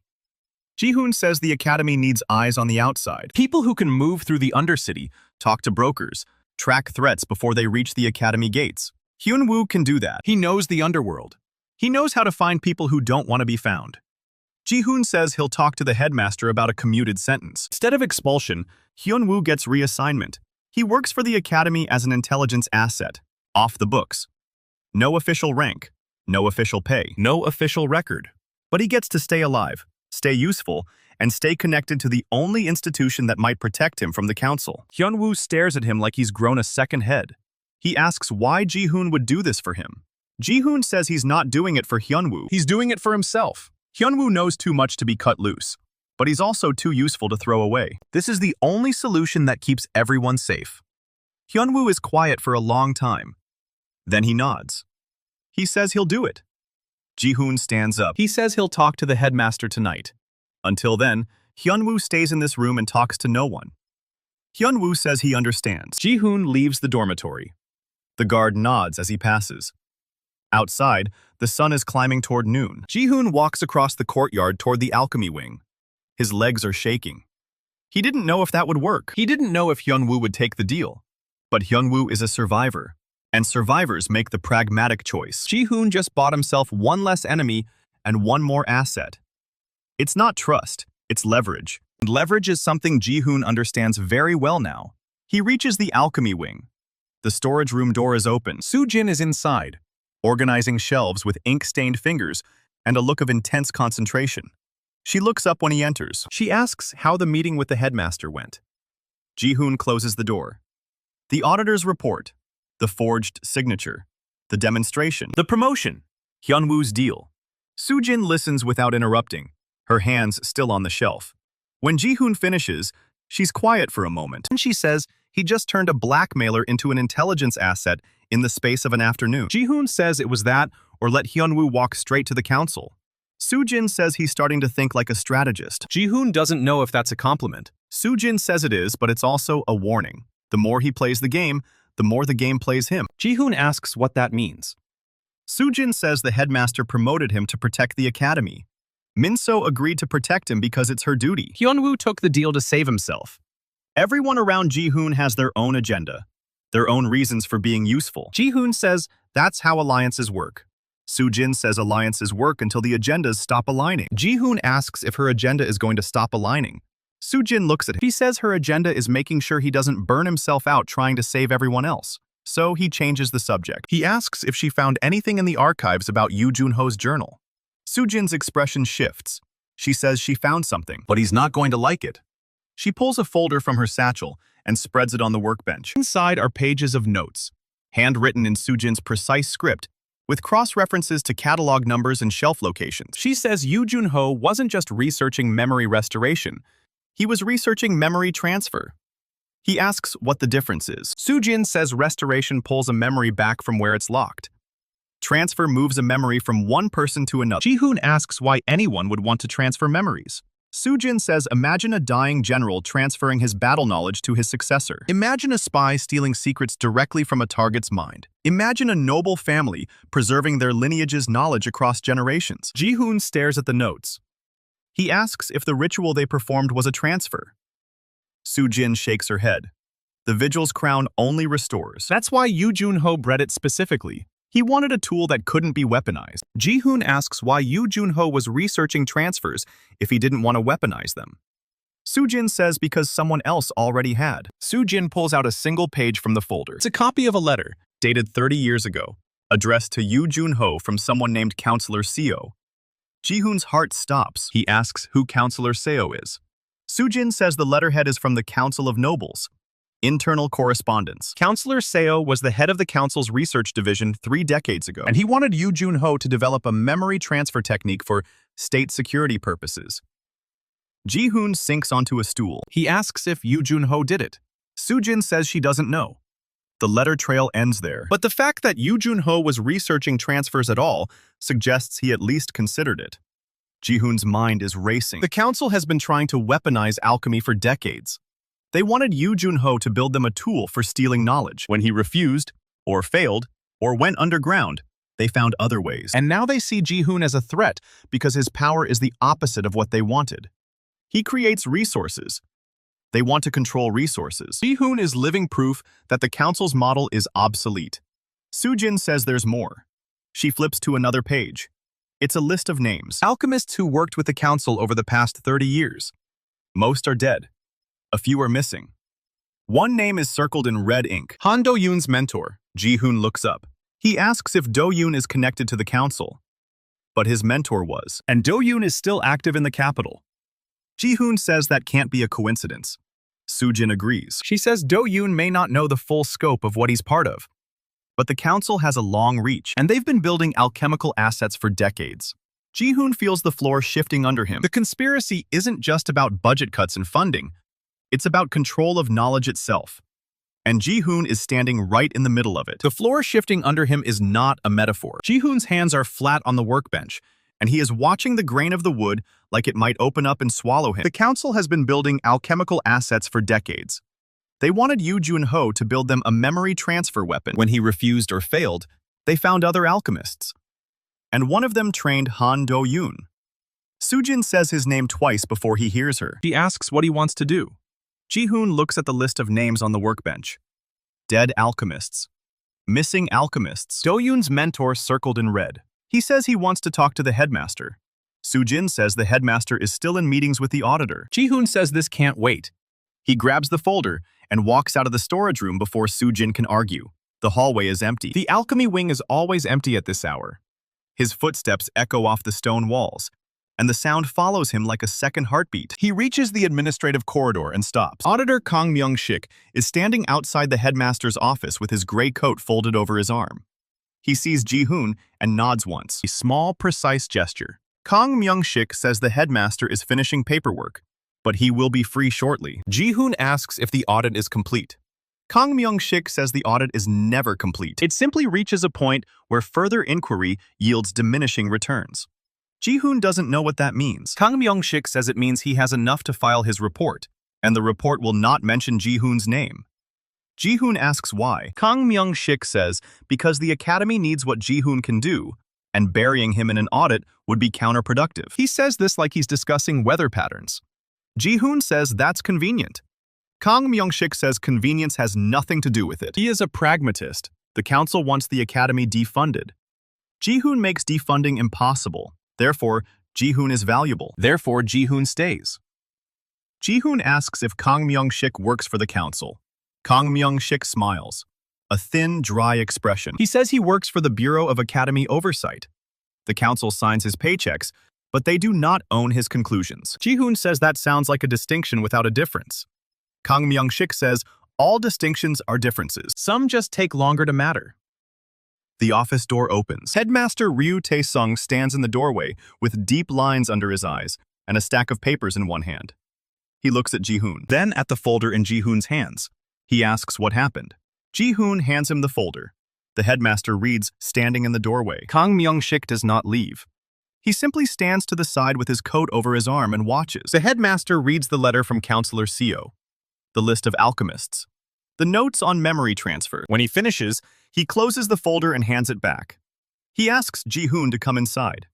Ji-hoon says the academy needs eyes on the outside. People who can move through the undercity, talk to brokers, track threats before they reach the academy gates. Hyun-woo can do that. He knows the underworld. He knows how to find people who don't want to be found. Ji-hoon says he'll talk to the headmaster about a commuted sentence. Instead of expulsion, Hyun-woo gets reassignment. He works for the academy as an intelligence asset, off the books. No official rank, no official pay, no official record. But he gets to stay alive, stay useful, and stay connected to the only institution that might protect him from the council. Hyun-woo stares at him like he's grown a second head. He asks why Ji-hoon would do this for him. Ji-hoon says he's not doing it for Hyun-woo. He's doing it for himself. Hyun-woo knows too much to be cut loose, but he's also too useful to throw away. This is the only solution that keeps everyone safe. Hyun-woo is quiet for a long time. Then he nods. He says he'll do it. Ji-hoon stands up. He says he'll talk to the headmaster tonight. Until then, Hyun-woo stays in this room and talks to no one. Hyun-woo says he understands. Ji-hoon leaves the dormitory. The guard nods as he passes. Outside, the sun is climbing toward noon. Ji-hoon walks across the courtyard toward the alchemy wing. His legs are shaking. He didn't know if that would work. He didn't know if Hyun-woo would take the deal. But Hyun-woo is a survivor, and survivors make the pragmatic choice. Ji-hoon just bought himself one less enemy and one more asset. It's not trust, it's leverage. And leverage is something Ji-hoon understands very well now. He reaches the alchemy wing. The storage room door is open. Soo-jin is inside, organizing shelves with ink-stained fingers and a look of intense concentration. She looks up when he enters. She asks how the meeting with the headmaster went. Ji-hoon closes the door. The auditor's report, the forged signature, the demonstration, the promotion, Hyun-woo's deal. Soo-jin listens without interrupting, her hands still on the shelf. When Ji-hoon finishes, she's quiet for a moment. And she says he just turned a blackmailer into an intelligence asset in the space of an afternoon. Ji-hoon says it was that or let Hyun-woo walk straight to the council. Soo-jin says he's starting to think like a strategist. Ji-hoon doesn't know if that's a compliment. Soo-jin says it is, but it's also a warning. The more he plays the game, the more the game plays him. Ji-hoon asks what that means. Soo-jin says the headmaster promoted him to protect the academy. Min-so agreed to protect him because it's her duty. Hyun-woo took the deal to save himself. Everyone around Ji-hoon has their own agenda, their own reasons for being useful. Ji-hoon says that's how alliances work. Soo-jin says alliances work until the agendas stop aligning. Ji-hoon asks if her agenda is going to stop aligning. Soo-jin looks at him. He says her agenda is making sure he doesn't burn himself out trying to save everyone else. So he changes the subject. He asks if she found anything in the archives about Yoo Jun-ho's journal. Soo-jin's expression shifts. She says she found something, but he's not going to like it. She pulls a folder from her satchel and spreads it on the workbench. Inside are pages of notes, handwritten in Soo-jin's precise script, with cross-references to catalog numbers and shelf locations. She says Yoo Jun-ho wasn't just researching memory restoration, he was researching memory transfer. He asks what the difference is. Soo-jin says restoration pulls a memory back from where it's locked. Transfer moves a memory from one person to another. Ji-hoon asks why anyone would want to transfer memories. Soo-jin says imagine a dying general transferring his battle knowledge to his successor. Imagine a spy stealing secrets directly from a target's mind. Imagine a noble family preserving their lineage's knowledge across generations. Ji-hoon stares at the notes. He asks if the ritual they performed was a transfer. Soo-jin shakes her head. The Vigil's crown only restores. That's why Yoo Jun-ho bred it specifically. He wanted a tool that couldn't be weaponized. Ji-hoon asks why Yoo Jun-ho was researching transfers if he didn't want to weaponize them. Soo-jin says because someone else already had. Soo-jin pulls out a single page from the folder. It's a copy of a letter, dated 30 years ago, addressed to Yoo Jun-ho from someone named Counselor Seo. Ji-hoon's heart stops. He asks who Counselor Seo is. Soo-jin says the letterhead is from the Council of Nobles. Internal correspondence. Counselor Seo was the head of the council's research division 3 decades ago, and he wanted Yoo Jun-ho to develop a memory transfer technique for state security purposes. Ji-hoon sinks onto a stool. He asks if Yoo Jun-ho did it. Soo-jin says she doesn't know. The letter trail ends there, but the fact that Yoo Jun-ho was researching transfers at all suggests he at least considered it. Ji-hoon's mind is racing. The council has been trying to weaponize alchemy for decades. They wanted Yoo Jun-ho to build them a tool for stealing knowledge. When he refused, or failed, or went underground, they found other ways. And now they see Ji-hoon as a threat because his power is the opposite of what they wanted. He creates resources. They want to control resources. Ji-hoon is living proof that the council's model is obsolete. Soo-jin says there's more. She flips to another page. It's a list of names. Alchemists who worked with the council over the past 30 years. Most are dead. A few are missing. One name is circled in red ink. Han Do-yoon's mentor. Ji-hoon looks up. He asks if Do-yoon is connected to the council. But his mentor was. And Do-yoon is still active in the capital. Ji-hoon says that can't be a coincidence. Soo-jin agrees. She says Do-yoon may not know the full scope of what he's part of. But the council has a long reach, and they've been building alchemical assets for decades. Ji-hoon feels the floor shifting under him. The conspiracy isn't just about budget cuts and funding. It's about control of knowledge itself. And Ji-hoon is standing right in the middle of it. The floor shifting under him is not a metaphor. Ji-hoon's hands are flat on the workbench, and he is watching the grain of the wood like it might open up and swallow him. The council has been building alchemical assets for decades. They wanted Yoo Jun-ho to build them a memory transfer weapon. When he refused or failed, they found other alchemists. And one of them trained Han Do-yoon. Soo-jin says his name twice before he hears her. He asks what he wants to do. Ji-hoon looks at the list of names on the workbench. Dead alchemists. Missing alchemists. Do-yoon's mentor circled in red. He says he wants to talk to the headmaster. Soo-jin says the headmaster is still in meetings with the auditor. Ji-hoon says this can't wait. He grabs the folder and walks out of the storage room before Soo-jin can argue. The hallway is empty. The alchemy wing is always empty at this hour. His footsteps echo off the stone walls, and the sound follows him like a second heartbeat. He reaches the administrative corridor and stops. Auditor Kang Myung-sik is standing outside the headmaster's office with his gray coat folded over his arm. He sees Ji-hoon and nods once. A small, precise gesture. Kang Myung-sik says the headmaster is finishing paperwork, but he will be free shortly. Ji-hoon asks if the audit is complete. Kang Myung-sik says the audit is never complete. It simply reaches a point where further inquiry yields diminishing returns. Ji-hoon doesn't know what that means. Kang Myung-sik says it means he has enough to file his report, and the report will not mention Ji-hoon's name. Ji-hoon asks why. Kang Myung-sik says because the academy needs what Ji-hoon can do, and burying him in an audit would be counterproductive. He says this like he's discussing weather patterns. Ji-hoon says that's convenient. Kang Myung-sik says convenience has nothing to do with it. He is a pragmatist. The council wants the academy defunded. Ji-hoon makes defunding impossible. Therefore, Ji-hoon is valuable. Therefore, Ji-hoon stays. Ji-hoon asks if Kang Myung-sik works for the council. Kang Myung-sik smiles. A thin, dry expression. He says he works for the Bureau of Academy Oversight. The council signs his paychecks, but they do not own his conclusions. Ji-hoon says that sounds like a distinction without a difference. Kang Myung-sik says all distinctions are differences. Some just take longer to matter. The office door opens. Headmaster Ryu Tae-sung stands in the doorway with deep lines under his eyes and a stack of papers in one hand. He looks at Ji-hoon, then at the folder in Ji-hoon's hands. He asks what happened. Ji-hoon hands him the folder. The headmaster reads, standing in the doorway. Kang Myung-sik does not leave. He simply stands to the side with his coat over his arm and watches. The headmaster reads the letter from Counselor Seo, the list of alchemists, the notes on memory transfer. When he finishes, he closes the folder and hands it back. He asks Ji-hoon to come inside.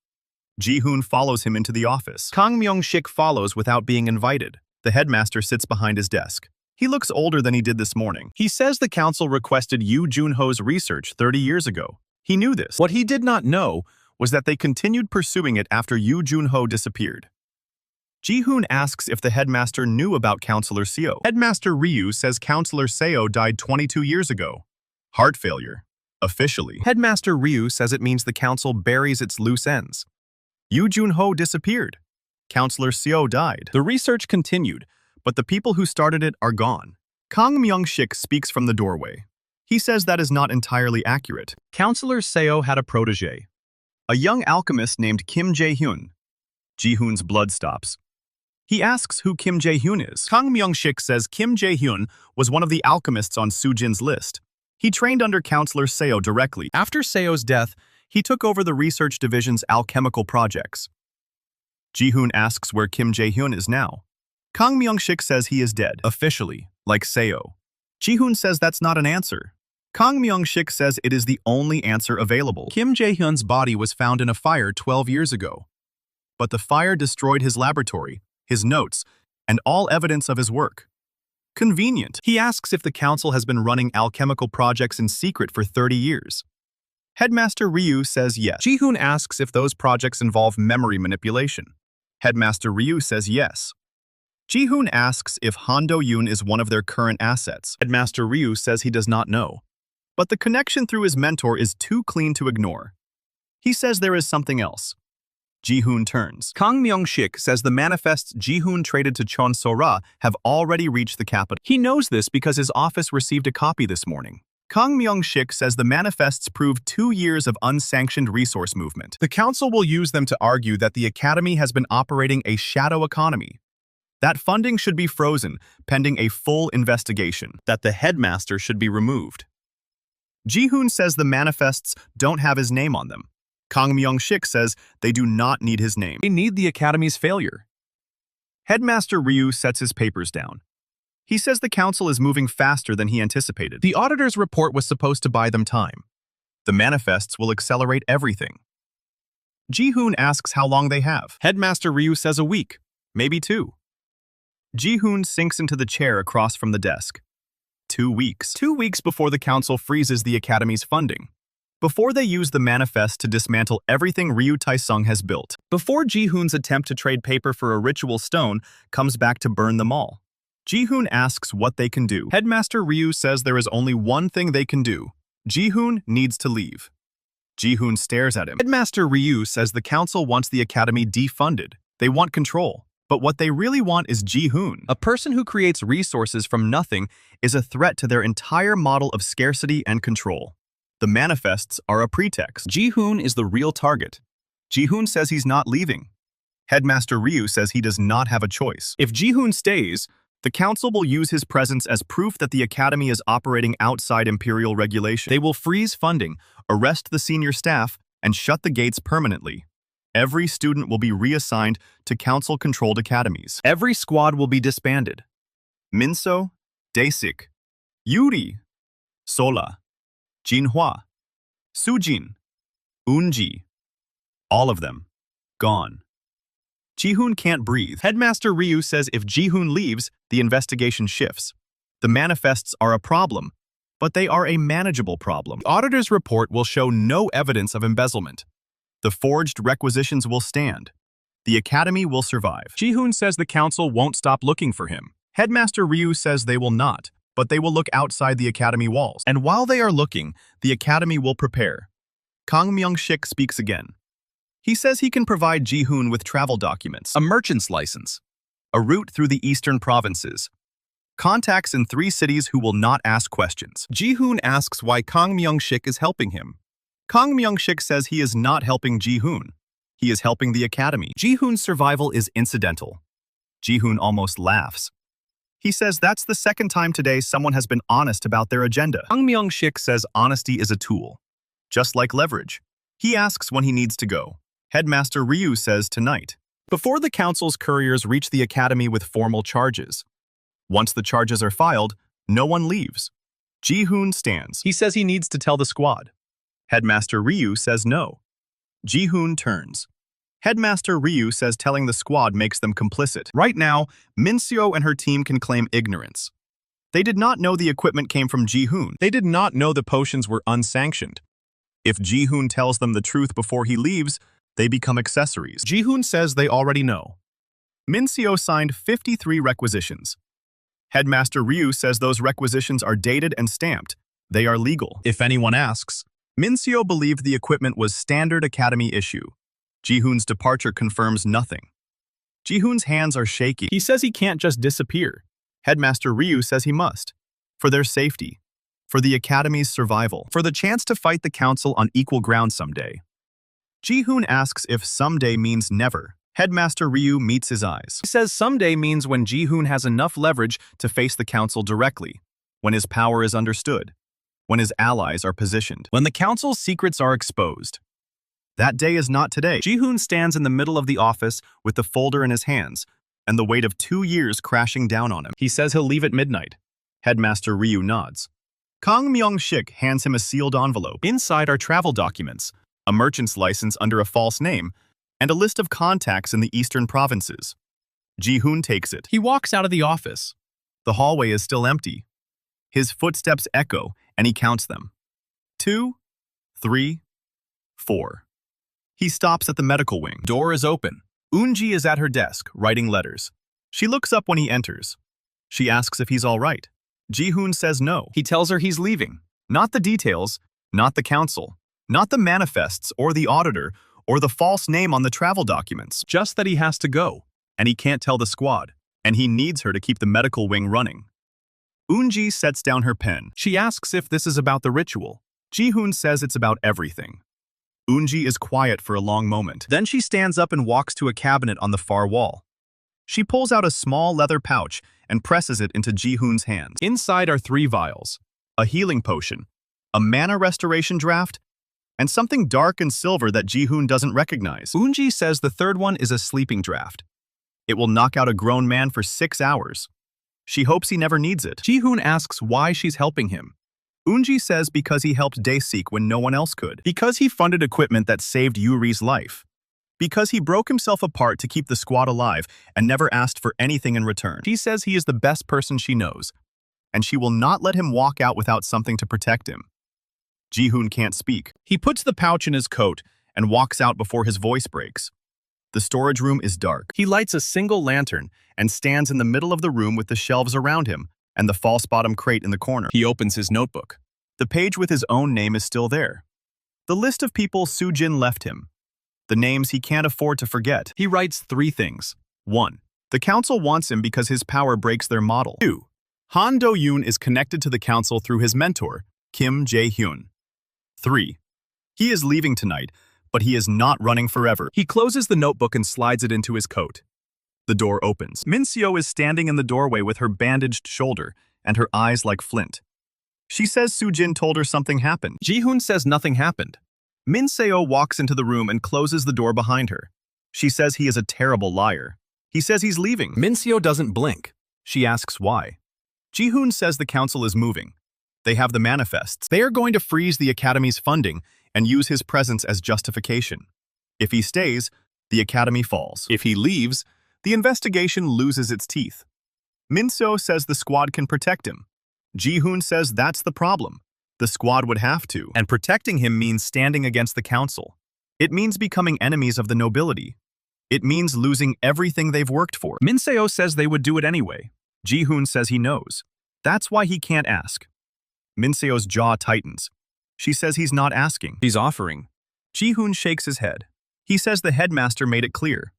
Ji-hoon follows him into the office. Kang Myung-sik follows without being invited. The headmaster sits behind his desk. He looks older than he did this morning. He says the council requested Yoo Jun-ho's research 30 years ago. He knew this. What he did not know was that they continued pursuing it after Yoo Jun-ho disappeared. Ji-hoon asks if the headmaster knew about Counselor Seo. Headmaster Ryu says Counselor Seo died 22 years ago. Heart failure. Officially. Headmaster Ryu says it means the council buries its loose ends. Yoo Jun-ho disappeared. Counselor Seo died. The research continued, but the people who started it are gone. Kang Myung-sik speaks from the doorway. He says that is not entirely accurate. Counselor Seo had a protege, a young alchemist named Kim Jae-hoon. Ji-hoon's blood stops. He asks who Kim Jae-hoon is. Kang Myung-sik says Kim Jae-hoon was one of the alchemists on Soo-jin's list. He trained under Counselor Seo directly. After Seo's death, he took over the research division's alchemical projects. Ji-hoon asks where Kim Jae-hoon is now. Kang Myung-sik says he is dead, officially, like Seo. Ji-hoon says that's not an answer. Kang Myung-sik says it is the only answer available. Kim Jae-hoon's body was found in a fire 12 years ago. But the fire destroyed his laboratory, his notes, and all evidence of his work. Convenient. He asks if the council has been running alchemical projects in secret for 30 years. Headmaster Ryu says yes. Ji-hoon asks if those projects involve memory manipulation. Headmaster Ryu says yes. Ji-hoon asks if Han Do-yoon is one of their current assets. Headmaster Ryu says he does not know. But the connection through his mentor is too clean to ignore. He says there is something else. Ji-hoon turns. Kang Myung-sik says the manifests Ji-hoon traded to Chon So-ra have already reached the capital. He knows this because his office received a copy this morning. Kang Myung-sik says the manifests prove 2 years of unsanctioned resource movement. The council will use them to argue that the academy has been operating a shadow economy. That funding should be frozen, pending a full investigation. That the headmaster should be removed. Ji-hoon says the manifests don't have his name on them. Kang Myung-sik says they do not need his name. They need the academy's failure. Headmaster Ryu sets his papers down. He says the council is moving faster than he anticipated. The auditor's report was supposed to buy them time. The manifests will accelerate everything. Ji-hoon asks how long they have. Headmaster Ryu says a week, maybe 2. Ji-hoon sinks into the chair across from the desk. 2 weeks. 2 weeks before the council freezes the academy's funding. Before they use the manifest to dismantle everything Ryu Taesung has built. Before Ji-hoon's attempt to trade paper for a ritual stone comes back to burn them all. Ji-hoon asks what they can do. Headmaster Ryu says there is only one thing they can do. Ji-hoon needs to leave. Ji-hoon stares at him. Headmaster Ryu says the council wants the academy defunded. They want control. But what they really want is Ji-hoon. A person who creates resources from nothing is a threat to their entire model of scarcity and control. The manifests are a pretext. Ji-hoon is the real target. Ji-hoon says he's not leaving. Headmaster Ryu says he does not have a choice. If Ji-hoon stays, the council will use his presence as proof that the academy is operating outside imperial regulation. They will freeze funding, arrest the senior staff, and shut the gates permanently. Every student will be reassigned to council-controlled academies. Every squad will be disbanded. Minso, Daesik, Yuri, Sola, Jinhua, Soo-jin, Eunji. All of them. Gone. Ji-hoon can't breathe. Headmaster Ryu says if Ji-hoon leaves, the investigation shifts. The manifests are a problem, but they are a manageable problem. The auditor's report will show no evidence of embezzlement. The forged requisitions will stand. The academy will survive. Ji-hoon says the council won't stop looking for him. Headmaster Ryu says they will not, but they will look outside the academy walls. And while they are looking, the academy will prepare. Kang Myung-sik speaks again. He says he can provide Ji-hoon with travel documents, a merchant's license, a route through the eastern provinces, contacts in 3 cities who will not ask questions. Ji-hoon asks why Kang Myung-sik is helping him. Kang Myung-sik says he is not helping Ji-hoon. He is helping the academy. Ji-hoon's survival is incidental. Ji-hoon almost laughs. He says that's the second time today someone has been honest about their agenda. Kang Myung-sik says honesty is a tool, just like leverage. He asks when he needs to go. Headmaster Ryu says tonight. Before the council's couriers reach the academy with formal charges. Once the charges are filed, no one leaves. Ji-hoon stands. He says he needs to tell the squad. Headmaster Ryu says no. Ji-hoon turns. Headmaster Ryu says telling the squad makes them complicit. Right now, Min-seo and her team can claim ignorance. They did not know the equipment came from Ji-hoon. They did not know the potions were unsanctioned. If Ji-hoon tells them the truth before he leaves, they become accessories. Ji-hoon says they already know. Min-seo signed 53 requisitions. Headmaster Ryu says those requisitions are dated and stamped. They are legal. If anyone asks, Min-seo believed the equipment was standard academy issue. Ji-hoon's departure confirms nothing. Ji-hoon's hands are shaky. He says he can't just disappear. Headmaster Ryu says he must. For their safety. For the academy's survival. For the chance to fight the council on equal ground someday. Ji-hoon asks if someday means never. Headmaster Ryu meets his eyes. He says someday means when Ji-hoon has enough leverage to face the council directly, when his power is understood, when his allies are positioned, when the council's secrets are exposed. That day is not today. Ji-hoon stands in the middle of the office with the folder in his hands and the weight of 2 years crashing down on him. He says he'll leave at midnight. Headmaster Ryu nods. Kang Myung-sik hands him a sealed envelope. Inside are travel documents, a merchant's license under a false name, and a list of contacts in the eastern provinces. Ji-hoon takes it. He walks out of the office. The hallway is still empty. His footsteps echo, and he counts them. 2, 3, 4. He stops at the medical wing. Door is open. Eun-ji is at her desk, writing letters. She looks up when he enters. She asks if he's all right. Ji-hoon says no. He tells her he's leaving. Not the details, not the council, not the manifests or the auditor, or the false name on the travel documents. Just that he has to go, and he can't tell the squad, and he needs her to keep the medical wing running. Eun-ji sets down her pen. She asks if this is about the ritual. Ji-hoon says it's about everything. Eun-ji is quiet for a long moment. Then she stands up and walks to a cabinet on the far wall. She pulls out a small leather pouch and presses it into Ji-hoon's hands. Inside are 3 vials, a healing potion, a mana restoration draft, and something dark and silver that Ji-hoon doesn't recognize. Eun-ji says the third one is a sleeping draft. It will knock out a grown man for 6 hours. She hopes he never needs it. Ji-hoon asks why she's helping him. Eun-ji says because he helped Dae-sik when no one else could. Because he funded equipment that saved Yuri's life. Because he broke himself apart to keep the squad alive and never asked for anything in return. She says he is the best person she knows, and she will not let him walk out without something to protect him. Ji-hoon can't speak. He puts the pouch in his coat and walks out before his voice breaks. The storage room is dark. He lights a single lantern and stands in the middle of the room with the shelves around him and the false bottom crate in the corner. He opens his notebook. The page with his own name is still there. The list of people Soo-jin left him. The names he can't afford to forget. He writes 3 things. 1. The council wants him because his power breaks their model. 2. Han Do-yoon is connected to the council through his mentor, Kim Jae-hyun. 3. He is leaving tonight, but he is not running forever. He closes the notebook and slides it into his coat. The door opens. Min-seo is standing in the doorway with her bandaged shoulder and her eyes like flint. She says Soo-jin told her something happened. Ji-hoon says nothing happened. Min-seo walks into the room and closes the door behind her. She says he is a terrible liar. He says he's leaving. Min-seo doesn't blink. She asks why. Ji-hoon says the council is moving. They have the manifests. They are going to freeze the academy's funding and use his presence as justification. If he stays, the academy falls. If he leaves, the investigation loses its teeth. Min-seo says the squad can protect him. Ji-hoon says that's the problem. The squad would have to. And protecting him means standing against the council. It means becoming enemies of the nobility. It means losing everything they've worked for. Min-seo says they would do it anyway. Ji-hoon says he knows. That's why he can't ask. Min-seo's jaw tightens. She says he's not asking. He's offering. Ji-hoon shakes his head. He says the headmaster made it clear.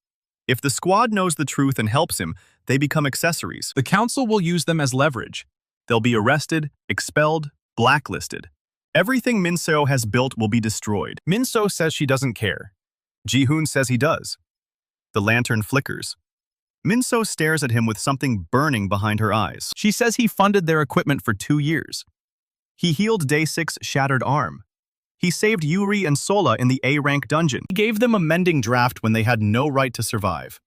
If the squad knows the truth and helps him, they become accessories. The council will use them as leverage. They'll be arrested, expelled, blacklisted. Everything Min-seo has built will be destroyed. Min-seo says she doesn't care. Ji-hoon says he does. The lantern flickers. Min-seo stares at him with something burning behind her eyes. She says he funded their equipment for 2 years. He healed Dae-sik's shattered arm. He saved Yuri and Sola in the A-rank dungeon. He gave them a mending draft when they had no right to survive.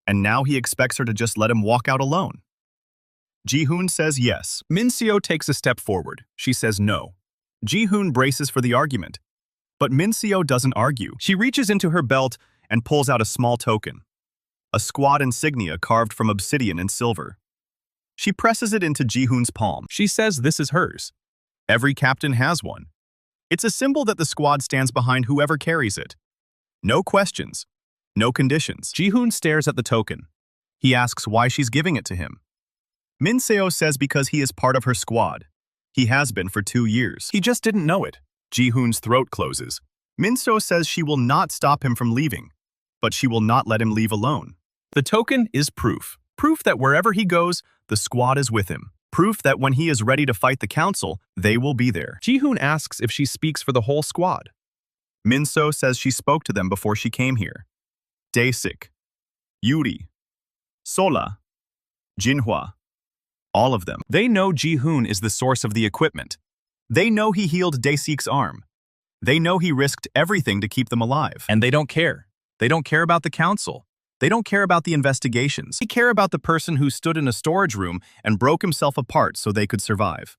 And now he expects her to just let him walk out alone. Ji-hoon says yes. Min-seo takes a step forward. She says no. Ji-hoon braces for the argument. But Min-seo doesn't argue. She reaches into her belt and pulls out a small token. A squad insignia carved from obsidian and silver. She presses it into Ji-hoon's palm. She says this is hers. Every captain has one. It's a symbol that the squad stands behind whoever carries it. No questions. No conditions. Ji-hoon stares at the token. He asks why she's giving it to him. Min-seo says because he is part of her squad. He has been for 2 years. He just didn't know it. Ji-hoon's throat closes. Min-seo says she will not stop him from leaving, but she will not let him leave alone. The token is proof. Proof that wherever he goes, the squad is with him. Proof that when he is ready to fight the council, they will be there. Ji-hoon asks if she speaks for the whole squad. Min-seo says she spoke to them before she came here. Dae-sik, Yuri, Sola, Jinhwa, all of them. They know Ji-hoon is the source of the equipment. They know he healed Dae-sik's arm. They know he risked everything to keep them alive. And they don't care. They don't care about the council. They don't care about the investigations. They care about the person who stood in a storage room and broke himself apart so they could survive.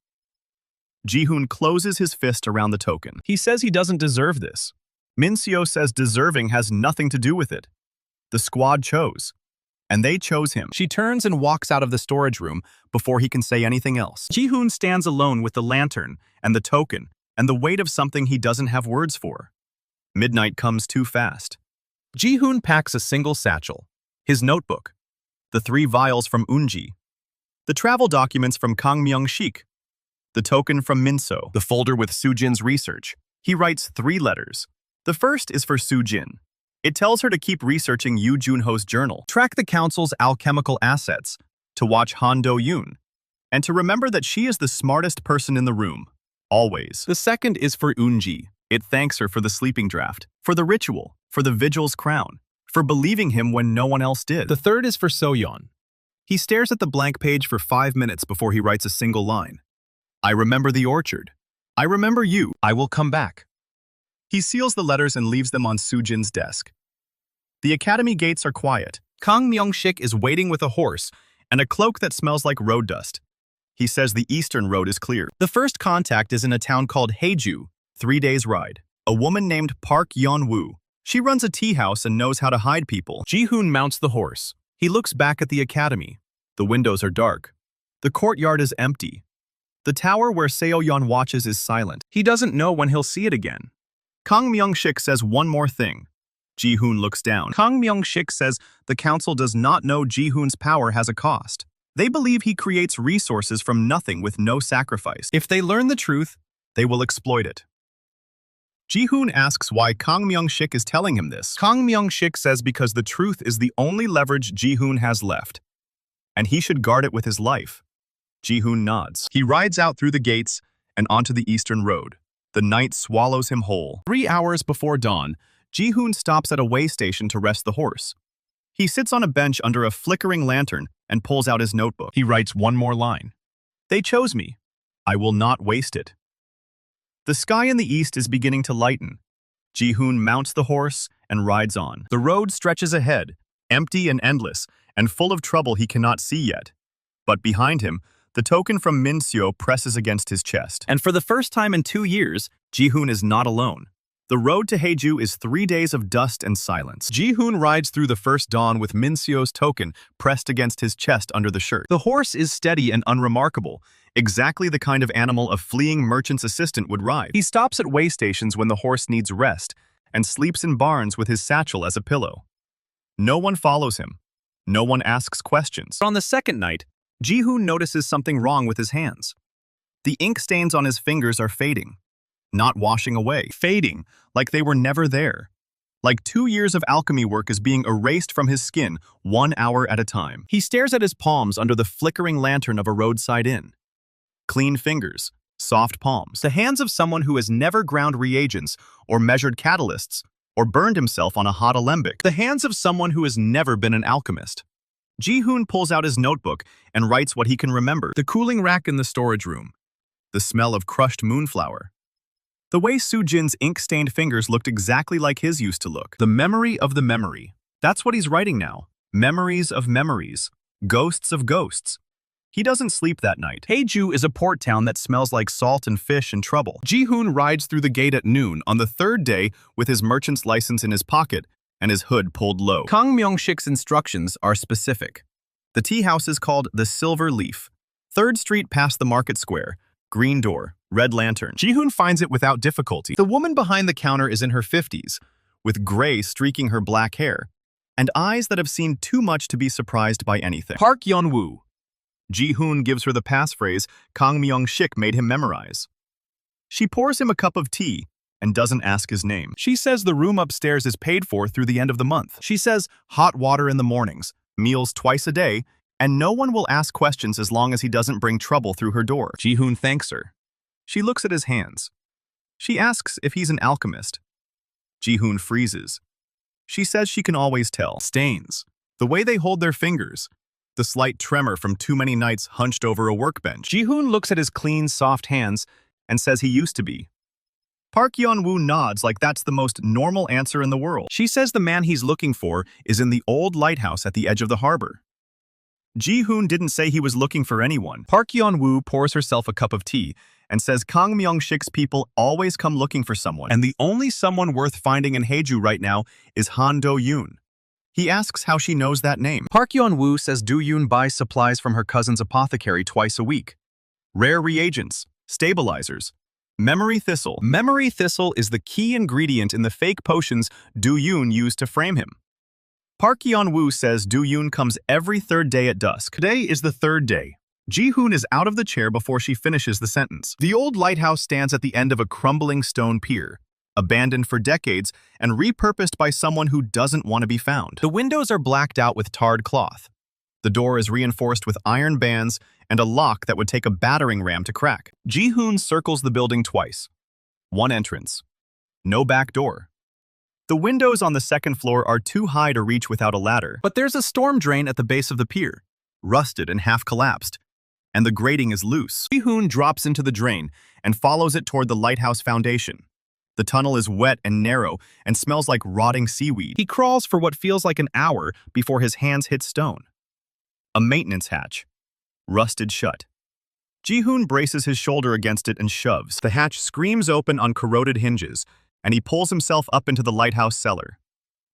Ji-hoon closes his fist around the token. He says he doesn't deserve this. Min-seo says deserving has nothing to do with it. The squad chose. And they chose him. She turns and walks out of the storage room before he can say anything else. Ji-hoon stands alone with the lantern and the token and the weight of something he doesn't have words for. Midnight comes too fast. Ji-hoon packs a single satchel, his notebook, the 3 vials from Unji, the travel documents from Kang Myung-sik, the token from Min-seo, the folder with Soo-jin's research. He writes 3 letters. The first is for Soo-jin. It tells her to keep researching Yoo Jun-ho's journal, track the council's alchemical assets, to watch Han Do-yoon, and to remember that she is the smartest person in the room, always. The second is for Unji. It thanks her for the sleeping draft, for the ritual, for the Vigil's crown, for believing him when no one else did. The third is for Seo-yeon. He stares at the blank page for 5 minutes before he writes a single line. I remember the orchard. I remember you. I will come back. He seals the letters and leaves them on Soo-jin's desk. The academy gates are quiet. Kang Myung-sik is waiting with a horse and a cloak that smells like road dust. He says the eastern road is clear. The first contact is in a town called Haeju, 3 days' ride. A woman named Park Yeon-woo. She runs a tea house and knows how to hide people. Ji-hoon mounts the horse. He looks back at the academy. The windows are dark. The courtyard is empty. The tower where Seo-yeon watches is silent. He doesn't know when he'll see it again. Kang Myung-sik says one more thing. Ji-hoon looks down. Kang Myung-sik says the council does not know Ji-hoon's power has a cost. They believe he creates resources from nothing with no sacrifice. If they learn the truth, they will exploit it. Ji-hoon asks why Kang Myung-sik is telling him this. Kang Myung-sik says because the truth is the only leverage Ji-hoon has left, and he should guard it with his life. Ji-hoon nods. He rides out through the gates and onto the eastern road. The night swallows him whole. 3 hours before dawn, Ji-hoon stops at a way station to rest the horse. He sits on a bench under a flickering lantern and pulls out his notebook. He writes one more line. They chose me. I will not waste it. The sky in the east is beginning to lighten. Ji-hoon mounts the horse and rides on. The road stretches ahead, empty and endless, and full of trouble he cannot see yet. But behind him, the token from Min-seo presses against his chest. And for the first time in 2 years, Ji-hoon is not alone. The road to Haeju is 3 days of dust and silence. Ji-hoon rides through the first dawn with Min-seo's token pressed against his chest under the shirt. The horse is steady and unremarkable, exactly the kind of animal a fleeing merchant's assistant would ride. He stops at way stations when the horse needs rest and sleeps in barns with his satchel as a pillow. No one follows him. No one asks questions. But on the second night, Ji-hoon notices something wrong with his hands. The ink stains on his fingers are fading. Not washing away, fading, like they were never there. Like 2 years of alchemy work is being erased from his skin 1 hour at a time. He stares at his palms under the flickering lantern of a roadside inn. Clean fingers, soft palms. The hands of someone who has never ground reagents or measured catalysts or burned himself on a hot alembic. The hands of someone who has never been an alchemist. Ji-hoon pulls out his notebook and writes what he can remember. The cooling rack in the storage room. The smell of crushed moonflower. The way Soo-jin's ink-stained fingers looked exactly like his used to look. The memory of the memory. That's what he's writing now. Memories of memories. Ghosts of ghosts. He doesn't sleep that night. Haeju is a port town that smells like salt and fish and trouble. Ji-hoon rides through the gate at noon on the third day with his merchant's license in his pocket and his hood pulled low. Kang Myung-sik's instructions are specific. The tea house is called the Silver Leaf. 3rd Street past the Market Square. Green door, red lantern. Ji-hoon finds it without difficulty. The woman behind the counter is in her 50s, with gray streaking her black hair, and eyes that have seen too much to be surprised by anything. Park Yeon-woo. Ji-hoon gives her the passphrase Kang Myung-sik made him memorize. She pours him a cup of tea and doesn't ask his name. She says the room upstairs is paid for through the end of the month. She says hot water in the mornings, meals twice a day, and no one will ask questions as long as he doesn't bring trouble through her door. Ji-hoon thanks her. She looks at his hands. She asks if he's an alchemist. Ji-hoon freezes. She says she can always tell. Stains. The way they hold their fingers. The slight tremor from too many nights hunched over a workbench. Ji-hoon looks at his clean, soft hands and says he used to be. Park Yeon-woo nods like that's the most normal answer in the world. She says the man he's looking for is in the old lighthouse at the edge of the harbor. Ji-hoon didn't say he was looking for anyone. Park Yeon-woo pours herself a cup of tea and says Kang Myung-sik's people always come looking for someone, and the only someone worth finding in Haeju right now is Han Do-yoon. He asks how she knows that name. Park Yeon-woo says Do-yoon buys supplies from her cousin's apothecary twice a week. Rare reagents, stabilizers, memory thistle. Memory thistle is the key ingredient in the fake potions Do-yoon used to frame him. Park Yeon-woo says Do-yoon comes every 3rd day at dusk. Today is the 3rd day. Ji-hoon is out of the chair before she finishes the sentence. The old lighthouse stands at the end of a crumbling stone pier, abandoned for decades and repurposed by someone who doesn't want to be found. The windows are blacked out with tarred cloth. The door is reinforced with iron bands and a lock that would take a battering ram to crack. Ji-hoon circles the building twice. One entrance. No back door. The windows on the 2nd floor are too high to reach without a ladder, but there's a storm drain at the base of the pier, rusted and half collapsed, and the grating is loose. Ji-hoon drops into the drain and follows it toward the lighthouse foundation. The tunnel is wet and narrow and smells like rotting seaweed. He crawls for what feels like an hour before his hands hit stone. A maintenance hatch, rusted shut. Ji-hoon braces his shoulder against it and shoves. The hatch screams open on corroded hinges, and he pulls himself up into the lighthouse cellar.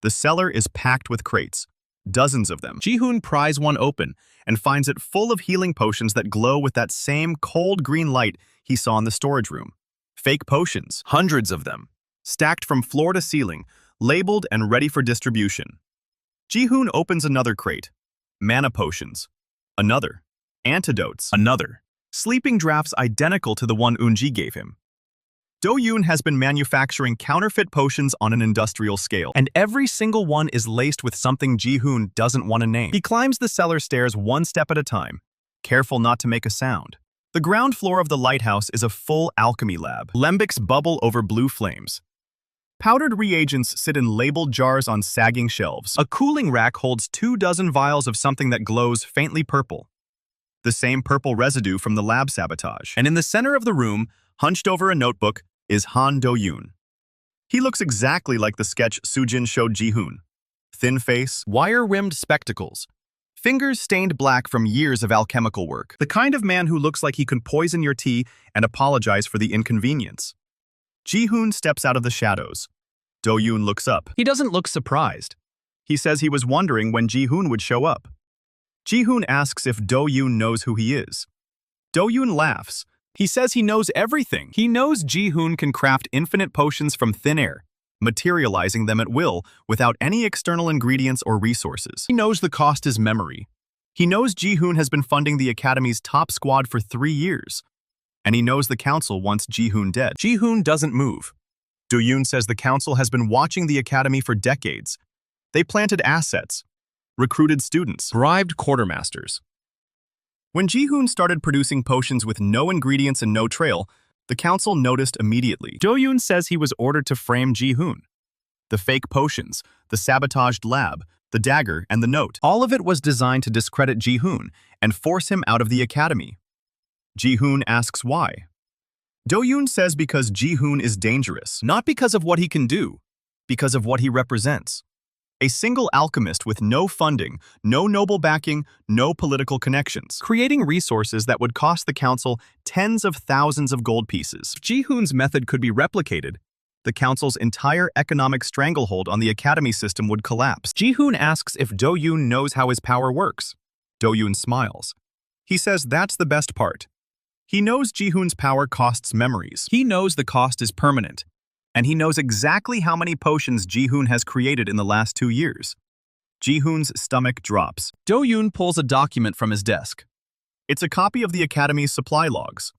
The cellar is packed with crates, dozens of them. Ji-hoon pries one open and finds it full of healing potions that glow with that same cold green light he saw in the storage room. Fake potions, hundreds of them, stacked from floor to ceiling, labeled and ready for distribution. Ji-hoon opens another crate. Mana potions. Another. Antidotes. Another. Sleeping drafts identical to the one Eun-ji gave him. Do-yoon has been manufacturing counterfeit potions on an industrial scale, and every single one is laced with something Ji-hoon doesn't want to name. He climbs the cellar stairs one step at a time, careful not to make a sound. The ground floor of the lighthouse is a full alchemy lab. Lembics bubble over blue flames. Powdered reagents sit in labeled jars on sagging shelves. A cooling rack holds 24 vials of something that glows faintly purple. The same purple residue from the lab sabotage. And in the center of the room, hunched over a notebook, is Han Do-yoon. He looks exactly like the sketch Soo-jin showed Ji-hoon. Thin face, wire-rimmed spectacles, fingers stained black from years of alchemical work. The kind of man who looks like he can poison your tea and apologize for the inconvenience. Ji-hoon steps out of the shadows. Do-yoon looks up. He doesn't look surprised. He says he was wondering when Ji-hoon would show up. Ji-hoon asks if Do-yoon knows who he is. Do-yoon laughs. He says he knows everything. He knows Ji-hoon can craft infinite potions from thin air, materializing them at will without any external ingredients or resources. He knows the cost is memory. He knows Ji-hoon has been funding the Academy's top squad for 3 years. And he knows the council wants Ji-hoon dead. Ji-hoon doesn't move. Do-yoon says the council has been watching the Academy for decades. They planted assets, recruited students, bribed quartermasters. When Ji-hoon started producing potions with no ingredients and no trail, the council noticed immediately. Do-yoon says he was ordered to frame Ji-hoon. The fake potions, the sabotaged lab, the dagger, and the note. All of it was designed to discredit Ji-hoon and force him out of the academy. Ji-hoon asks why. Do-yoon says because Ji-hoon is dangerous, not because of what he can do, because of what he represents. A single alchemist with no funding, no noble backing, no political connections, creating resources that would cost the council tens of thousands of gold pieces. If Ji-hoon's method could be replicated, the council's entire economic stranglehold on the academy system would collapse. Ji-hoon asks if Do-yoon knows how his power works. Do-yoon smiles. He says that's the best part. He knows Ji-hoon's power costs memories. He knows the cost is permanent. And he knows exactly how many potions Ji-hoon has created in the last 2 years. Ji-hoon's stomach drops. Do-yoon pulls a document from his desk. It's a copy of the Academy's supply logs.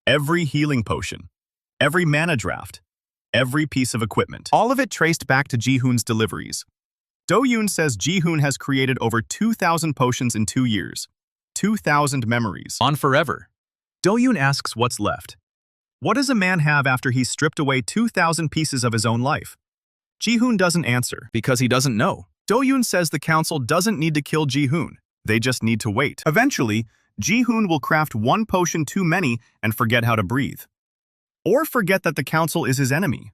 Every healing potion, every mana draft, every piece of equipment. All of it traced back to Ji-hoon's deliveries. Do-yoon says Ji-hoon has created over 2,000 potions in 2 years. 2,000 memories. On forever. Do-yoon asks what's left. What does a man have after he's stripped away 2,000 pieces of his own life? Ji-hoon doesn't answer, because he doesn't know. Do-yoon says the council doesn't need to kill Ji-hoon. They just need to wait. Eventually, Ji-hoon will craft one potion too many and forget how to breathe. Or forget that the council is his enemy.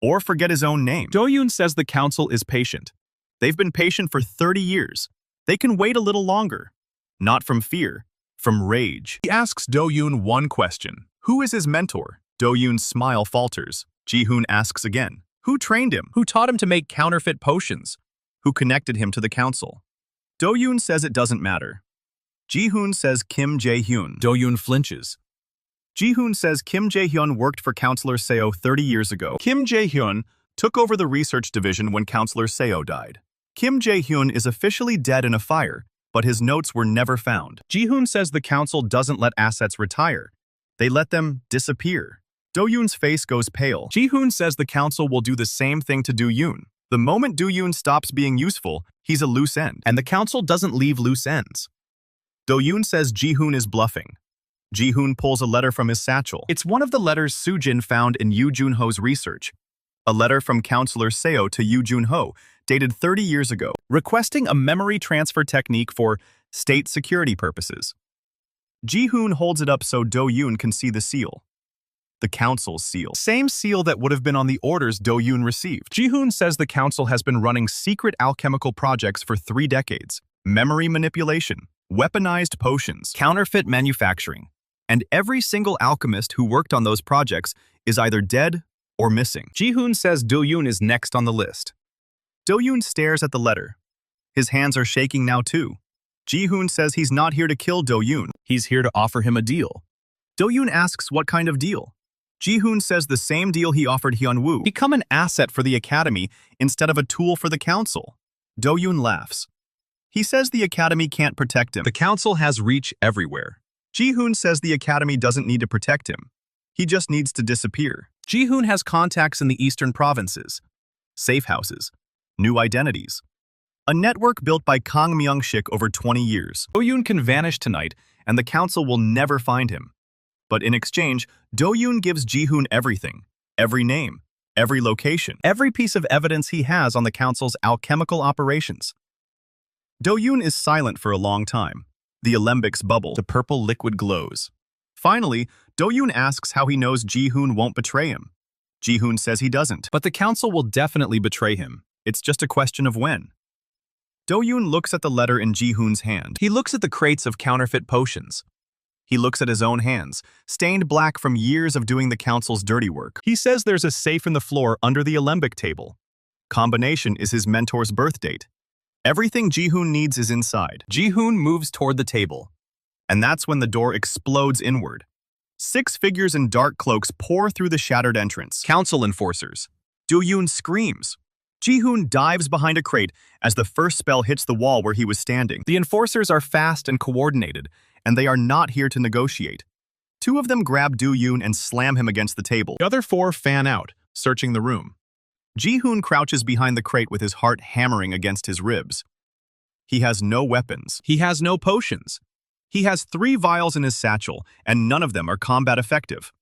Or forget his own name. Do-yoon says the council is patient. They've been patient for 30 years. They can wait a little longer. Not from fear, from rage. He asks Do-yoon one question. Who is his mentor? Do-yoon's smile falters. Ji-hoon asks again. Who trained him? Who taught him to make counterfeit potions? Who connected him to the council? Do-yoon says it doesn't matter. Ji-hoon says Kim Jae-hyun. Do-yoon flinches. Ji-hoon says Kim Jae-hyun worked for Counselor Seo 30 years ago. Kim Jae-hyun took over the research division when Counselor Seo died. Kim Jae-hyun is officially dead in a fire, but his notes were never found. Ji-hoon says the council doesn't let assets retire. They let them disappear. Do-yoon's face goes pale. Ji-hoon says the council will do the same thing to Do-yoon. The moment Do-yoon stops being useful, he's a loose end. And the council doesn't leave loose ends. Do-yoon says Ji-hoon is bluffing. Ji-hoon pulls a letter from his satchel. It's one of the letters Soo-jin found in Yoo Jun-ho's research. A letter from Counselor Seo to Yoo Jun-ho, dated 30 years ago, requesting a memory transfer technique for state security purposes. Ji-hoon holds it up so Do-yoon can see the seal. The council's seal. Same seal that would have been on the orders Do-yoon received. Ji-hoon says the council has been running secret alchemical projects for 3 decades. Memory manipulation, weaponized potions, counterfeit manufacturing. And every single alchemist who worked on those projects is either dead or missing. Ji-hoon says Do-yoon is next on the list. Do-yoon stares at the letter. His hands are shaking now too. Ji-hoon says he's not here to kill Do-yoon. He's here to offer him a deal. Do-yoon asks what kind of deal. Ji-hoon says the same deal he offered Hyun-woo. Become an asset for the academy instead of a tool for the council. Do-yoon laughs. He says the academy can't protect him. The council has reach everywhere. Ji-hoon says the academy doesn't need to protect him. He just needs to disappear. Ji-hoon has contacts in the eastern provinces. Safe houses. New identities. A network built by Kang Myung-sik over 20 years. Do-yoon can vanish tonight, and the council will never find him. But in exchange, Do-yoon gives Ji-hoon everything. Every name. Every location. Every piece of evidence he has on the council's alchemical operations. Do-yoon is silent for a long time. The alembics bubble. The purple liquid glows. Finally, Do-yoon asks how he knows Ji-hoon won't betray him. Ji-hoon says he doesn't. But the council will definitely betray him. It's just a question of when. Do-yoon looks at the letter in Ji-hoon's hand. He looks at the crates of counterfeit potions. He looks at his own hands, stained black from years of doing the council's dirty work. He says there's a safe in the floor under the alembic table. Combination is his mentor's birth date. Everything Ji-hoon needs is inside. Ji-hoon moves toward the table. And that's when the door explodes inward. 6 figures in dark cloaks pour through the shattered entrance. Council enforcers. Do-yoon screams. Ji-hoon dives behind a crate as the first spell hits the wall where he was standing. The enforcers are fast and coordinated, and they are not here to negotiate. 2 of them grab Do-yoon and slam him against the table. The other 4 fan out, searching the room. Ji-hoon crouches behind the crate with his heart hammering against his ribs. He has no weapons. He has no potions. He has 3 vials in his satchel, and none of them are combat effective.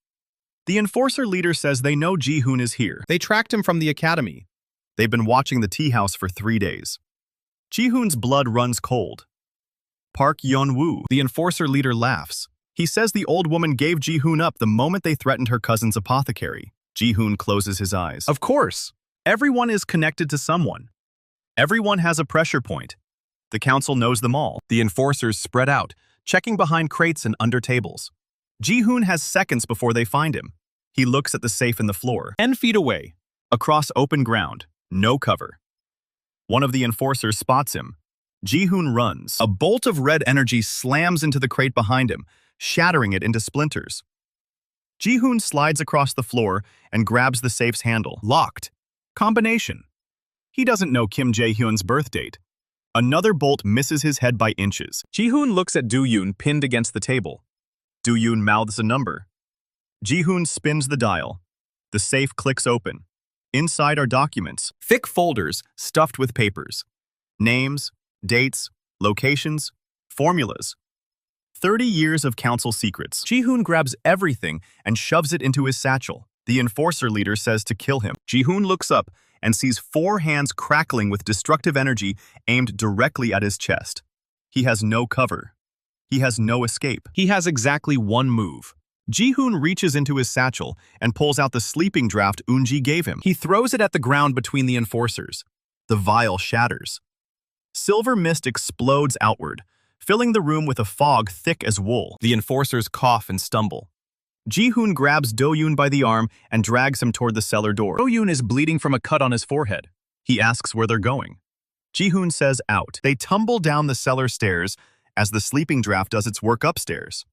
The enforcer leader says they know Ji-hoon is here. They tracked him from the academy. They've been watching the tea house for 3 days. Ji-hoon's blood runs cold. Park Yeon-woo, the enforcer leader, laughs. He says the old woman gave Ji-hoon up the moment they threatened her cousin's apothecary. Ji-hoon closes his eyes. Of course, everyone is connected to someone. Everyone has a pressure point. The council knows them all. The enforcers spread out, checking behind crates and under tables. Ji-hoon has seconds before they find him. He looks at the safe in the floor. 10 feet away, across open ground, no cover. One of the enforcers spots him. Ji-hoon runs. A bolt of red energy slams into the crate behind him, shattering it into splinters. Ji-hoon slides across the floor and grabs the safe's handle. Locked. Combination. He doesn't know Kim Jae-hyun's birth date. Another bolt misses his head by inches. Ji-hoon looks at Do-yoon pinned against the table. Do-yoon mouths a number. Ji-hoon spins the dial. The safe clicks open. Inside are documents, thick folders stuffed with papers. Names, dates, locations, formulas. 30 years of council secrets. Ji-hoon grabs everything and shoves it into his satchel. The enforcer leader says to kill him. Ji-hoon looks up and sees 4 hands crackling with destructive energy aimed directly at his chest. He has no cover. He has no escape. He has exactly one move. Ji-hoon reaches into his satchel and pulls out the sleeping draft Eun-ji gave him. He throws it at the ground between the enforcers. The vial shatters. Silver mist explodes outward, filling the room with a fog thick as wool. The enforcers cough and stumble. Ji-hoon grabs Do-yoon by the arm and drags him toward the cellar door. Do-yoon is bleeding from a cut on his forehead. He asks where they're going. Ji-hoon says out. They tumble down the cellar stairs as the sleeping draft does its work upstairs.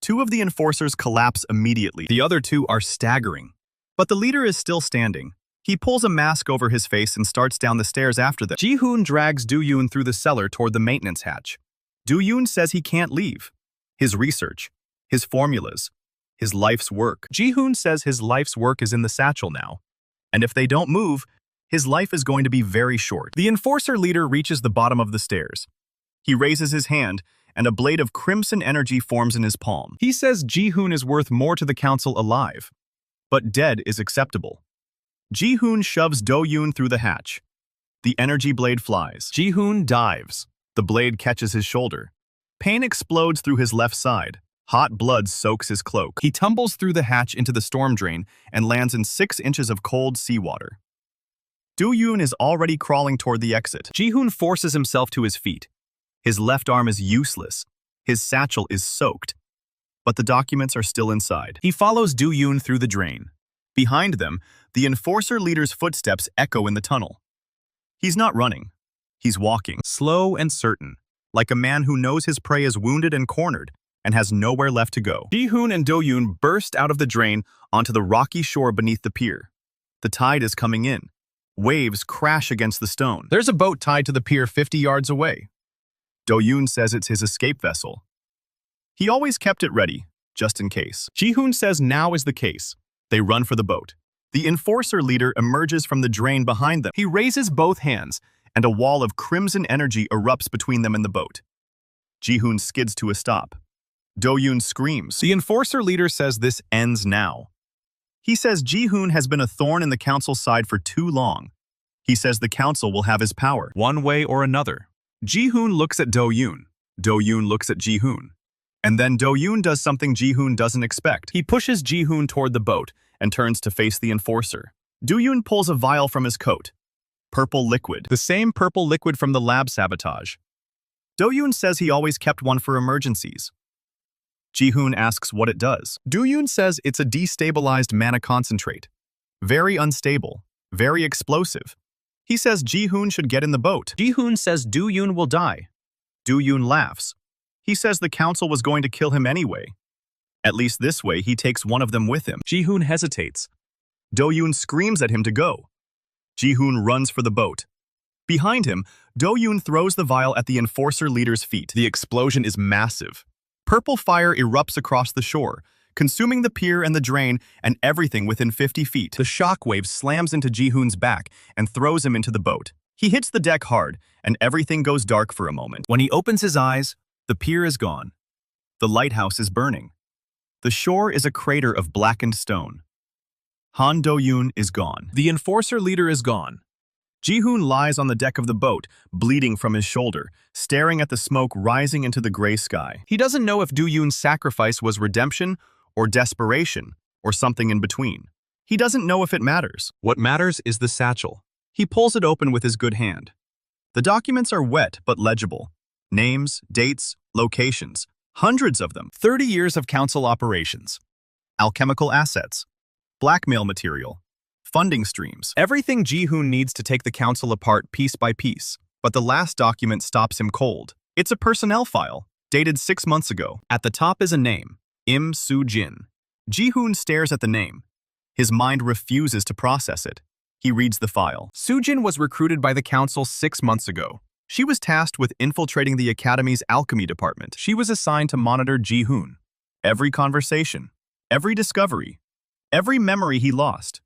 2 of the enforcers collapse immediately. The other 2 are staggering. But the leader is still standing. He pulls a mask over his face and starts down the stairs after them. Ji-hoon drags Do-yoon through the cellar toward the maintenance hatch. Do-yoon says he can't leave. His research, his formulas, his life's work. Ji-hoon says his life's work is in the satchel now. And if they don't move, his life is going to be very short. The enforcer leader reaches the bottom of the stairs. He raises his hand, and a blade of crimson energy forms in his palm. He says Ji-hoon is worth more to the council alive, but dead is acceptable. Ji-hoon shoves Do-yoon through the hatch. The energy blade flies. Ji-hoon dives. The blade catches his shoulder. Pain explodes through his left side. Hot blood soaks his cloak. He tumbles through the hatch into the storm drain and lands in 6 inches of cold seawater. Do-yoon is already crawling toward the exit. Ji-hoon forces himself to his feet. His left arm is useless. His satchel is soaked. But the documents are still inside. He follows Do-yoon through the drain. Behind them, the enforcer leader's footsteps echo in the tunnel. He's not running. He's walking, slow and certain, like a man who knows his prey is wounded and cornered and has nowhere left to go. Ji-hoon and Do-yoon burst out of the drain onto the rocky shore beneath the pier. The tide is coming in. Waves crash against the stone. There's a boat tied to the pier 50 yards away. Do-yoon says it's his escape vessel. He always kept it ready, just in case. Ji-hoon says now is the case. They run for the boat. The enforcer leader emerges from the drain behind them. He raises both hands, and a wall of crimson energy erupts between them and the boat. Ji-hoon skids to a stop. Do-yoon screams. The enforcer leader says this ends now. He says Ji-hoon has been a thorn in the council's side for too long. He says the council will have his power, one way or another. Ji-hoon looks at Do-yoon. Do-yoon looks at Ji-hoon. And then Do-yoon does something Ji-hoon doesn't expect. He pushes Ji-hoon toward the boat and turns to face the enforcer. Do-yoon pulls a vial from his coat. Purple liquid. The same purple liquid from the lab sabotage. Do-yoon says he always kept one for emergencies. Ji-hoon asks what it does. Do-yoon says it's a destabilized mana concentrate. Very unstable. Very explosive. He says Ji-hoon should get in the boat. Ji-hoon says Do-yoon will die. Do-yoon laughs. He says the council was going to kill him anyway. At least this way he takes one of them with him. Ji-hoon hesitates. Do-yoon screams at him to go. Ji-hoon runs for the boat. Behind him, Do-yoon throws the vial at the enforcer leader's feet. The explosion is massive. Purple fire erupts across the shore, consuming the pier and the drain and everything within 50 feet. The shockwave slams into Ji-hoon's back and throws him into the boat. He hits the deck hard, and everything goes dark for a moment. When he opens his eyes, the pier is gone. The lighthouse is burning. The shore is a crater of blackened stone. Han Do-yoon is gone. The enforcer leader is gone. Ji-hoon lies on the deck of the boat, bleeding from his shoulder, staring at the smoke rising into the gray sky. He doesn't know if Do-yoon's sacrifice was redemption or desperation or something in between. He doesn't know if it matters. What matters is the satchel. He pulls it open with his good hand. The documents are wet but legible. Names, dates, locations, hundreds of them. 30 years of council operations. Alchemical assets. Blackmail material. Funding streams. Everything Ji-hoon needs to take the council apart piece by piece. But the last document stops him cold. It's a personnel file, dated 6 months ago. At the top is a name, Soo-jin. Ji-hoon stares at the name. His mind refuses to process it. He reads the file. Soo-jin was recruited by the council 6 months ago. She was tasked with infiltrating the Academy's alchemy department. She was assigned to monitor Ji-hoon. Every conversation, every discovery, every memory he lost.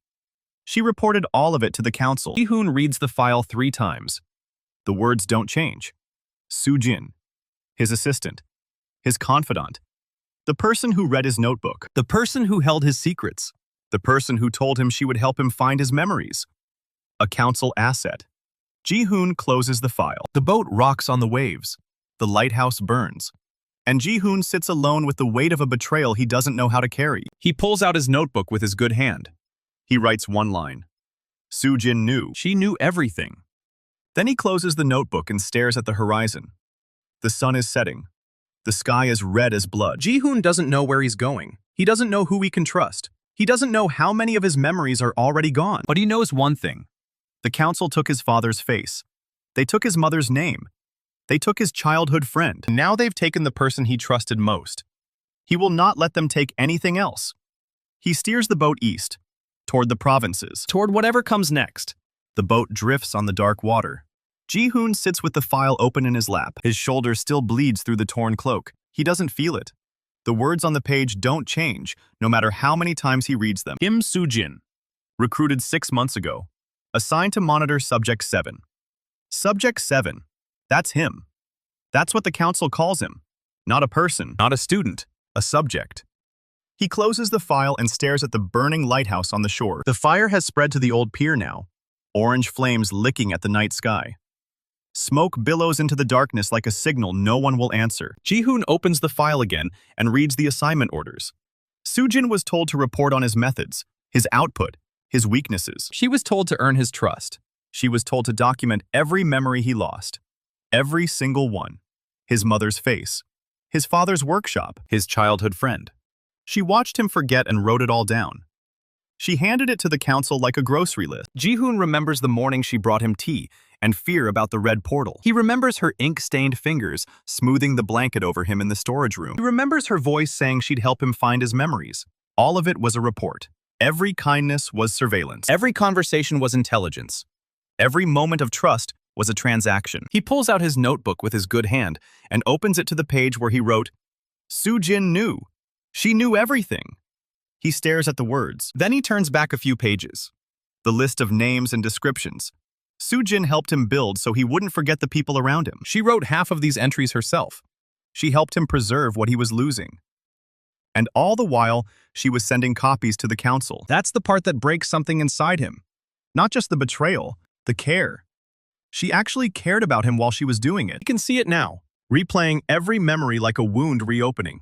She reported all of it to the council. Ji-hoon reads the file 3 times. The words don't change. Soo-jin, his assistant, his confidant, the person who read his notebook, the person who held his secrets, the person who told him she would help him find his memories. A council asset. Ji-hoon closes the file. The boat rocks on the waves. The lighthouse burns. And Ji-hoon sits alone with the weight of a betrayal he doesn't know how to carry. He pulls out his notebook with his good hand. He writes one line. Soo-jin knew. She knew everything. Then he closes the notebook and stares at the horizon. The sun is setting. The sky is red as blood. Ji-hoon doesn't know where he's going. He doesn't know who he can trust. He doesn't know how many of his memories are already gone. But he knows one thing. The council took his father's face. They took his mother's name. They took his childhood friend. Now they've taken the person he trusted most. He will not let them take anything else. He steers the boat east, toward the provinces, toward whatever comes next. The boat drifts on the dark water. Ji-hoon sits with the file open in his lap. His shoulder still bleeds through the torn cloak. He doesn't feel it. The words on the page don't change, no matter how many times he reads them. Soo-jin, recruited 6 months ago. Assigned to monitor Subject 7. Subject 7. That's him. That's what the council calls him. Not a person, not a student, a subject. He closes the file and stares at the burning lighthouse on the shore. The fire has spread to the old pier now, orange flames licking at the night sky. Smoke billows into the darkness like a signal no one will answer. Ji-hoon opens the file again and reads the assignment orders. Soo-jin was told to report on his methods, his output, his weaknesses. She was told to earn his trust. She was told to document every memory he lost. Every single one. His mother's face. His father's workshop. His childhood friend. She watched him forget and wrote it all down. She handed it to the council like a grocery list. Ji-hoon remembers the morning she brought him tea and fear about the red portal. He remembers her ink-stained fingers smoothing the blanket over him in the storage room. He remembers her voice saying she'd help him find his memories. All of it was a report. Every kindness was surveillance. Every conversation was intelligence. Every moment of trust was a transaction. He pulls out his notebook with his good hand and opens it to the page where he wrote, Soo-jin knew. She knew everything. He stares at the words. Then he turns back a few pages. The list of names and descriptions. Soo-jin helped him build so he wouldn't forget the people around him. She wrote half of these entries herself. She helped him preserve what he was losing. And all the while, she was sending copies to the council. That's the part that breaks something inside him. Not just the betrayal, the care. She actually cared about him while she was doing it. You can see it now, replaying every memory like a wound reopening.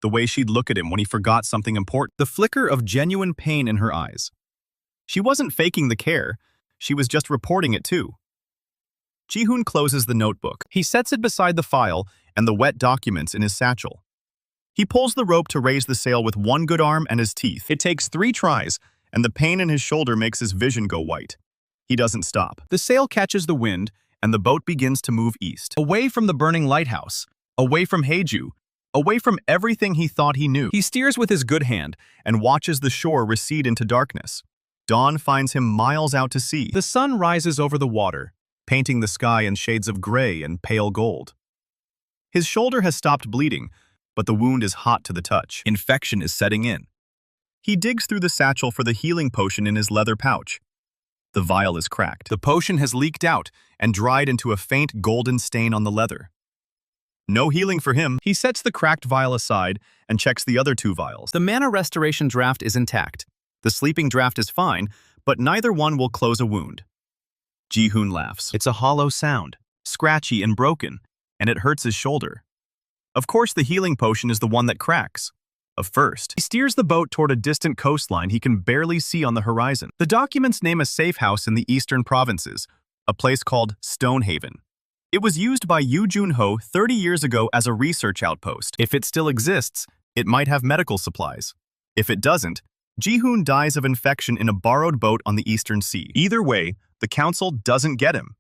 The way she'd look at him when he forgot something important. The flicker of genuine pain in her eyes. She wasn't faking the care. She was just reporting it too. Ji-hoon closes the notebook. He sets it beside the file and the wet documents in his satchel. He pulls the rope to raise the sail with one good arm and his teeth. It takes 3 tries, and the pain in his shoulder makes his vision go white. He doesn't stop. The sail catches the wind, and the boat begins to move east. Away from the burning lighthouse. Away from Haeju. Away from everything he thought he knew. He steers with his good hand and watches the shore recede into darkness. Dawn finds him miles out to sea. The sun rises over the water, painting the sky in shades of gray and pale gold. His shoulder has stopped bleeding, but the wound is hot to the touch. Infection is setting in. He digs through the satchel for the healing potion in his leather pouch. The vial is cracked. The potion has leaked out and dried into a faint golden stain on the leather. No healing for him. He sets the cracked vial aside and checks the other 2 vials. The mana restoration draft is intact. The sleeping draft is fine, but neither one will close a wound. Ji-hoon laughs. It's a hollow sound, scratchy and broken, and it hurts his shoulder. Of course, the healing potion is the one that cracks. First, he steers the boat toward a distant coastline he can barely see on the horizon. The documents name a safe house in the eastern provinces, a place called Stonehaven. It was used by Yoo Jun-ho 30 years ago as a research outpost. If it still exists, it might have medical supplies. If it doesn't, Ji-hoon dies of infection in a borrowed boat on the eastern sea. Either way, the council doesn't get him.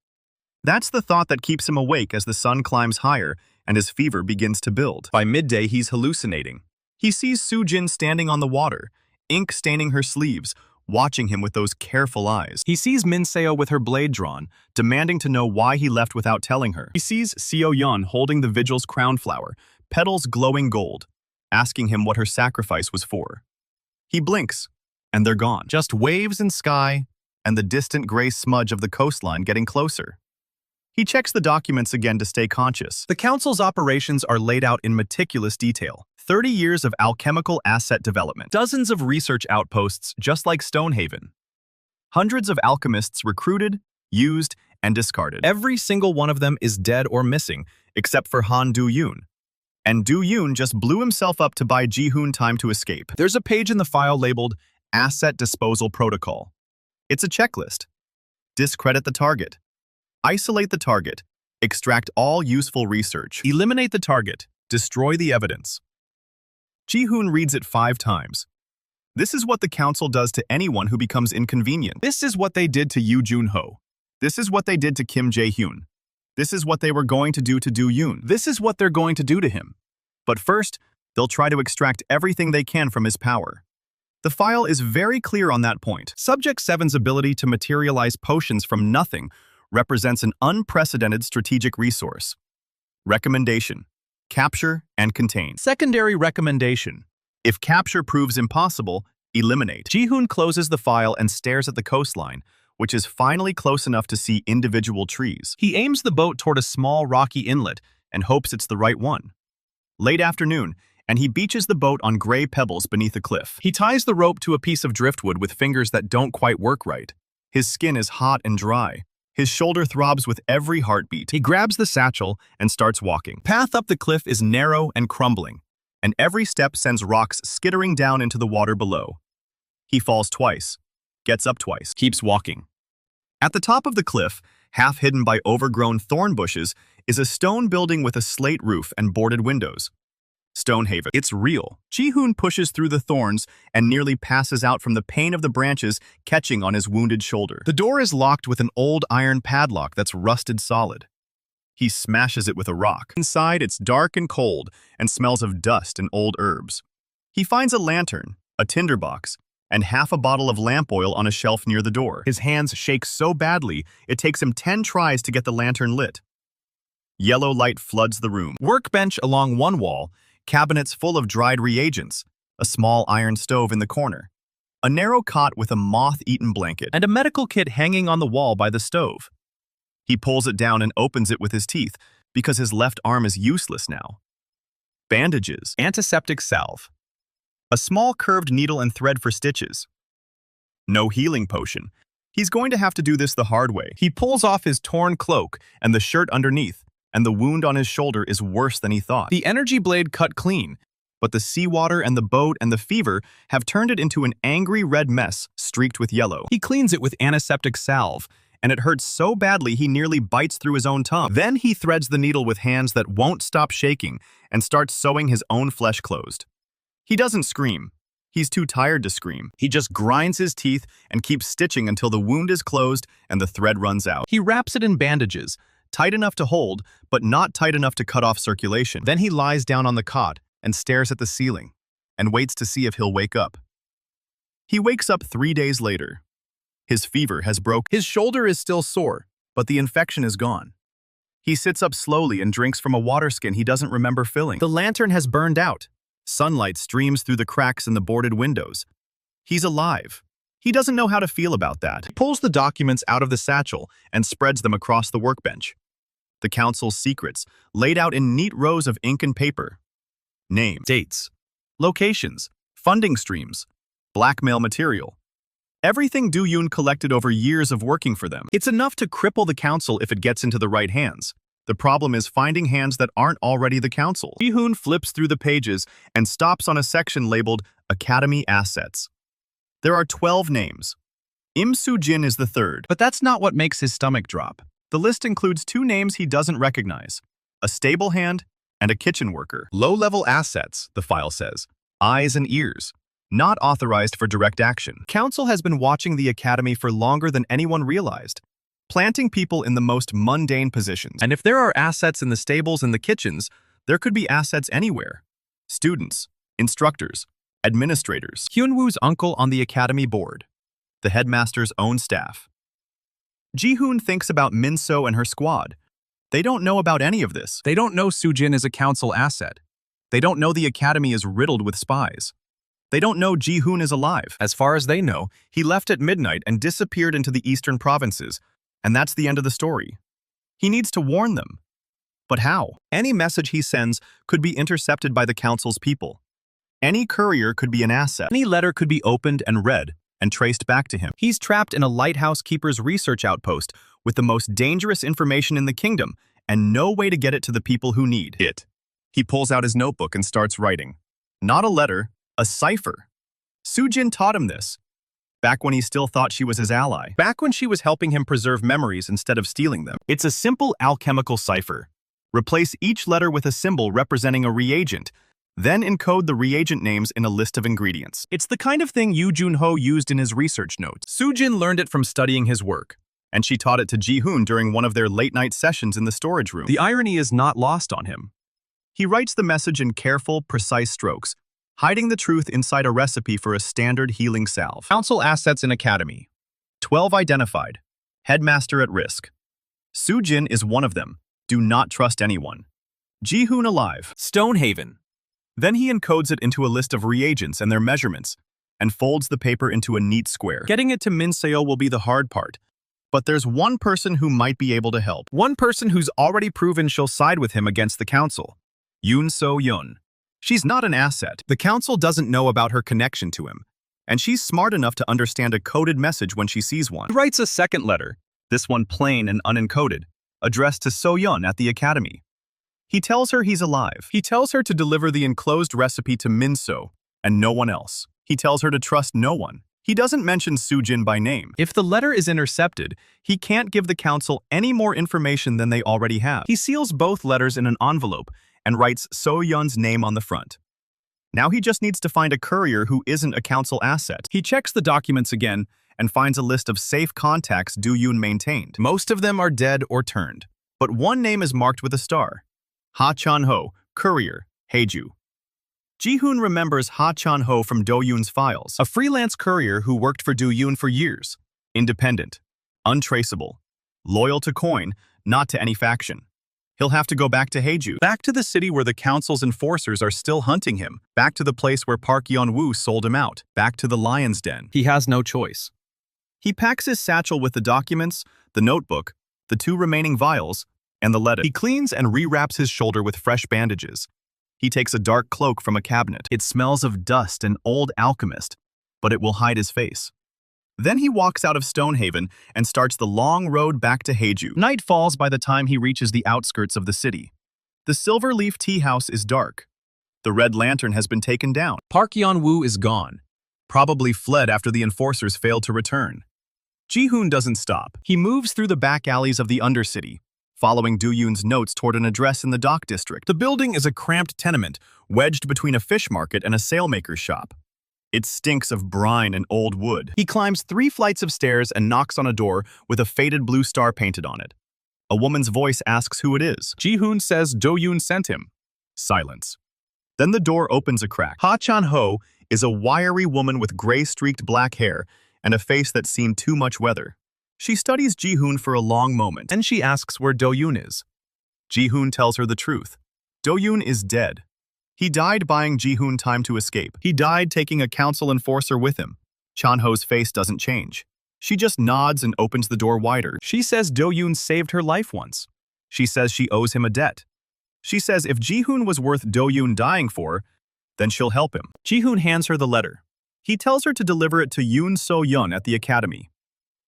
That's the thought that keeps him awake as the sun climbs higher and his fever begins to build. By midday, he's hallucinating. He sees Soo-jin standing on the water, ink staining her sleeves, watching him with those careful eyes. He sees Min-seo with her blade drawn, demanding to know why he left without telling her. He sees Seo Ji-hoon holding the Vigil's crown flower, petals glowing gold, asking him what her sacrifice was for. He blinks, and they're gone. Just waves and sky, and the distant gray smudge of the coastline getting closer. He checks the documents again to stay conscious. The council's operations are laid out in meticulous detail. 30 years of alchemical asset development. Dozens of research outposts just like Stonehaven. Hundreds of alchemists recruited, used, and discarded. Every single one of them is dead or missing, except for Han Do-yoon. And Do-yoon just blew himself up to buy Ji-hoon time to escape. There's a page in the file labeled Asset Disposal Protocol. It's a checklist. Discredit the target. Isolate the target. Extract all useful research. Eliminate the target. Destroy the evidence. Ji-hoon reads it 5 times. This is what the council does to anyone who becomes inconvenient. This is what they did to Yoo Jun-ho. This is what they did to Kim Jae-hyun. This is what they were going to do to Do-yoon. This is what they're going to do to him. But first, they'll try to extract everything they can from his power. The file is very clear on that point. Subject 7's ability to materialize potions from nothing represents an unprecedented strategic resource. Recommendation: capture and contain. Secondary recommendation: if capture proves impossible, eliminate. Ji-hoon closes the file and stares at the coastline, which is finally close enough to see individual trees. He aims the boat toward a small rocky inlet and hopes it's the right one. Late afternoon, and he beaches the boat on gray pebbles beneath a cliff. He ties the rope to a piece of driftwood with fingers that don't quite work right. His skin is hot and dry. His shoulder throbs with every heartbeat. He grabs the satchel and starts walking. Path up the cliff is narrow and crumbling, and every step sends rocks skittering down into the water below. He falls twice, gets up twice, keeps walking. At the top of the cliff, half hidden by overgrown thorn bushes, is a stone building with a slate roof and boarded windows. Stonehaven. It's real. Ji-hoon pushes through the thorns and nearly passes out from the pain of the branches catching on his wounded shoulder. The door is locked with an old iron padlock that's rusted solid. He smashes it with a rock. Inside, it's dark and cold and smells of dust and old herbs. He finds a lantern, a tinderbox, and half a bottle of lamp oil on a shelf near the door. His hands shake so badly, it takes him 10 tries to get the lantern lit. Yellow light floods the room. Workbench along one wall, cabinets full of dried reagents, a small iron stove in the corner, a narrow cot with a moth-eaten blanket, and a medical kit hanging on the wall by the stove. He pulls it down and opens it with his teeth because his left arm is useless now. Bandages, antiseptic salve, a small curved needle and thread for stitches. No healing potion. He's going to have to do this the hard way. He pulls off his torn cloak and the shirt underneath, and the wound on his shoulder is worse than he thought. The energy blade cut clean, but the seawater and the boat and the fever have turned it into an angry red mess streaked with yellow. He cleans it with antiseptic salve, and it hurts so badly he nearly bites through his own tongue. Then he threads the needle with hands that won't stop shaking and starts sewing his own flesh closed. He doesn't scream. He's too tired to scream. He just grinds his teeth and keeps stitching until the wound is closed and the thread runs out. He wraps it in bandages, tight enough to hold, but not tight enough to cut off circulation. Then he lies down on the cot and stares at the ceiling and waits to see if he'll wake up. He wakes up 3 days later. His fever has broken. His shoulder is still sore, but the infection is gone. He sits up slowly and drinks from a water skin he doesn't remember filling. The lantern has burned out. Sunlight streams through the cracks in the boarded windows. He's alive. He doesn't know how to feel about that. He pulls the documents out of the satchel and spreads them across the workbench. The council's secrets, laid out in neat rows of ink and paper. Names, dates, locations, funding streams, blackmail material. Everything Do-yoon collected over years of working for them. It's enough to cripple the council if it gets into the right hands. The problem is finding hands that aren't already the council. Ji-hoon flips through the pages and stops on a section labeled Academy Assets. There are 12 names. Soo-jin is the third. But that's not what makes his stomach drop. The list includes 2 names he doesn't recognize: a stable hand and a kitchen worker. Low-level assets, the file says. Eyes and ears. Not authorized for direct action. Council has been watching the academy for longer than anyone realized, planting people in the most mundane positions. And if there are assets in the stables and the kitchens, there could be assets anywhere. Students, instructors, administrators. Hyunwoo's uncle on the academy board. The headmaster's own staff. Ji-hoon thinks about Min-seo and her squad. They don't know about any of this. They don't know Soo-jin is a council asset. They don't know the academy is riddled with spies. They don't know Ji-hoon is alive. As far as they know, he left at midnight and disappeared into the eastern provinces, and that's the end of the story. He needs to warn them. But how? Any message he sends could be intercepted by the council's people. Any courier could be an asset. Any letter could be opened and read and traced back to him. He's trapped in a lighthouse keeper's research outpost with the most dangerous information in the kingdom and no way to get it to the people who need it. He pulls out his notebook and starts writing. Not a letter, a cipher. Soo-jin taught him this. Back when he still thought she was his ally. Back when she was helping him preserve memories instead of stealing them. It's a simple alchemical cipher. Replace each letter with a symbol representing a reagent, then encode the reagent names in a list of ingredients. It's the kind of thing Yoo Jun-ho used in his research notes. Soo-jin learned it from studying his work, and she taught it to Ji-hoon during one of their late-night sessions in the storage room. The irony is not lost on him. He writes the message in careful, precise strokes, hiding the truth inside a recipe for a standard healing salve. Council assets in academy. 12 identified. Headmaster at risk. Soo-jin is one of them. Do not trust anyone. Ji-hoon alive. Stonehaven. Then he encodes it into a list of reagents and their measurements, and folds the paper into a neat square. Getting it to Min-seo will be the hard part. But there's one person who might be able to help. One person who's already proven she'll side with him against the council. Yoon So-yeon. She's not an asset. The council doesn't know about her connection to him, and she's smart enough to understand a coded message when she sees one. He writes a second letter, this one plain and unencoded, addressed to So-yeon at the academy. He tells her he's alive. He tells her to deliver the enclosed recipe to Min-seo and no one else. He tells her to trust no one. He doesn't mention Soo-jin by name. If the letter is intercepted, he can't give the council any more information than they already have. He seals both letters in an envelope and writes So-yeon's name on the front. Now he just needs to find a courier who isn't a council asset. He checks the documents again and finds a list of safe contacts Do-yoon maintained. Most of them are dead or turned, but one name is marked with a star. Ha Chan-ho, courier, Haeju. Ji-hoon remembers Ha Chan-ho from Do-yoon's files, a freelance courier who worked for Do-yoon for years. Independent, untraceable, loyal to coin, not to any faction. He'll have to go back to Haeju, back to the city where the council's enforcers are still hunting him, back to the place where Park Yeon-woo sold him out, back to the lion's den. He has no choice. He packs his satchel with the documents, the notebook, the 2 remaining vials, and the letter. He cleans and rewraps his shoulder with fresh bandages. He takes a dark cloak from a cabinet. It smells of dust and old Alchemist, but it will hide his face. Then he walks out of Stonehaven and starts the long road back to Haeju. Night falls by the time he reaches the outskirts of the city. The Silver Leaf Tea House is dark. The red lantern has been taken down. Park Yeon-woo is gone, probably fled after the enforcers failed to return. Ji-hoon doesn't stop. He moves through the back alleys of the Undercity, following Do-yoon's notes toward an address in the dock district. The building is a cramped tenement, wedged between a fish market and a sailmaker's shop. It stinks of brine and old wood. He climbs 3 flights of stairs and knocks on a door with a faded blue star painted on it. A woman's voice asks who it is. Ji-hoon says Do-yoon sent him. Silence. Then the door opens a crack. Ha Chan-ho is a wiry woman with gray-streaked black hair and a face that's seen too much weather. She studies Ji-hoon for a long moment, and she asks where Do-yoon is. Ji-hoon tells her the truth. Do-yoon is dead. He died buying Ji-hoon time to escape. He died taking a council enforcer with him. Chan-ho's face doesn't change. She just nods and opens the door wider. She says Do-yoon saved her life once. She says she owes him a debt. She says if Ji-hoon was worth Do-yoon dying for, then she'll help him. Ji-hoon hands her the letter. He tells her to deliver it to Yoon So-yeon at the academy.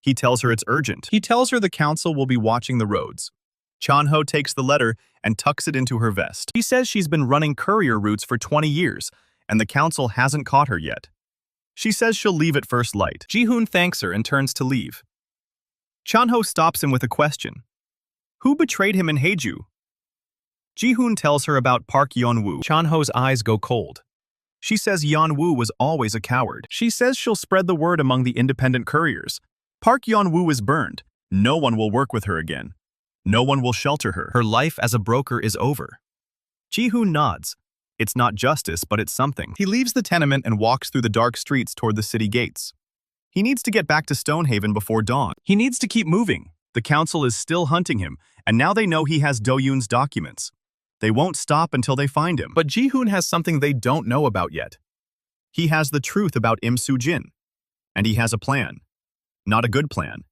He tells her it's urgent. He tells her the council will be watching the roads. Chan-ho takes the letter and tucks it into her vest. He says she's been running courier routes for 20 years, and the council hasn't caught her yet. She says she'll leave at first light. Ji-hoon thanks her and turns to leave. Chan-ho stops him with a question. Who betrayed him in Haeju? Ji-hoon tells her about Park Yeon-woo. Chan-ho's eyes go cold. She says Yeon-woo was always a coward. She says she'll spread the word among the independent couriers. Park Yeon-woo is burned. No one will work with her again. No one will shelter her. Her life as a broker is over. Ji-hoon nods. It's not justice, but it's something. He leaves the tenement and walks through the dark streets toward the city gates. He needs to get back to Stonehaven before dawn. He needs to keep moving. The council is still hunting him, and now they know he has Do-yoon's documents. They won't stop until they find him. But Ji-hoon has something they don't know about yet. He has the truth about Soo-jin. And he has a plan. Not a good plan.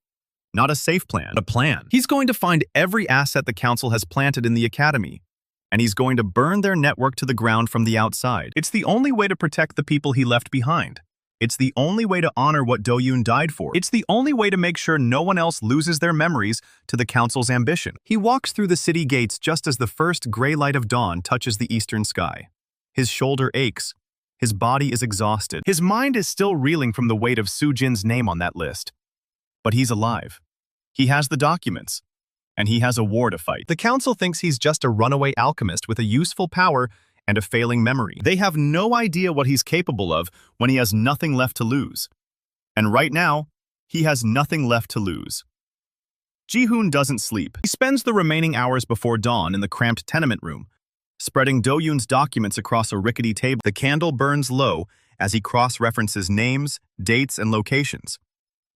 Not a safe plan. A plan. He's going to find every asset the council has planted in the academy. And he's going to burn their network to the ground from the outside. It's the only way to protect the people he left behind. It's the only way to honor what Do-yoon died for. It's the only way to make sure no one else loses their memories to the council's ambition. He walks through the city gates just as the first gray light of dawn touches the eastern sky. His shoulder aches. His body is exhausted. His mind is still reeling from the weight of Soo-jin's name on that list. But he's alive. He has the documents. And he has a war to fight. The council thinks he's just a runaway alchemist with a useful power and a failing memory. They have no idea what he's capable of when he has nothing left to lose. And right now, he has nothing left to lose. Ji-hoon doesn't sleep. He spends the remaining hours before dawn in the cramped tenement room, spreading Do-yoon's documents across a rickety table. The candle burns low as he cross-references names, dates, and locations.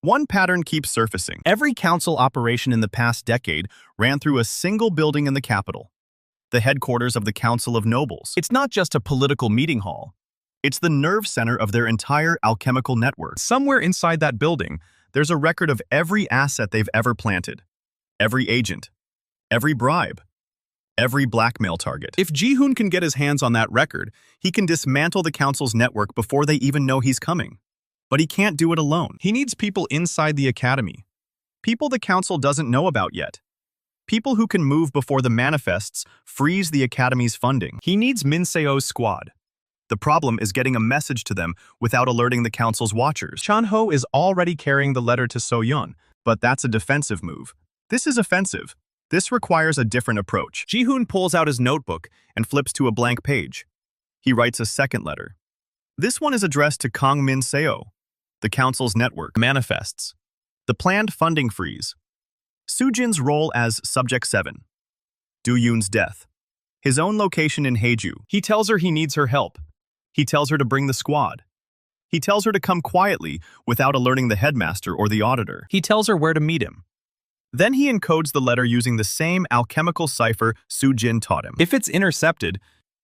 One pattern keeps surfacing. Every council operation in the past decade ran through a single building in the capital, the headquarters of the Council of Nobles. It's not just a political meeting hall. It's the nerve center of their entire alchemical network. Somewhere inside that building, there's a record of every asset they've ever planted, every agent, every bribe, every blackmail target. If Ji-hoon can get his hands on that record, he can dismantle the council's network before they even know he's coming. But he can't do it alone. He needs people inside the academy. People the council doesn't know about yet. People who can move before the manifests freeze the academy's funding. He needs Min Seo's squad. The problem is getting a message to them without alerting the council's watchers. Chan-ho is already carrying the letter to So-yeon, but that's a defensive move. This is offensive. This requires a different approach. Ji-hoon pulls out his notebook and flips to a blank page. He writes a second letter. This one is addressed to Kang Min Seo, the council's network. Manifests. The planned funding freeze. Soo-jin's role as Subject 7. Do-yoon's death. His own location in Haeju. He tells her he needs her help. He tells her to bring the squad. He tells her to come quietly without alerting the headmaster or the auditor. He tells her where to meet him. Then he encodes the letter using the same alchemical cipher Soo-jin taught him. If it's intercepted,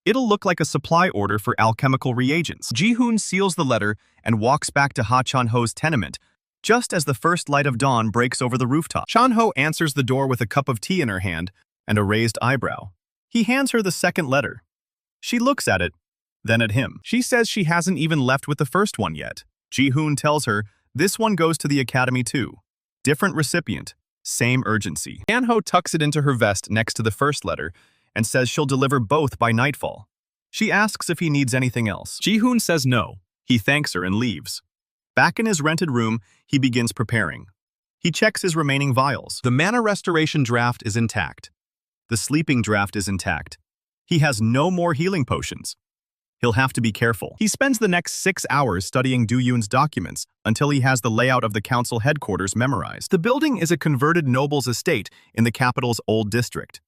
it'll look like a supply order for alchemical reagents. Ji-hoon seals the letter and walks back to Chan-ho's tenement, just as the first light of dawn breaks over the rooftop. Chan-ho answers the door with a cup of tea in her hand and a raised eyebrow. He hands her the second letter. She looks at it, then at him. She says she hasn't even left with the first one yet. Ji-hoon tells her this one goes to the academy too. Different recipient, same urgency. Chan-ho tucks it into her vest next to the first letter and says she'll deliver both by nightfall. She asks if he needs anything else. Ji-hoon says no. He thanks her and leaves. Back in his rented room, he begins preparing. He checks his remaining vials. The mana restoration draft is intact. The sleeping draft is intact. He has no more healing potions. He'll have to be careful. He spends the next 6 hours studying Do-yoon's documents until he has the layout of the council headquarters memorized. The building is a converted noble's estate in the capital's old district.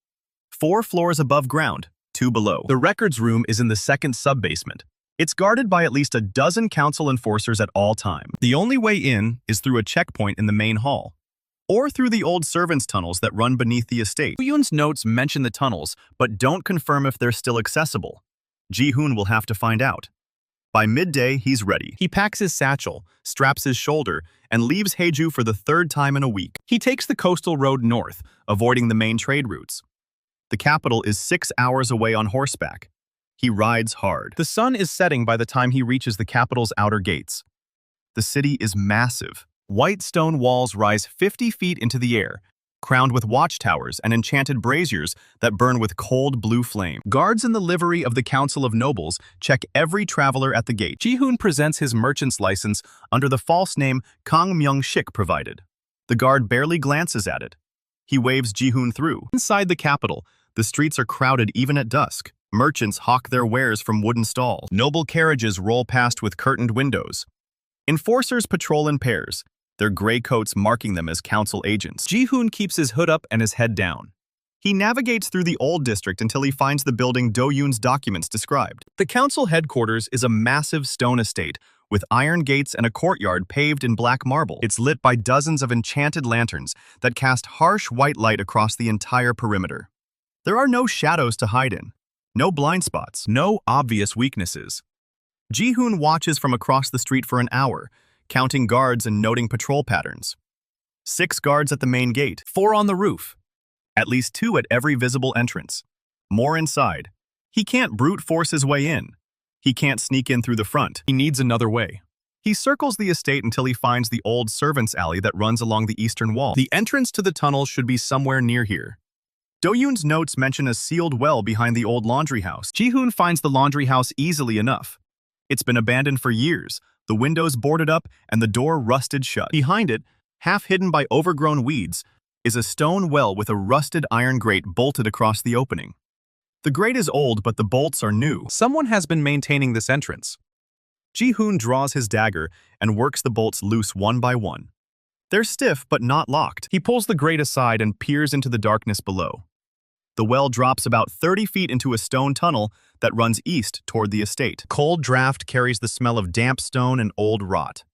4 floors above ground, 2 below. The records room is in the second sub-basement. It's guarded by at least a dozen council enforcers at all times. The only way in is through a checkpoint in the main hall, or through the old servants' tunnels that run beneath the estate. Do-yoon's notes mention the tunnels, but don't confirm if they're still accessible. Ji-hoon will have to find out. By midday, he's ready. He packs his satchel, straps his shoulder, and leaves Haeju for the 3rd time in a week. He takes the coastal road north, avoiding the main trade routes. The capital is 6 hours away on horseback. He rides hard. The sun is setting by the time he reaches the capital's outer gates. The city is massive. White stone walls rise 50 feet into the air, crowned with watchtowers and enchanted braziers that burn with cold blue flame. Guards in the livery of the Council of Nobles check every traveler at the gate. Ji-hoon presents his merchant's license under the false name Kang Myung-shik provided. The guard barely glances at it. He waves Ji-hoon through. Inside the capital, the streets are crowded even at dusk. Merchants hawk their wares from wooden stalls. Noble carriages roll past with curtained windows. Enforcers patrol in pairs, their gray coats marking them as council agents. Ji-hoon keeps his hood up and his head down. He navigates through the old district until he finds the building Do-yoon's documents described. The council headquarters is a massive stone estate with iron gates and a courtyard paved in black marble. It's lit by dozens of enchanted lanterns that cast harsh white light across the entire perimeter. There are no shadows to hide in, no blind spots, no obvious weaknesses. Ji-hoon watches from across the street for an hour, counting guards and noting patrol patterns. 6 guards at the main gate, 4 on the roof, at least 2 at every visible entrance. More inside. He can't brute force his way in. He can't sneak in through the front. He needs another way. He circles the estate until he finds the old servants' alley that runs along the eastern wall. The entrance to the tunnel should be somewhere near here. Do-yoon's notes mention a sealed well behind the old laundry house. Ji-hoon finds the laundry house easily enough. It's been abandoned for years, the windows boarded up and the door rusted shut. Behind it, half hidden by overgrown weeds, is a stone well with a rusted iron grate bolted across the opening. The grate is old, but the bolts are new. Someone has been maintaining this entrance. Ji-hoon draws his dagger and works the bolts loose one by one. They're stiff but not locked. He pulls the grate aside and peers into the darkness below. The well drops about 30 feet into a stone tunnel that runs east toward the estate. Cold draft carries the smell of damp stone and old rot.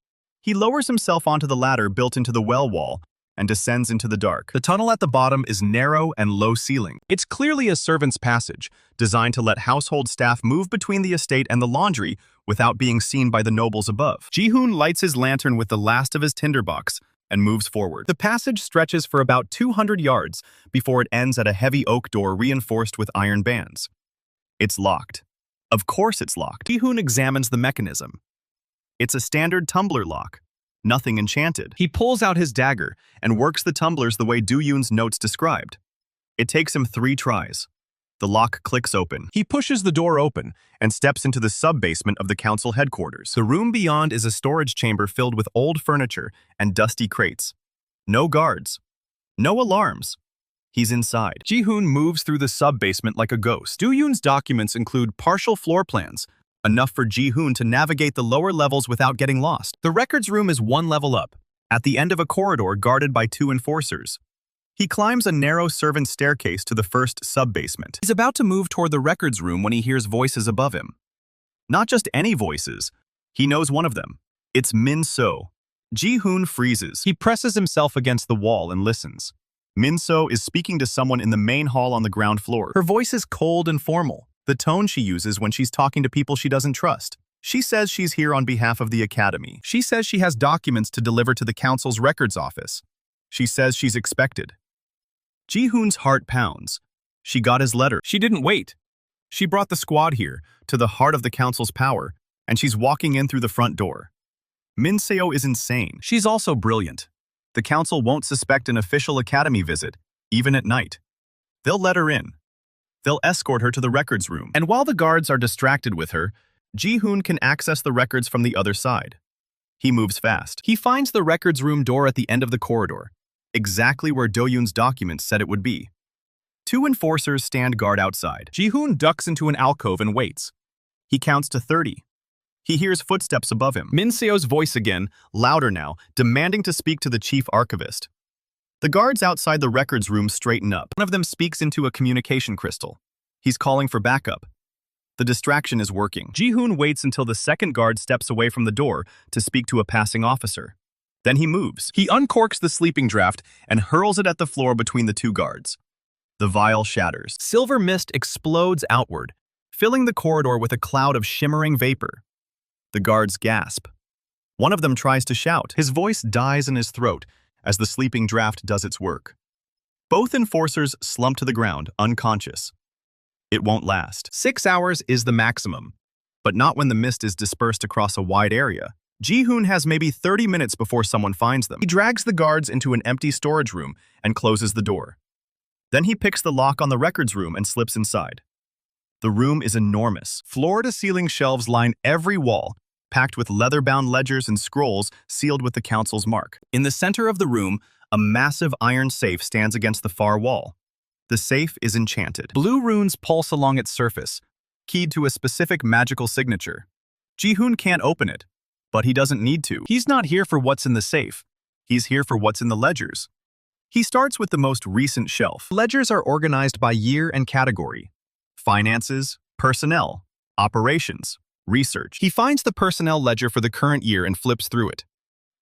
He lowers himself onto the ladder built into the well wall and descends into the dark. The tunnel at the bottom is narrow and low-ceiling. It's clearly a servant's passage, designed to let household staff move between the estate and the laundry without being seen by the nobles above. Ji-hoon lights his lantern with the last of his tinderbox and moves forward. The passage stretches for about 200 yards before it ends at a heavy oak door reinforced with iron bands. It's locked. Of course it's locked. Ji-hoon examines the mechanism. It's a standard tumbler lock. Nothing enchanted. He pulls out his dagger and works the tumblers the way Do-yoon's notes described. It takes him 3 tries. The lock clicks open. He pushes the door open and steps into the sub-basement of the council headquarters. The room beyond is a storage chamber filled with old furniture and dusty crates. No guards. No alarms. He's inside. Ji-hoon moves through the sub-basement like a ghost. Do-yoon's documents include partial floor plans, enough for Ji-hoon to navigate the lower levels without getting lost. The records room is 1 level up, at the end of a corridor guarded by 2 enforcers. He climbs a narrow servant staircase to the first sub-basement. He's about to move toward the records room when he hears voices above him. Not just any voices. He knows one of them. It's Min-seo. Ji-hoon freezes. He presses himself against the wall and listens. Min-seo is speaking to someone in the main hall on the ground floor. Her voice is cold and formal, the tone she uses when she's talking to people she doesn't trust. She says she's here on behalf of the academy. She says she has documents to deliver to the council's records office. She says she's expected. Ji-hoon's heart pounds. She got his letter. She didn't wait. She brought the squad here, to the heart of the council's power, and she's walking in through the front door. Min-seo is insane. She's also brilliant. The council won't suspect an official academy visit, even at night. They'll let her in. They'll escort her to the records room. And while the guards are distracted with her, Ji-hoon can access the records from the other side. He moves fast. He finds the records room door at the end of the corridor, exactly where Do-yoon's documents said it would be. 2 enforcers stand guard outside. Ji-hoon ducks into an alcove and waits. He counts to 30. He hears footsteps above him. Min-seo's voice again, louder now, demanding to speak to the chief archivist. The guards outside the records room straighten up. One of them speaks into a communication crystal. He's calling for backup. The distraction is working. Ji-hoon waits until the second guard steps away from the door to speak to a passing officer. Then he moves. He uncorks the sleeping draft and hurls it at the floor between the 2 guards. The vial shatters. Silver mist explodes outward, filling the corridor with a cloud of shimmering vapor. The guards gasp. One of them tries to shout. His voice dies in his throat as the sleeping draft does its work. Both enforcers slump to the ground, unconscious. It won't last. 6 hours is the maximum, but not when the mist is dispersed across a wide area. Ji-hoon has maybe 30 minutes before someone finds them. He drags the guards into an empty storage room and closes the door. Then he picks the lock on the records room and slips inside. The room is enormous. Floor-to-ceiling shelves line every wall, packed with leather-bound ledgers and scrolls sealed with the council's mark. In the center of the room, a massive iron safe stands against the far wall. The safe is enchanted. Blue runes pulse along its surface, keyed to a specific magical signature. Ji-hoon can't open it, but he doesn't need to. He's not here for what's in the safe. He's here for what's in the ledgers. He starts with the most recent shelf. Ledgers are organized by year and category: finances, personnel, operations, research. He finds the personnel ledger for the current year and flips through it.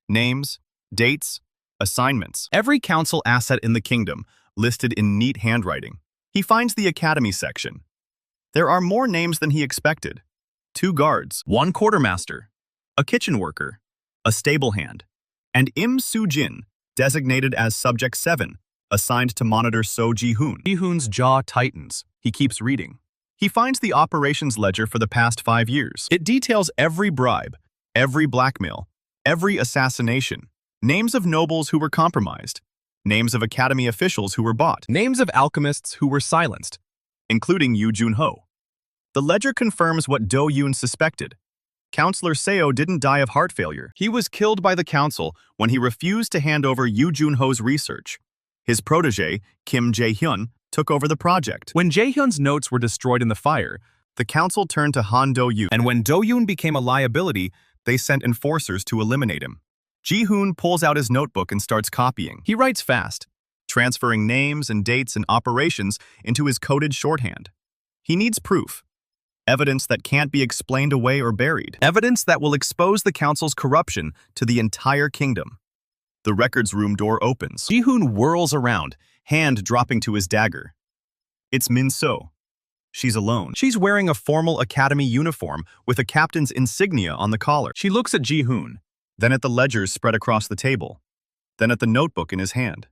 Names, dates, assignments. Every council asset in the kingdom, listed in neat handwriting. He finds the academy section. There are more names than he expected. 2 guards, 1 quartermaster, a kitchen worker, a stable hand, and Soo-jin, designated as Subject 7, assigned to monitor Seo Ji-hoon. Ji-hoon's jaw tightens. He keeps reading. He finds the operations ledger for the past 5 years. It details every bribe, every blackmail, every assassination, names of nobles who were compromised, names of academy officials who were bought, names of alchemists who were silenced, including Yoo Jun-ho. The ledger confirms what Do-yoon suspected. Counselor Seo didn't die of heart failure. He was killed by the council when he refused to hand over Yoo Jun-ho's research. His protege, Kim Jae-hyun, took over the project. When Jae-hyun's notes were destroyed in the fire, the council turned to Han Do-yoon, and when Do-yoon became a liability, they sent enforcers to eliminate him. Ji-hoon pulls out his notebook and starts copying. He writes fast, transferring names and dates and operations into his coded shorthand. He needs proof. Evidence that can't be explained away or buried. Evidence that will expose the council's corruption to the entire kingdom. The records room door opens. Ji-hoon whirls around, hand dropping to his dagger. It's Min-so. She's alone. She's wearing a formal academy uniform with a captain's insignia on the collar. She looks at Ji-hoon, then at the ledgers spread across the table, then at the notebook in his hand.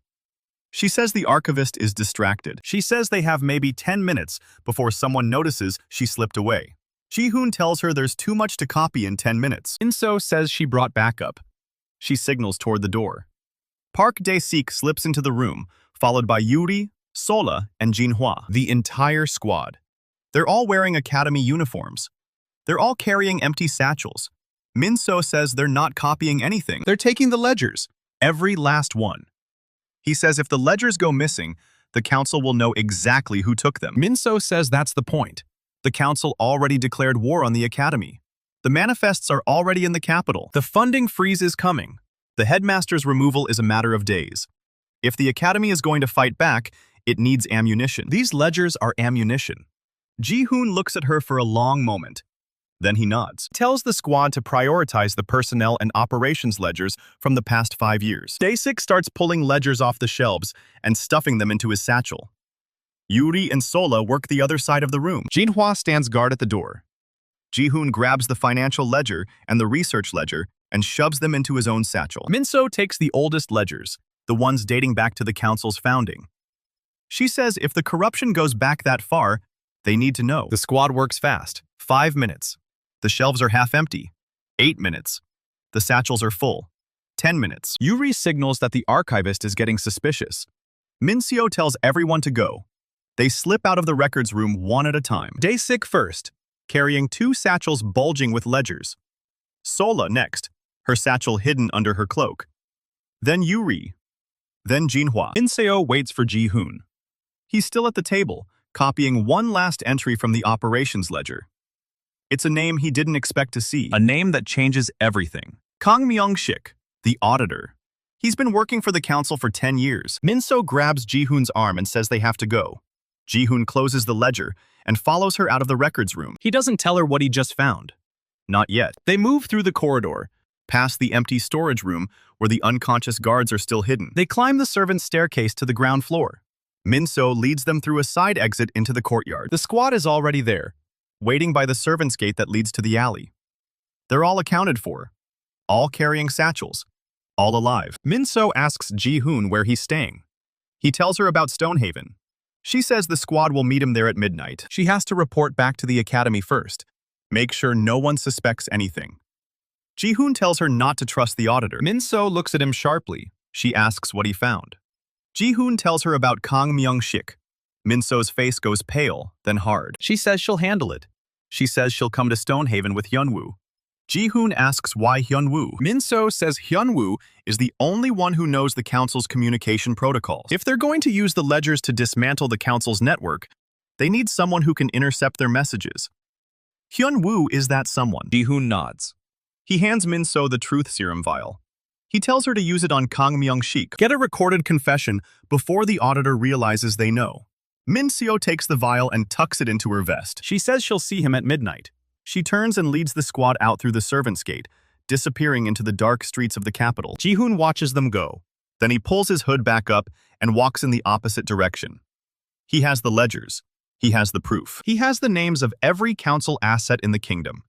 She says the archivist is distracted. She says they have maybe 10 minutes before someone notices she slipped away. Ji-hoon tells her there's too much to copy in 10 minutes. Min-so says she brought backup. She signals toward the door. Park Dae-sik slips into the room, followed by Yuri, Sola, and Jinhwa. The entire squad. They're all wearing academy uniforms. They're all carrying empty satchels. Min-so says they're not copying anything. They're taking the ledgers, every last one. He says if the ledgers go missing, the council will know exactly who took them. Min-so says that's the point. The council already declared war on the academy. The manifests are already in the capital. The funding freeze is coming. The headmaster's removal is a matter of days. If the academy is going to fight back, it needs ammunition. These ledgers are ammunition. Ji-hoon looks at her for a long moment. Then he nods. He tells the squad to prioritize the personnel and operations ledgers from the past 5 years. Dae-sik starts pulling ledgers off the shelves and stuffing them into his satchel. Yuri and Sola work the other side of the room. Jinhwa stands guard at the door. Ji-hoon grabs the financial ledger and the research ledger and shoves them into his own satchel. Min-so takes the oldest ledgers, the ones dating back to the council's founding. She says if the corruption goes back that far, they need to know. The squad works fast. 5 minutes. The shelves are half empty. 8 minutes. The satchels are full. 10 minutes. Yuri signals that the archivist is getting suspicious. Min-seo tells everyone to go. They slip out of the records room one at a time. Dae-sik first, carrying 2 satchels bulging with ledgers. Sola next, her satchel hidden under her cloak. Then Yuri. Then Jinhwa. Min-seo waits for Ji-hoon. He's still at the table, copying one last entry from the operations ledger. It's a name he didn't expect to see. A name that changes everything. Kang Myung-shik, the auditor. He's been working for the council for 10 years. Min-so grabs Ji-hoon's arm and says they have to go. Ji-hoon closes the ledger and follows her out of the records room. He doesn't tell her what he just found. Not yet. They move through the corridor, past the empty storage room where the unconscious guards are still hidden. They climb the servants' staircase to the ground floor. Min-so leads them through a side exit into the courtyard. The squad is already there, waiting by the servants' gate that leads to the alley. They're all accounted for, all carrying satchels, all alive. Min-so asks Ji-hoon where he's staying. He tells her about Stonehaven. She says the squad will meet him there at midnight. She has to report back to the academy first. Make sure no one suspects anything. Ji-hoon tells her not to trust the auditor. Min-so looks at him sharply. She asks what he found. Ji-hoon tells her about Kang Myung-sik. Min-so's face goes pale, then hard. She says she'll handle it. She says she'll come to Stonehaven with Hyunwoo. Ji-hoon asks why Hyunwoo. Min-so says Hyunwoo is the only one who knows the council's communication protocols. If they're going to use the ledgers to dismantle the council's network, they need someone who can intercept their messages. Hyunwoo is that someone. Ji-hoon nods. He hands Min-so the truth serum vial. He tells her to use it on Kang Myung-sik. Get a recorded confession before the auditor realizes they know. Min-seo takes the vial and tucks it into her vest. She says she'll see him at midnight. She turns and leads the squad out through the servants' gate, disappearing into the dark streets of the capital. Ji-hoon watches them go. Then he pulls his hood back up and walks in the opposite direction. He has the ledgers. He has the proof. He has the names of every council asset in the kingdom.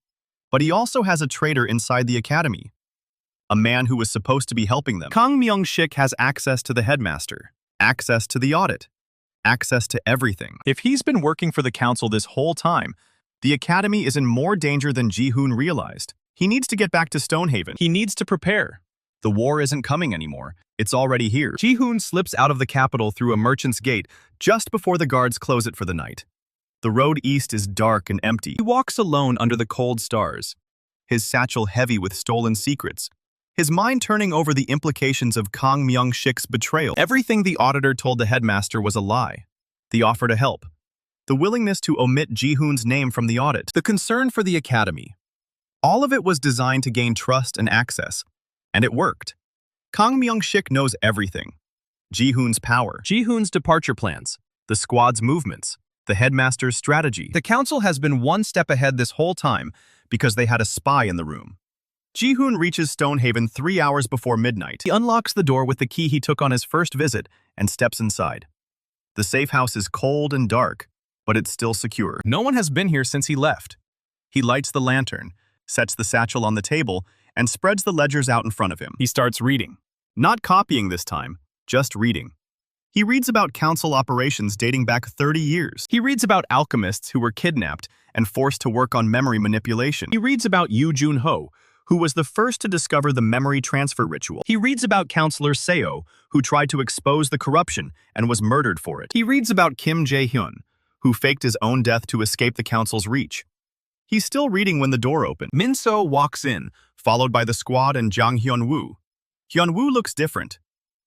But he also has a traitor inside the academy. A man who was supposed to be helping them. Kang Myung-sik has access to the headmaster, access to the audit, access to everything. If he's been working for the council this whole time, the academy is in more danger than Ji-hoon realized. He needs to get back to Stonehaven. He needs to prepare. The war isn't coming anymore. It's already here. Ji-hoon slips out of the capital through a merchant's gate just before the guards close it for the night. The road east is dark and empty. He walks alone under the cold stars, his satchel heavy with stolen secrets, his mind turning over the implications of Kang Myung-sik's betrayal. Everything the auditor told the headmaster was a lie. The offer to help. The willingness to omit Ji-hoon's name from the audit. The concern for the academy. All of it was designed to gain trust and access. And it worked. Kang Myung-sik knows everything. Ji-hoon's power. Ji-hoon's departure plans. The squad's movements. The headmaster's strategy. The council has been one step ahead this whole time because they had a spy in the room. Ji-hoon reaches Stonehaven 3 hours before midnight. He unlocks the door with the key he took on his first visit and steps inside. The safe house is cold and dark, but it's still secure. No one has been here since he left. He lights the lantern, sets the satchel on the table, and spreads the ledgers out in front of him. He starts reading. Not copying this time, just reading. He reads about council operations dating back 30 years. He reads about alchemists who were kidnapped and forced to work on memory manipulation. He reads about Yoo Jun-ho, who was the first to discover the memory transfer ritual. He reads about Counselor Seo, who tried to expose the corruption and was murdered for it. He reads about Kim Jae-hyun, who faked his own death to escape the council's reach. He's still reading when the door opened. Min-so walks in, followed by the squad and Jang Hyunwoo. Hyunwoo looks different.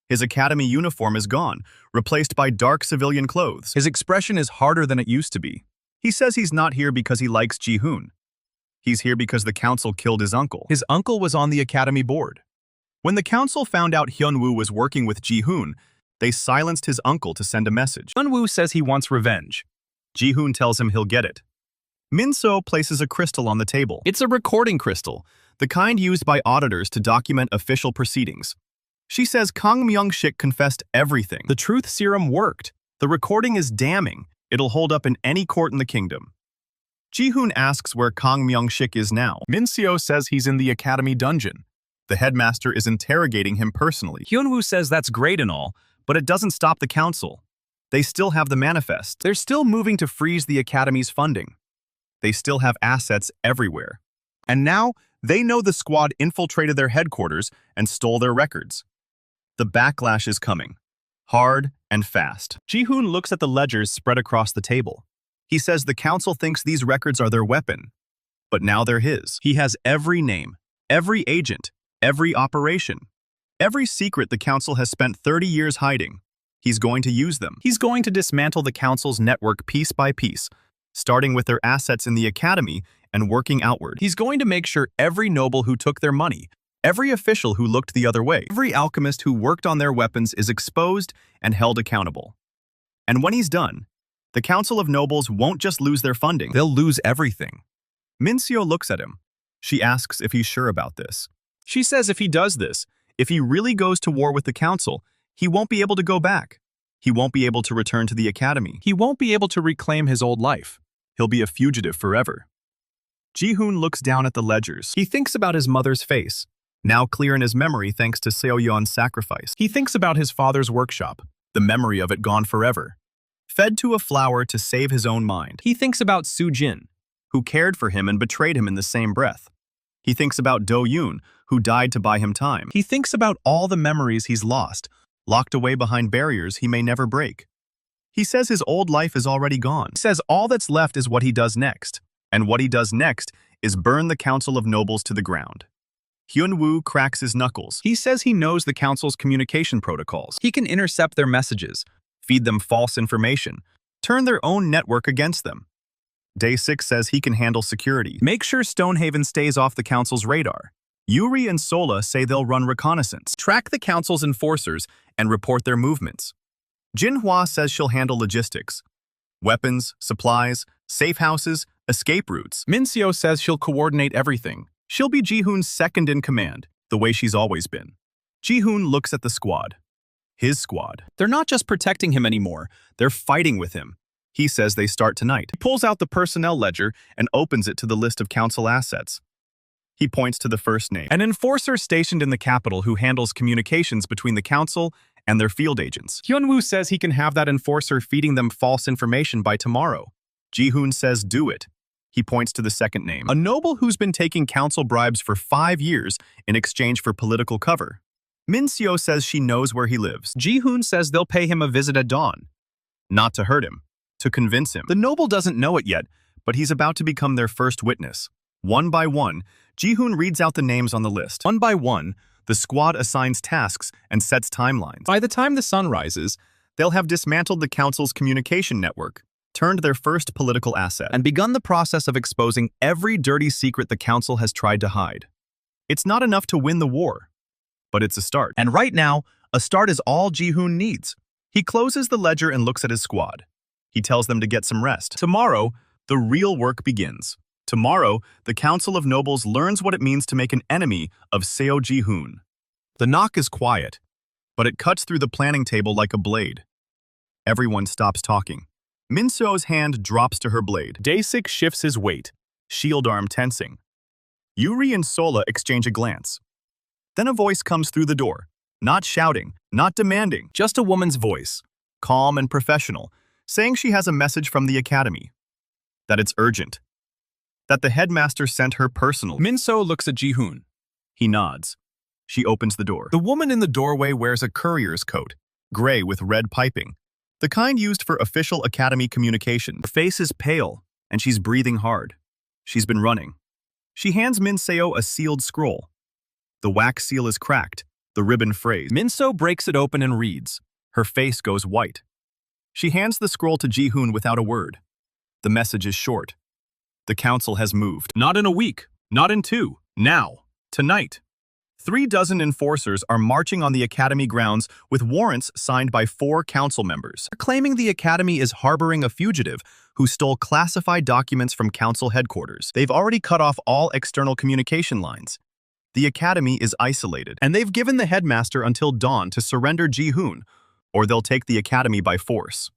His academy uniform is gone, replaced by dark civilian clothes. His expression is harder than it used to be. He says he's not here because he likes Ji-hoon. He's here because the council killed his uncle. His uncle was on the academy board. When the council found out Hyunwoo was working with Ji-hoon, they silenced his uncle to send a message. Hyunwoo says he wants revenge. Ji-hoon tells him he'll get it. Min-so places a crystal on the table. It's a recording crystal, the kind used by auditors to document official proceedings. She says Kang Myung-sik confessed everything. The truth serum worked. The recording is damning. It'll hold up in any court in the kingdom. Ji-hoon asks where Kang Myung-sik is now. Min-seo says he's in the academy dungeon. The headmaster is interrogating him personally. Hyunwoo says that's great and all, but it doesn't stop the council. They still have the manifest. They're still moving to freeze the academy's funding. They still have assets everywhere. And now, they know the squad infiltrated their headquarters and stole their records. The backlash is coming. Hard and fast. Ji-hoon looks at the ledgers spread across the table. He says the council thinks these records are their weapon. But now they're his. He has every name, every agent, every operation, every secret the council has spent 30 years hiding. He's going to use them. He's going to dismantle the council's network piece by piece, starting with their assets in the academy and working outward. He's going to make sure every noble who took their money, every official who looked the other way, every alchemist who worked on their weapons is exposed and held accountable. And when he's done, the Council of Nobles won't just lose their funding, they'll lose everything. Min-seo looks at him. She asks if he's sure about this. She says if he does this, if he really goes to war with the council, he won't be able to go back. He won't be able to return to the academy. He won't be able to reclaim his old life. He'll be a fugitive forever. Ji-hoon looks down at the ledgers. He thinks about his mother's face, now clear in his memory thanks to Seo Yeon's sacrifice. He thinks about his father's workshop, the memory of it gone forever. fed to a flower to save his own mind. He thinks about Soo-jin, who cared for him and betrayed him in the same breath. He thinks about Do-yoon, who died to buy him time. He thinks about all the memories he's lost, locked away behind barriers he may never break. He says his old life is already gone. He says all that's left is what he does next. And what he does next is burn the Council of Nobles to the ground. Hyun-woo cracks his knuckles. He says he knows the Council's communication protocols. He can intercept their messages, feed them false information, turn their own network against them. Day 6 says he can handle security. Make sure Stonehaven stays off the Council's radar. Yuri and Sola say they'll run reconnaissance, track the Council's enforcers, and report their movements. Jinhwa says she'll handle logistics. Weapons, supplies, safe houses, escape routes. Min-seo says she'll coordinate everything. She'll be Ji-hoon's second in command, the way she's always been. Ji-hoon looks at the squad. His squad. They're not just protecting him anymore, they're fighting with him. He says they start tonight. He pulls out the personnel ledger and opens it to the list of council assets. He points to the first name. An enforcer stationed in the capital who handles communications between the council and their field agents. Hyun-woo says he can have that enforcer feeding them false information by tomorrow. Ji-hoon says do it. He points to the second name. A noble who's been taking council bribes for 5 years in exchange for political cover. Min-seo says she knows where he lives. Ji-hoon says they'll pay him a visit at dawn. Not to hurt him, to convince him. The noble doesn't know it yet, but he's about to become their first witness. One by one, Ji-hoon reads out the names on the list. One by one, the squad assigns tasks and sets timelines. By the time the sun rises, they'll have dismantled the council's communication network, turned their first political asset, and begun the process of exposing every dirty secret the council has tried to hide. It's not enough to win the war, but it's a start. And right now, a start is all Ji-hoon needs. He closes the ledger and looks at his squad. He tells them to get some rest. Tomorrow, the real work begins. Tomorrow, the Council of Nobles learns what it means to make an enemy of Seo Ji-hoon. The knock is quiet, but it cuts through the planning table like a blade. Everyone stops talking. Min-seo's hand drops to her blade. Day-sik shifts his weight, shield arm tensing. Yuri and Sola exchange a glance. Then a voice comes through the door. Not shouting, not demanding, just a woman's voice, calm and professional, saying she has a message from the academy. That it's urgent. That the headmaster sent her personally. Min-seo looks at Ji-hoon. He nods. She opens the door. The woman in the doorway wears a courier's coat, gray with red piping, the kind used for official academy communication. Her face is pale, and she's breathing hard. She's been running. She hands Min-seo a sealed scroll. The wax seal is cracked, the ribbon frayed. Min-seo breaks it open and reads. Her face goes white. She hands the scroll to Ji-hoon without a word. The message is short. The council has moved. Not in a week, not in 2, now, tonight. 36 enforcers are marching on the academy grounds with warrants signed by 4 council members. They're claiming the academy is harboring a fugitive who stole classified documents from council headquarters. They've already cut off all external communication lines. The academy is isolated, and they've given the headmaster until dawn to surrender Ji-hoon, or they'll take the academy by force.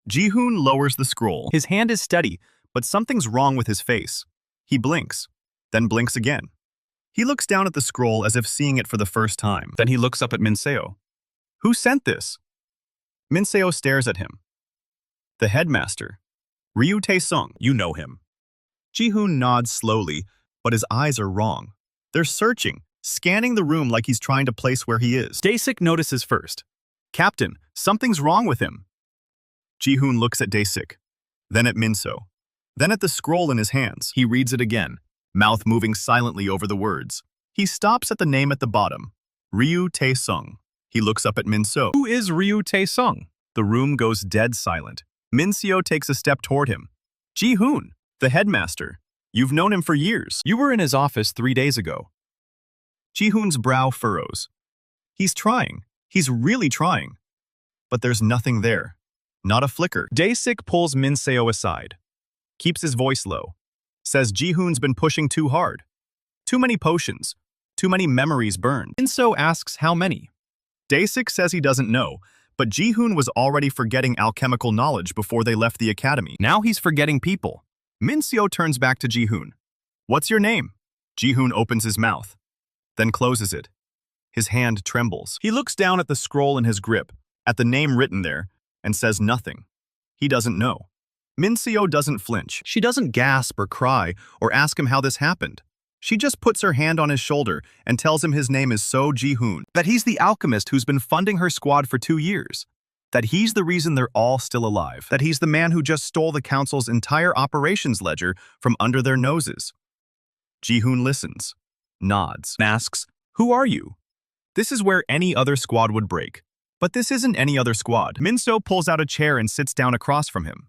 Ji-hoon lowers the scroll. His hand is steady, but something's wrong with his face. He blinks, then blinks again. He looks down at the scroll as if seeing it for the first time. Then he looks up at Min-seo. Who sent this? Min-seo stares at him. The headmaster. Ryu Tae-sung. You know him. Ji-hoon nods slowly, but his eyes are wrong. They're searching, scanning the room like he's trying to place where he is. Day-sik notices first. Captain, something's wrong with him. Ji-hoon looks at Day-sik, then at Min-seo, then at the scroll in his hands. He reads it again, mouth moving silently over the words. He stops at the name at the bottom, Ryu Tae-sung. He looks up at Min-seo. Who is Ryu Tae-sung? The room goes dead silent. Min-seo takes a step toward him. Ji-hoon, the headmaster. You've known him for years. You were in his office 3 days ago. Ji-hoon's brow furrows. He's trying. He's really trying. But there's nothing there. Not a flicker. Day-sik pulls Min-seo aside. Keeps his voice low. Says Ji-hoon's been pushing too hard. Too many potions. Too many memories burned. Min-seo asks how many. Day-sik says he doesn't know, but Ji-hoon was already forgetting alchemical knowledge before they left the academy. Now he's forgetting people. Min-seo turns back to Ji-hoon. What's your name? Ji-hoon opens his mouth, then closes it. His hand trembles. He looks down at the scroll in his grip, at the name written there, and says nothing. He doesn't know. Min-seo doesn't flinch. She doesn't gasp or cry or ask him how this happened. She just puts her hand on his shoulder and tells him his name is Seo Ji-hoon, that he's the alchemist who's been funding her squad for 2 years, that he's the reason they're all still alive, that he's the man who just stole the council's entire operations ledger from under their noses. Ji-hoon listens, nods, and asks, "Who are you?" This is where any other squad would break. But this isn't any other squad. Min-seo pulls out a chair and sits down across from him.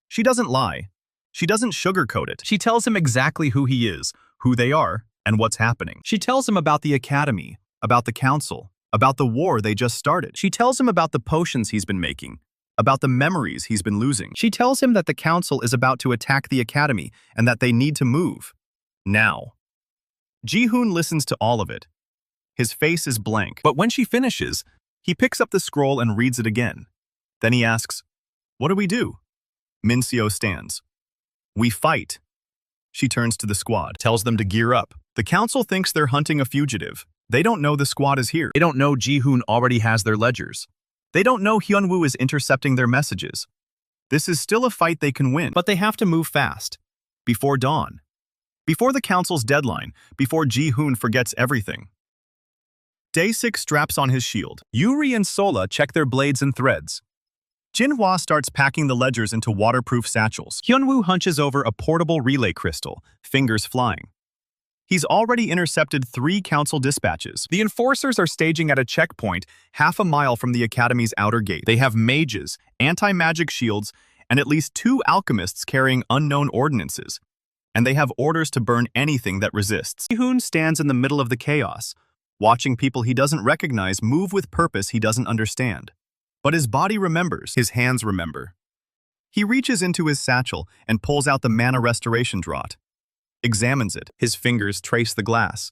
She doesn't lie. She doesn't sugarcoat it. She tells him exactly who he is, who they are, and what's happening. She tells him about the academy, about the council, about the war they just started. She tells him about the potions he's been making, about the memories he's been losing. She tells him that the council is about to attack the academy and that they need to move. Now. Ji-hoon listens to all of it. His face is blank, but when she finishes, he picks up the scroll and reads it again. Then he asks, "What do we do?" Min-seo stands. "We fight." She turns to the squad, tells them to gear up. The council thinks they're hunting a fugitive. They don't know the squad is here. They don't know Ji-hoon already has their ledgers. They don't know Hyunwoo is intercepting their messages. This is still a fight they can win, but they have to move fast. Before dawn. Before the council's deadline, before Ji-hoon forgets everything. Day 6 straps on his shield. Yuri and Sola check their blades and threads. Jinhwa starts packing the ledgers into waterproof satchels. Hyunwoo hunches over a portable relay crystal, fingers flying. He's already intercepted 3 council dispatches. The enforcers are staging at a checkpoint half a mile from the academy's outer gate. They have mages, anti-magic shields, and at least 2 alchemists carrying unknown ordinances. And they have orders to burn anything that resists. Ji-hoon stands in the middle of the chaos, watching people he doesn't recognize move with purpose he doesn't understand. But his body remembers, his hands remember. He reaches into his satchel and pulls out the mana restoration draught. Examines it, his fingers trace the glass.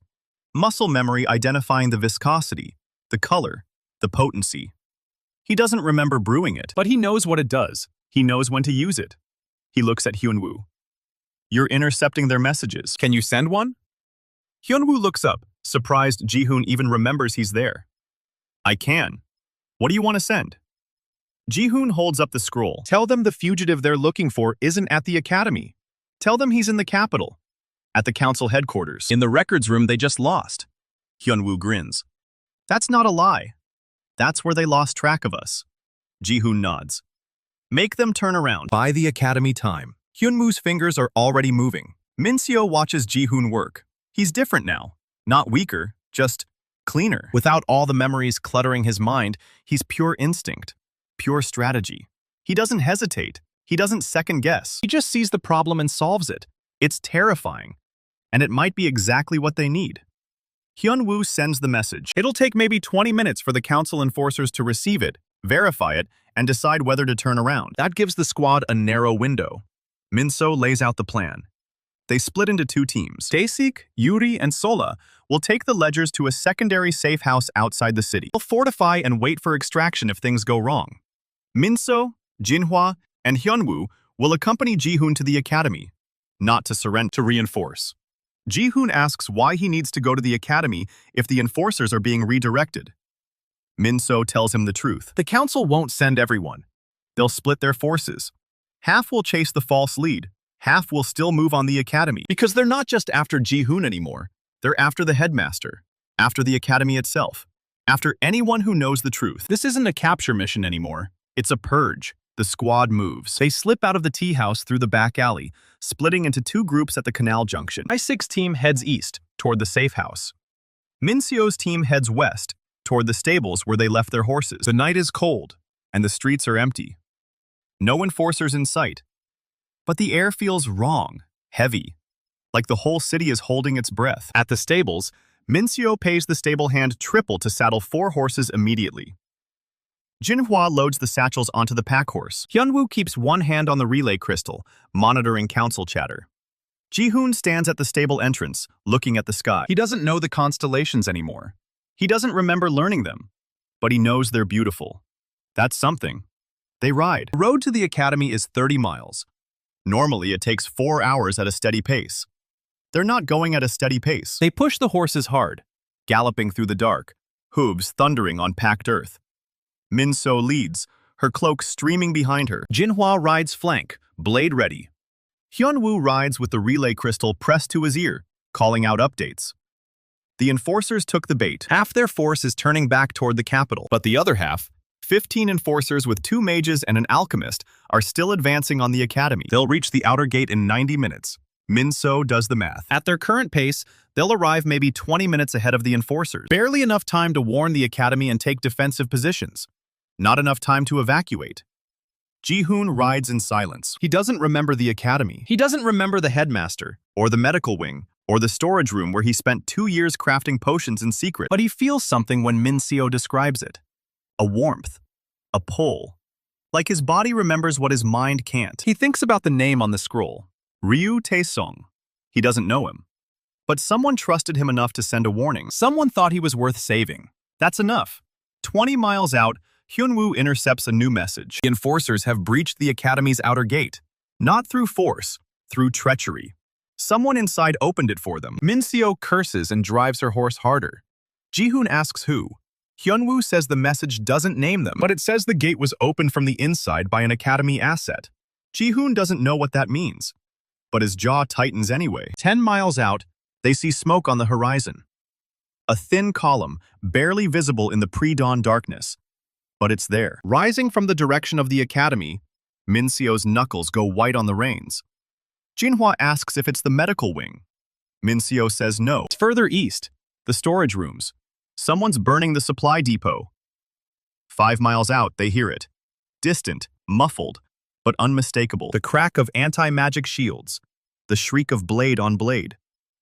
Muscle memory identifying the viscosity, the color, the potency. He doesn't remember brewing it, but he knows what it does. He knows when to use it. He looks at Hyunwoo. "You're intercepting their messages. Can you send one?" Hyunwoo looks up, surprised Ji-hoon even remembers he's there. "I can. What do you want to send?" Ji-hoon holds up the scroll. "Tell them the fugitive they're looking for isn't at the academy. Tell them he's in the capital, at the council headquarters, in the records room they just lost." Hyunwoo grins. "That's not a lie. That's where they lost track of us." Ji-hoon nods. "Make them turn around. By the academy time." Hyunwoo's fingers are already moving. Min-seo watches Ji-hoon work. He's different now. Not weaker, just cleaner. Without all the memories cluttering his mind, he's pure instinct, pure strategy. He doesn't hesitate. He doesn't second guess. He just sees the problem and solves it. It's terrifying. And it might be exactly what they need. Hyunwoo sends the message. It'll take maybe 20 minutes for the council enforcers to receive it, verify it, and decide whether to turn around. That gives the squad a narrow window. Min-seo lays out the plan. They split into 2 teams. Daesik, Yuri, and Sola will take the ledgers to a secondary safe house outside the city. They'll fortify and wait for extraction if things go wrong. Min-seo, Jinhwa, and Hyunwoo will accompany Ji-hoon to the academy, not to surrender, to reinforce. Ji-hoon asks why he needs to go to the academy if the enforcers are being redirected. Min-seo tells him the truth. The council won't send everyone. They'll split their forces. Half will chase the false lead. Half will still move on the academy. Because they're not just after Ji-hoon anymore. They're after the headmaster, after the academy itself, after anyone who knows the truth. This isn't a capture mission anymore. It's a purge. The squad moves. They slip out of the tea house through the back alley, splitting into 2 groups at the canal junction. I-6 team heads east, toward the safe house. Min-seo's team heads west, toward the stables where they left their horses. The night is cold, and the streets are empty. No enforcers in sight. But the air feels wrong, heavy, like the whole city is holding its breath. At the stables, Min-seo pays the stable hand triple to saddle 4 horses immediately. Jinhwa loads the satchels onto the pack horse. Hyunwoo keeps one hand on the relay crystal, monitoring council chatter. Ji-hoon stands at the stable entrance, looking at the sky. He doesn't know the constellations anymore. He doesn't remember learning them, but he knows they're beautiful. That's something. They ride. The road to the academy is 30 miles. Normally, it takes 4 hours at a steady pace. They're not going at a steady pace. They push the horses hard, galloping through the dark, hooves thundering on packed earth. Min-seo leads, her cloak streaming behind her. Jinhwa rides flank, blade ready. Hyunwoo rides with the relay crystal pressed to his ear, calling out updates. The enforcers took the bait. Half their force is turning back toward the capital, but the other half, 15 enforcers with 2 mages and an alchemist, are still advancing on the academy. They'll reach the outer gate in 90 minutes. Min-so does the math. At their current pace, they'll arrive maybe 20 minutes ahead of the enforcers. Barely enough time to warn the academy and take defensive positions. Not enough time to evacuate. Ji-hoon rides in silence. He doesn't remember the academy. He doesn't remember the headmaster, or the medical wing, or the storage room where he spent 2 years crafting potions in secret. But he feels something when Min-seo describes it. A warmth. A pull. Like his body remembers what his mind can't. He thinks about the name on the scroll. Ryu Tae-sung. He doesn't know him. But someone trusted him enough to send a warning. Someone thought he was worth saving. That's enough. 20 miles out, Hyunwoo intercepts a new message. The enforcers have breached the academy's outer gate. Not through force, through treachery. Someone inside opened it for them. Min-seo curses and drives her horse harder. Ji-hoon asks who. Hyunwoo says the message doesn't name them, but it says the gate was opened from the inside by an academy asset. Ji-hoon doesn't know what that means, but his jaw tightens anyway. 10 miles out, they see smoke on the horizon. A thin column, barely visible in the pre-dawn darkness. But it's there. Rising from the direction of the academy, Min-seo's knuckles go white on the reins. Jinhwa asks if it's the medical wing. Min-seo says no. It's further east, the storage rooms. Someone's burning the supply depot. 5 miles out, they hear it. Distant, muffled, but unmistakable. The crack of anti-magic shields. The shriek of blade on blade.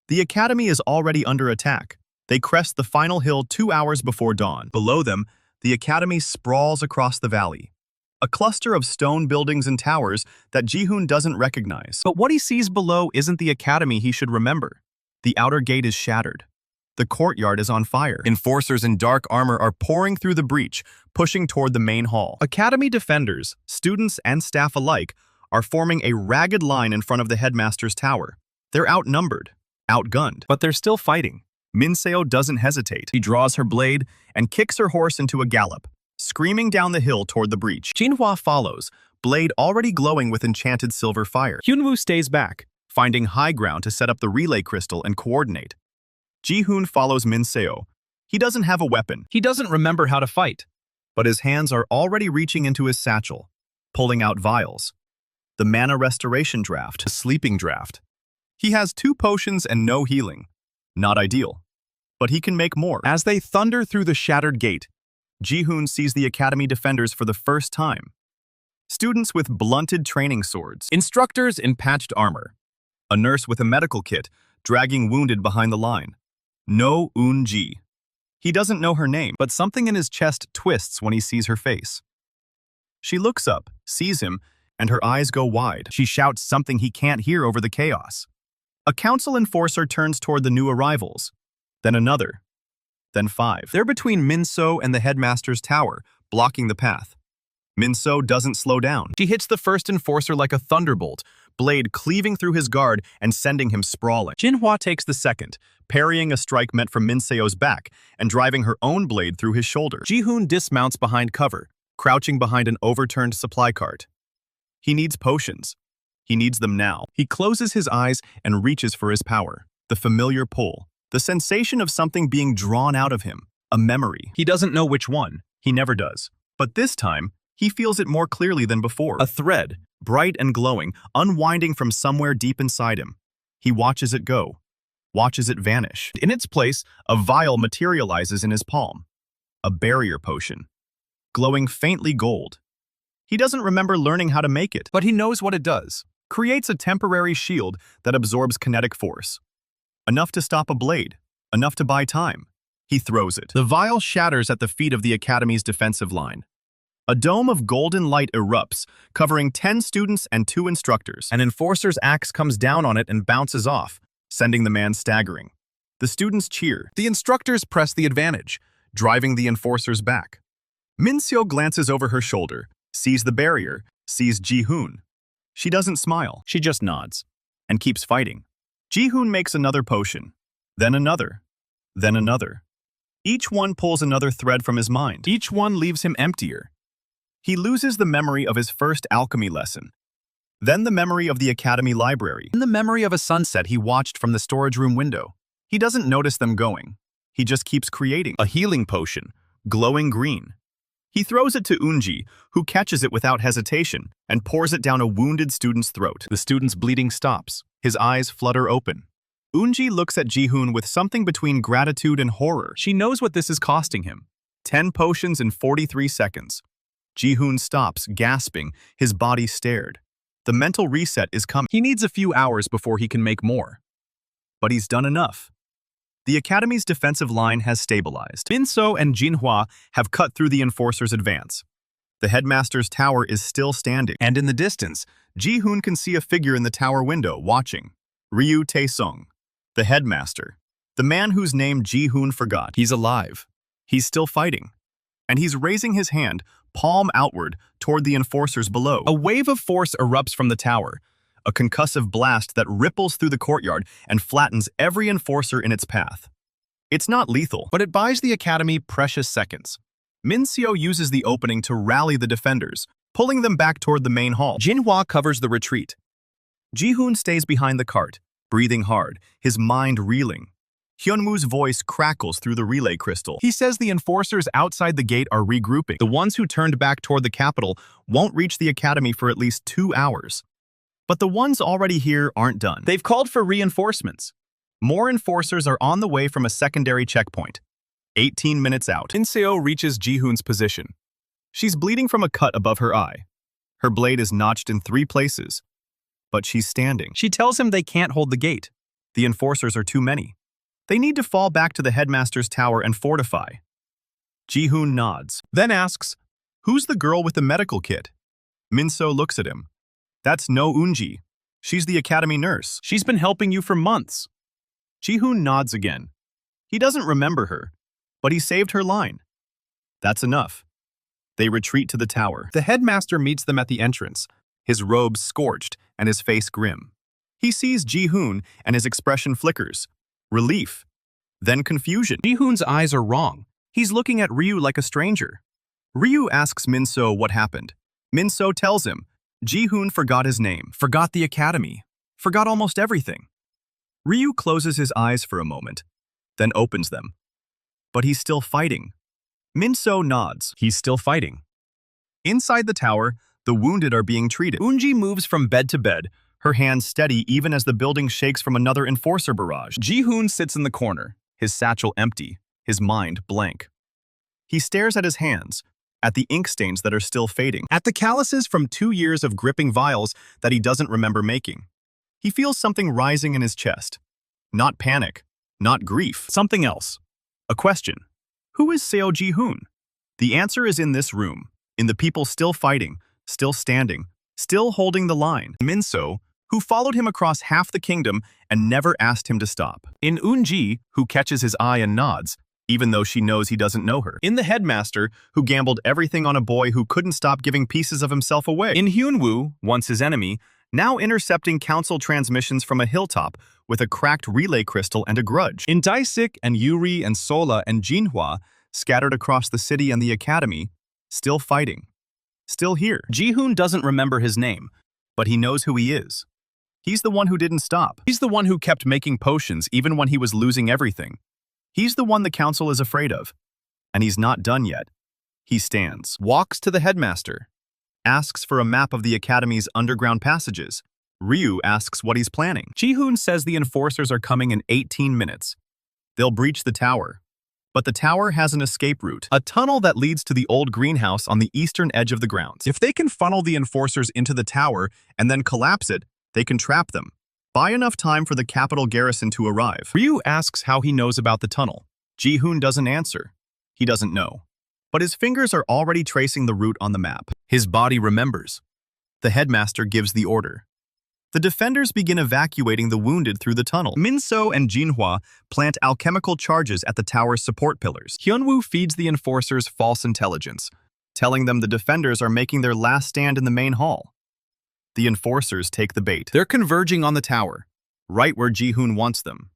The academy is already under attack. They crest the final hill 2 hours before dawn. Below them, the academy sprawls across the valley. A cluster of stone buildings and towers that Ji-hoon doesn't recognize. But what he sees below isn't the academy he should remember. The outer gate is shattered. The courtyard is on fire. Enforcers in dark armor are pouring through the breach, pushing toward the main hall. Academy defenders, students and staff alike, are forming a ragged line in front of the headmaster's tower. They're outnumbered, outgunned, but they're still fighting. Min-seo doesn't hesitate. He draws her blade and kicks her horse into a gallop, screaming down the hill toward the breach. Jinhwa follows, blade already glowing with enchanted silver fire. Hyunwoo stays back, finding high ground to set up the relay crystal and coordinate. Ji-hoon follows Min-seo. He doesn't have a weapon. He doesn't remember how to fight. But his hands are already reaching into his satchel, pulling out vials. The mana restoration draft, the sleeping draft. He has 2 potions and no healing. Not ideal. But he can make more. As they thunder through the shattered gate, Ji-hoon sees the academy defenders for the first time. Students with blunted training swords. Instructors in patched armor. A nurse with a medical kit, dragging wounded behind the line. No Un-ji. He doesn't know her name, but something in his chest twists when he sees her face. She looks up, sees him, and her eyes go wide. She shouts something he can't hear over the chaos. A council enforcer turns toward the new arrivals. Then another. Then 5. They're between Min-seo and the headmaster's tower, blocking the path. Min-seo doesn't slow down. She hits the first enforcer like a thunderbolt, blade cleaving through his guard and sending him sprawling. Jinhwa takes the second, parrying a strike meant for Min-seo's back and driving her own blade through his shoulder. Ji-hoon dismounts behind cover, crouching behind an overturned supply cart. He needs potions. He needs them now. He closes his eyes and reaches for his power. The familiar pull. The sensation of something being drawn out of him. A memory. He doesn't know which one. He never does. But this time, he feels it more clearly than before. A thread, bright and glowing, unwinding from somewhere deep inside him. He watches it go. Watches it vanish. In its place, a vial materializes in his palm. A barrier potion. Glowing faintly gold. He doesn't remember learning how to make it, but he knows what it does. Creates a temporary shield that absorbs kinetic force. Enough to stop a blade. Enough to buy time. He throws it. The vial shatters at the feet of the academy's defensive line. A dome of golden light erupts, covering 10 students and 2 instructors. An enforcer's axe comes down on it and bounces off, sending the man staggering. The students cheer. The instructors press the advantage, driving the enforcers back. Min-seo glances over her shoulder, sees the barrier, sees Ji-hoon. She doesn't smile. She just nods and keeps fighting. Ji-hoon makes another potion, then another, then another. Each one pulls another thread from his mind. Each one leaves him emptier. He loses the memory of his first alchemy lesson, then the memory of the academy library, and the memory of a sunset he watched from the storage room window. He doesn't notice them going. He just keeps creating a healing potion, glowing green. He throws it to Eunji, who catches it without hesitation and pours it down a wounded student's throat. The student's bleeding stops. His eyes flutter open. Eunji looks at Ji-hoon with something between gratitude and horror. She knows what this is costing him. 10 potions in 43 seconds. Ji-hoon stops, gasping, his body stared. The mental reset is coming. He needs a few hours before he can make more. But he's done enough. The Academy's defensive line has stabilized. Min-so and Jinhwa have cut through the Enforcer's advance. The Headmaster's tower is still standing. And in the distance, Ji-hoon can see a figure in the tower window, watching. Ryu Tae-sung, the Headmaster. The man whose name Ji-hoon forgot. He's alive. He's still fighting. And he's raising his hand, palm outward, toward the enforcers below. A wave of force erupts from the tower, a concussive blast that ripples through the courtyard and flattens every enforcer in its path. It's not lethal, but it buys the Academy precious seconds. Min-seo uses the opening to rally the defenders, pulling them back toward the main hall. Jinhwa covers the retreat. Ji-hoon stays behind the cart, breathing hard, his mind reeling. Hyunwoo's voice crackles through the relay crystal. He says the enforcers outside the gate are regrouping. The ones who turned back toward the capital won't reach the academy for at least 2 hours. But the ones already here aren't done. They've called for reinforcements. More enforcers are on the way from a secondary checkpoint. 18 minutes out. Min-seo reaches Ji-hoon's position. She's bleeding from a cut above her eye. Her blade is notched in 3 places. But she's standing. She tells him they can't hold the gate. The enforcers are too many. They need to fall back to the Headmaster's tower and fortify. Ji-hoon nods, then asks, "Who's the girl with the medical kit?" Min-seo looks at him. "That's No Eunji. She's the academy nurse. She's been helping you for months." Ji-hoon nods again. He doesn't remember her, but he saved her line. That's enough. They retreat to the tower. The Headmaster meets them at the entrance, his robes scorched and his face grim. He sees Ji-hoon and his expression flickers. Relief, then confusion. Ji-hoon's eyes are wrong. He's looking at Ryu like a stranger. Ryu asks Min-seo what happened. Min-seo tells him, Ji-hoon forgot his name, forgot the academy, forgot almost everything. Ryu closes his eyes for a moment, then opens them. But he's still fighting. Min-seo nods. He's still fighting. Inside the tower, the wounded are being treated. Eunji moves from bed to bed, her hands steady even as the building shakes from another enforcer barrage. Ji-hoon sits in the corner, his satchel empty, his mind blank. He stares at his hands, at the ink stains that are still fading, at the calluses from 2 years of gripping vials that he doesn't remember making. He feels something rising in his chest. Not panic, not grief, something else. A question. Who is Seo Ji-hoon? The answer is in this room, in the people still fighting, still standing, still holding the line. Min-seo, who followed him across half the kingdom and never asked him to stop. In Eunji, who catches his eye and nods, even though she knows he doesn't know her. In the Headmaster, who gambled everything on a boy who couldn't stop giving pieces of himself away. In Hyunwoo, once his enemy, now intercepting council transmissions from a hilltop with a cracked relay crystal and a grudge. In Daisik and Yuri and Sola and Jinhwa, scattered across the city and the academy, still fighting. Still here. Ji-hoon doesn't remember his name, but he knows who he is. He's the one who didn't stop. He's the one who kept making potions even when he was losing everything. He's the one the council is afraid of. And he's not done yet. He stands, walks to the Headmaster, asks for a map of the academy's underground passages. Ryu asks what he's planning. Ji-hoon says the enforcers are coming in 18 minutes. They'll breach the tower. But the tower has an escape route, a tunnel that leads to the old greenhouse on the eastern edge of the grounds. If they can funnel the enforcers into the tower and then collapse it, they can trap them. Buy enough time for the capital garrison to arrive. Ryu asks how he knows about the tunnel. Ji-hoon doesn't answer. He doesn't know. But his fingers are already tracing the route on the map. His body remembers. The Headmaster gives the order. The defenders begin evacuating the wounded through the tunnel. Min-seo and Jinhwa plant alchemical charges at the tower's support pillars. Hyunwoo feeds the enforcers false intelligence, telling them the defenders are making their last stand in the main hall. The enforcers take the bait. They're converging on the tower, right where Ji-hoon wants them.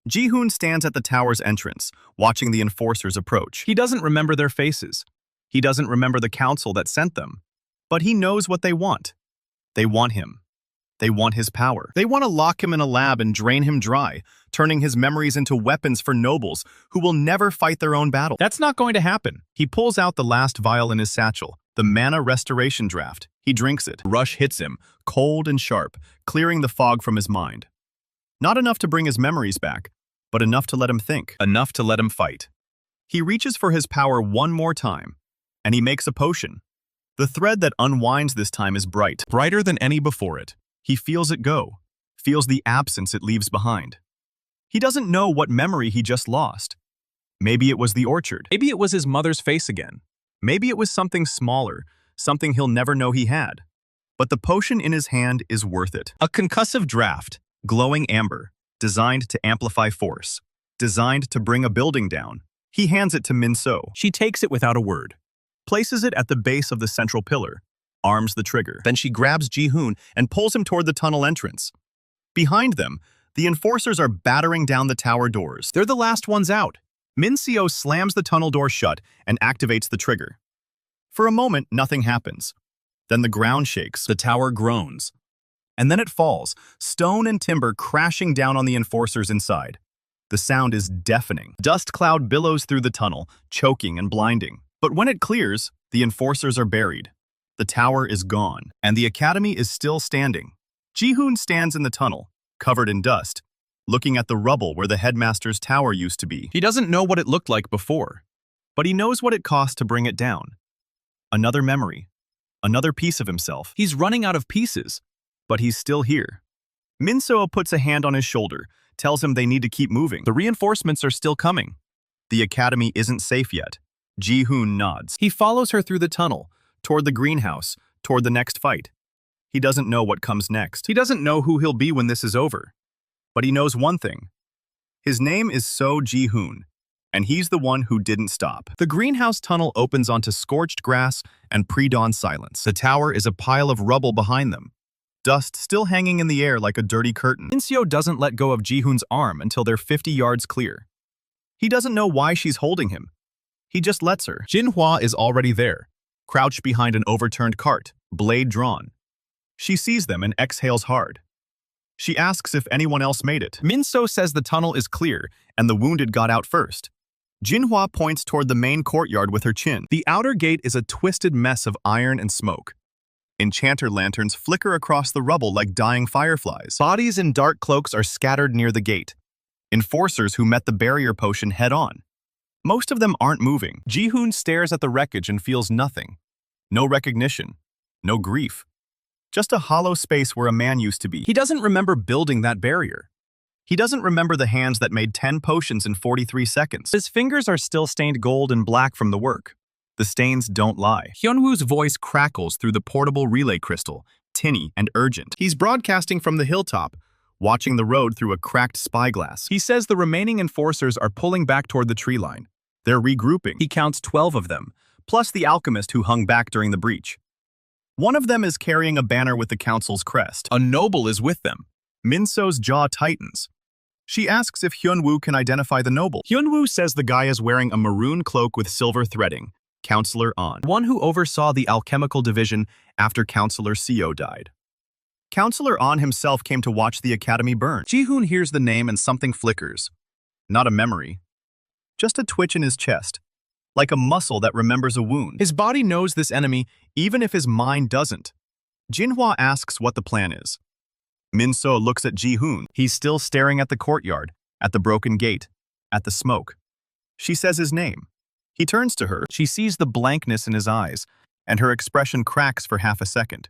Ji-hoon stands at the tower's entrance, watching the enforcers approach. He doesn't remember their faces. He doesn't remember the council that sent them, but he knows what they want. They want him. They want his power. They want to lock him in a lab and drain him dry, turning his memories into weapons for nobles who will never fight their own battle. That's not going to happen. He pulls out the last vial in his satchel, the mana restoration draft. He drinks it. Rush hits him, cold and sharp, clearing the fog from his mind. Not enough to bring his memories back, but enough to let him think, enough to let him fight. He reaches for his power one more time, and he makes a potion. The thread that unwinds this time is bright, brighter than any before it. He feels it go, feels the absence it leaves behind. He doesn't know what memory he just lost. Maybe it was the orchard. Maybe it was his mother's face again. Maybe it was something smaller, something he'll never know he had. But the potion in his hand is worth it. A concussive draft, glowing amber, designed to amplify force, designed to bring a building down. He hands it to Min-so. She takes it without a word, places it at the base of the central pillar, arms the trigger. Then she grabs Ji-hoon and pulls him toward the tunnel entrance. Behind them, the enforcers are battering down the tower doors. They're the last ones out. Min-seo slams the tunnel door shut and activates the trigger. For a moment, nothing happens. Then the ground shakes, the tower groans. And then it falls, stone and timber crashing down on the enforcers inside. The sound is deafening. Dust cloud billows through the tunnel, choking and blinding. But when it clears, the enforcers are buried. The tower is gone, and the academy is still standing. Ji-hoon stands in the tunnel, covered in dust, looking at the rubble where the headmaster's tower used to be. He doesn't know what it looked like before, but he knows what it cost to bring it down. Another memory, another piece of himself. He's running out of pieces, but he's still here. Min-seo puts a hand on his shoulder, tells him they need to keep moving. The reinforcements are still coming. The academy isn't safe yet. Ji-hoon nods. He follows her through the tunnel, toward the greenhouse, toward the next fight. He doesn't know what comes next. He doesn't know who he'll be when this is over. But he knows one thing. His name is Seo Ji-hoon, and he's the one who didn't stop. The greenhouse tunnel opens onto scorched grass and pre-dawn silence. The tower is a pile of rubble behind them, dust still hanging in the air like a dirty curtain. Min-seo doesn't let go of Ji-hoon's arm until they're 50 yards clear. He doesn't know why she's holding him. He just lets her. Jinhua is already there, crouched behind an overturned cart, blade drawn. She sees them and exhales hard. She asks if anyone else made it. Min-seo says the tunnel is clear and the wounded got out first. Jinhua points toward the main courtyard with her chin. The outer gate is a twisted mess of iron and smoke. Enchanter lanterns flicker across the rubble like dying fireflies. Bodies in dark cloaks are scattered near the gate. Enforcers who met the barrier potion head-on. Most of them aren't moving. Ji-hoon stares at the wreckage and feels nothing. No recognition. No grief. Just a hollow space where a man used to be. He doesn't remember building that barrier. He doesn't remember the hands that made 10 potions in 43 seconds. His fingers are still stained gold and black from the work. The stains don't lie. Hyunwoo's voice crackles through the portable relay crystal, tinny and urgent. He's broadcasting from the hilltop, watching the road through a cracked spyglass. He says the remaining enforcers are pulling back toward the tree line. They're regrouping. He counts 12 of them, plus the alchemist who hung back during the breach. One of them is carrying a banner with the council's crest. A noble is with them. Min-seo's jaw tightens. She asks if Hyunwoo can identify the noble. Hyunwoo says the guy is wearing a maroon cloak with silver threading. Counselor An, one who oversaw the alchemical division after Counselor Seo died. Counselor An himself came to watch the academy burn. Ji-hoon hears the name and something flickers. Not a memory. Just a twitch in his chest, like a muscle that remembers a wound. His body knows this enemy, even if his mind doesn't. Jinhua asks what the plan is. Min-seo looks at Ji-hoon. He's still staring at the courtyard, at the broken gate, at the smoke. She says his name. He turns to her. She sees the blankness in his eyes, and her expression cracks for half a second.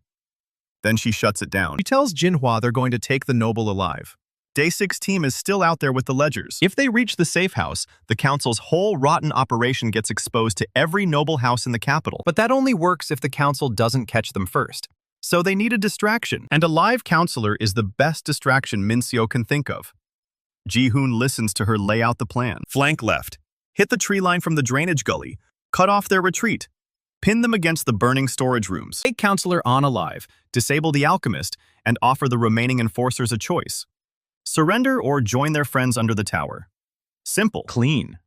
Then she shuts it down. She tells Jinhua they're going to take the noble alive. Day 6 team is still out there with the ledgers. If they reach the safe house, the council's whole rotten operation gets exposed to every noble house in the capital. But that only works if the council doesn't catch them first. So they need a distraction, and a live counselor is the best distraction Min-seo can think of. Ji-hoon listens to her lay out the plan. Flank left, hit the tree line from the drainage gully, cut off their retreat, pin them against the burning storage rooms, take Counselor An alive, disable the Alchemist, and offer the remaining enforcers a choice. Surrender or join their friends under the tower. Simple. Clean.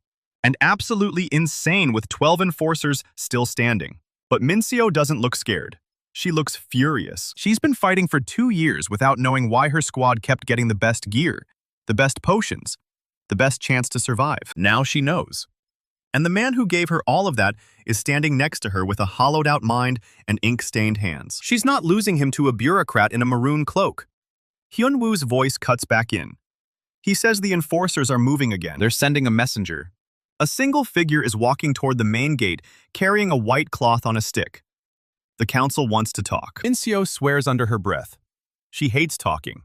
and absolutely insane with 12 enforcers still standing. But Min-seo doesn't look scared. She looks furious. She's been fighting for 2 years without knowing why her squad kept getting the best gear, the best potions, the best chance to survive. Now she knows. And the man who gave her all of that is standing next to her with a hollowed-out mind and ink-stained hands. She's not losing him to a bureaucrat in a maroon cloak. Hyun-woo's voice cuts back in. He says the enforcers are moving again. They're sending a messenger. A single figure is walking toward the main gate, carrying a white cloth on a stick. The council wants to talk. Min-seo swears under her breath. She hates talking.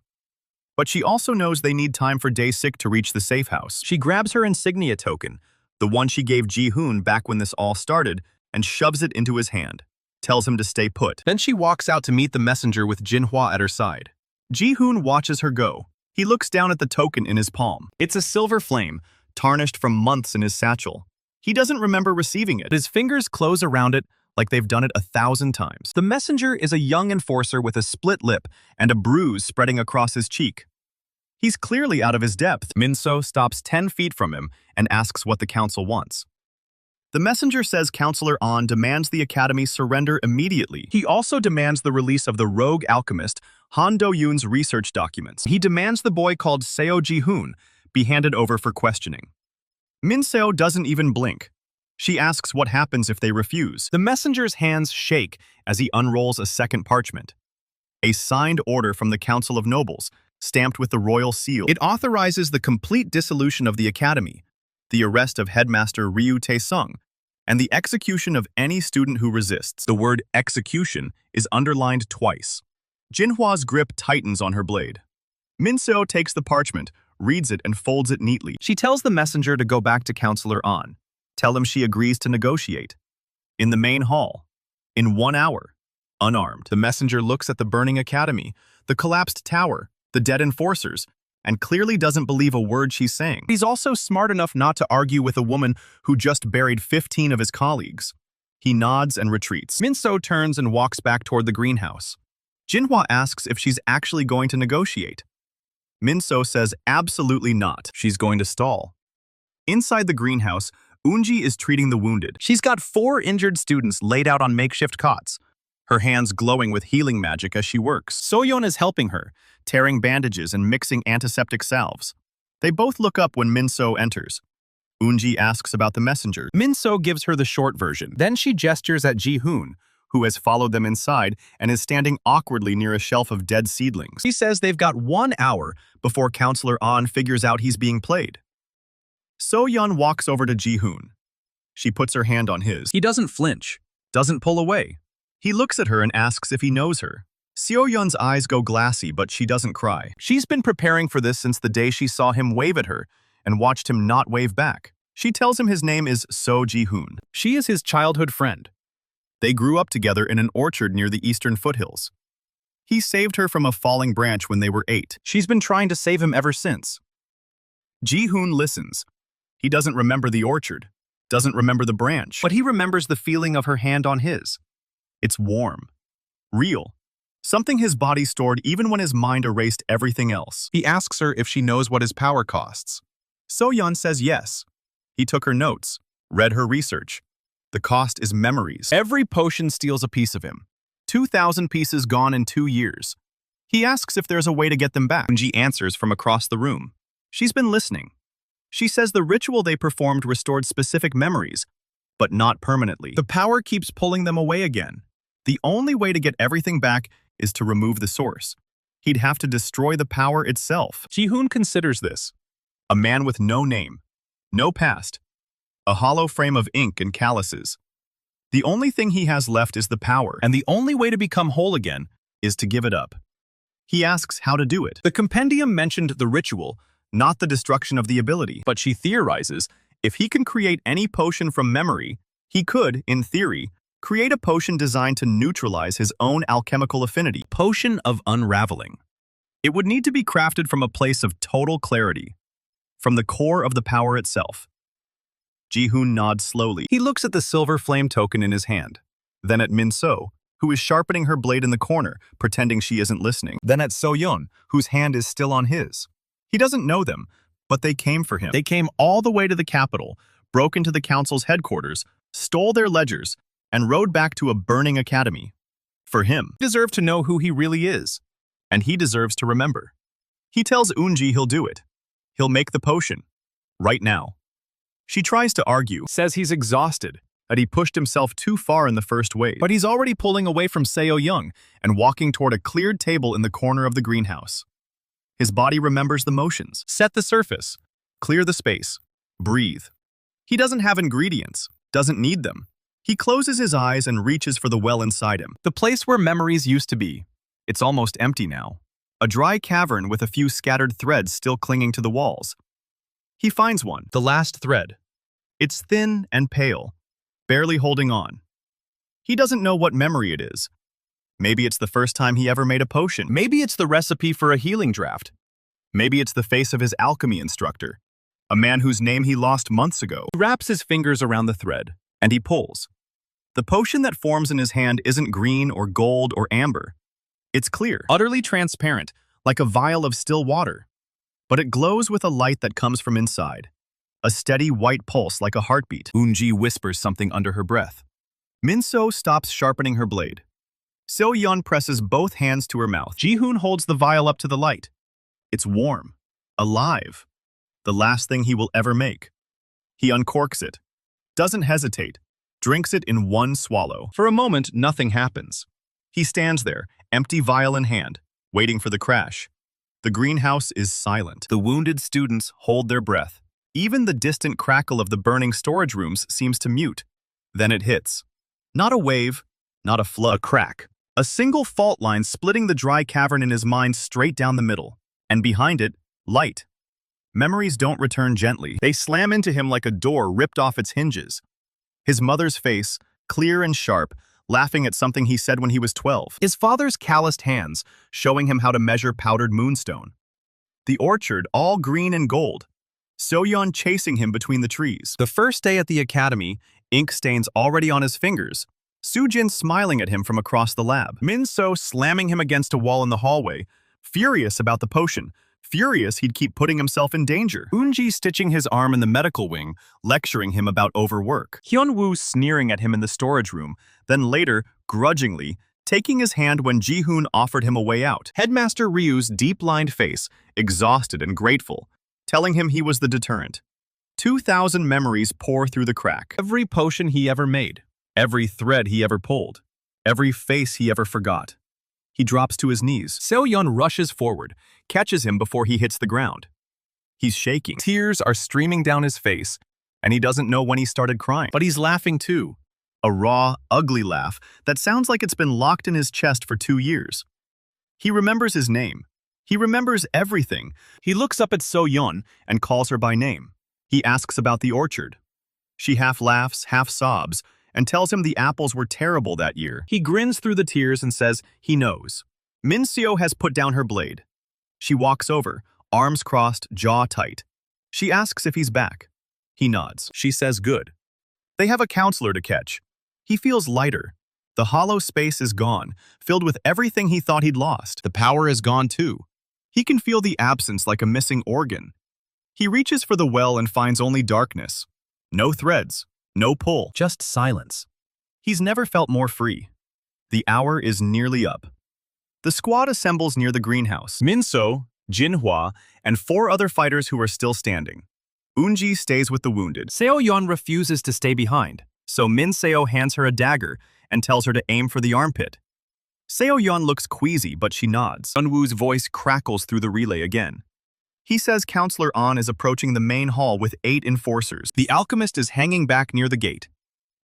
But she also knows they need time for Dae-sik to reach the safe house. She grabs her insignia token, the one she gave Ji-hoon back when this all started, and shoves it into his hand, tells him to stay put. Then she walks out to meet the messenger with Jin-hwa at her side. Ji-hoon watches her go. He looks down at the token in his palm. It's a silver flame, tarnished from months in his satchel. He doesn't remember receiving it. His fingers close around it like they've done it 1,000 times. The messenger is a young enforcer with a split lip and a bruise spreading across his cheek. He's clearly out of his depth. Min-seo stops 10 feet from him and asks what the council wants. The messenger says Counselor An demands the Academy surrender immediately. He also demands the release of the rogue alchemist, Han Do-yoon's research documents. He demands the boy called Seo Ji-hoon be handed over for questioning. Min-seo doesn't even blink. She asks what happens if they refuse. The messenger's hands shake as he unrolls a second parchment. A signed order from the Council of Nobles, stamped with the royal seal. It authorizes the complete dissolution of the Academy, the arrest of Headmaster Ryu Tae-sung, and the execution of any student who resists. The word execution is underlined twice. Jin-hwa's grip tightens on her blade. Min-seo takes the parchment, reads it, and folds it neatly. She tells the messenger to go back to Counselor An. Tell him she agrees to negotiate. In the main hall. In 1 hour. Unarmed. The messenger looks at the burning academy, the collapsed tower, the dead enforcers, and clearly doesn't believe a word she's saying. He's also smart enough not to argue with a woman who just buried 15 of his colleagues. He nods and retreats. Min-seo turns and walks back toward the greenhouse. Jin-hwa asks if she's actually going to negotiate. Min-seo says absolutely not. She's going to stall. Inside the greenhouse, Eunji is treating the wounded. She's got 4 injured students laid out on makeshift cots, her hands glowing with healing magic as she works. So-yeon is helping her, tearing bandages and mixing antiseptic salves. They both look up when Min-seo enters. Eunji asks about the messenger. Min-seo gives her the short version. Then she gestures at Ji-hoon, who has followed them inside and is standing awkwardly near a shelf of dead seedlings. She says they've got 1 hour before Counselor An figures out he's being played. So-yeon walks over to Ji-hoon. She puts her hand on his. He doesn't flinch, doesn't pull away. He looks at her and asks if he knows her. Seo-yeon's eyes go glassy, but she doesn't cry. She's been preparing for this since the day she saw him wave at her and watched him not wave back. She tells him his name is Seo Ji-hoon. She is his childhood friend. They grew up together in an orchard near the eastern foothills. He saved her from a falling branch when they were 8. She's been trying to save him ever since. Ji-hoon listens. He doesn't remember the orchard, doesn't remember the branch, but he remembers the feeling of her hand on his. It's warm, real, something his body stored even when his mind erased everything else. He asks her if she knows what his power costs. So-yeon says yes. He took her notes, read her research. The cost is memories. Every potion steals a piece of him. 2,000 pieces gone in 2 years. He asks if there's a way to get them back. Eunji answers from across the room. She's been listening. She says the ritual they performed restored specific memories, but not permanently. The power keeps pulling them away again. The only way to get everything back is to remove the source. He'd have to destroy the power itself. Ji-hoon considers this. A man with no name, no past, a hollow frame of ink and calluses. The only thing he has left is the power, and the only way to become whole again is to give it up. He asks how to do it. The compendium mentioned the ritual, not the destruction of the ability, but she theorizes if he can create any potion from memory, he could, in theory, create a potion designed to neutralize his own alchemical affinity. Potion of Unraveling. It would need to be crafted from a place of total clarity, from the core of the power itself. Ji-hoon nods slowly. He looks at the silver flame token in his hand, then at Min-seo, who is sharpening her blade in the corner, pretending she isn't listening, then at So-yeon, whose hand is still on his. He doesn't know them, but they came for him. They came all the way to the capital, broke into the council's headquarters, stole their ledgers, and rode back to a burning academy. For him, he deserved to know who he really is, and he deserves to remember. He tells Eunji he'll do it. He'll make the potion. Right now. She tries to argue, says he's exhausted, that he pushed himself too far in the first wave. But he's already pulling away from Seo Young and walking toward a cleared table in the corner of the greenhouse. His body remembers the motions. Set the surface. Clear the space. Breathe. He doesn't have ingredients, doesn't need them. He closes his eyes and reaches for the well inside him. The place where memories used to be. It's almost empty now. A dry cavern with a few scattered threads still clinging to the walls. He finds one, the last thread. It's thin and pale, barely holding on. He doesn't know what memory it is. Maybe it's the first time he ever made a potion. Maybe it's the recipe for a healing draft. Maybe it's the face of his alchemy instructor, a man whose name he lost months ago. He wraps his fingers around the thread, and he pulls. The potion that forms in his hand isn't green or gold or amber. It's clear, utterly transparent, like a vial of still water. But it glows with a light that comes from inside. A steady white pulse like a heartbeat. Eunji whispers something under her breath. Minso stops sharpening her blade. Seo-yeon presses both hands to her mouth. Ji-hoon holds the vial up to the light. It's warm, alive, the last thing he will ever make. He uncorks it, doesn't hesitate, drinks it in one swallow. For a moment, nothing happens. He stands there, empty vial in hand, waiting for the crash. The greenhouse is silent. The wounded students hold their breath. Even the distant crackle of the burning storage rooms seems to mute. Then it hits. Not a wave, not a flood, a crack. A single fault line splitting the dry cavern in his mind straight down the middle. And behind it, light. Memories don't return gently. They slam into him like a door ripped off its hinges. His mother's face, clear and sharp, laughing at something he said when he was 12. His father's calloused hands, showing him how to measure powdered moonstone. The orchard, all green and gold. Seo-yeon chasing him between the trees. The first day at the academy, ink stains already on his fingers. Soo-jin smiling at him from across the lab. Min-so slamming him against a wall in the hallway, furious about the potion, furious he'd keep putting himself in danger. Eunji stitching his arm in the medical wing, lecturing him about overwork. Hyun-woo sneering at him in the storage room, then later, grudgingly, taking his hand when Ji-hoon offered him a way out. Headmaster Ryu's deep-lined face, exhausted and grateful, telling him he was the deterrent. 2,000 memories pour through the crack. Every potion he ever made, every thread he ever pulled, every face he ever forgot. He drops to his knees. Seo-yeon rushes forward, catches him before he hits the ground. He's shaking. Tears are streaming down his face, and he doesn't know when he started crying. But he's laughing too. A raw, ugly laugh that sounds like it's been locked in his chest for 2 years. He remembers his name. He remembers everything. He looks up at Seo-yeon and calls her by name. He asks about the orchard. She half laughs, half sobs, and tells him the apples were terrible that year. He grins through the tears and says he knows. Min-seo has put down her blade. She walks over, arms crossed, jaw tight. She asks if he's back. He nods. She says good. They have a counselor to catch. He feels lighter. The hollow space is gone, filled with everything he thought he'd lost. The power is gone too. He can feel the absence like a missing organ. He reaches for the well and finds only darkness. No threads. No pull, just silence. He's never felt more free. The hour is nearly up. The squad assembles near the greenhouse. Minso, Jinhwa, and 4 other fighters who are still standing. Eunji stays with the wounded. Seo-yeon refuses to stay behind, so Min-seo hands her a dagger and tells her to aim for the armpit. Seo-yeon looks queasy, but she nods. Hyun-woo's voice crackles through the relay again. He says Counselor An is approaching the main hall with 8 enforcers. The Alchemist is hanging back near the gate.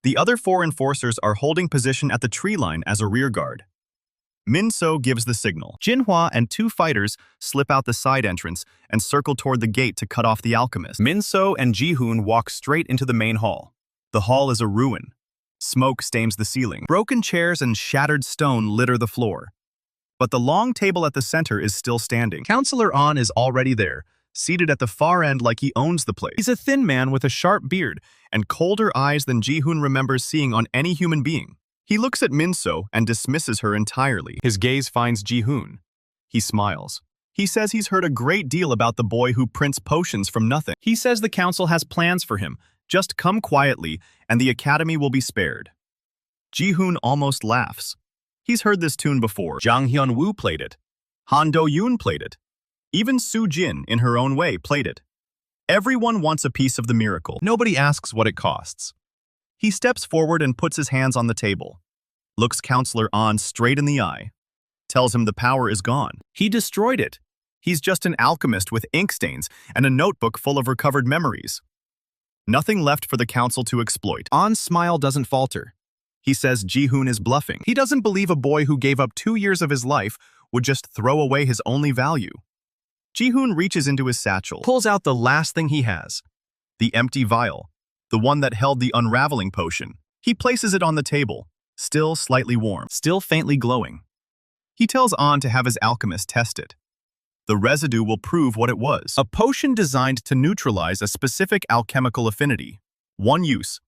The other 4 enforcers are holding position at the tree line as a rear guard. Min-so gives the signal. Jinhwa and 2 fighters slip out the side entrance and circle toward the gate to cut off the Alchemist. Min-so and Ji-hoon walk straight into the main hall. The hall is a ruin. Smoke stains the ceiling. Broken chairs and shattered stone litter the floor. But the long table at the center is still standing. Counselor An is already there, seated at the far end like he owns the place. He's a thin man with a sharp beard and colder eyes than Ji-hoon remembers seeing on any human being. He looks at Min-so and dismisses her entirely. His gaze finds Ji-hoon. He smiles. He says he's heard a great deal about the boy who prints potions from nothing. He says the council has plans for him, Just come quietly, and the academy will be spared. Ji-hoon almost laughs. He's heard this tune before. Jang Hyun-woo played it. Han Do-yoon played it. Even Soo-jin, in her own way, played it. Everyone wants a piece of the miracle. Nobody asks what it costs. He steps forward and puts his hands on the table, looks Counselor An straight in the eye, tells him the power is gone. He destroyed it. He's just an alchemist with ink stains and a notebook full of recovered memories. Nothing left for the council to exploit. An's smile doesn't falter. He says Ji-hoon is bluffing. He doesn't believe a boy who gave up 2 years of his life would just throw away his only value. Ji-hoon reaches into his satchel, pulls out the last thing he has, the empty vial, the one that held the unraveling potion. He places it on the table, still slightly warm, still faintly glowing. He tells An to have his alchemist test it. The residue will prove what it was. A potion designed to neutralize a specific alchemical affinity. One use,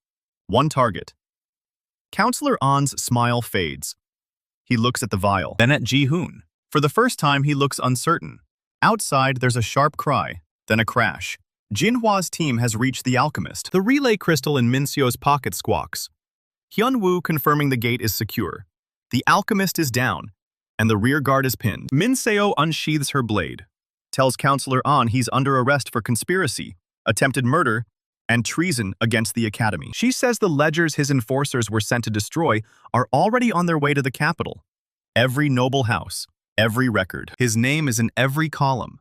one target. Counselor An's smile fades. He looks at the vial, then at Ji-hoon. For the first time, he looks uncertain. Outside, there's a sharp cry, then a crash. Jinhwa's team has reached the Alchemist. The relay crystal in Min-seo's pocket squawks. Hyun-woo confirming the gate is secure. The Alchemist is down, and the rear guard is pinned. Min-seo unsheathes her blade, tells Counselor An he's under arrest for conspiracy, attempted murder, and treason against the Academy. She says the ledgers his enforcers were sent to destroy are already on their way to the capital. Every noble house, every record. His name is in every column.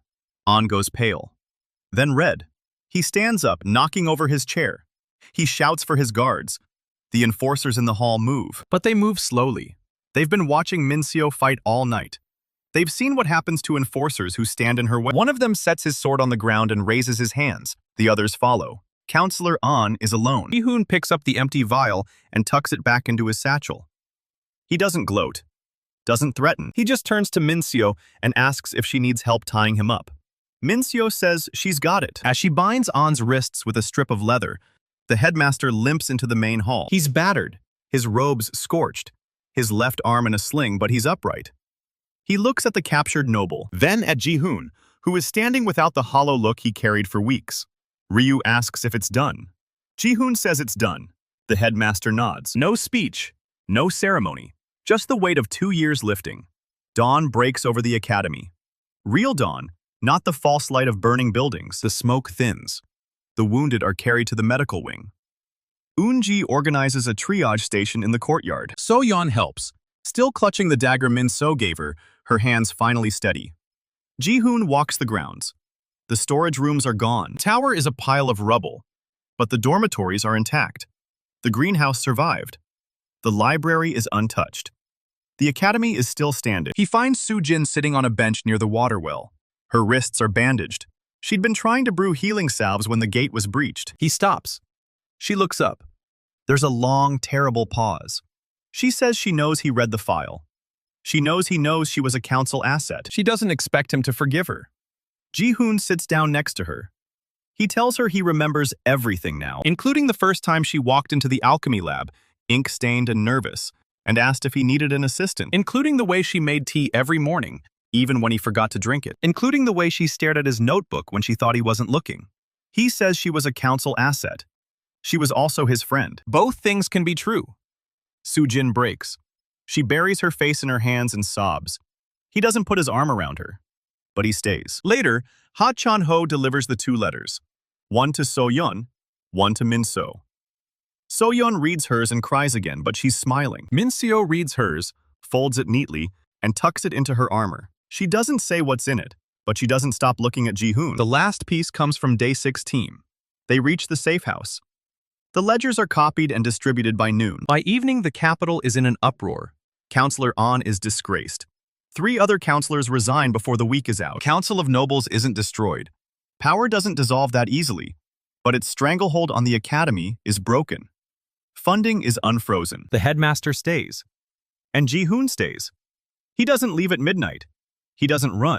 An goes pale, then red. He stands up, knocking over his chair. He shouts for his guards. The enforcers in the hall move, but they move slowly. They've been watching Min-seo fight all night. They've seen what happens to enforcers who stand in her way. One of them sets his sword on the ground and raises his hands. The others follow. Counselor An is alone. Ji-hoon picks up the empty vial and tucks it back into his satchel. He doesn't gloat, doesn't threaten. He just turns to Min-seo and asks if she needs help tying him up. Min-seo says she's got it. As she binds An's wrists with a strip of leather, the headmaster limps into the main hall. He's battered, his robes scorched, his left arm in a sling, but he's upright. He looks at the captured noble, then at Ji-hoon, who is standing without the hollow look he carried for weeks. Ryu asks if it's done. Ji-hoon says it's done. The headmaster nods. No speech, no ceremony, just the weight of 2 years lifting. Dawn breaks over the academy. Real dawn, not the false light of burning buildings. The smoke thins. The wounded are carried to the medical wing. Eun-ji organizes a triage station in the courtyard. So-yeon helps, still clutching the dagger Min-seo gave her hands finally steady. Ji-hoon walks the grounds. The storage rooms are gone. The tower is a pile of rubble, but the dormitories are intact. The greenhouse survived. The library is untouched. The academy is still standing. He finds Soo-jin sitting on a bench near the water well. Her wrists are bandaged. She'd been trying to brew healing salves when the gate was breached. He stops. She looks up. There's a long, terrible pause. She says she knows he read the file. She knows he knows she was a council asset. She doesn't expect him to forgive her. Ji-hoon sits down next to her. He tells her he remembers everything now, including the first time she walked into the alchemy lab, ink-stained and nervous, and asked if he needed an assistant, including the way she made tea every morning, even when he forgot to drink it, including the way she stared at his notebook when she thought he wasn't looking. He says she was a council asset. She was also his friend. Both things can be true. Soo-jin breaks. She buries her face in her hands and sobs. He doesn't put his arm around her, but he stays. Later, Ha Chan-ho delivers the 2 letters, one to So-yeon, one to Min-seo. So-yeon reads hers and cries again, but she's smiling. Min-seo reads hers, folds it neatly, and tucks it into her armor. She doesn't say what's in it, but she doesn't stop looking at Ji-hoon. The last piece comes from Day 6 team. They reach the safe house. The ledgers are copied and distributed by noon. By evening, the capital is in an uproar. Counselor An is disgraced. 3 other counselors resign before the week is out. Council of Nobles isn't destroyed. Power doesn't dissolve that easily, but its stranglehold on the academy is broken. Funding is unfrozen. The headmaster stays. And Ji-hoon stays. He doesn't leave at midnight. He doesn't run.